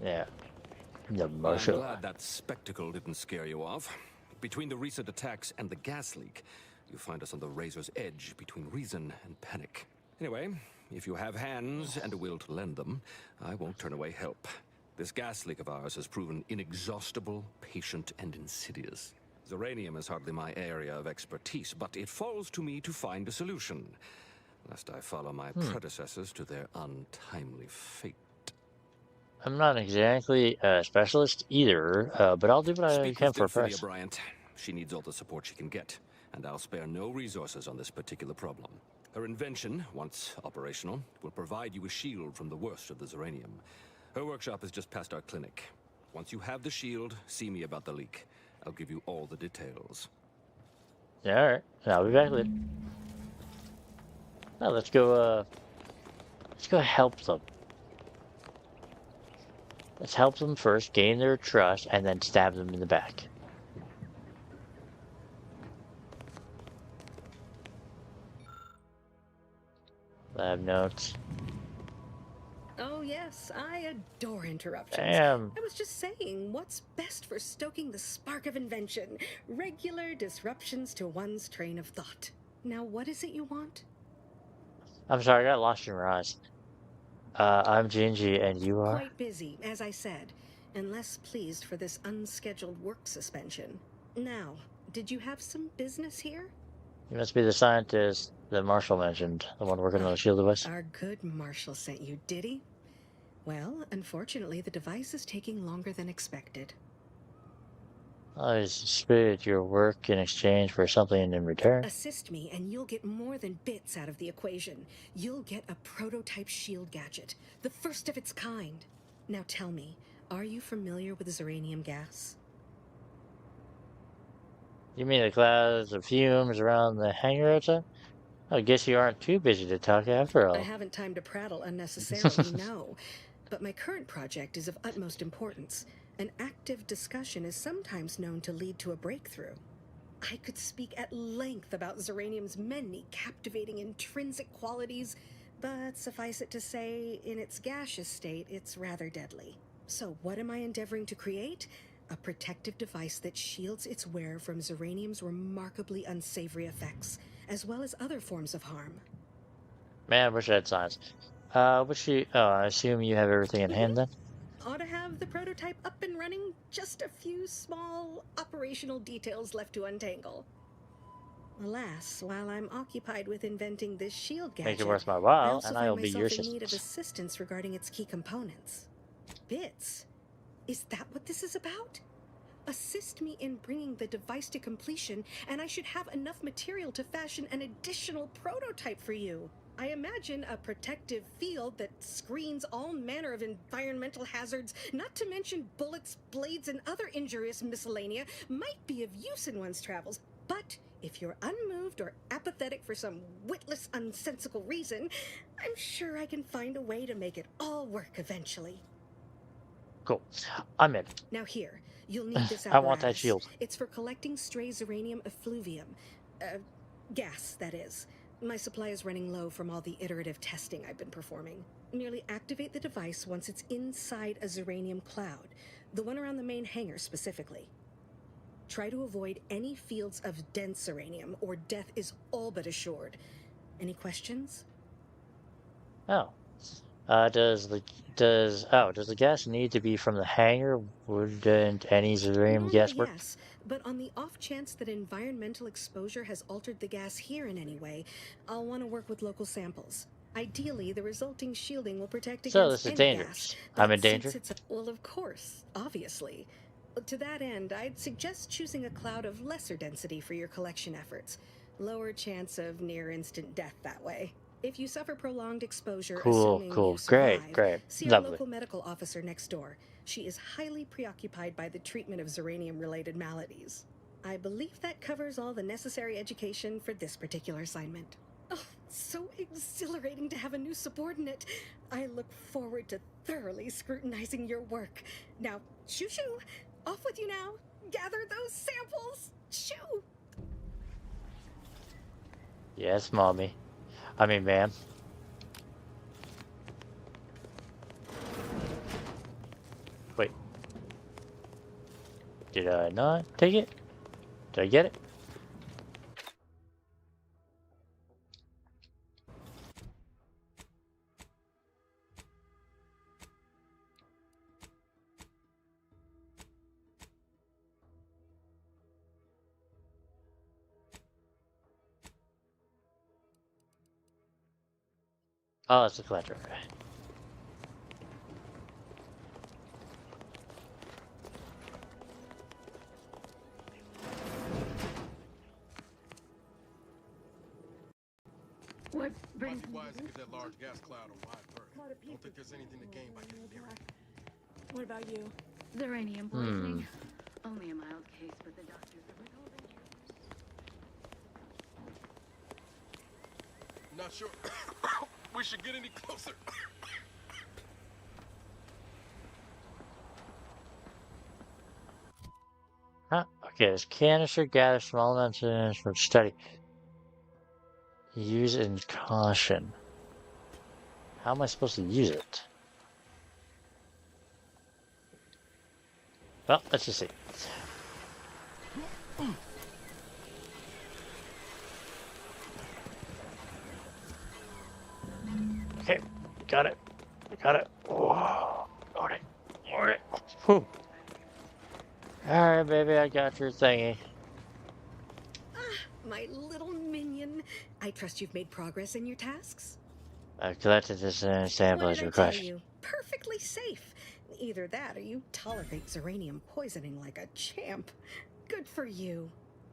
Yeah. The marshal. I'm glad that spectacle didn't scare you off. Between the recent attacks and the gas leak, you find us on the razor's edge between reason and panic. Anyway, if you have hands and a will to lend them, I won't turn away help. This gas leak of ours has proven inexhaustible, patient, and insidious. Zeranium is hardly my area of expertise, but it falls to me to find a solution, lest I follow my predecessors to their untimely fate. I'm not exactly a specialist either, but I'll do what I can for a price. Bryant. She needs all the support she can get, and I'll spare no resources on this particular problem. Her invention, once operational, will provide you a shield from the worst of the Zeranium. Her workshop is just past our clinic. Once you have the shield, see me about the leak. I'll give you all the details. Yeah, alright. I'll be back later. Now let's go help them. Let's help them first, gain their trust, and then stab them in the back. Lab notes. Oh yes, I adore interruptions. Damn. I was just saying, what's best for stoking the spark of invention? Regular disruptions to one's train of thought. Now what is it you want? I'm sorry, I got lost in your eyes. I'm Gingy, and you are? Quite busy, as I said, and less pleased for this unscheduled work suspension. Now, did you have some business here? You must be the scientist that Marshall mentioned, the one working on the shield device. Our good Marshall sent you, did he? Well, unfortunately, the device is taking longer than expected. I suspect your work in exchange for something in return. Assist me, and you'll get more than bits out of the equation. You'll get a prototype shield gadget, the first of its kind. Now tell me, are you familiar with Zeranium gas? You mean the clouds of fumes around the hangar outside? I guess you aren't too busy to talk after all. I haven't time to prattle unnecessarily, no. But my current project is of utmost importance. An active discussion is sometimes known to lead to a breakthrough. I could speak at length about Zeranium's many captivating intrinsic qualities, but suffice it to say, in its gaseous state, it's rather deadly. So what am I endeavoring to create? A protective device that shields its wearer from Zeranium's remarkably unsavory effects, as well as other forms of harm. Man, I wish I had science. I assume you have everything in hand then? Ought to have the prototype up and running, just a few small operational details left to untangle. Alas, while I'm occupied with inventing this shield gadget, Make it worth my while, I also and find I'll be your myself in need of assistant. assistance regarding its key components. Bits? Is that what this is about? Assist me in bringing the device to completion, and I should have enough material to fashion an additional prototype for you. I imagine a protective field that screens all manner of environmental hazards, not to mention bullets, blades, and other injurious miscellanea, might be of use in one's travels. But if you're unmoved or apathetic for some witless, unsensical reason, I'm sure I can find a way to make it all work eventually. Cool. I'm in. Now here, you'll need this I want that apparatus. shield. It's for collecting stray ziranium effluvium. Gas, that is. My supply is running low from all the iterative testing I've been performing. Merely activate the device once it's inside a ziranium cloud, the one around the main hangar specifically. Try to avoid any fields of dense uranium, or death is all but assured. Any questions? Oh. Does the gas need to be from the hangar? Wouldn't any ziranium gas Normally, work? yes, but on the off chance that environmental exposure has altered the gas here in any way, I'll want to work with local samples. Ideally, the resulting shielding will protect So against this is any dangerous. gas. I'm in But danger. since it's well, of course, obviously. To that end, I'd suggest choosing a cloud of lesser density for your collection efforts. Lower chance of near-instant death that way. If you suffer prolonged exposure, Cool, assuming cool. you survive, Great. see our Lovely. local medical officer next door. She is highly preoccupied by the treatment of ziranium-related maladies. I believe that covers all the necessary education for this particular assignment. Oh, so exhilarating to have a new subordinate. I look forward to thoroughly scrutinizing your work. Now, shoo-shoo! Off with you now! Gather those samples! Shoo! Yes, mommy. I mean, ma'am. Wait. Did I not take it? Did I get it? Oh, it's a collector. What brings Might be wise to get that large gas cloud a wide berth. Don't think there's anything to gain by getting near it. What about you? Uranium poisoning. Only a mild case, but the doctors are withholding. Not sure we should get any closer. Huh? Okay, this canister gathers small amounts of for study. Use in caution. How am I supposed to use it? Well, let's just see. Okay, got it. Got it. Whoa. Got it. Got it. Whew. Alright, baby, I got your thingy. Ah, my little minion. I trust you've made progress in your tasks? I've collected this sample as What did I tell requested. you? Perfectly safe. Either that or you tolerate ziranium poisoning like a champ. Good for you.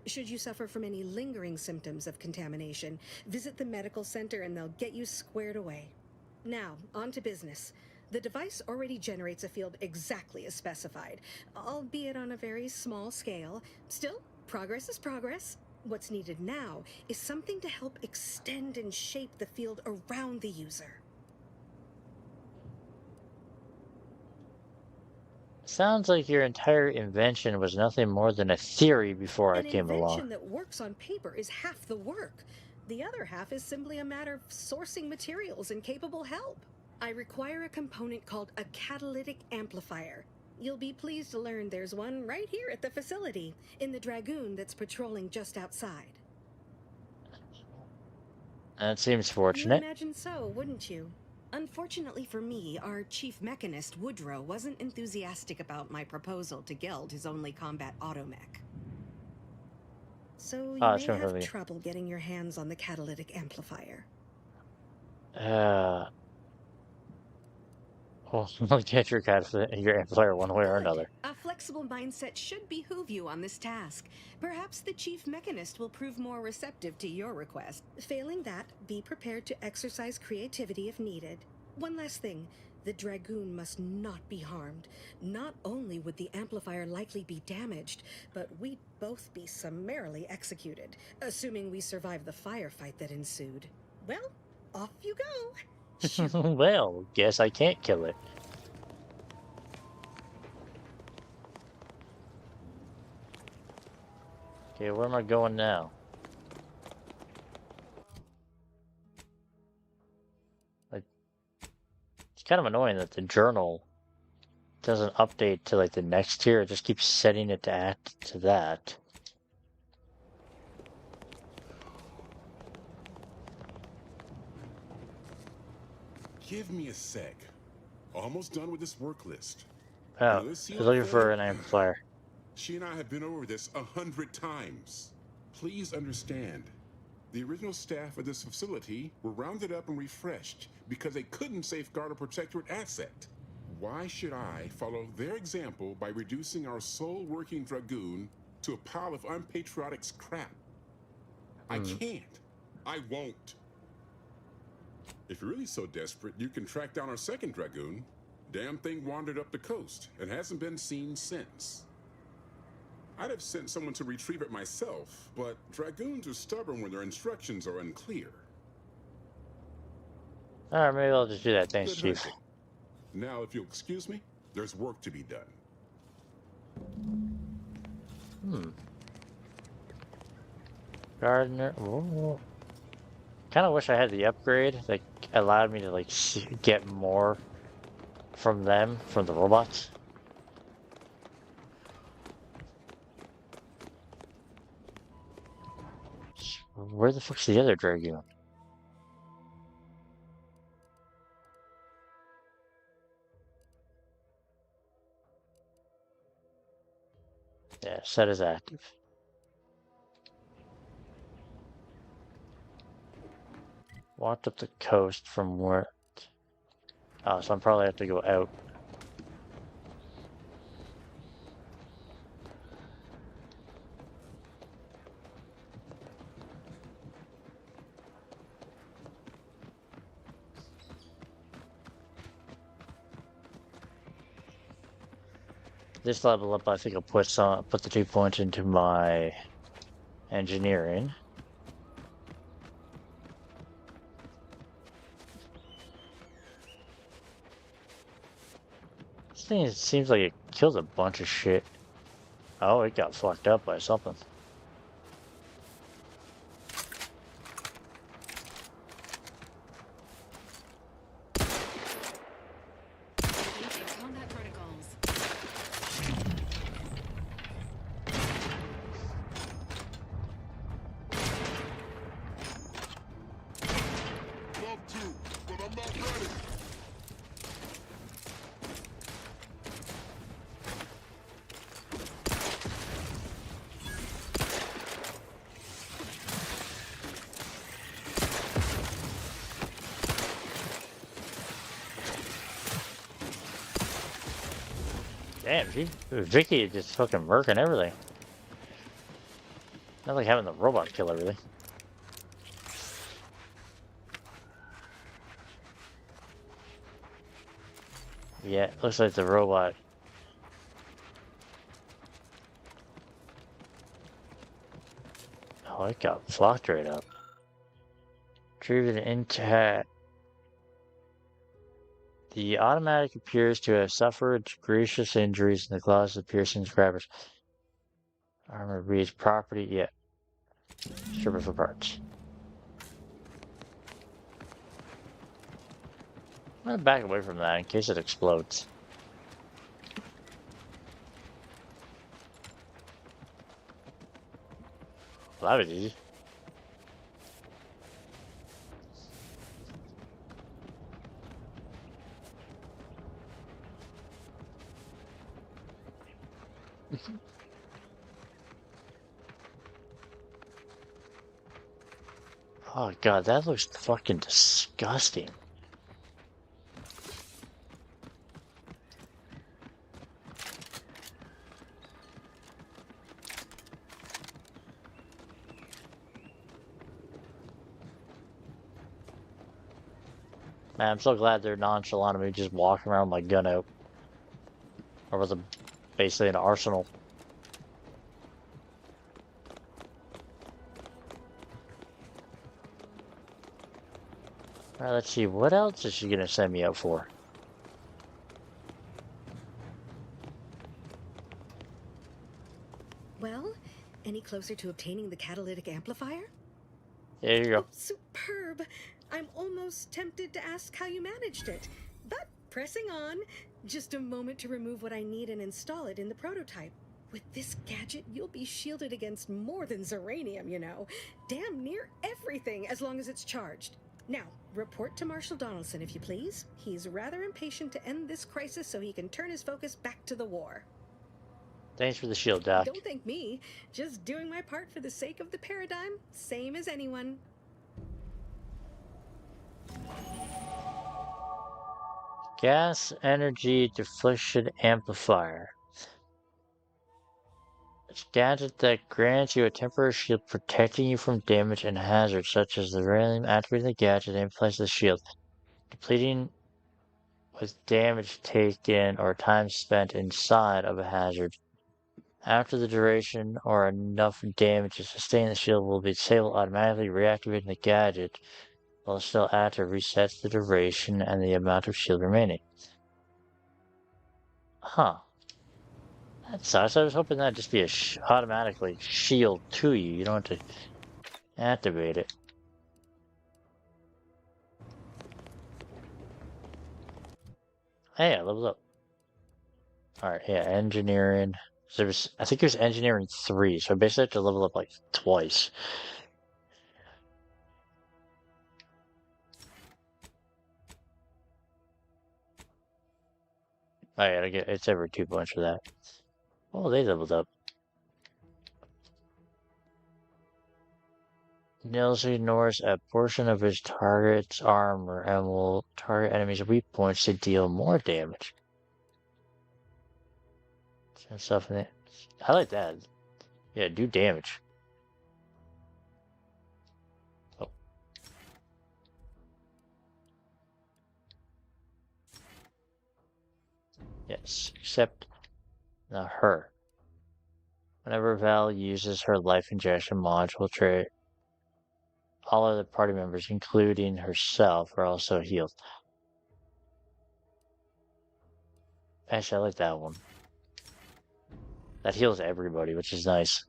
Should you suffer from any lingering symptoms of contamination, visit the medical center and they'll get you squared away. Now, on to business. The device already generates a field exactly as specified, albeit on a very small scale. Still, progress is progress. What's needed now is something to help extend and shape the field around the user. Sounds like your entire invention was nothing more than a theory before I An came along. invention that works on paper is half the work. The other half is simply a matter of sourcing materials and capable help. I require a component called a catalytic amplifier. You'll be pleased to learn there's one right here at the facility, in the Dragoon that's patrolling just outside. That seems You'd fortunate. imagine so, wouldn't you? Unfortunately for me, our chief mechanist, Woodrow, wasn't enthusiastic about my proposal to Geld his only combat automech. So you may have trouble getting your hands on the catalytic amplifier. Well, get your amplifier one way or another. A flexible mindset should behoove you on this task. Perhaps the chief mechanist will prove more receptive to your request. Failing that, be prepared to exercise creativity if needed. One last thing. The Dragoon must not be harmed. Not only would the amplifier likely be damaged, but we'd both be summarily executed, assuming we survive the firefight that ensued. Well, off you go. Well, guess I can't kill it. Okay, where am I going now? Like, it's kind of annoying that the journal doesn't update to like the next tier. It just keeps setting it to add to that. Give me a sec. Almost done with this work list. Oh, I was looking for an amplifier. She and I have been over this 100 times. Please understand, the original staff of this facility were rounded up and refreshed because they couldn't safeguard a protectorate asset. Why should I follow their example by reducing our sole working Dragoon to a pile of unpatriotic scrap? I can't. I won't. If you're really so desperate, you can track down our second Dragoon. Damn thing wandered up the coast and hasn't been seen since. I'd have sent someone to retrieve it myself, but Dragoons are stubborn when their instructions are unclear. Alright, maybe I'll just do that. Thanks, Good Chief. hunting. Now, if you'll excuse me, there's work to be done. Gardener. Kind of wish I had the upgrade that allowed me to like get more from them, from the robots. Where the fuck's the other Dragoon? Yeah, set as active. Walked up the coast from where... Oh, so I'm probably have to go out. This level up, I think I'll put the 2 points into my engineering. This thing seems like it kills a bunch of shit. Oh, it got fucked up by something. Combat protocols. Love to, but I'm not ready. Damn, Vicky is just fucking murking everything. Not like having the robot kill everything. Yeah, looks like the robot. Oh, it got flocked right up. Driven intact. The automatic appears to have suffered grievous injuries in the claws of piercing scrappers. Armor reads property, yeah. Strip it for parts. I'm gonna back away from that in case it explodes. Well, that was easy. Oh god, that looks fucking disgusting. Man, I'm so glad they're nonchalant of me just walking around with my gun out. Or with basically an arsenal. Alright, let's see. What else is she gonna send me out for? Well, any closer to obtaining the catalytic amplifier? There you go. Oh, superb! I'm almost tempted to ask how you managed it. But pressing on, just a moment to remove what I need and install it in the prototype. With this gadget, you'll be shielded against more than Zeranium, you know. Damn near everything, as long as it's charged. Now, report to Marshal Donaldson, if you please. He's rather impatient to end this crisis so he can turn his focus back to the war. Thanks for the shield, Doc. Don't thank me. Just doing my part for the sake of the paradigm, same as anyone. Gas energy deflection amplifier. It's a gadget that grants you a temporary shield protecting you from damage and hazards such as the random activating the gadget and place the shield, depleting with damage taken or time spent inside of a hazard. After the duration or enough damage to sustain, the shield will be disabled, automatically reactivating the gadget while still active resets the duration and the amount of shield remaining. Huh. That sucks. I was hoping that'd just be a automatically shield to you. You don't have to activate it. Hey, I leveled up. Alright, yeah, engineering. So I think it was engineering 3, so basically I have to level up like twice. Oh yeah, it's every 2 points for that. Oh, they leveled up. Nails ignores a portion of his target's armor and will target enemies' weak points to deal more damage. Some stuff in it. I like that. Yeah, do damage. Oh. Yes, except not her. Whenever Val uses her life injection module trait, all other party members, including herself, are also healed. Actually, I like that one. That heals everybody, which is nice.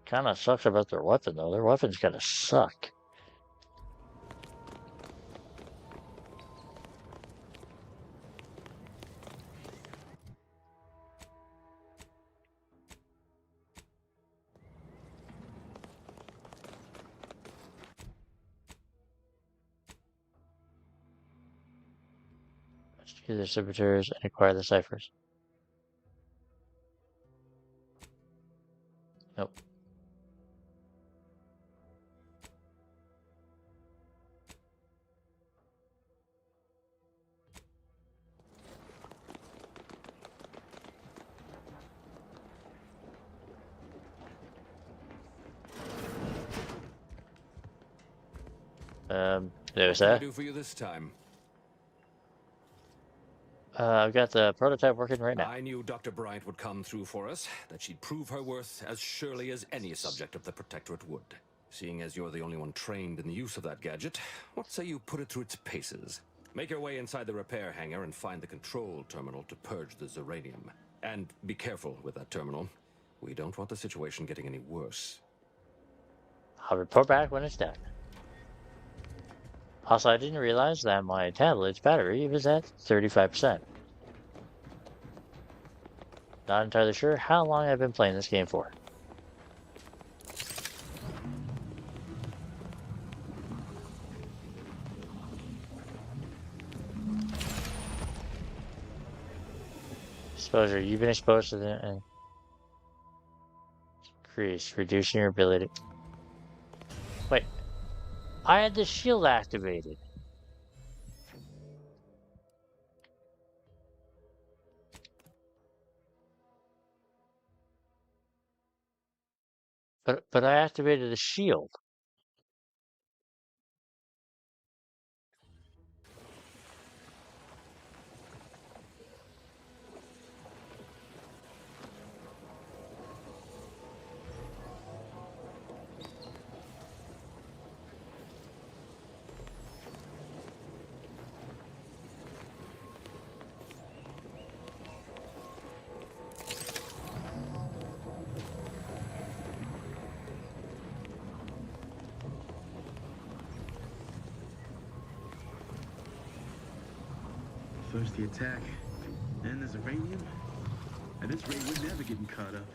Kinda sucks about their weapon, though. Their weapon's kinda suck. Secure the servitors and acquire the ciphers. Nope. There's What can I that. do for you this time? I've got the prototype working right now. I knew Dr. Bryant would come through for us, that she'd prove her worth as surely as any subject of the Protectorate would. Seeing as you're the only one trained in the use of that gadget, what say you put it through its paces? Make your way inside the repair hangar and find the control terminal to purge the Zeranium. And be careful with that terminal. We don't want the situation getting any worse. I'll report back when it's done. Also, I didn't realize that my tablet's battery was at 35%. Not entirely sure how long I've been playing this game for. Exposure. You've been exposed to the increase, reducing your ability. Wait. I had the shield activated. But I activated the shield. First the attack, then there's uranium. At this rate, we're never getting caught up.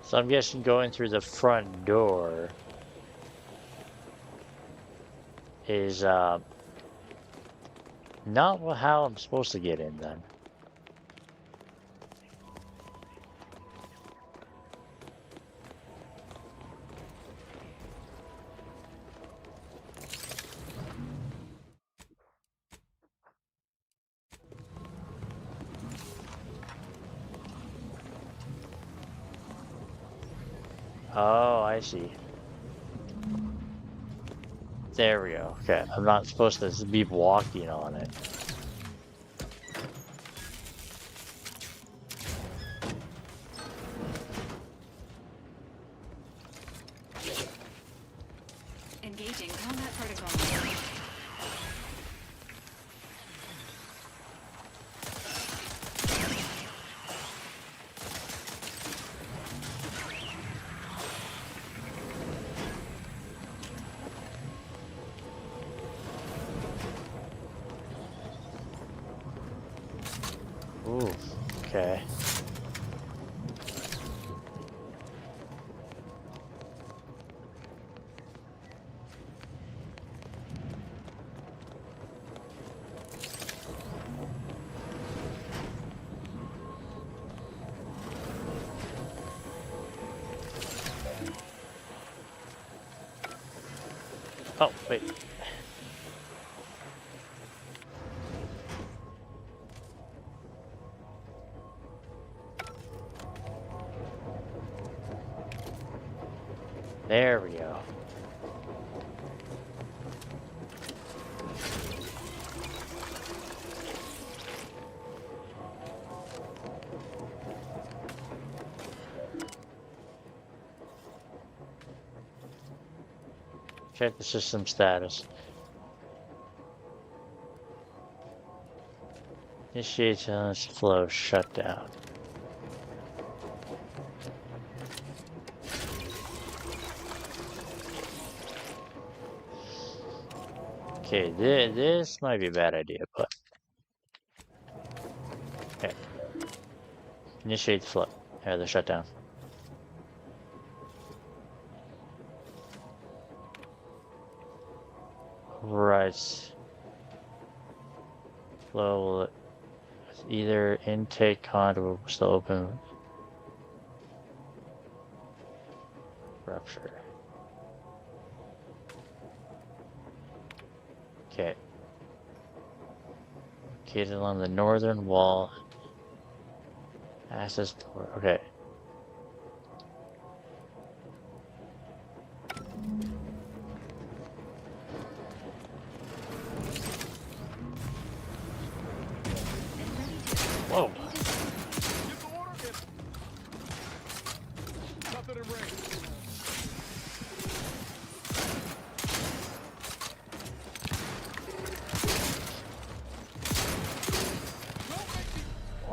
So I'm guessing going through the front door is not how I'm supposed to get in then. Oh, I see. There we go. Okay, I'm not supposed to be walking on it. Engaging combat protocol. Ooh, okay. Oh, wait. There we go. Check the system status. Initiate silence flow shutdown. Okay, this might be a bad idea, but okay. Initiate flow. Yeah, the shutdown. Right. Flow will either intake conduit will still open. Rupture. Okay. Located along the northern wall. Access door. Okay. Whoa.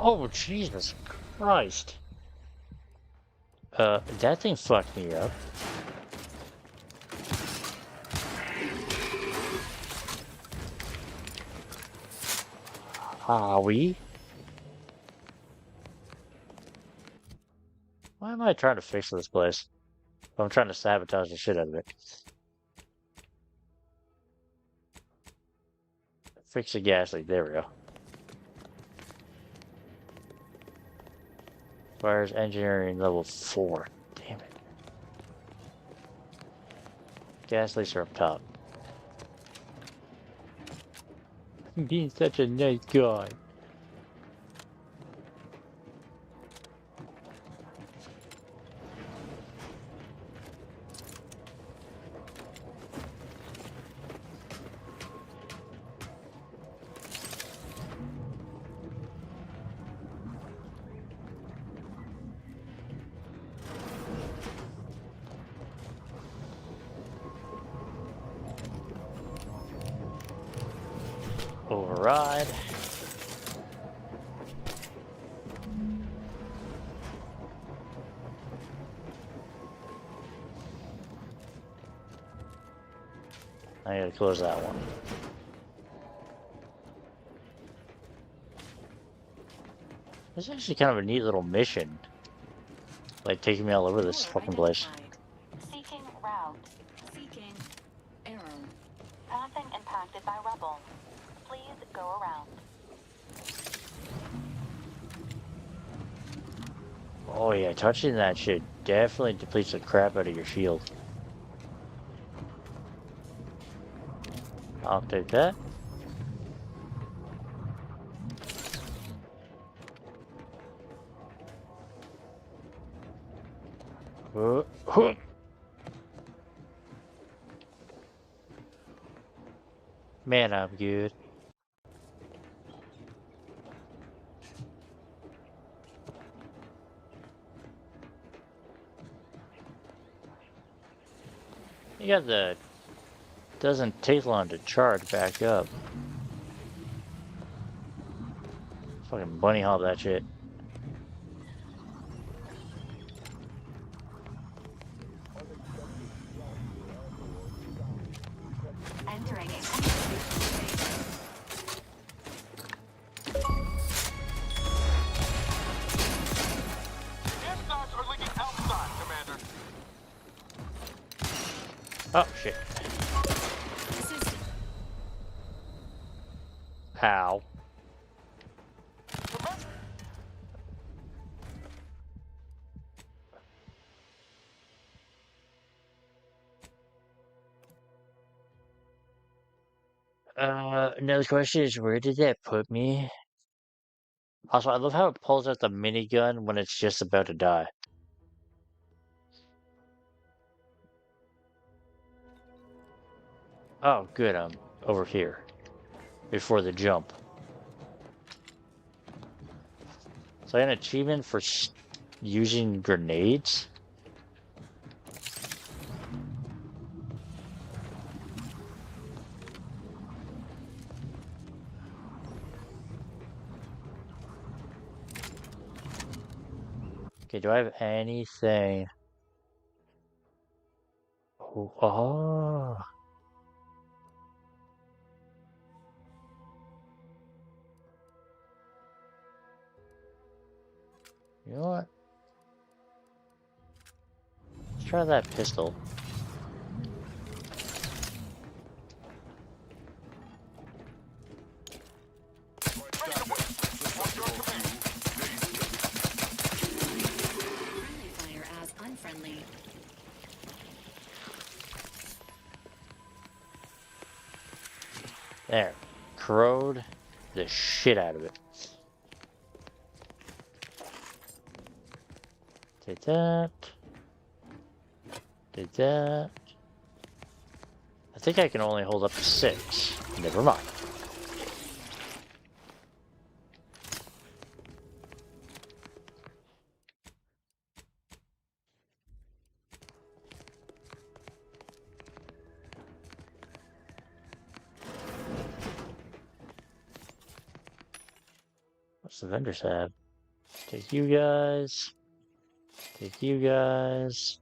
Oh, Jesus Christ. That thing fucked me up. Howie? Why am I trying to fix this place? I'm trying to sabotage the shit out of it. Fix the gas leak. There we go. Fires engineering level 4. Damn it. Gas leaks are up top. I'm being such a nice guy. ride. I gotta close that one. This is actually kind of a neat little mission. Like taking me all over this fucking place. Seeking route. Seeking arrow. Passing impacted by rubble. Please go around. Oh yeah, touching that shit definitely depletes the crap out of your shield. I'll take that. Man, I'm good. You got the... Doesn't take long to charge back up. Fucking bunny hop that shit. Entering a Stocks are leaking outside, Commander. Oh shit. Ow. Another question is, where did that put me? Also, I love how it pulls out the minigun when it's just about to die. Oh, good, I'm over here. Before the jump. So I got an achievement for using grenades? Okay, do I have anything? Oh. You know what? Let's try that pistol. friendly fire as unfriendly. There. Corrode the shit out of it. Take that. Take that. I think I can only hold up to 6. Never mind. What's the vendors have? Take you guys. Take you guys.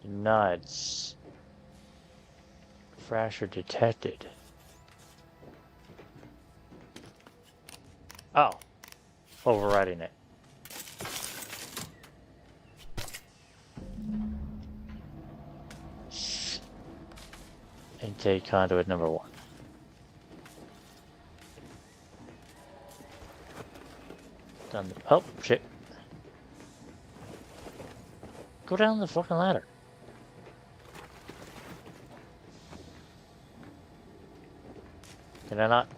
Nuts. Fracture detected. Oh. Overriding it. Intake conduit number 1. Done the, oh, shit. Go down the fucking ladder. Can I not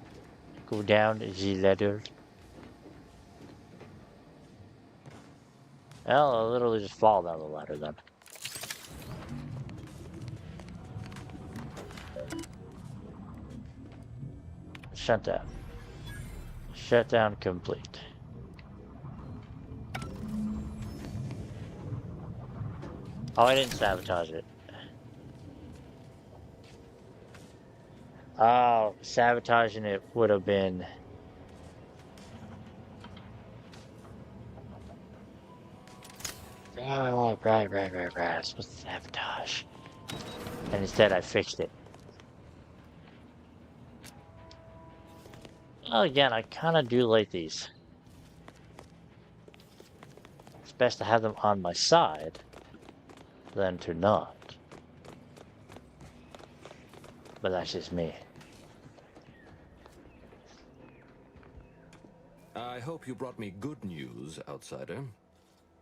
go down the ladder? Well, I'll literally just fall down the ladder then. Shutdown. Shutdown complete. Oh, I didn't sabotage it. Oh, sabotaging it would have been... Oh, right. I'm supposed to sabotage. And instead I fixed it. Well, again, I kind of do like these. It's best to have them on my side than to not. But that's just me. I hope you brought me good news, outsider.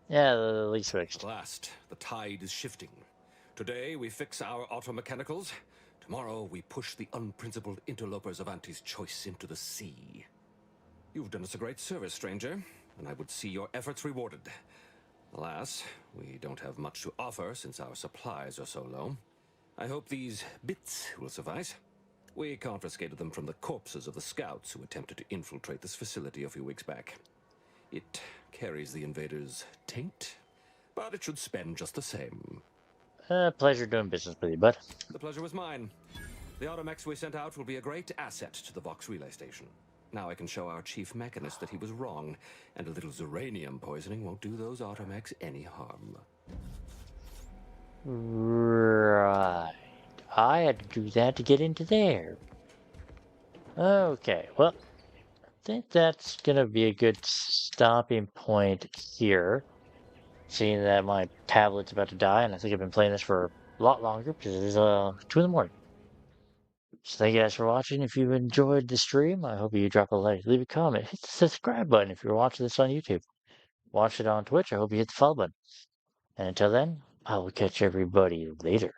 Yeah, the least fixed. At last, the tide is shifting. Today, we fix our automechanicals. Tomorrow, we push the unprincipled interlopers of Auntie's choice into the sea. You've done us a great service, stranger, and I would see your efforts rewarded. Alas, we don't have much to offer since our supplies are so low. I hope these bits will suffice. We confiscated them from the corpses of the scouts who attempted to infiltrate this facility a few weeks back. It carries the invaders' taint, but it should spend just the same. Pleasure doing business with you, bud. The pleasure was mine. The automechs we sent out will be a great asset to the Vox relay station. Now I can show our chief mechanist that he was wrong, and a little uranium poisoning won't do those automechs any harm. Right. I had to do that to get into there. Okay, well, I think that's gonna be a good stopping point here. Seeing that my tablet's about to die, and I think I've been playing this for a lot longer because it is 2 in the morning. So thank you guys for watching. If you enjoyed the stream, I hope you drop a like, leave a comment, hit the subscribe button if you're watching this on YouTube. Watch it on Twitch, I hope you hit the follow button. And until then, I will catch everybody later.